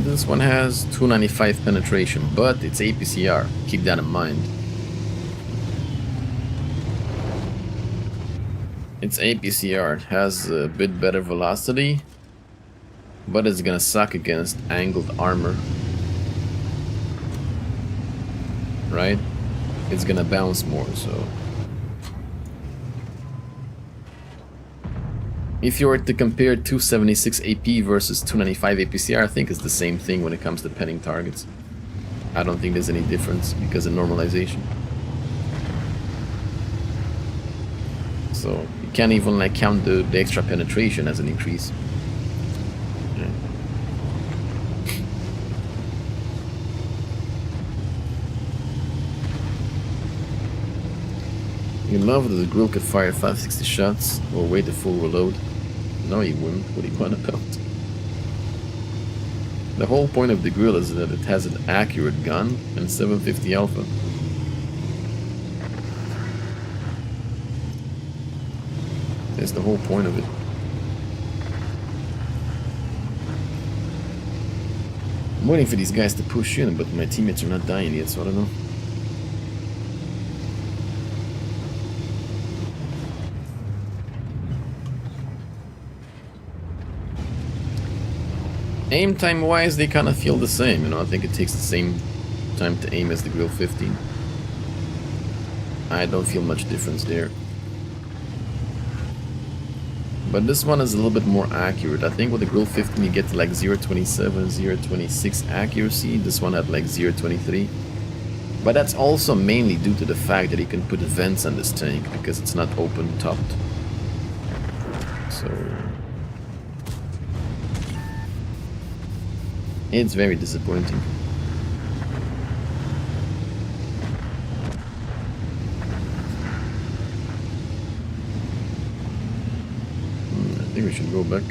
This one has 295 penetration, but it's APCR. Keep that in mind. It's APCR. It has a bit better velocity, but it's gonna suck against angled armor. Right? It's gonna bounce more, so... If you were to compare 276 AP versus 295 APCR, I think it's the same thing when it comes to penning targets. I don't think there's any difference because of normalization. So you can't even like count the extra penetration as an increase. Yeah. You love that the grill could fire 560 shots or wait a full reload. No, he wouldn't. What do you want about? The whole point of the grill is that it has an accurate gun and 750 alpha. That's the whole point of it. I'm waiting for these guys to push in, but my teammates are not dying yet, so I don't know. Aim time wise, they kind of feel the same, you know. I think it takes the same time to aim as the Grill 15. I don't feel much difference there. But this one is a little bit more accurate. I think with the Grill 15 you get to like 0.27, 0.26 accuracy. This one had like 0.23. But that's also mainly due to the fact that you can put vents on this tank because it's not open topped. So... it's very disappointing. I think we should go back.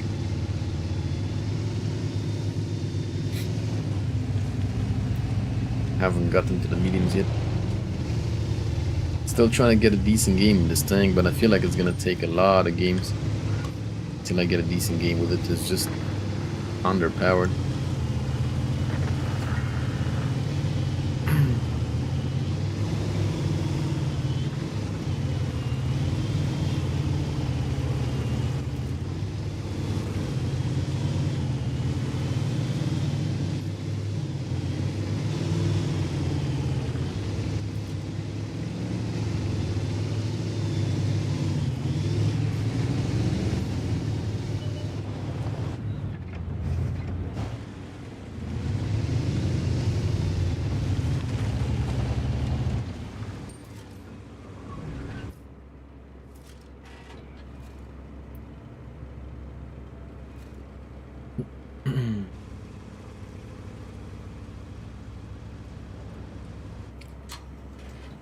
Haven't gotten to the mediums yet. Still trying to get a decent game in this tank, but I feel like it's gonna take a lot of games till I get a decent game with it. It's just underpowered.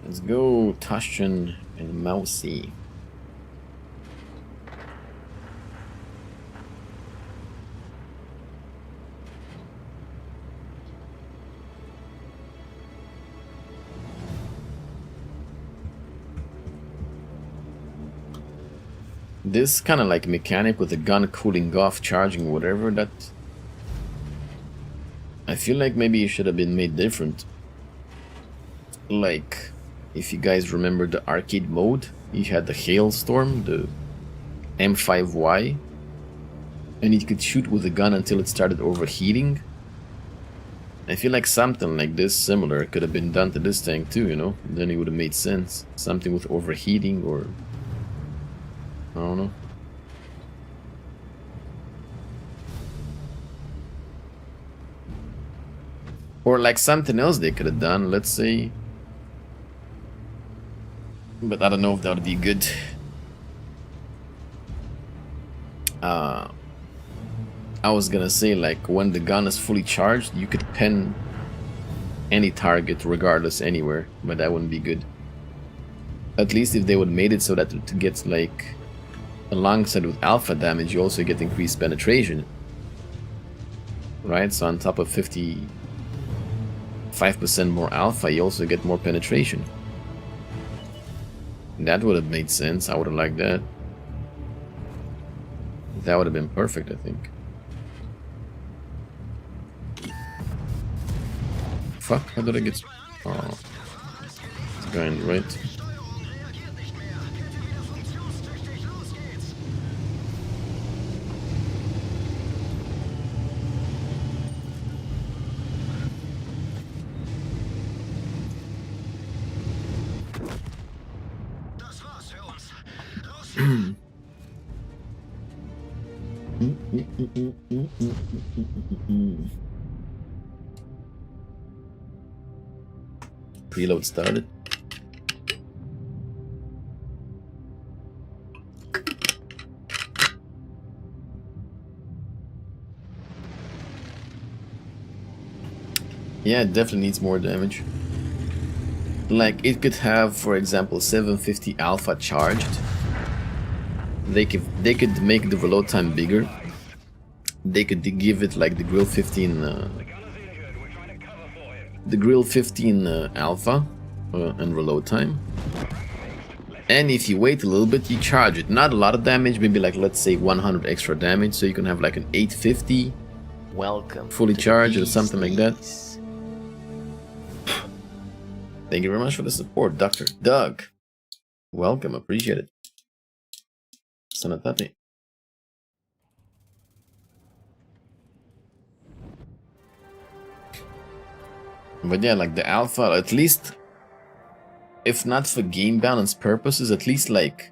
Let's go, Tashin and Mousy. This kind of like mechanic with the gun cooling off, charging, whatever, that I feel like maybe it should have been made different. Like, if you guys remember the arcade mode, he had the Hailstorm, the M5Y, and he could shoot with the gun until it started overheating. I feel like something like this similar could have been done to this tank too, you know? Then it would have made sense. Something with overheating, or I don't know. Or like something else they could have done, let's say. But I don't know if that would be good. I was gonna say, like, when the gun is fully charged, you could pen any target regardless anywhere, but that wouldn't be good. At least if they would made it so that to get, like, alongside with alpha damage, you also get increased penetration. Right? So on top of 55% more alpha, you also get more penetration. That would have made sense. I would have liked that. That would have been perfect, I think. Fuck, how did I get... Oh. This guy on the right. Preload started. Yeah, it definitely needs more damage. Like, it could have, for example, 750 alpha charged. They could make the reload time bigger. They could give it like the grill 15 alpha and reload time. And if you wait a little bit, you charge it. Not a lot of damage, maybe like, let's say 100 extra damage, so you can have like an 850 Welcome. fully charged or something like that. Thank you very much for the support, Dr. Doug. Welcome, appreciate it. Sanatate. But yeah, like the alpha, at least, if not for game balance purposes, at least like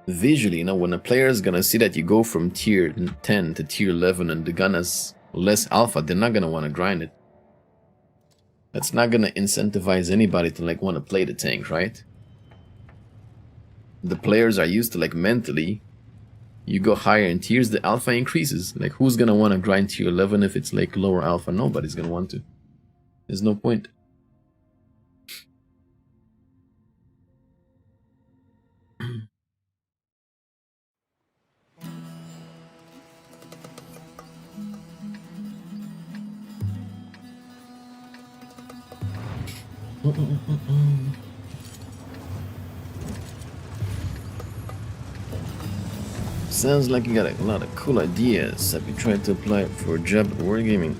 visually, you know, when a player is gonna see that you go from tier 10 to tier 11 and the gun has less alpha, they're not gonna want to grind it. That's not gonna incentivize anybody to like want to play the tank, right? The players are used to, like, mentally, you go higher in tiers, the alpha increases. Like, who's gonna want to grind tier 11 if it's like lower alpha? Nobody's gonna want to. There's no point. Sounds like you got a lot of cool ideas. Have you tried to apply for a job at Wargaming?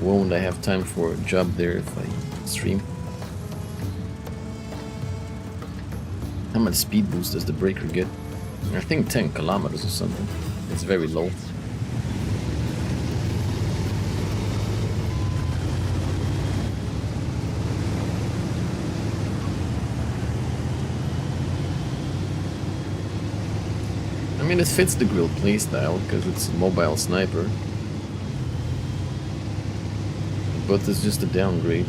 Won't I have time for a job there if I stream? How much speed boost does the breaker get? I think 10 kilometers or something. It's very low. I mean, it fits the grill playstyle because it's a mobile sniper. But it's just a downgrade.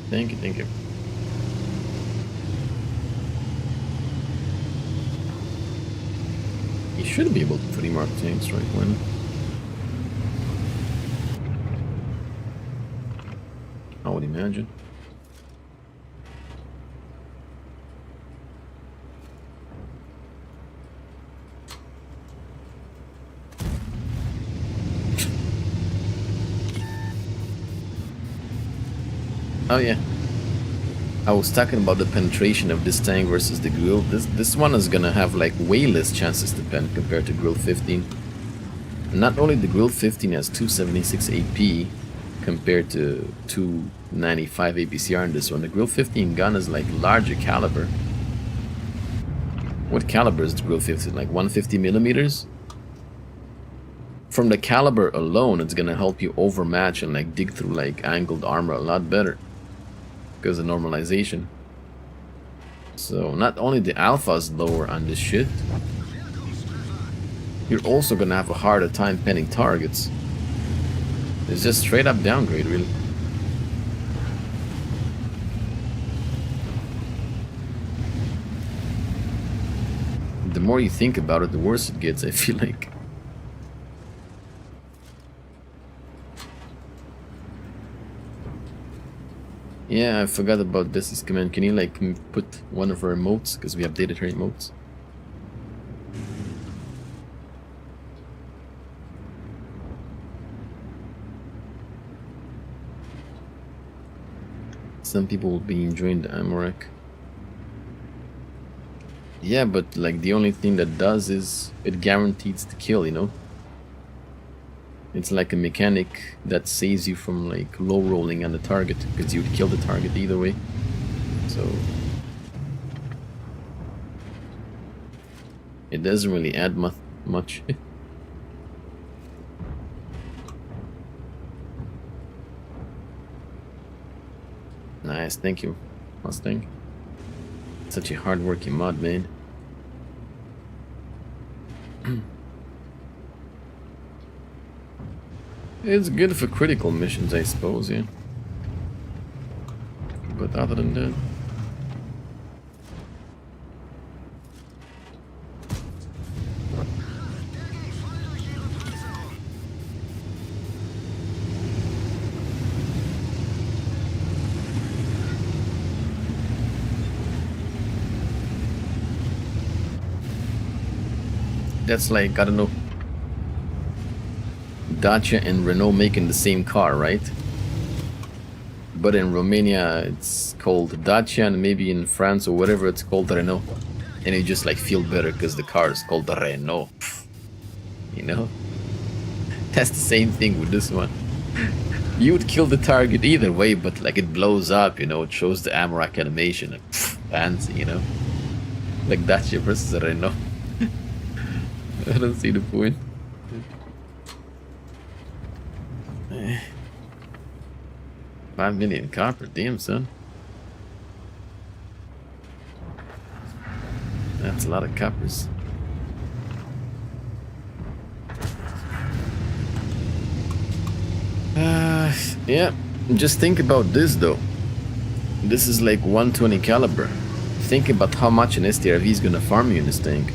Thank you, thank you. You should be able to 3D mark tanks, right? When? I would imagine. Oh yeah. I was talking about the penetration of this tank versus the grill. This one is gonna have like way less chances to pen compared to grill 15. Not only the grill 15 has 276 AP compared to 295 APCR in this one. The grill 15 gun is like larger caliber. What caliber is the grill 15? Like 150 millimeters? From the caliber alone, it's gonna help you overmatch and like dig through like angled armor a lot better because of normalization. So not only the alpha is lower on this shit, you're also gonna have a harder time penning targets. It's just straight up downgrade, really. The more you think about it, the worse it gets, I feel like. Yeah, I forgot about this command. Can you like put one of our emotes? Because we updated her emotes. Some people will be enjoying the Amorak. Yeah, but like the only thing that does is it guarantees the kill, you know? It's like a mechanic that saves you from like low rolling on the target, because you would kill the target either way. So it doesn't really add much. Nice, thank you, Mustang. Such a hard-working mod, man. It's good for critical missions, I suppose, yeah. But other than that... That's like, I don't know, Dacia and Renault making the same car, right? But in Romania it's called Dacia, and maybe in France or whatever it's called Renault. And you just like feel better because the car is called Renault. You know? That's the same thing with this one. You would kill the target either way, but like it blows up, you know, it shows the Amorak animation and fancy, you know? Like Dacia versus Renault. I don't see the point. 5 million copper, damn son. That's a lot of coppers. Yeah, just think about this though. This is like 120 caliber. Think about how much an STRV is gonna farm you in this tank.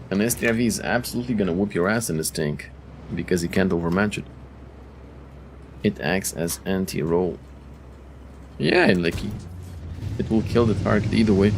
An STRV is absolutely gonna whoop your ass in this tank because you can't overmatch it. It acts as anti-roll. Yeah, like it will kill the target either way.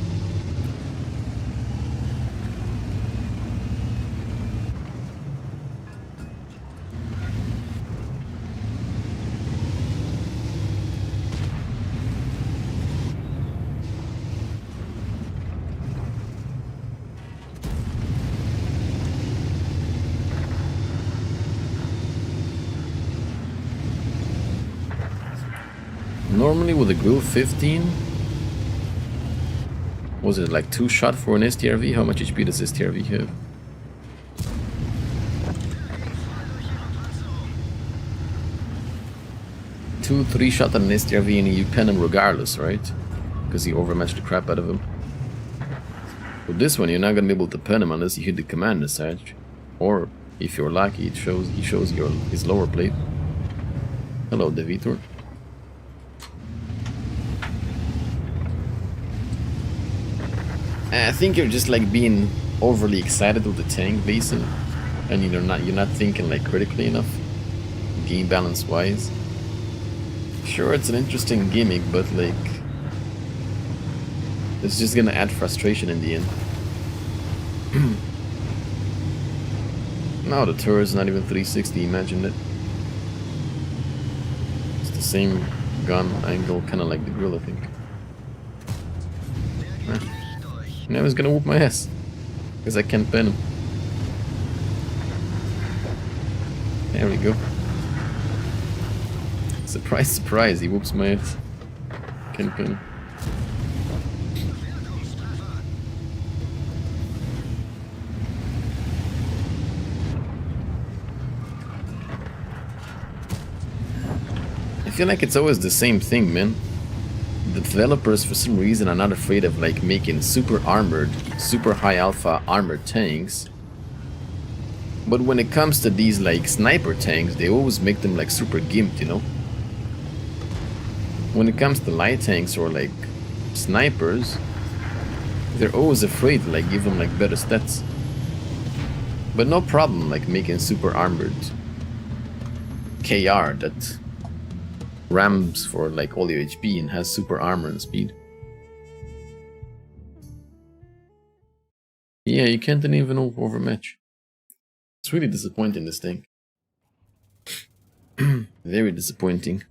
Normally with a Grill 15, was it like 2 shot for an STRV? How much HP does STRV have? Two, 3 shot on an STRV and you pen him regardless, right? Because you overmatched the crap out of him. With this one, you're not gonna be able to pen him unless you hit the command message, or if you're lucky, he shows his lower plate. Hello, Devitor. I think you're just like being overly excited with the tank basin, and you're not thinking like critically enough, game balance wise. Sure, it's an interesting gimmick, but like it's just gonna add frustration in the end. Now the turret's not even 360. Imagine that. It's the same gun angle, kind of like the grill, I think. Now he's gonna whoop my ass because I can't pin him. There we go. Surprise, surprise, he whoops my ass. Can't pin him. I feel like it's always the same thing, man. The developers, for some reason, are not afraid of like making super armored, super high alpha armored tanks. But when it comes to these like sniper tanks, they always make them like super gimped, you know? When it comes to light tanks or like snipers, they're always afraid to like give them like better stats. But no problem like making super armored KR that rams for like all your HP and has super armor and speed. Yeah, you can't even overmatch. It's really disappointing, this thing. Very disappointing.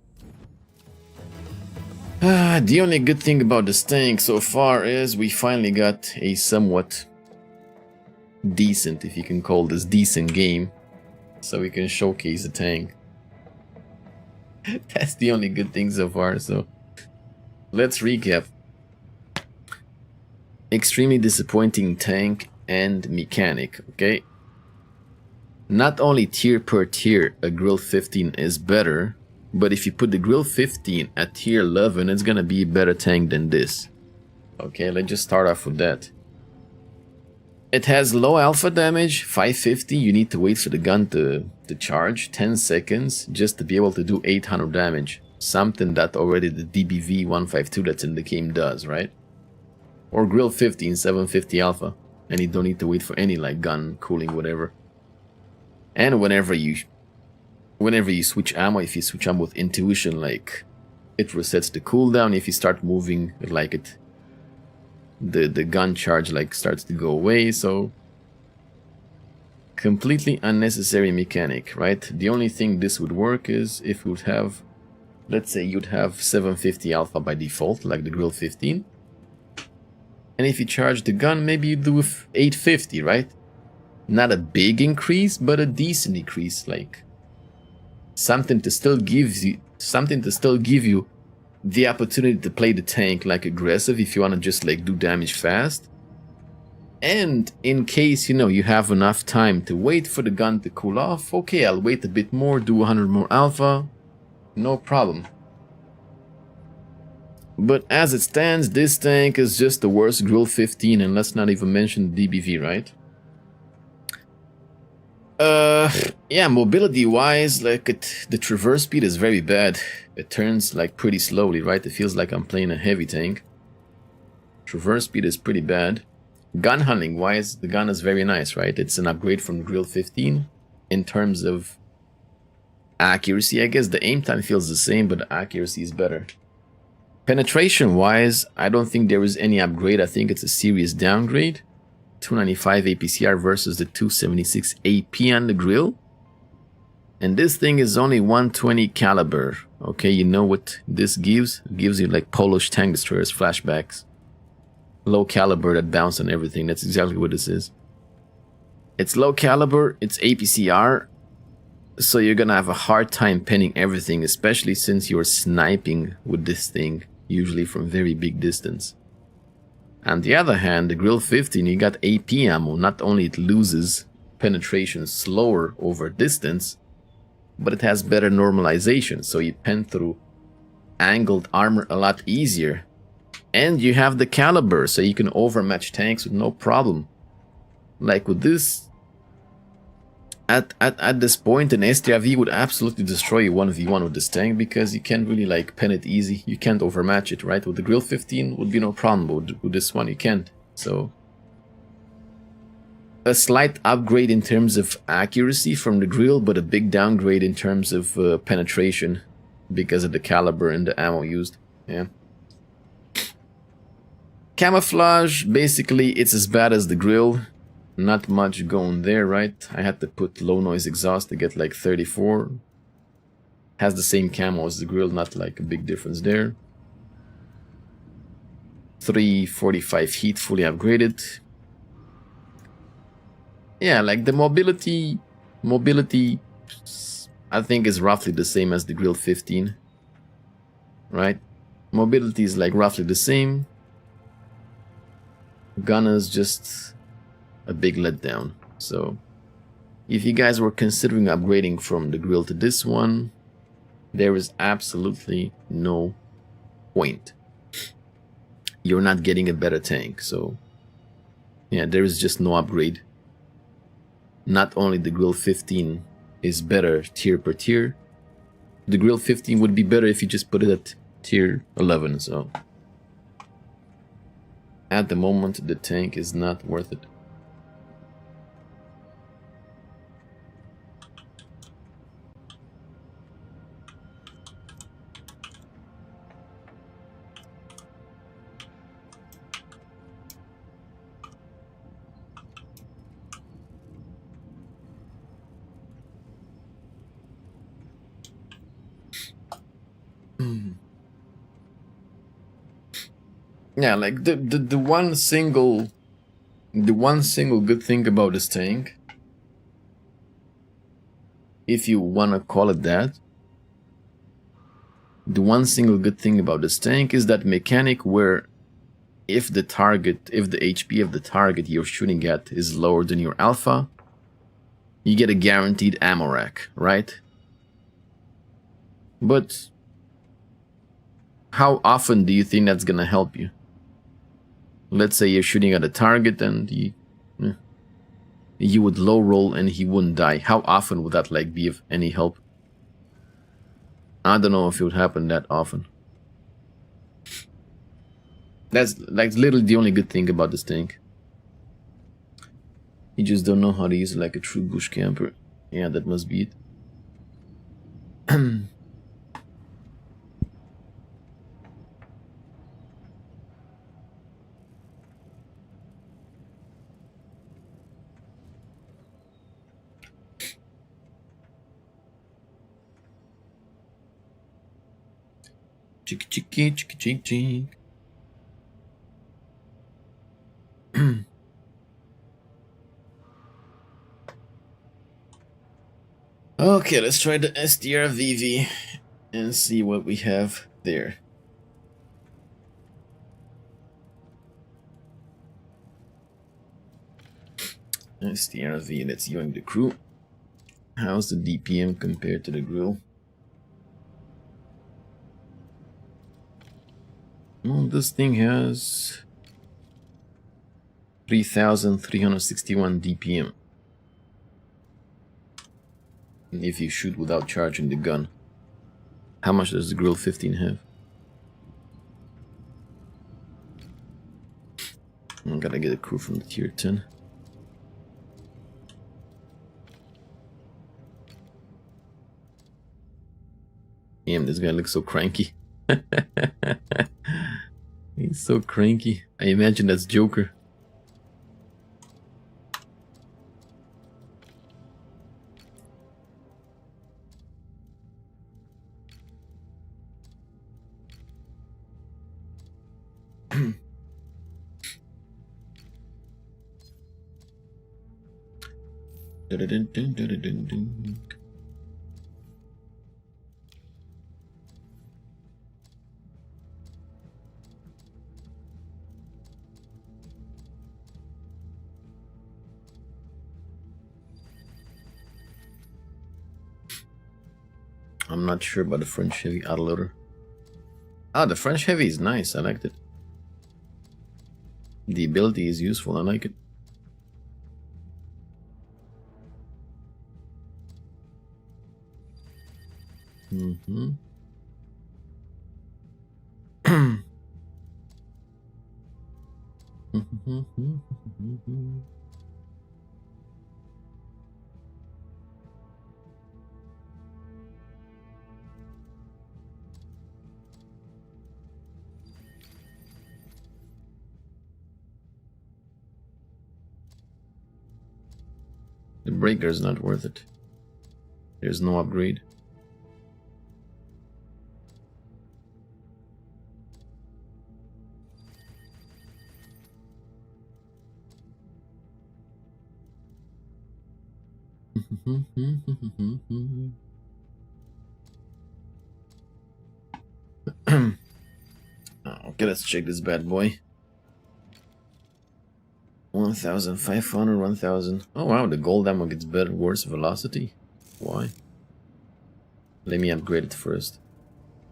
The only good thing about this tank so far is we finally got a somewhat decent, if you can call this decent, game. So we can showcase the tank. That's the only good thing so far, so let's recap. Extremely disappointing tank and mechanic, okay? Not only tier per tier a Grill 15 is better, but if you put the Grill 15 at tier 11, it's gonna be a better tank than this. Okay, let's just start off with that. It has low alpha damage, 550, you need to wait for the gun to charge, 10 seconds, just to be able to do 800 damage. Something that already the DBV 152 that's in the game does, right? Or Grill 15, 750 alpha, and you don't need to wait for any like gun, cooling, whatever. And whenever you switch ammo, if you switch ammo with intuition, like it resets the cooldown. If you start moving, like it, the gun charge like starts to go away. So completely unnecessary mechanic, right? The only thing this would work is if you would have, let's say you'd have 750 alpha by default, like the Grill 15. And if you charge the gun, maybe you do 850, right? Not a big increase, but a decent increase, like something to still give you the opportunity to play the tank like aggressive if you want to just like do damage fast. And in case, you know, you have enough time to wait for the gun to cool off, okay, I'll wait a bit more, do 100 more alpha, no problem. But as it stands, this tank is just the worst Grill 15, and let's not even mention DBV, right? Yeah, mobility wise, like the traverse speed is very bad. It turns like pretty slowly, right? It feels like I'm playing a heavy tank. Traverse speed is pretty bad. Gun handling wise, the gun is very nice, right? It's an upgrade from the Grill 15 in terms of accuracy. I guess the aim time feels the same, but the accuracy is better. Penetration wise, I don't think there is any upgrade. I think it's a serious downgrade. 295 APCR versus the 276 AP on the Grill. And this thing is only 120 caliber. Okay, you know what this gives? It gives you like Polish tank destroyers flashbacks. Low caliber that bounce on everything. That's exactly what this is. It's low caliber, it's APCR, so you're gonna have a hard time pinning everything, especially since you're sniping with this thing, usually from very big distance. On the other hand, the Grill 15, you got AP ammo. Not only it loses penetration slower over distance, but it has better normalization, so you pen through angled armor a lot easier. And you have the caliber, so you can overmatch tanks with no problem. Like with this, at this point, an STRV would absolutely destroy you 1v1 with this tank, because you can't really like pen it easy. You can't overmatch it, right? With the Grill 15 would be no problem, but with this one you can't. So a slight upgrade in terms of accuracy from the Grill, but a big downgrade in terms of penetration because of the caliber and the ammo used. Yeah. Camouflage, basically it's as bad as the Grill. Not much going there, right? I had to put low noise exhaust to get like 34. Has the same camo as the grill, not like a big difference there. 345 heat, fully upgraded. Yeah, like the mobility, I think is roughly the same as the grill 15, right? Mobility is like roughly the same. Gun is just a big letdown. So if you guys were considering upgrading from the grill to this one, there is absolutely no point. You're not getting a better tank. So yeah, there is just no upgrade. Not only the grill 15 is better tier per tier, the grill 15 would be better if you just put it at tier 11. So at the moment, the tank is not worth it. Yeah, like the one single good thing about this tank, if you wanna call it that, the one single good thing about this tank is that mechanic where if the HP of the target you're shooting at is lower than your alpha, you get a guaranteed ammo rack, right? But how often do you think that's gonna help you? Let's say you're shooting at a target and you would low roll and he wouldn't die. How often would that like be of any help? I don't know if it would happen that often. That's like literally the only good thing about this tank. You just don't know how to use it like a true bush camper. Yeah, that must be it. Chick chicky chick chick chick. Okay, let's try the SDR VV and see what we have there. SDR V, let's join the crew. How's the DPM compared to the grill? Well, this thing has 3,361 DPM. If you shoot without charging the gun. How much does the grill 15 have? I gotta get a crew from the tier 10. Damn, this guy looks so cranky. He's so cranky. I imagine that's Joker. I'm not sure about the French heavy autoloader. Ah, the French heavy is nice. I liked it. The ability is useful. I like it. The breaker is not worth it. There's no upgrade. Okay, let's check this bad boy. 1,500, 1,000. Oh wow, the gold ammo gets better, worse velocity. Why? Let me upgrade it first,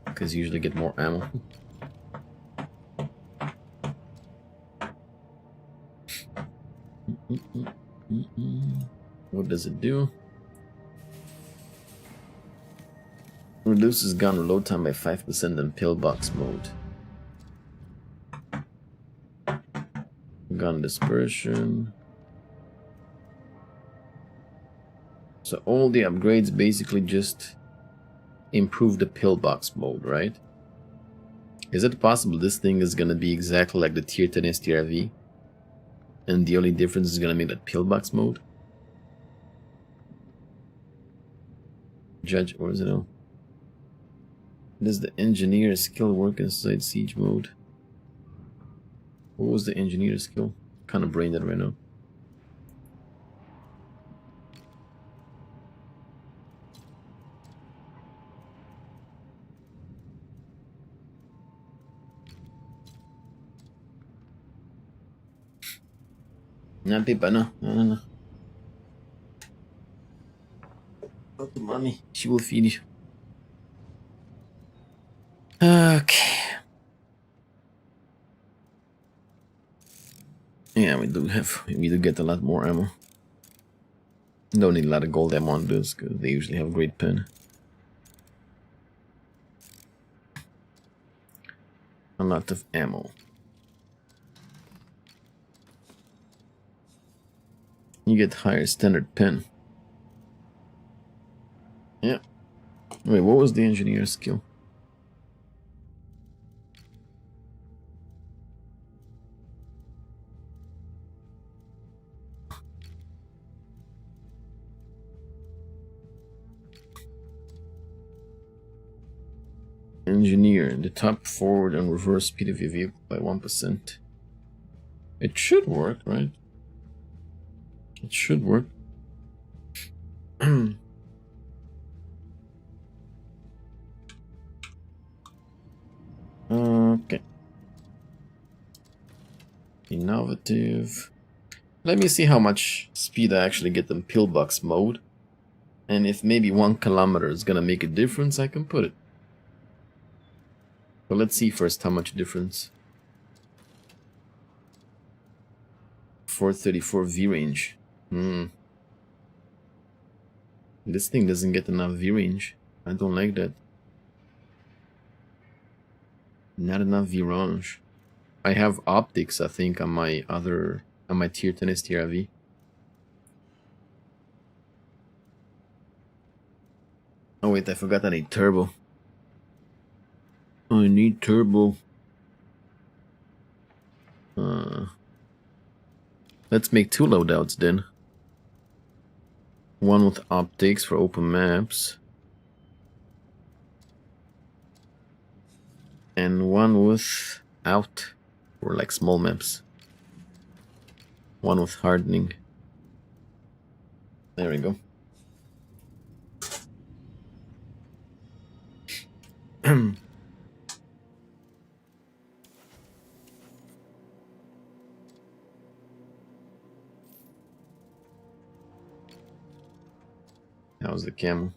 because you usually get more ammo. What does it do? Reduces gun reload time by 5% in pillbox mode. Gun dispersion. So all the upgrades basically just improve the pillbox mode, right? Is it possible this thing is gonna be exactly like the tier 10 STRV? And the only difference is gonna be that pillbox mode? Judge orzanel. Does the engineer skill work inside siege mode? What was the engineer skill? Kind of brain dead right now. No, Pipa, no. No. Not the mommy. She will feed you. Okay. Yeah, we do get a lot more ammo. Don't need a lot of gold ammo on this because they usually have great pen. A lot of ammo. You get higher standard pen. Yeah. Wait, what was the engineer skill? Engineer, the top forward and reverse speed of your vehicle by 1%. It should work, right? It should work. Okay. Innovative. Let me see how much speed I actually get in pillbox mode. And if maybe 1 kilometer is gonna make a difference, I can put it. But let's see first how much difference. 434 V range. This thing doesn't get enough V range. I don't like that. Not enough V range. I have optics, I think, on my tier 10 STRV. Oh wait, I forgot I need turbo. I need turbo. Let's make 2 loadouts then. One with optics for open maps. And one without for like small maps. One with hardening. There we go. How's the camo?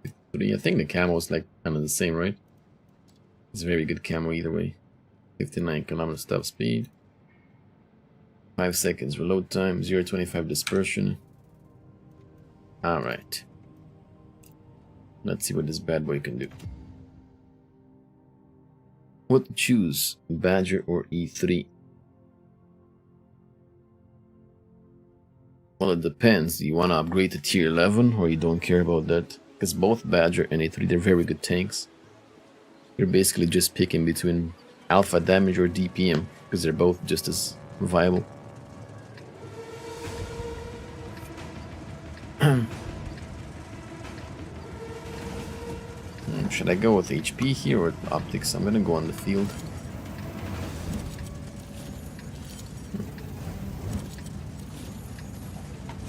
I think the camo is like kind of the same, right? It's very good camo either way. 59 kilometers top speed. 5 seconds reload time. 0.25 dispersion. Alright. Let's see what this bad boy can do. What to choose? Badger or E3? Well, it depends. You want to upgrade to tier 11 or you don't care about that? Because both Badger and E3, they're very good tanks. You're basically just picking between alpha damage or DPM because they're both just as viable. Should I go with HP here or optics? I'm gonna go on the field.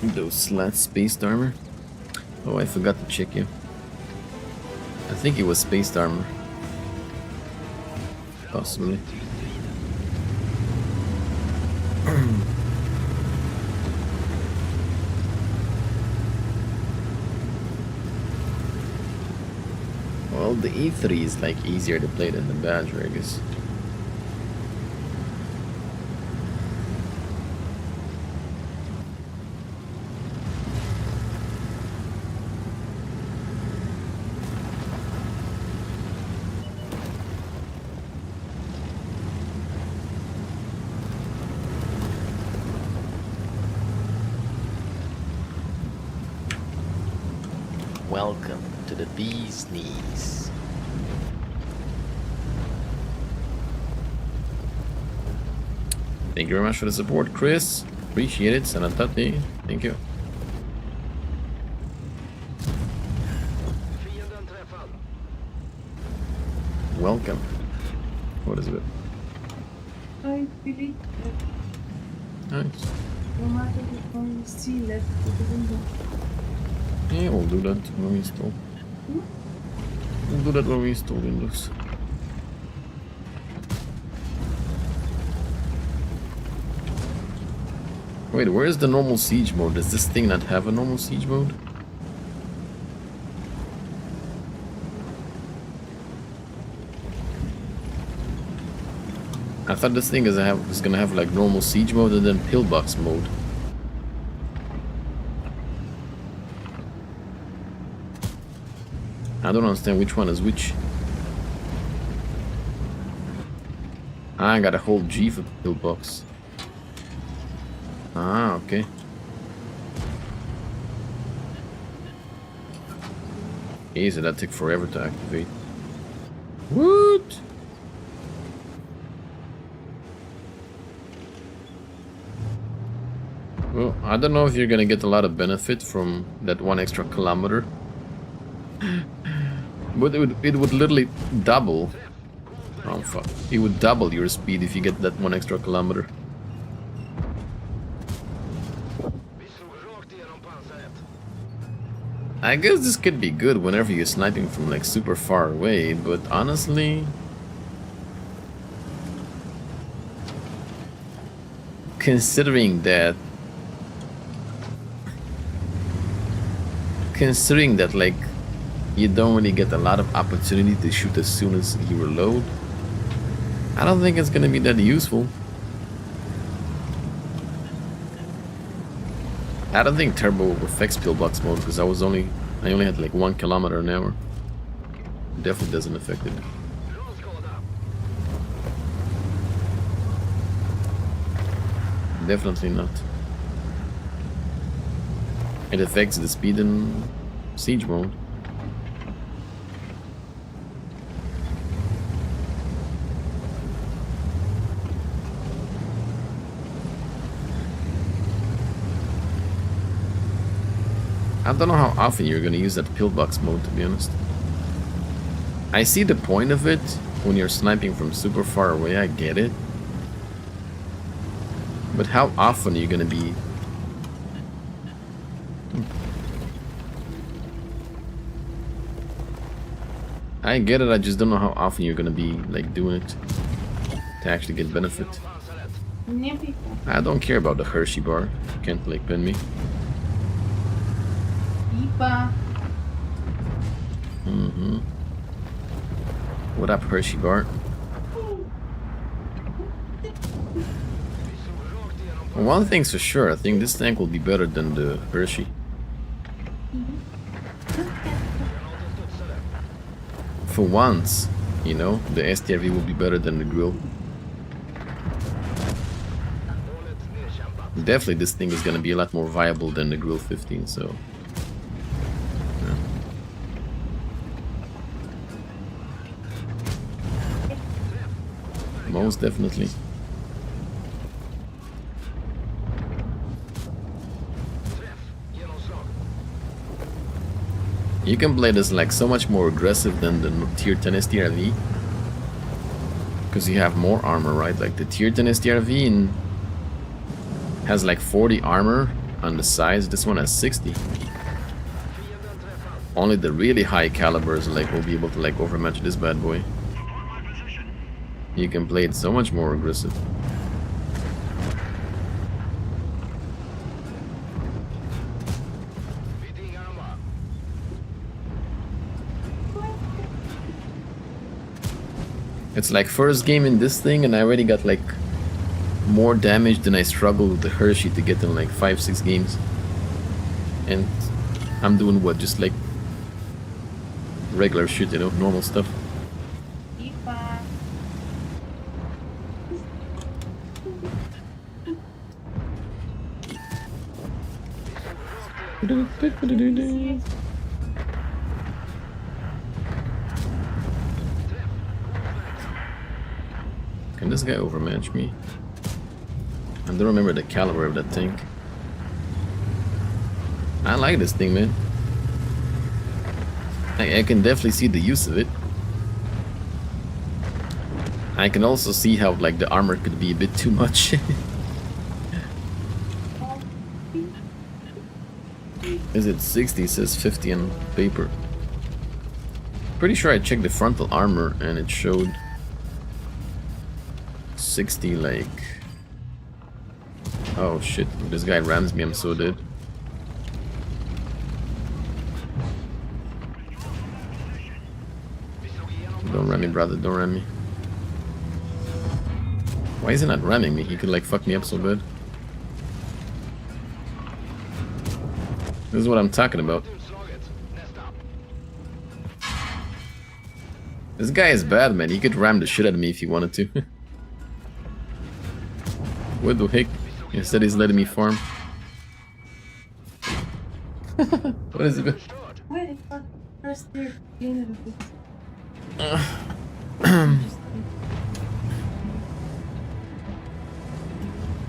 Those slats spaced armor. Oh, I forgot to check you. I think it was spaced armor. Possibly. Well, the E3 is like easier to play than the Badger, I guess. Welcome to the bee's knees. Thank you very much for the support, Chris. Appreciate it. Sanatati. Thank you. Welcome. What is it? I believe that Nice. no matter the one see left with the window. Yeah, we'll do that when we install. We'll do that when we install Windows. Wait, where is the normal siege mode? Does this thing not have a normal siege mode? I thought this thing is gonna have like normal siege mode and then pillbox mode. I don't understand which one is which. I gotta hold G for pillbox. Ah, okay. Easy, that took forever to activate. What? Well, I don't know if you're gonna get a lot of benefit from that 1 extra kilometer. But it would literally double. Oh fuck. It would double your speed if you get that 1 extra kilometer. I guess this could be good whenever you're sniping from like super far away, but honestly, considering that like you don't really get a lot of opportunity to shoot as soon as you reload, I don't think it's gonna be that useful. I don't think turbo affects pillbox mode because I only had like 1 kilometer an hour. Definitely doesn't affect it. Definitely not. It affects the speed in siege mode. I don't know how often you're gonna use that pillbox mode, to be honest. I see the point of it when you're sniping from super far away, I get it. But how often are you gonna be... I get it, I just don't know how often you're gonna be like doing it to actually get benefit. I don't care about the Hershey bar. You can't like pin me. Mm-hmm. What up, Hershey bar? Well, one thing's for sure, I think this tank will be better than the Hershey. For once, you know, the STRV will be better than the grill. Definitely this thing is gonna be a lot more viable than the grill 15, so... yeah. Most definitely. You can play this like so much more aggressive than the tier 10 STRV. Because you have more armor, right? Like the tier 10 STRV has like 40 armor on the sides. This one has 60. only the really high calibers like will be able to like overmatch this bad boy. You can play it so much more aggressive. It's like first game in this thing and I already got like more damage than I struggled with the Hershey to get in like 5-6 games. And I'm doing what, just like regular shit, you know, normal stuff. Can this guy overmatch me? I don't remember the caliber of that tank. I like this thing, man. I can definitely see the use of it. I can also see how like the armor could be a bit too much. Is it 60? It says 50 on paper. Pretty sure I checked the frontal armor and it showed 60 like... Oh shit, if this guy rams me, I'm so dead. Don't ram me, brother, don't ram me. Why is he not ramming me? He could like fuck me up so bad. This is what I'm talking about. This guy is bad, man. He could ram the shit out of me if he wanted to. What the heck? Instead he's letting me farm. What is it? Why the fuck first year cleaner of this?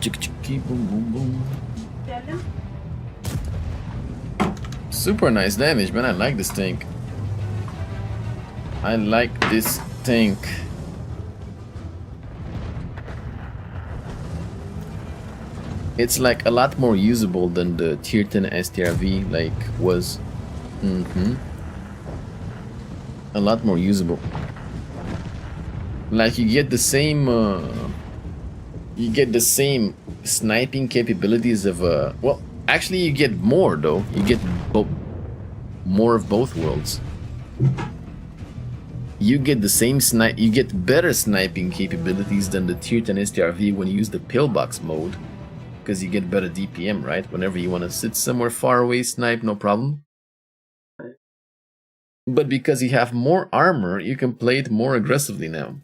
Chick chicky boom boom boom. Tell him? Super nice damage, man. I like this tank. I like this tank. It's like a lot more usable than the tier 10 STRV like was. A lot more usable. Like you get the same sniping capabilities of well, actually you get more though. You get more of both worlds. You get the same you get better sniping capabilities than the tier 10 STRV when you use the pillbox mode. Because you get better DPM, right? Whenever you want to sit somewhere far away, snipe, no problem. But because you have more armor, you can play it more aggressively now.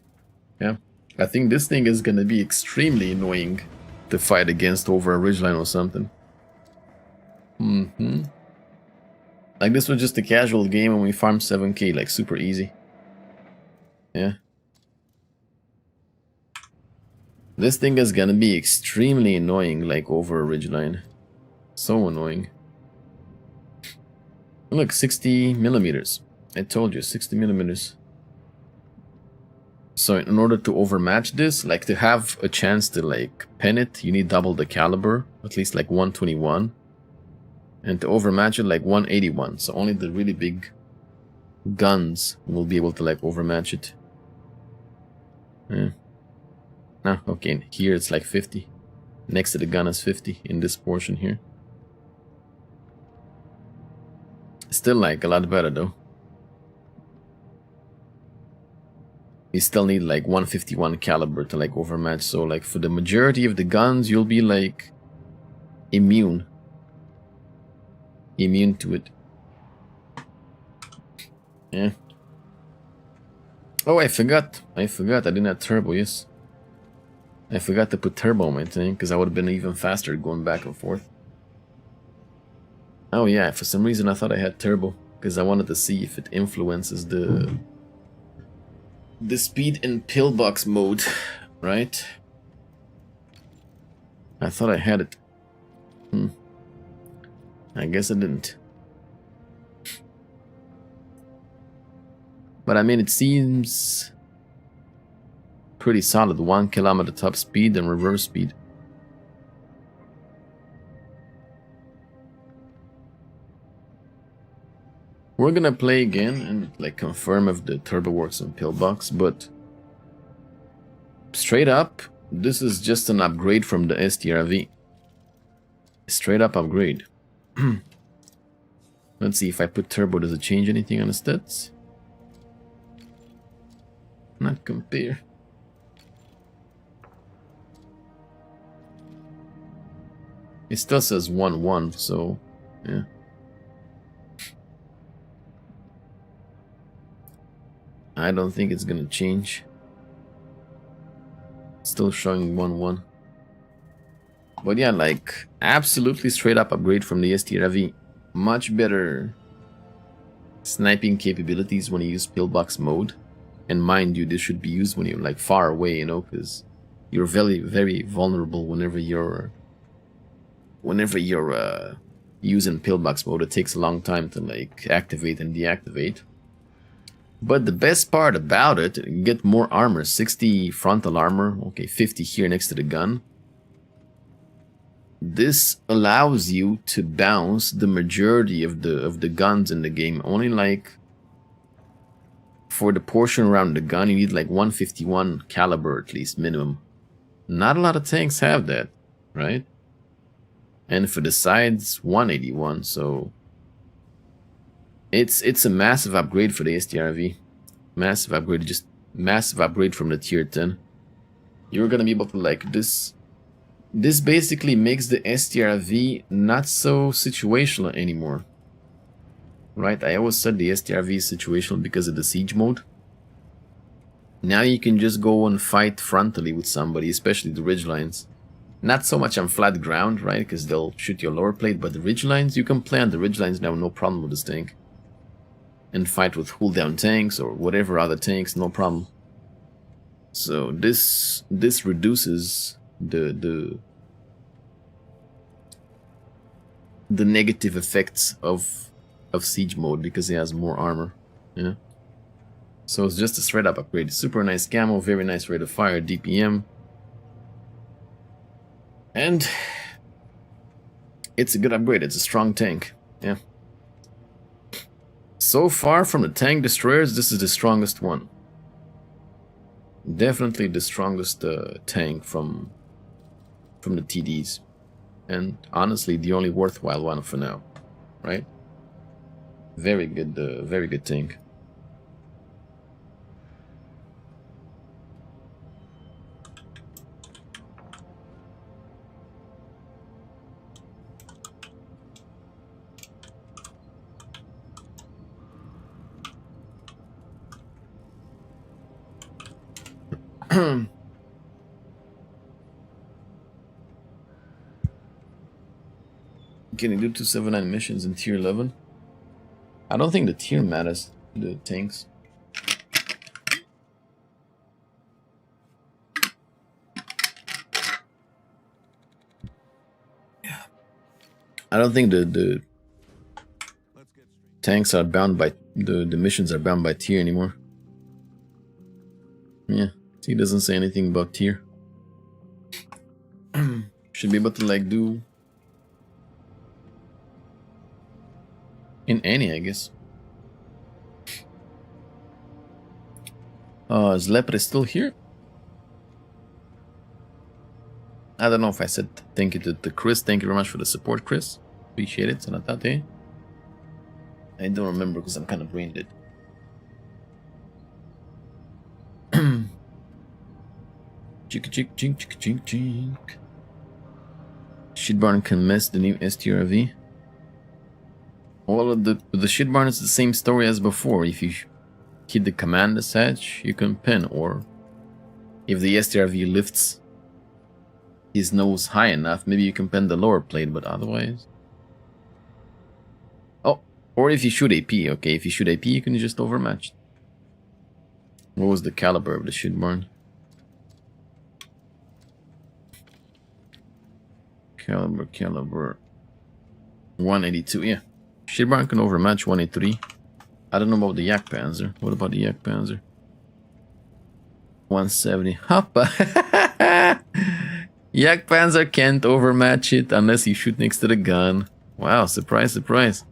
Yeah. I think this thing is gonna be extremely annoying to fight against over a ridgeline or something. Like this was just a casual game and we farmed 7k, like super easy. Yeah. This thing is gonna be extremely annoying, like over a ridgeline. So annoying. Look, 60 millimeters. I told you, 60 millimeters. So in order to overmatch this, like to have a chance to like pen it, you need double the caliber, at least like 121. And to overmatch it, like 181. So only the really big guns will be able to like overmatch it. Yeah. Ah, okay, here it's like 50. Next to the gun is 50 in this portion here. Still like a lot better though. You still need like 151 caliber to like overmatch, so like for the majority of the guns you'll be like immune to it. Yeah. Oh, I forgot I didn't have turbo. Yes, I forgot to put turbo on my thing because I would have been even faster going back and forth. Oh yeah, for some reason I thought I had turbo because I wanted to see if it influences the speed in pillbox mode, right? I thought I had it. I guess I didn't. But I mean, it seems pretty solid. 1 kilometer top speed and reverse speed. We're gonna play again and like confirm if the turbo works on pillbox, but straight up, this is just an upgrade from the STRV. Straight up upgrade. Let's see if I put turbo, does it change anything on the stats? Not compare. It still says 1-1, so yeah. I don't think it's gonna change. Still showing 1-1. But yeah, like absolutely straight up upgrade from the STRV. Much better sniping capabilities when you use pillbox mode. And mind you, this should be used when you're like far away, you know, because you're very vulnerable whenever you're using pillbox mode. It takes a long time to like activate and deactivate. But the best part about it, you get more armor, 60 frontal armor, okay, 50 here next to the gun. This allows you to bounce the majority of the guns in the game. Only like for the portion around the gun, you need like 151 caliber at least minimum. Not a lot of tanks have that, right? And for the sides, 181. So it's a massive upgrade for the STRV. Massive upgrade, just massive upgrade from the tier 10. You're gonna be able to like this. This basically makes the STRV not so situational anymore. Right? I always said the STRV is situational because of the siege mode. Now you can just go and fight frontally with somebody, especially the ridgelines. Not so much on flat ground, right? Because they'll shoot your lower plate, but the ridgelines, you can play on the ridgelines now, no problem with this tank. And fight with cool down tanks or whatever other tanks, no problem. So this reduces the negative effects of siege mode because it has more armor. Yeah. So it's just a straight up upgrade. Super nice camo, very nice rate of fire, DPM. And it's a good upgrade. It's a strong tank. Yeah. So far from the tank destroyers, this is the strongest one. Definitely the strongest tank from the TDs. And honestly, the only worthwhile one for now. Right? Very good tank. Can you do 279 missions in tier 11? I don't think the tier matters, the tanks. Yeah. I don't think the tanks are bound by the missions are bound by tier anymore. Yeah. He doesn't say anything about tier. Should be able to like do in any, I guess. Is Lepre still here? I don't know if I said thank you to Chris. Thank you very much for the support, Chris. Appreciate it. Sanatate. I don't remember because I'm kind of brain dead. Chink chink chink chink chink chink. Shit barn can mess the new STRV. All of the shit barn is the same story as before. If you hit the command attach, you can pin, or if the STRV lifts his nose high enough, maybe you can pin the lower plate, but otherwise. Oh, or if you shoot AP, okay, if you shoot AP, you can just overmatch. What was the caliber of the shit barn? Caliber 182, yeah. Shitbarn can overmatch 183. I don't know about the Yak Panzer. What about the Yak Panzer? 170. Hoppa! Yak Panzer can't overmatch it unless you shoot next to the gun. Wow, surprise, surprise.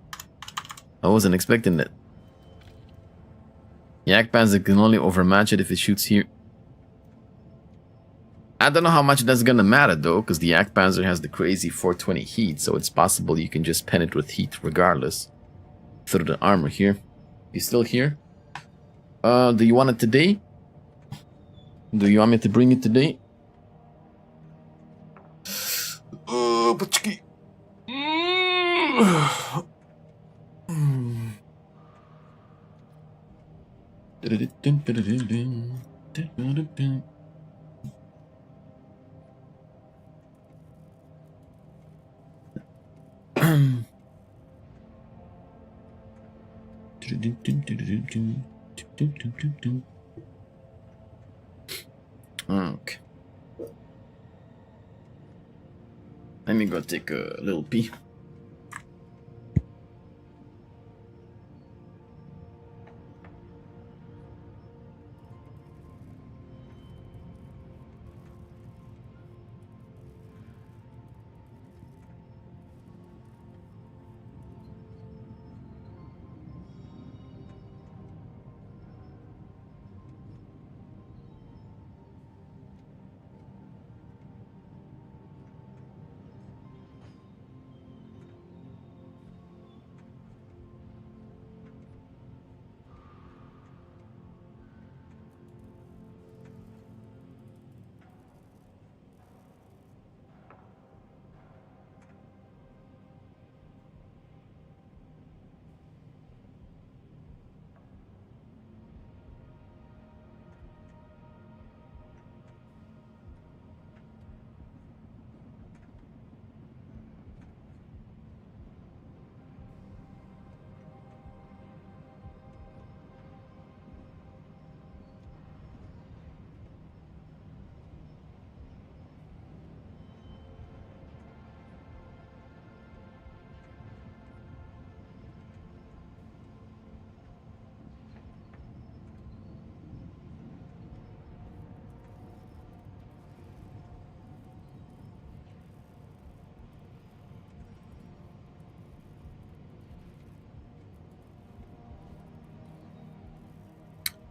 I wasn't expecting that. Yak Panzer can only overmatch it if it shoots here. I don't know how much that's gonna matter though, because the Yak Panzer has the crazy 420 heat, so it's possible you can just pen it with heat regardless. Through the armor here. You still here? Do you want it today? Do you want me to bring it today? Pachki. Okay. Let me go take a little pee.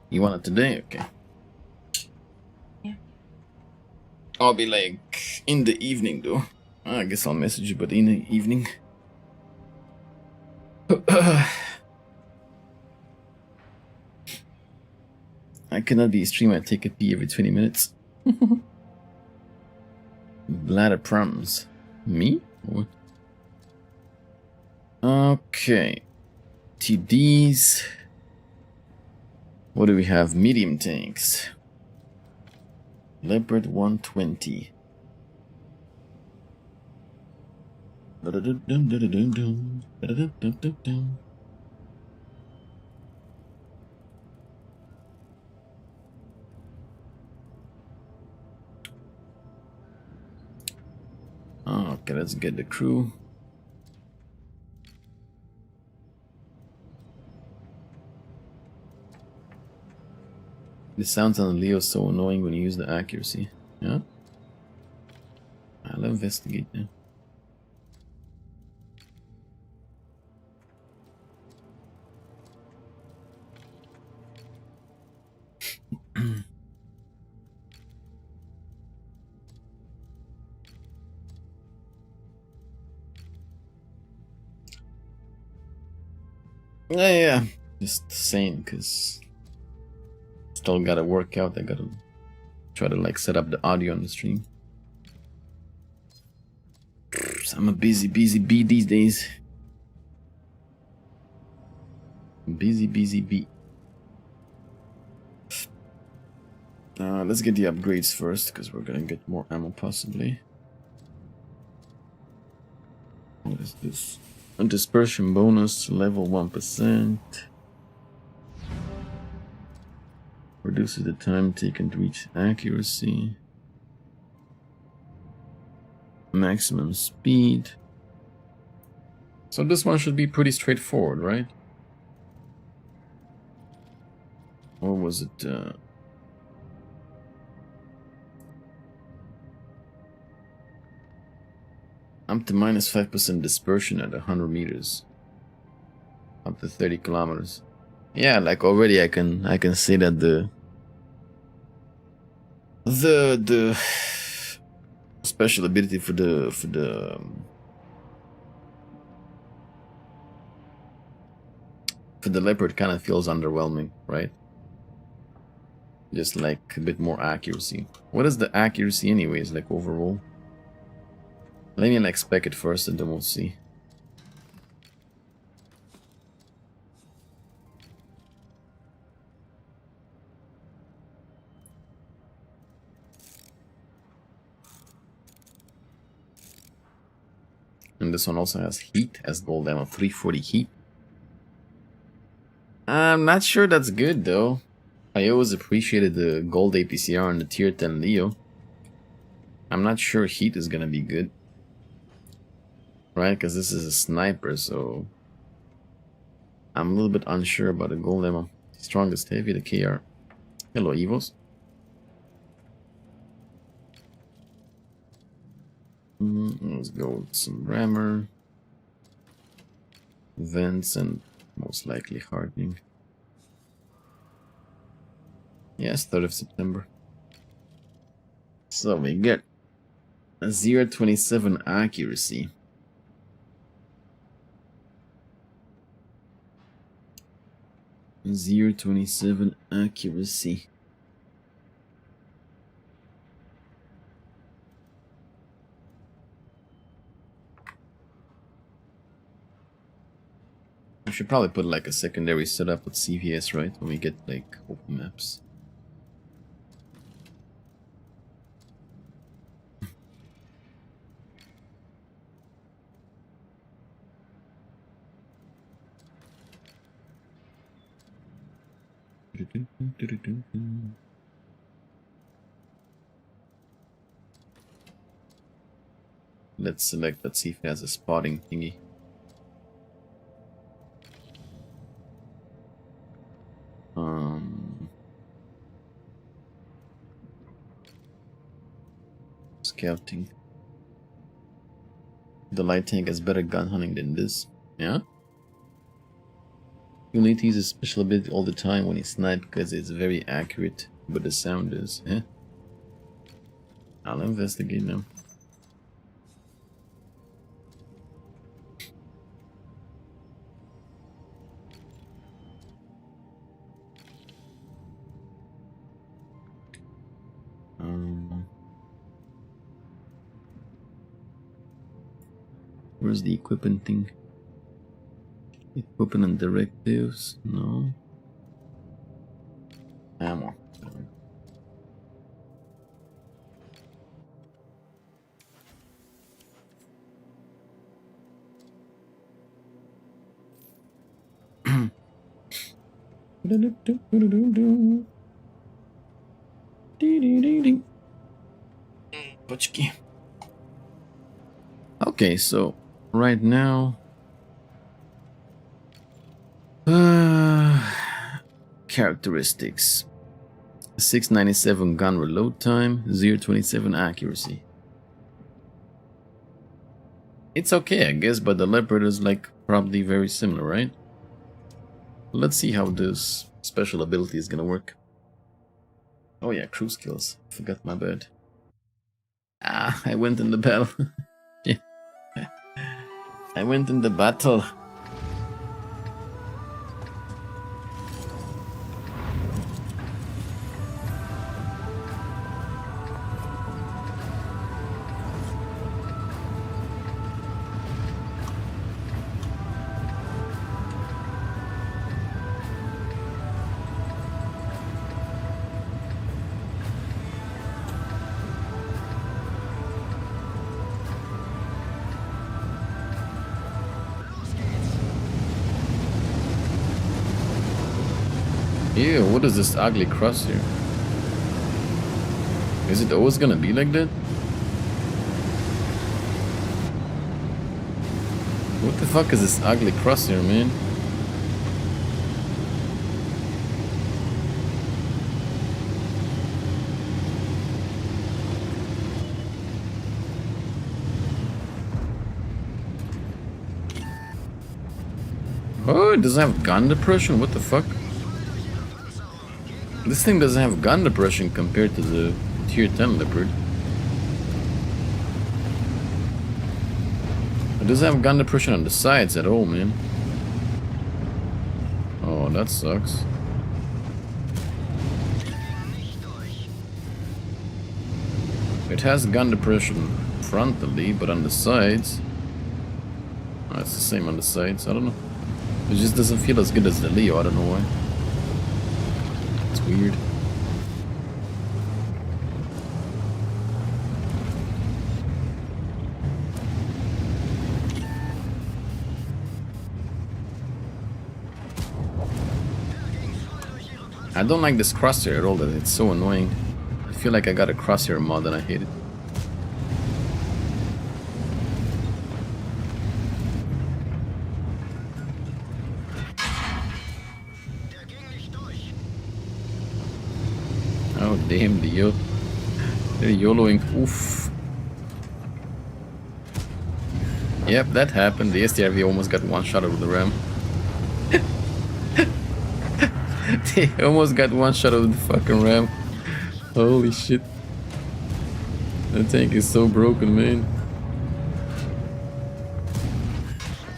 You want it today? Okay. Yeah. I'll be like in the evening though. I guess I'll message you, but in the evening. I cannot be a streamer. I take a pee every 20 minutes. Bladder problems. Me? What? Okay. TDs. What do we have? Medium tanks. Leopard 120. Okay, let's get the crew. The sounds on Leo so annoying when you use the accuracy. Yeah? I'll investigate now. Yeah, just saying, because still gotta work out. I gotta try to like set up the audio on the stream. I'm a busy bee these days. Busy bee. Let's get the upgrades first, because we're gonna get more ammo possibly. What is this? A dispersion bonus, level 1%. Reduces the time taken to reach accuracy. Maximum speed. So this one should be pretty straightforward, right? Or was it... Up to minus 5% dispersion at 100 meters. Up to 30 kilometers. Yeah, like already I can say that the special ability for the leopard kind of feels underwhelming, right? Just like a bit more accuracy. What is the accuracy anyways, like overall? Let me like spec it first and then we'll see. And this one also has heat, as gold ammo, 340 heat. I'm not sure that's good though. I always appreciated the gold APCR and the tier 10 Leo. I'm not sure heat is gonna be good. Right, because this is a sniper, so I'm a little bit unsure about the gold ammo. Strongest heavy, the KR. Hello, Evos. Let's go with some rammer, vents, and most likely hardening. Yes, 3rd of September. So we get a 0.27 accuracy. Zero 27 accuracy. I should probably put like a secondary setup with CVS, right? When we get like open maps. Let's select, let's see if it has a spotting thingy. Scouting. The light tank has better gun hunting than this. Yeah? You need to use a special ability all the time when you snipe because it's very accurate, but the sound is, eh? I'll investigate now. Where's the equipment thing? Equipment and directives? No. Ammo. Okay, so right now, characteristics: 697 gun reload time, 0.27 accuracy. It's okay, I guess, but the leopard is like probably very similar, right? Let's see how this special ability is gonna work. Oh yeah, crew skills. Forgot, my bad. Ah, I went in the battle. Yeah. I went in the battle. Ew, what is this ugly cross here? Is it always gonna be like that? What the fuck is this ugly cross here, man? Oh, it doesn't have gun depression? What the fuck? This thing doesn't have gun depression compared to the tier 10 Leopard. It doesn't have gun depression on the sides at all, man. Oh, that sucks. It has gun depression frontally, but on the sides... Oh, it's the same on the sides, I don't know. It just doesn't feel as good as the Leo, I don't know why. It's weird. I don't like this crosshair at all, that it's so annoying. I feel like I got a crosshair mod and I hate it. Oh damn, they're YOLOing. Oof. Yep, that happened. The STRV almost got one shot over the ram. They almost got one shot over the fucking ram. Holy shit. That tank is so broken, man.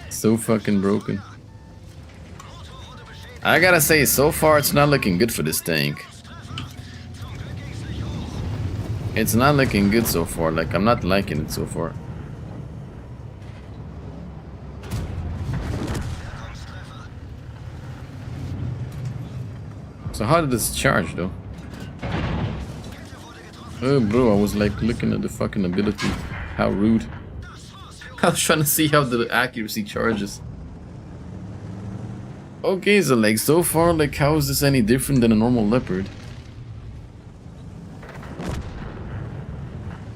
So fucking broken. I gotta say, so far it's not looking good for this tank. It's not looking good so far, like I'm not liking it so far. So how did this charge though? Oh bro, I was like looking at the fucking ability. How rude. I was trying to see how the accuracy charges. Okay, so like so far, like how is this any different than a normal Leopard?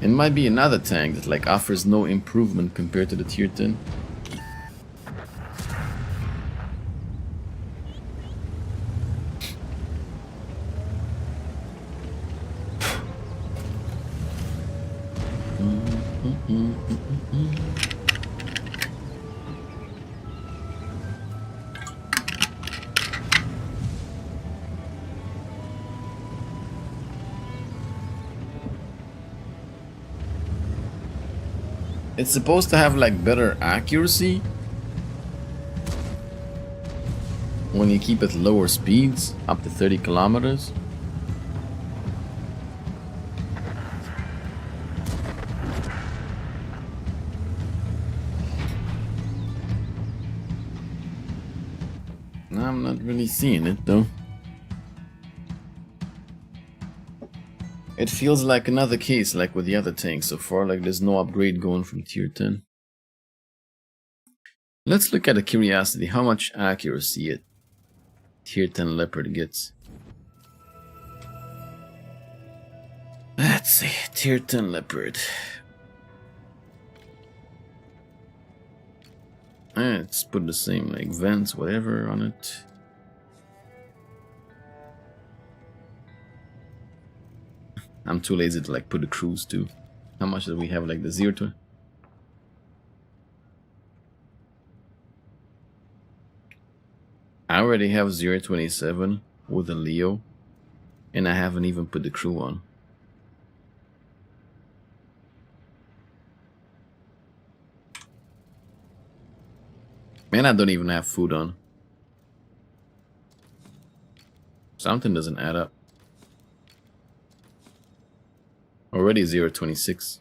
It might be another tank that like offers no improvement compared to the tier 10. It's supposed to have like better accuracy when you keep it lower speeds, up to 30 kilometers. I'm not really seeing it though. It feels like another case like with the other tanks so far, like there's no upgrade going from tier 10. Let's look at a curiosity, how much accuracy a tier 10 Leopard gets. Let's see, tier 10 Leopard. Let's put the same like vents, whatever on it. I'm too lazy to like put the cruise too. How much do we have like the 0 to? I already have 0.27 with a Leo, and I haven't even put the crew on. Man, I don't even have food on. Something doesn't add up. Already 0.26.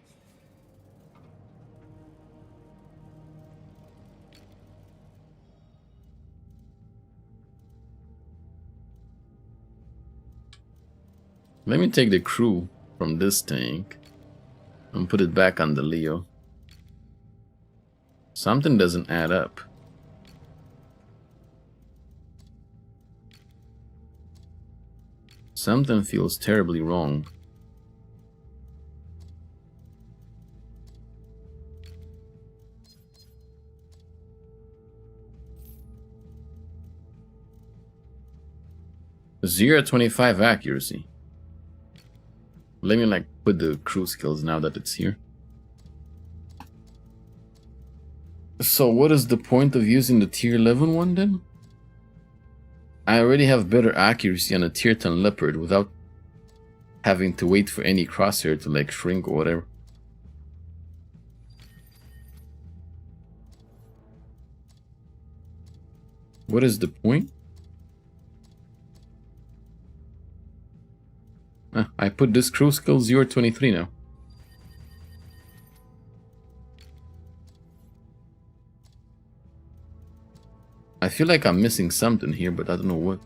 Let me take the crew from this tank and put it back on the Leo. Something doesn't add up. Something feels terribly wrong. .25 accuracy. Let me like put the crew skills now that it's here. So what is the point of using the tier 11 one then? I already have better accuracy on a tier 10 leopard without having to wait for any crosshair to like shrink or whatever. What is the point? I put this crew skill 0.23 now. I feel like I'm missing something here, but I don't know what.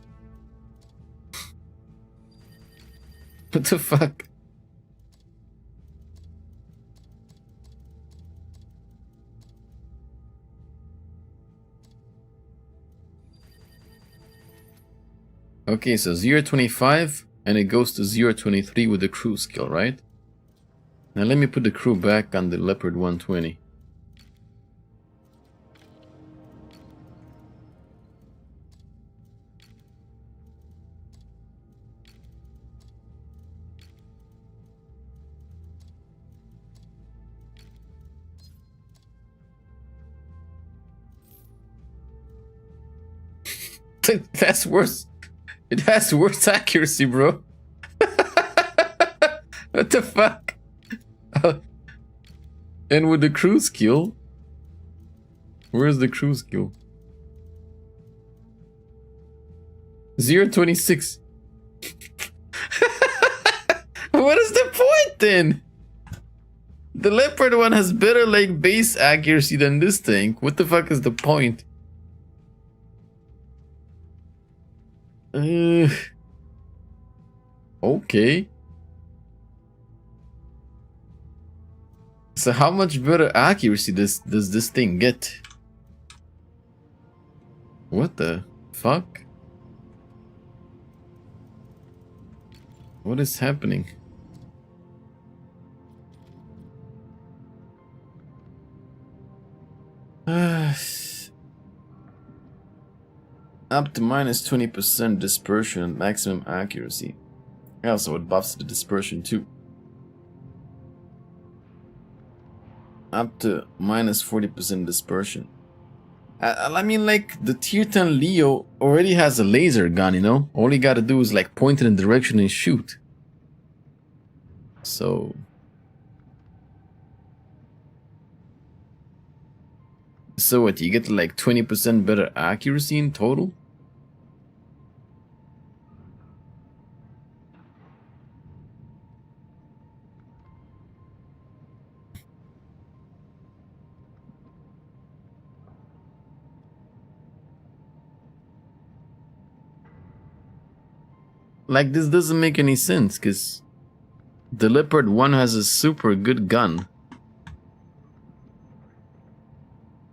What the fuck? Okay, so 0.25 and it goes to 0.23 with the crew skill, right? Now let me put the crew back on the Leopard 120. That's worse. It has worse accuracy, bro. What the fuck? And with the crew skill, where's the crew skill? 0.26. What is the point then? The Leopard one has better like base accuracy than this tank. What the fuck is the point? Okay. So how much better accuracy does this thing get? What the fuck? What is happening? Up to minus 20% dispersion, maximum accuracy. Yeah, so it buffs the dispersion too. Up to minus 40% dispersion. I mean, like, the tier 10 Leo already has a laser gun, you know? All you gotta do is, like, point in a direction and shoot. So... So what, you get like 20% better accuracy in total? Like, this doesn't make any sense, because the Leopard 1 has a super good gun.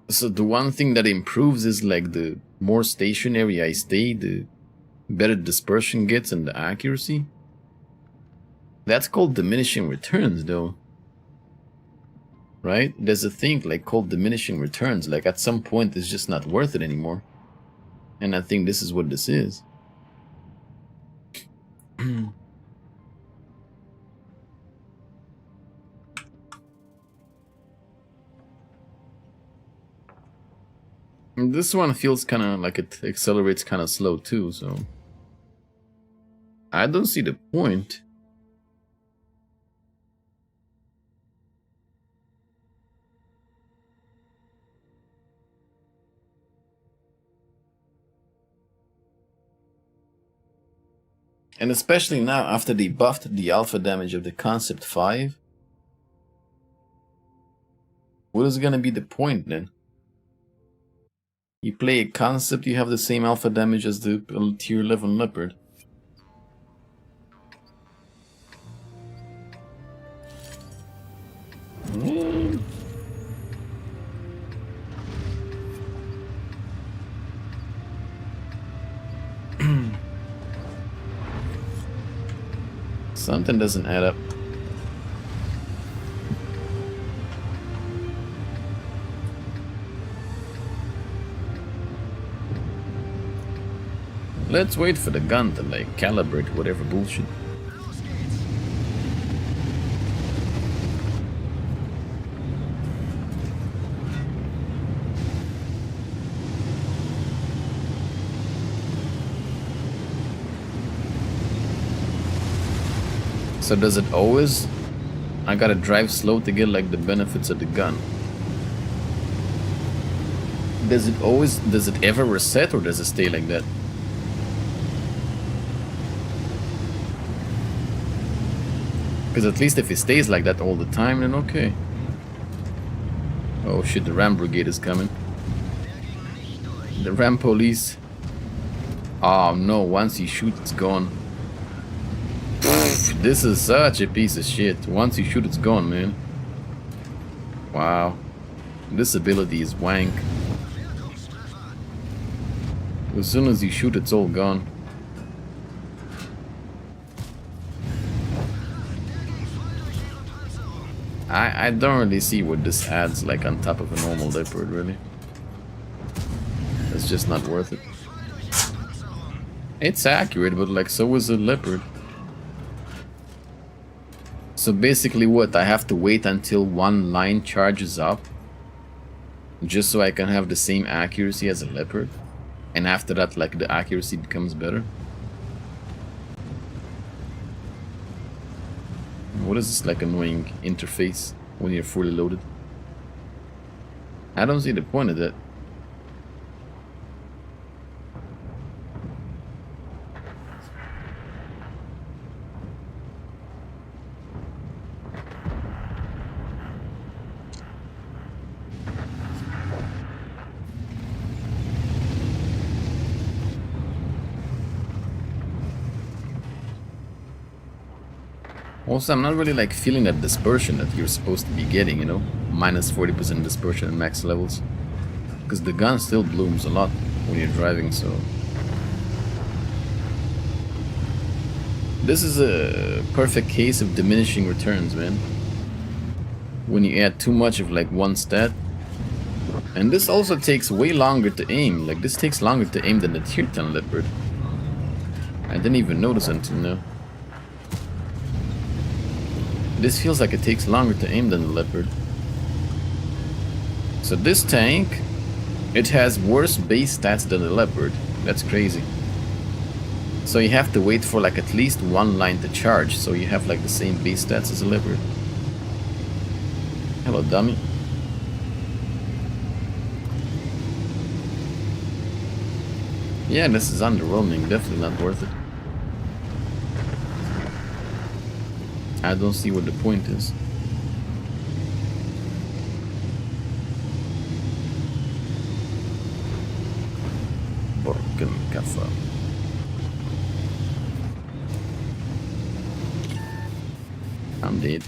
So the one thing that improves is like the more stationary I stay, the better dispersion gets and the accuracy. That's called diminishing returns though. Right? There's a thing like called diminishing returns. Like at some point it's just not worth it anymore. And I think this is what this is. This one feels kind of like it accelerates kind of slow too, so I don't see the point. And especially now after they buffed the alpha damage of the Concept 5. What is gonna be the point then? You play a Concept, you have the same alpha damage as the tier 11 Leopard. Something doesn't add up. Let's wait for the gun to like calibrate whatever bullshit. So does it always... I gotta drive slow to get like the benefits of the gun. Does it always... Does it ever reset or does it stay like that? Because at least if it stays like that all the time, then okay. Oh shit, the Ram Brigade is coming. The Ram Police. Oh no, once you shoot, it's gone. Pfft, this is such a piece of shit. Once you shoot, it's gone, man. Wow. This ability is wank. As soon as you shoot, it's all gone. I don't really see what this adds like on top of a normal Leopard, really. It's just not worth it. It's accurate, but like so is a Leopard. So basically what? I have to wait until one line charges up just so I can have the same accuracy as a Leopard? And after that, like, the accuracy becomes better? What is this, like, annoying interface when you're fully loaded? I don't see the point of that. Also, I'm not really like feeling that dispersion that you're supposed to be getting, you know? Minus 40% dispersion at max levels. Because the gun still blooms a lot when you're driving, so... This is a perfect case of diminishing returns, man. When you add too much of like one stat. And this also takes way longer to aim. Like, this takes longer to aim than the Tier 10 Leopard. I didn't even notice until now. This feels like it takes longer to aim than the Leopard. So this tank, it has worse base stats than the Leopard. That's crazy. So you have to wait for like at least one line to charge, so you have like the same base stats as a Leopard. Hello, dummy. Yeah, this is underwhelming. Definitely not worth it. I don't see what the point is. Porken kaffa. I'm dead.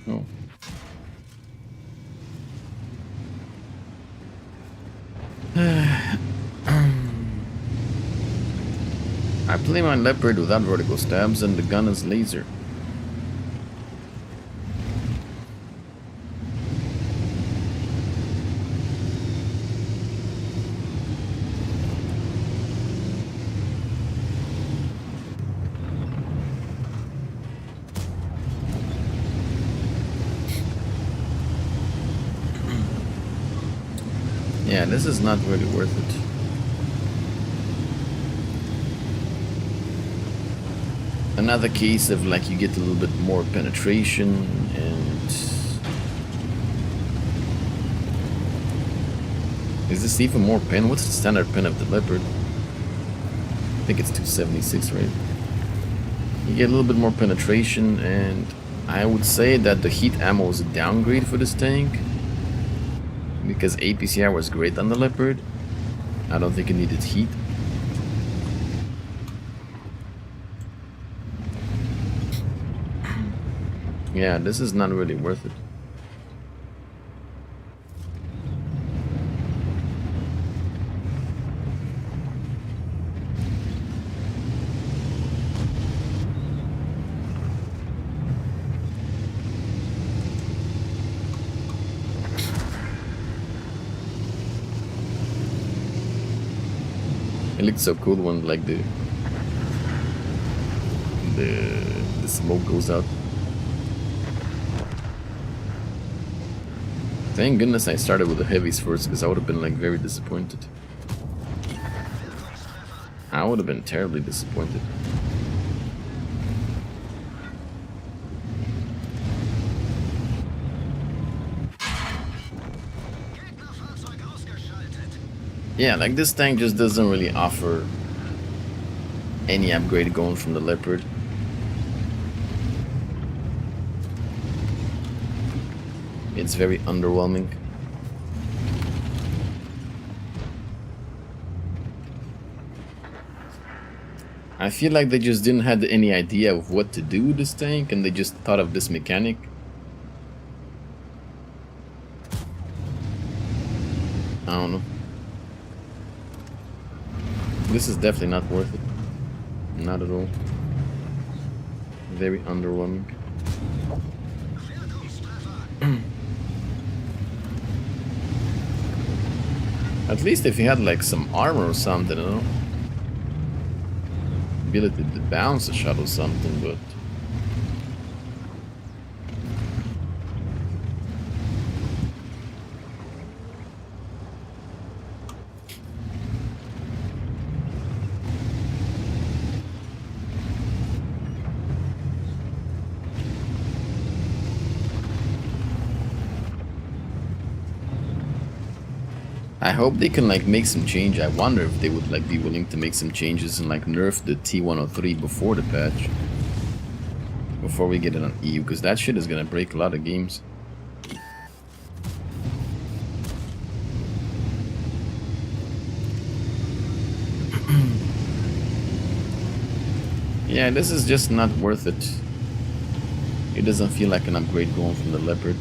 Oh. I play my Leopard without vertical stabs and the gun is laser. Yeah, this is not really worth it. Another case of like you get a little bit more penetration and... Is this even more pen? What's the standard pen of the Leopard? I think it's 276, right? You get a little bit more penetration, and I would say that the heat ammo is a downgrade for this tank. Because APCR was great on the Leopard. I don't think it needed heat. Yeah, this is not really worth it. It looks so cool when like the smoke goes out. Thank goodness I started with the heavies first, because I would have been like very disappointed. I I would have been terribly disappointed. Yeah, like this tank just doesn't really offer any upgrade going from the Leopard. It's very underwhelming. I feel like they just didn't have any idea of what to do with this tank, and they just thought of this mechanic. I don't know. This is definitely not worth it. Not at all. Very underwhelming. At least if he had like some armor or something, you know? Ability to bounce a shot or something, but... I hope they can like make some change. I wonder if they would like be willing to make some changes and like nerf the T103 before the patch. Before we get it on EU, because that shit is gonna break a lot of games. Yeah, this is just not worth it. It doesn't feel like an upgrade going from the Leopard.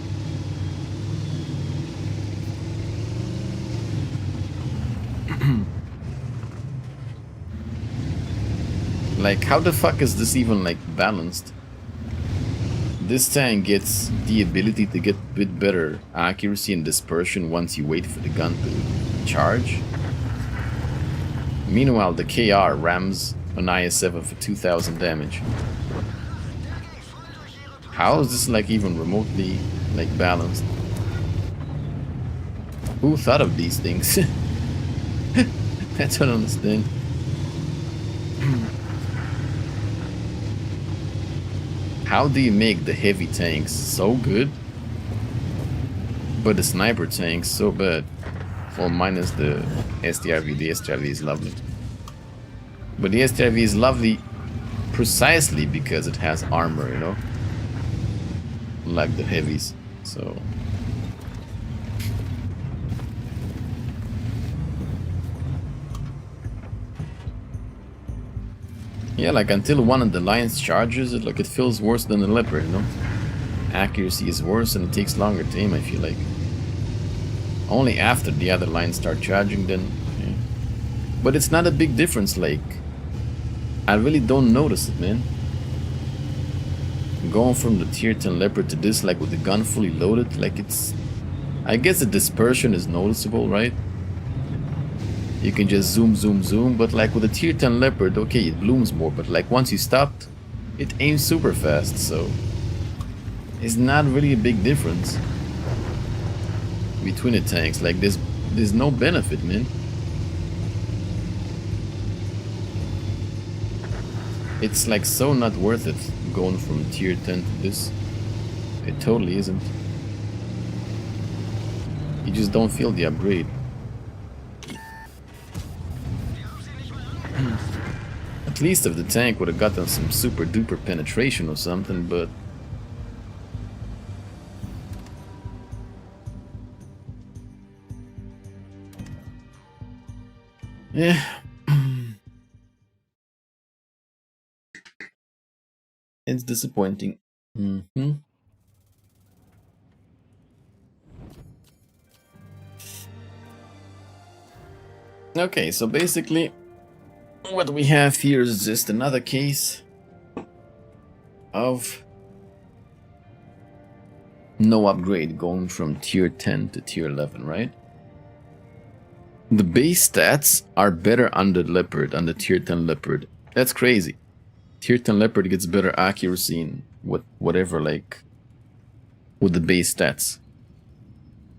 Like, how the fuck is this even like balanced? This tank gets the ability to get a bit better accuracy and dispersion once you wait for the gun to charge. Meanwhile, the KR rams an IS-7 for 2000 damage. How is this like even remotely like balanced? Who thought of these things? I don't understand. How do you make the heavy tanks so good, but the sniper tanks so bad? Well, minus the STRV. The STRV is lovely. But the STRV is lovely precisely because it has armor, you know? Like the heavies, so... Yeah, like until one of the lines charges it, like it feels worse than the Leopard, you know? Accuracy is worse and it takes longer to aim, I feel like. Only after the other lines start charging then... Yeah. But it's not a big difference, like... I really don't notice it, man. Going from the tier 10 Leopard to this, like with the gun fully loaded, like it's... I guess the dispersion is noticeable, right? You can just zoom, zoom, zoom, but like with the tier 10 Leopard, okay, it blooms more, but like once you stopped, it aims super fast, so... It's not really a big difference between the tanks, like there's no benefit, man. It's like so not worth it going from tier 10 to this. It totally isn't. You just don't feel the upgrade. At least if the tank would have gotten some super duper penetration or something, but... Yeah. It's disappointing. Okay, so basically what we have here is just another case of no upgrade going from tier 10 to tier 11, right? The base stats are better on the Leopard, on the tier 10 Leopard. That's crazy. Tier 10 Leopard gets better accuracy in whatever, like, with the base stats.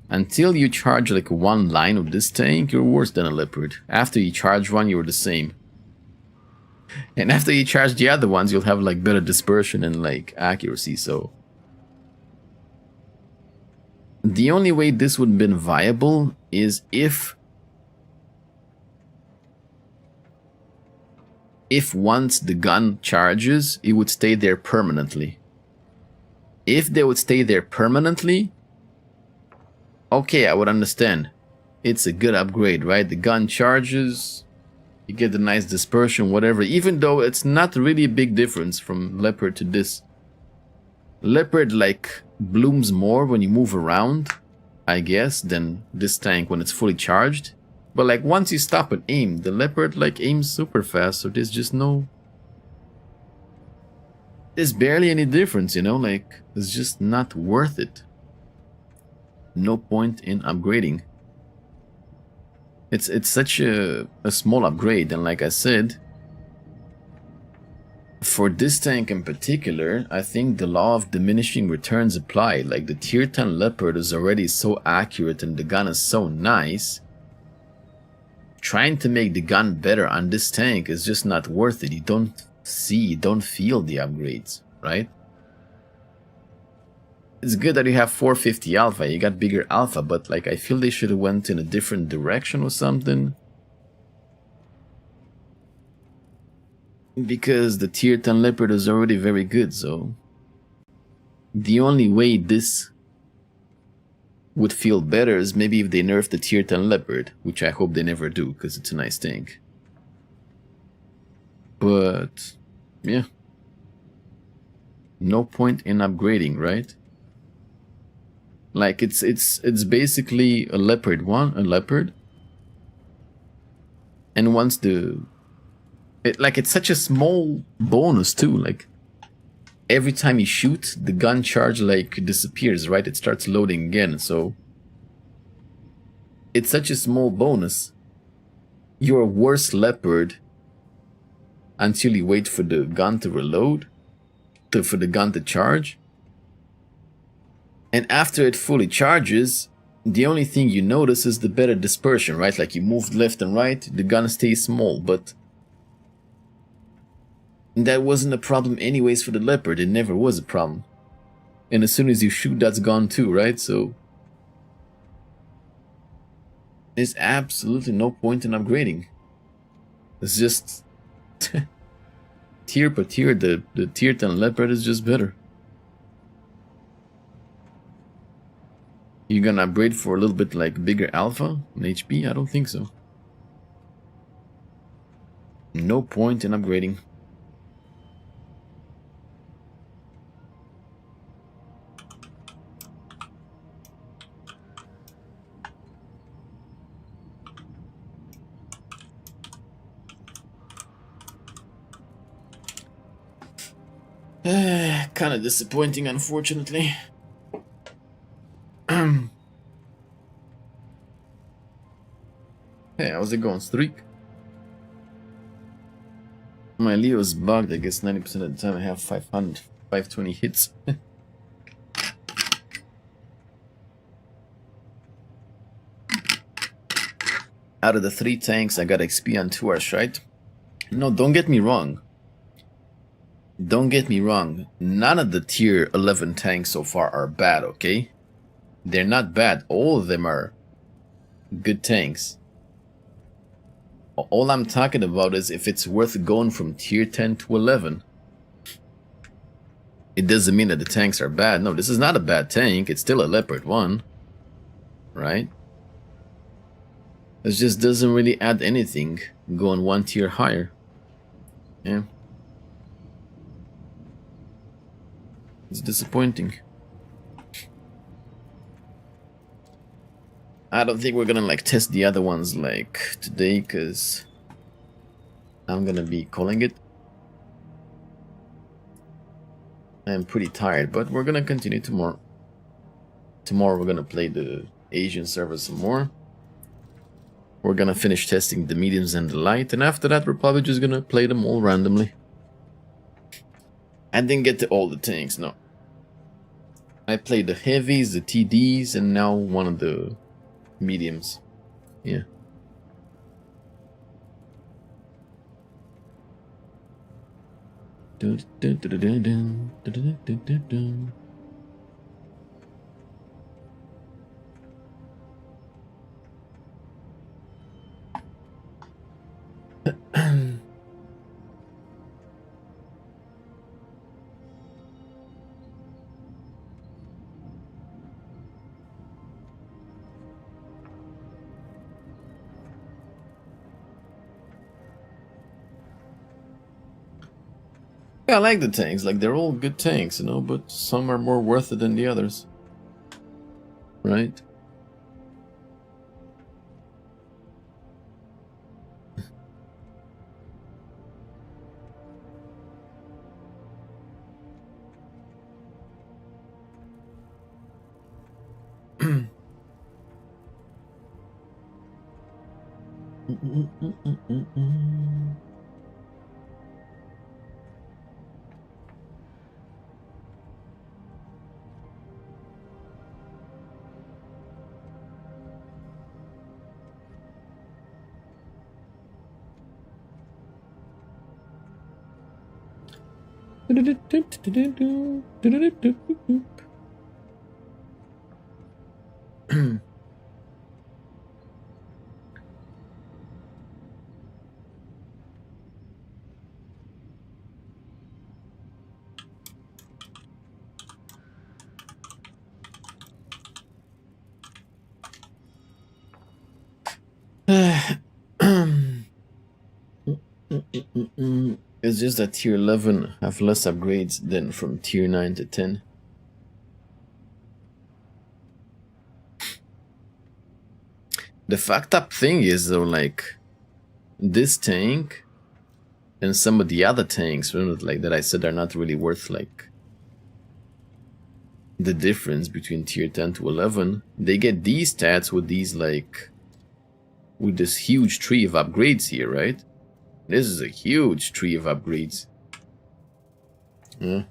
Until you charge like one line of this tank, you're worse than a Leopard. After you charge one, you're the same. And after you charge the other ones, you'll have like better dispersion and like accuracy. So the only way this would have been viable is if once the gun charges, it would stay there permanently. If they would stay there permanently, okay, I would understand. It's a good upgrade, right? The gun charges, you get the nice dispersion, whatever, even though it's not really a big difference from Leopard to this. Leopard like blooms more when you move around, I guess, than this tank when it's fully charged. But like once you stop and aim, the Leopard like aims super fast, so there's just no... There's barely any difference, you know, like it's just not worth it. No point in upgrading. It's such a small upgrade, and like I said, for this tank in particular, I think the law of diminishing returns apply. Like the tier 10 Leopard is already so accurate and the gun is so nice. Trying to make the gun better on this tank is just not worth it. You don't feel the upgrades, right? It's good that you have 450 alpha, you got bigger alpha, but like I feel they should have went in a different direction or something. Because the tier 10 Leopard is already very good, so the only way this would feel better is maybe if they nerf the tier 10 Leopard, which I hope they never do, because it's a nice tank. But yeah, no point in upgrading, right? Like it's basically a Leopard and once it's such a small bonus too. Like every time you shoot, the gun charge like disappears, right? It starts loading again, so it's such a small bonus. You're a worse Leopard until you wait for the gun to reload, for the gun to charge. And after it fully charges, the only thing you notice is the better dispersion, right? Like you moved left and right, the gun stays small, but that wasn't a problem anyways for the Leopard. It never was a problem. And as soon as you shoot, that's gone too, right? So there's absolutely no point in upgrading. It's just tier per tier, the tier 10 Leopard is just better. You're gonna upgrade for a little bit like bigger alpha and HP? I don't think so. No point in upgrading. Kind of disappointing, unfortunately. Hey, how's it going, Streak? My Leo's bugged. I guess 90% of the time I have 520 hits. Out of the 3 tanks, I got XP on 2 hours, right? No, don't get me wrong. Don't get me wrong. None of the tier 11 tanks so far are bad, okay? They're not bad. All of them are good tanks. All I'm talking about is if it's worth going from tier 10 to 11. It doesn't mean that the tanks are bad. No, this is not a bad tank. It's still a Leopard 1. Right? It just doesn't really add anything going 1 tier higher. Yeah. It's disappointing. I don't think we're gonna like test the other ones like today, because I'm gonna be calling it. I'm pretty tired, but we're gonna continue tomorrow. Tomorrow we're gonna play the Asian server some more. We're gonna finish testing the mediums and the light, and after that we're probably just gonna play them all randomly. I didn't get to all the tanks, no. I played the heavies, the TDs, and now one of the mediums. Yeah. Yeah, I like the tanks. Like, they're all good tanks, you know, but some are more worth it than the others. Right? It's just that tier 11 have less upgrades than from tier 9 to 10. The fucked up thing is though, like, this tank and some of the other tanks, like that I said, are not really worth like the difference between tier 10 to 11. They get these stats with these, like, with this huge tree of upgrades here, right? This is a huge tree of upgrades. Yeah.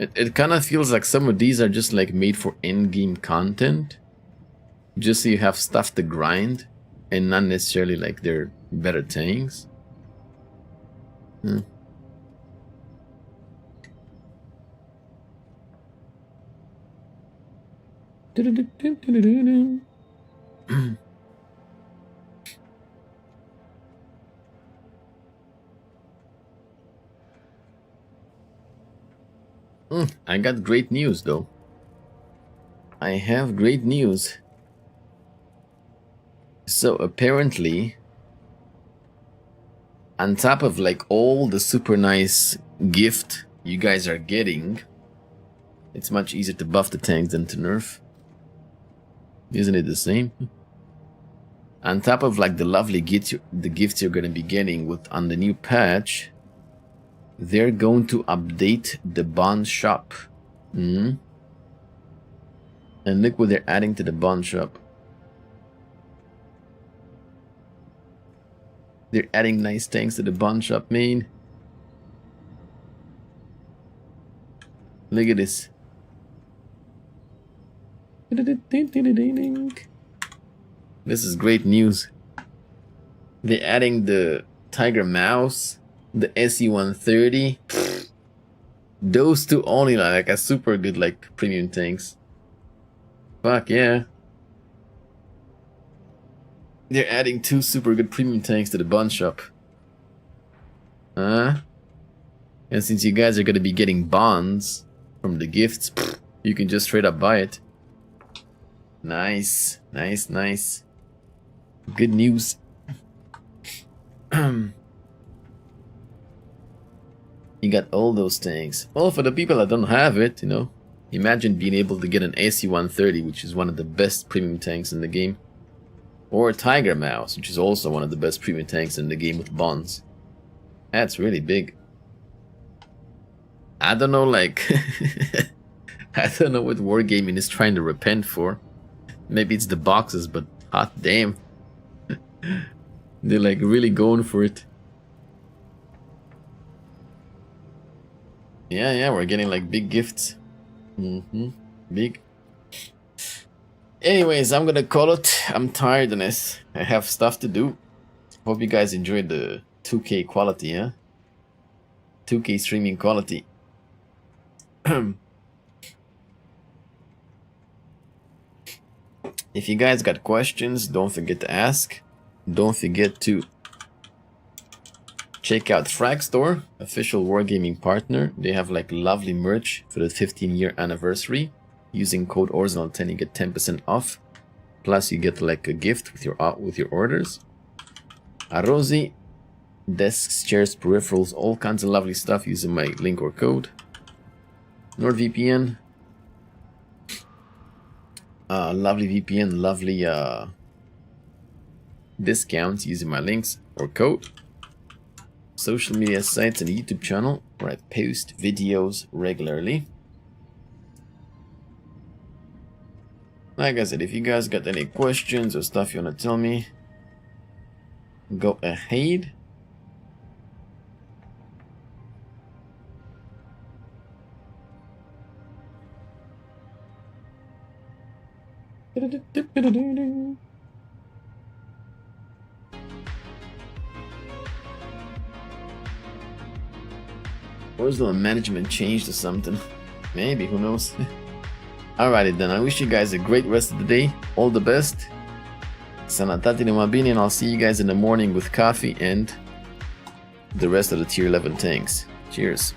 It kind of feels like some of these are just like made for in-game content. Just so you have stuff to grind and not necessarily like they're better tanks. Yeah. I got great news though. I have great news. So apparently, on top of like all the super nice gift you guys are getting, it's much easier to buff the tanks than to nerf. Isn't it the same? On top of like the lovely gifts you're gonna be getting with on the new patch, they're going to update the bond shop. And look what they're adding to the bond shop. They're adding nice tanks to the bond shop, man. Look at this. This is great news. They're adding the Tiger Mouse, the SE-130. Those two only like a super good like premium tanks. Fuck yeah. They're adding 2 super good premium tanks to the bond shop. And since you guys are gonna be getting bonds from the gifts, you can just straight up buy it. Nice, nice, nice. Good news. You got all those tanks. Well, for the people that don't have it, you know, imagine being able to get an SE-130, which is one of the best premium tanks in the game. Or a Tiger Mouse, which is also one of the best premium tanks in the game with bonds. That's really big. I don't know, like... I don't know what Wargaming is trying to repent for. Maybe it's the boxes, but hot damn. They're like really going for it. Yeah, we're getting like big gifts. Big. Anyways, I'm gonna call it. I'm tired of this. I have stuff to do. Hope you guys enjoyed the 2K quality, huh? 2K streaming quality. If you guys got questions, don't forget to ask. Don't forget to check out Frag Store, official wargaming partner. They have like lovely merch for the 15-year anniversary. Using code orzanel10 you get 10% off. Plus you get like a gift with your orders. Arosi, desks, chairs, peripherals, all kinds of lovely stuff using my link or code. NordVPN, lovely VPN, lovely discounts using my links or code. Social media sites and a YouTube channel where I post videos regularly. Like I said, if you guys got any questions or stuff you want to tell me, go ahead. Where's the management changed or something? Maybe, who knows? Alrighty then, I wish you guys a great rest of the day. All the best. Sanatati no mabini, and I'll see you guys in the morning with coffee and the rest of the tier 11 tanks. Cheers.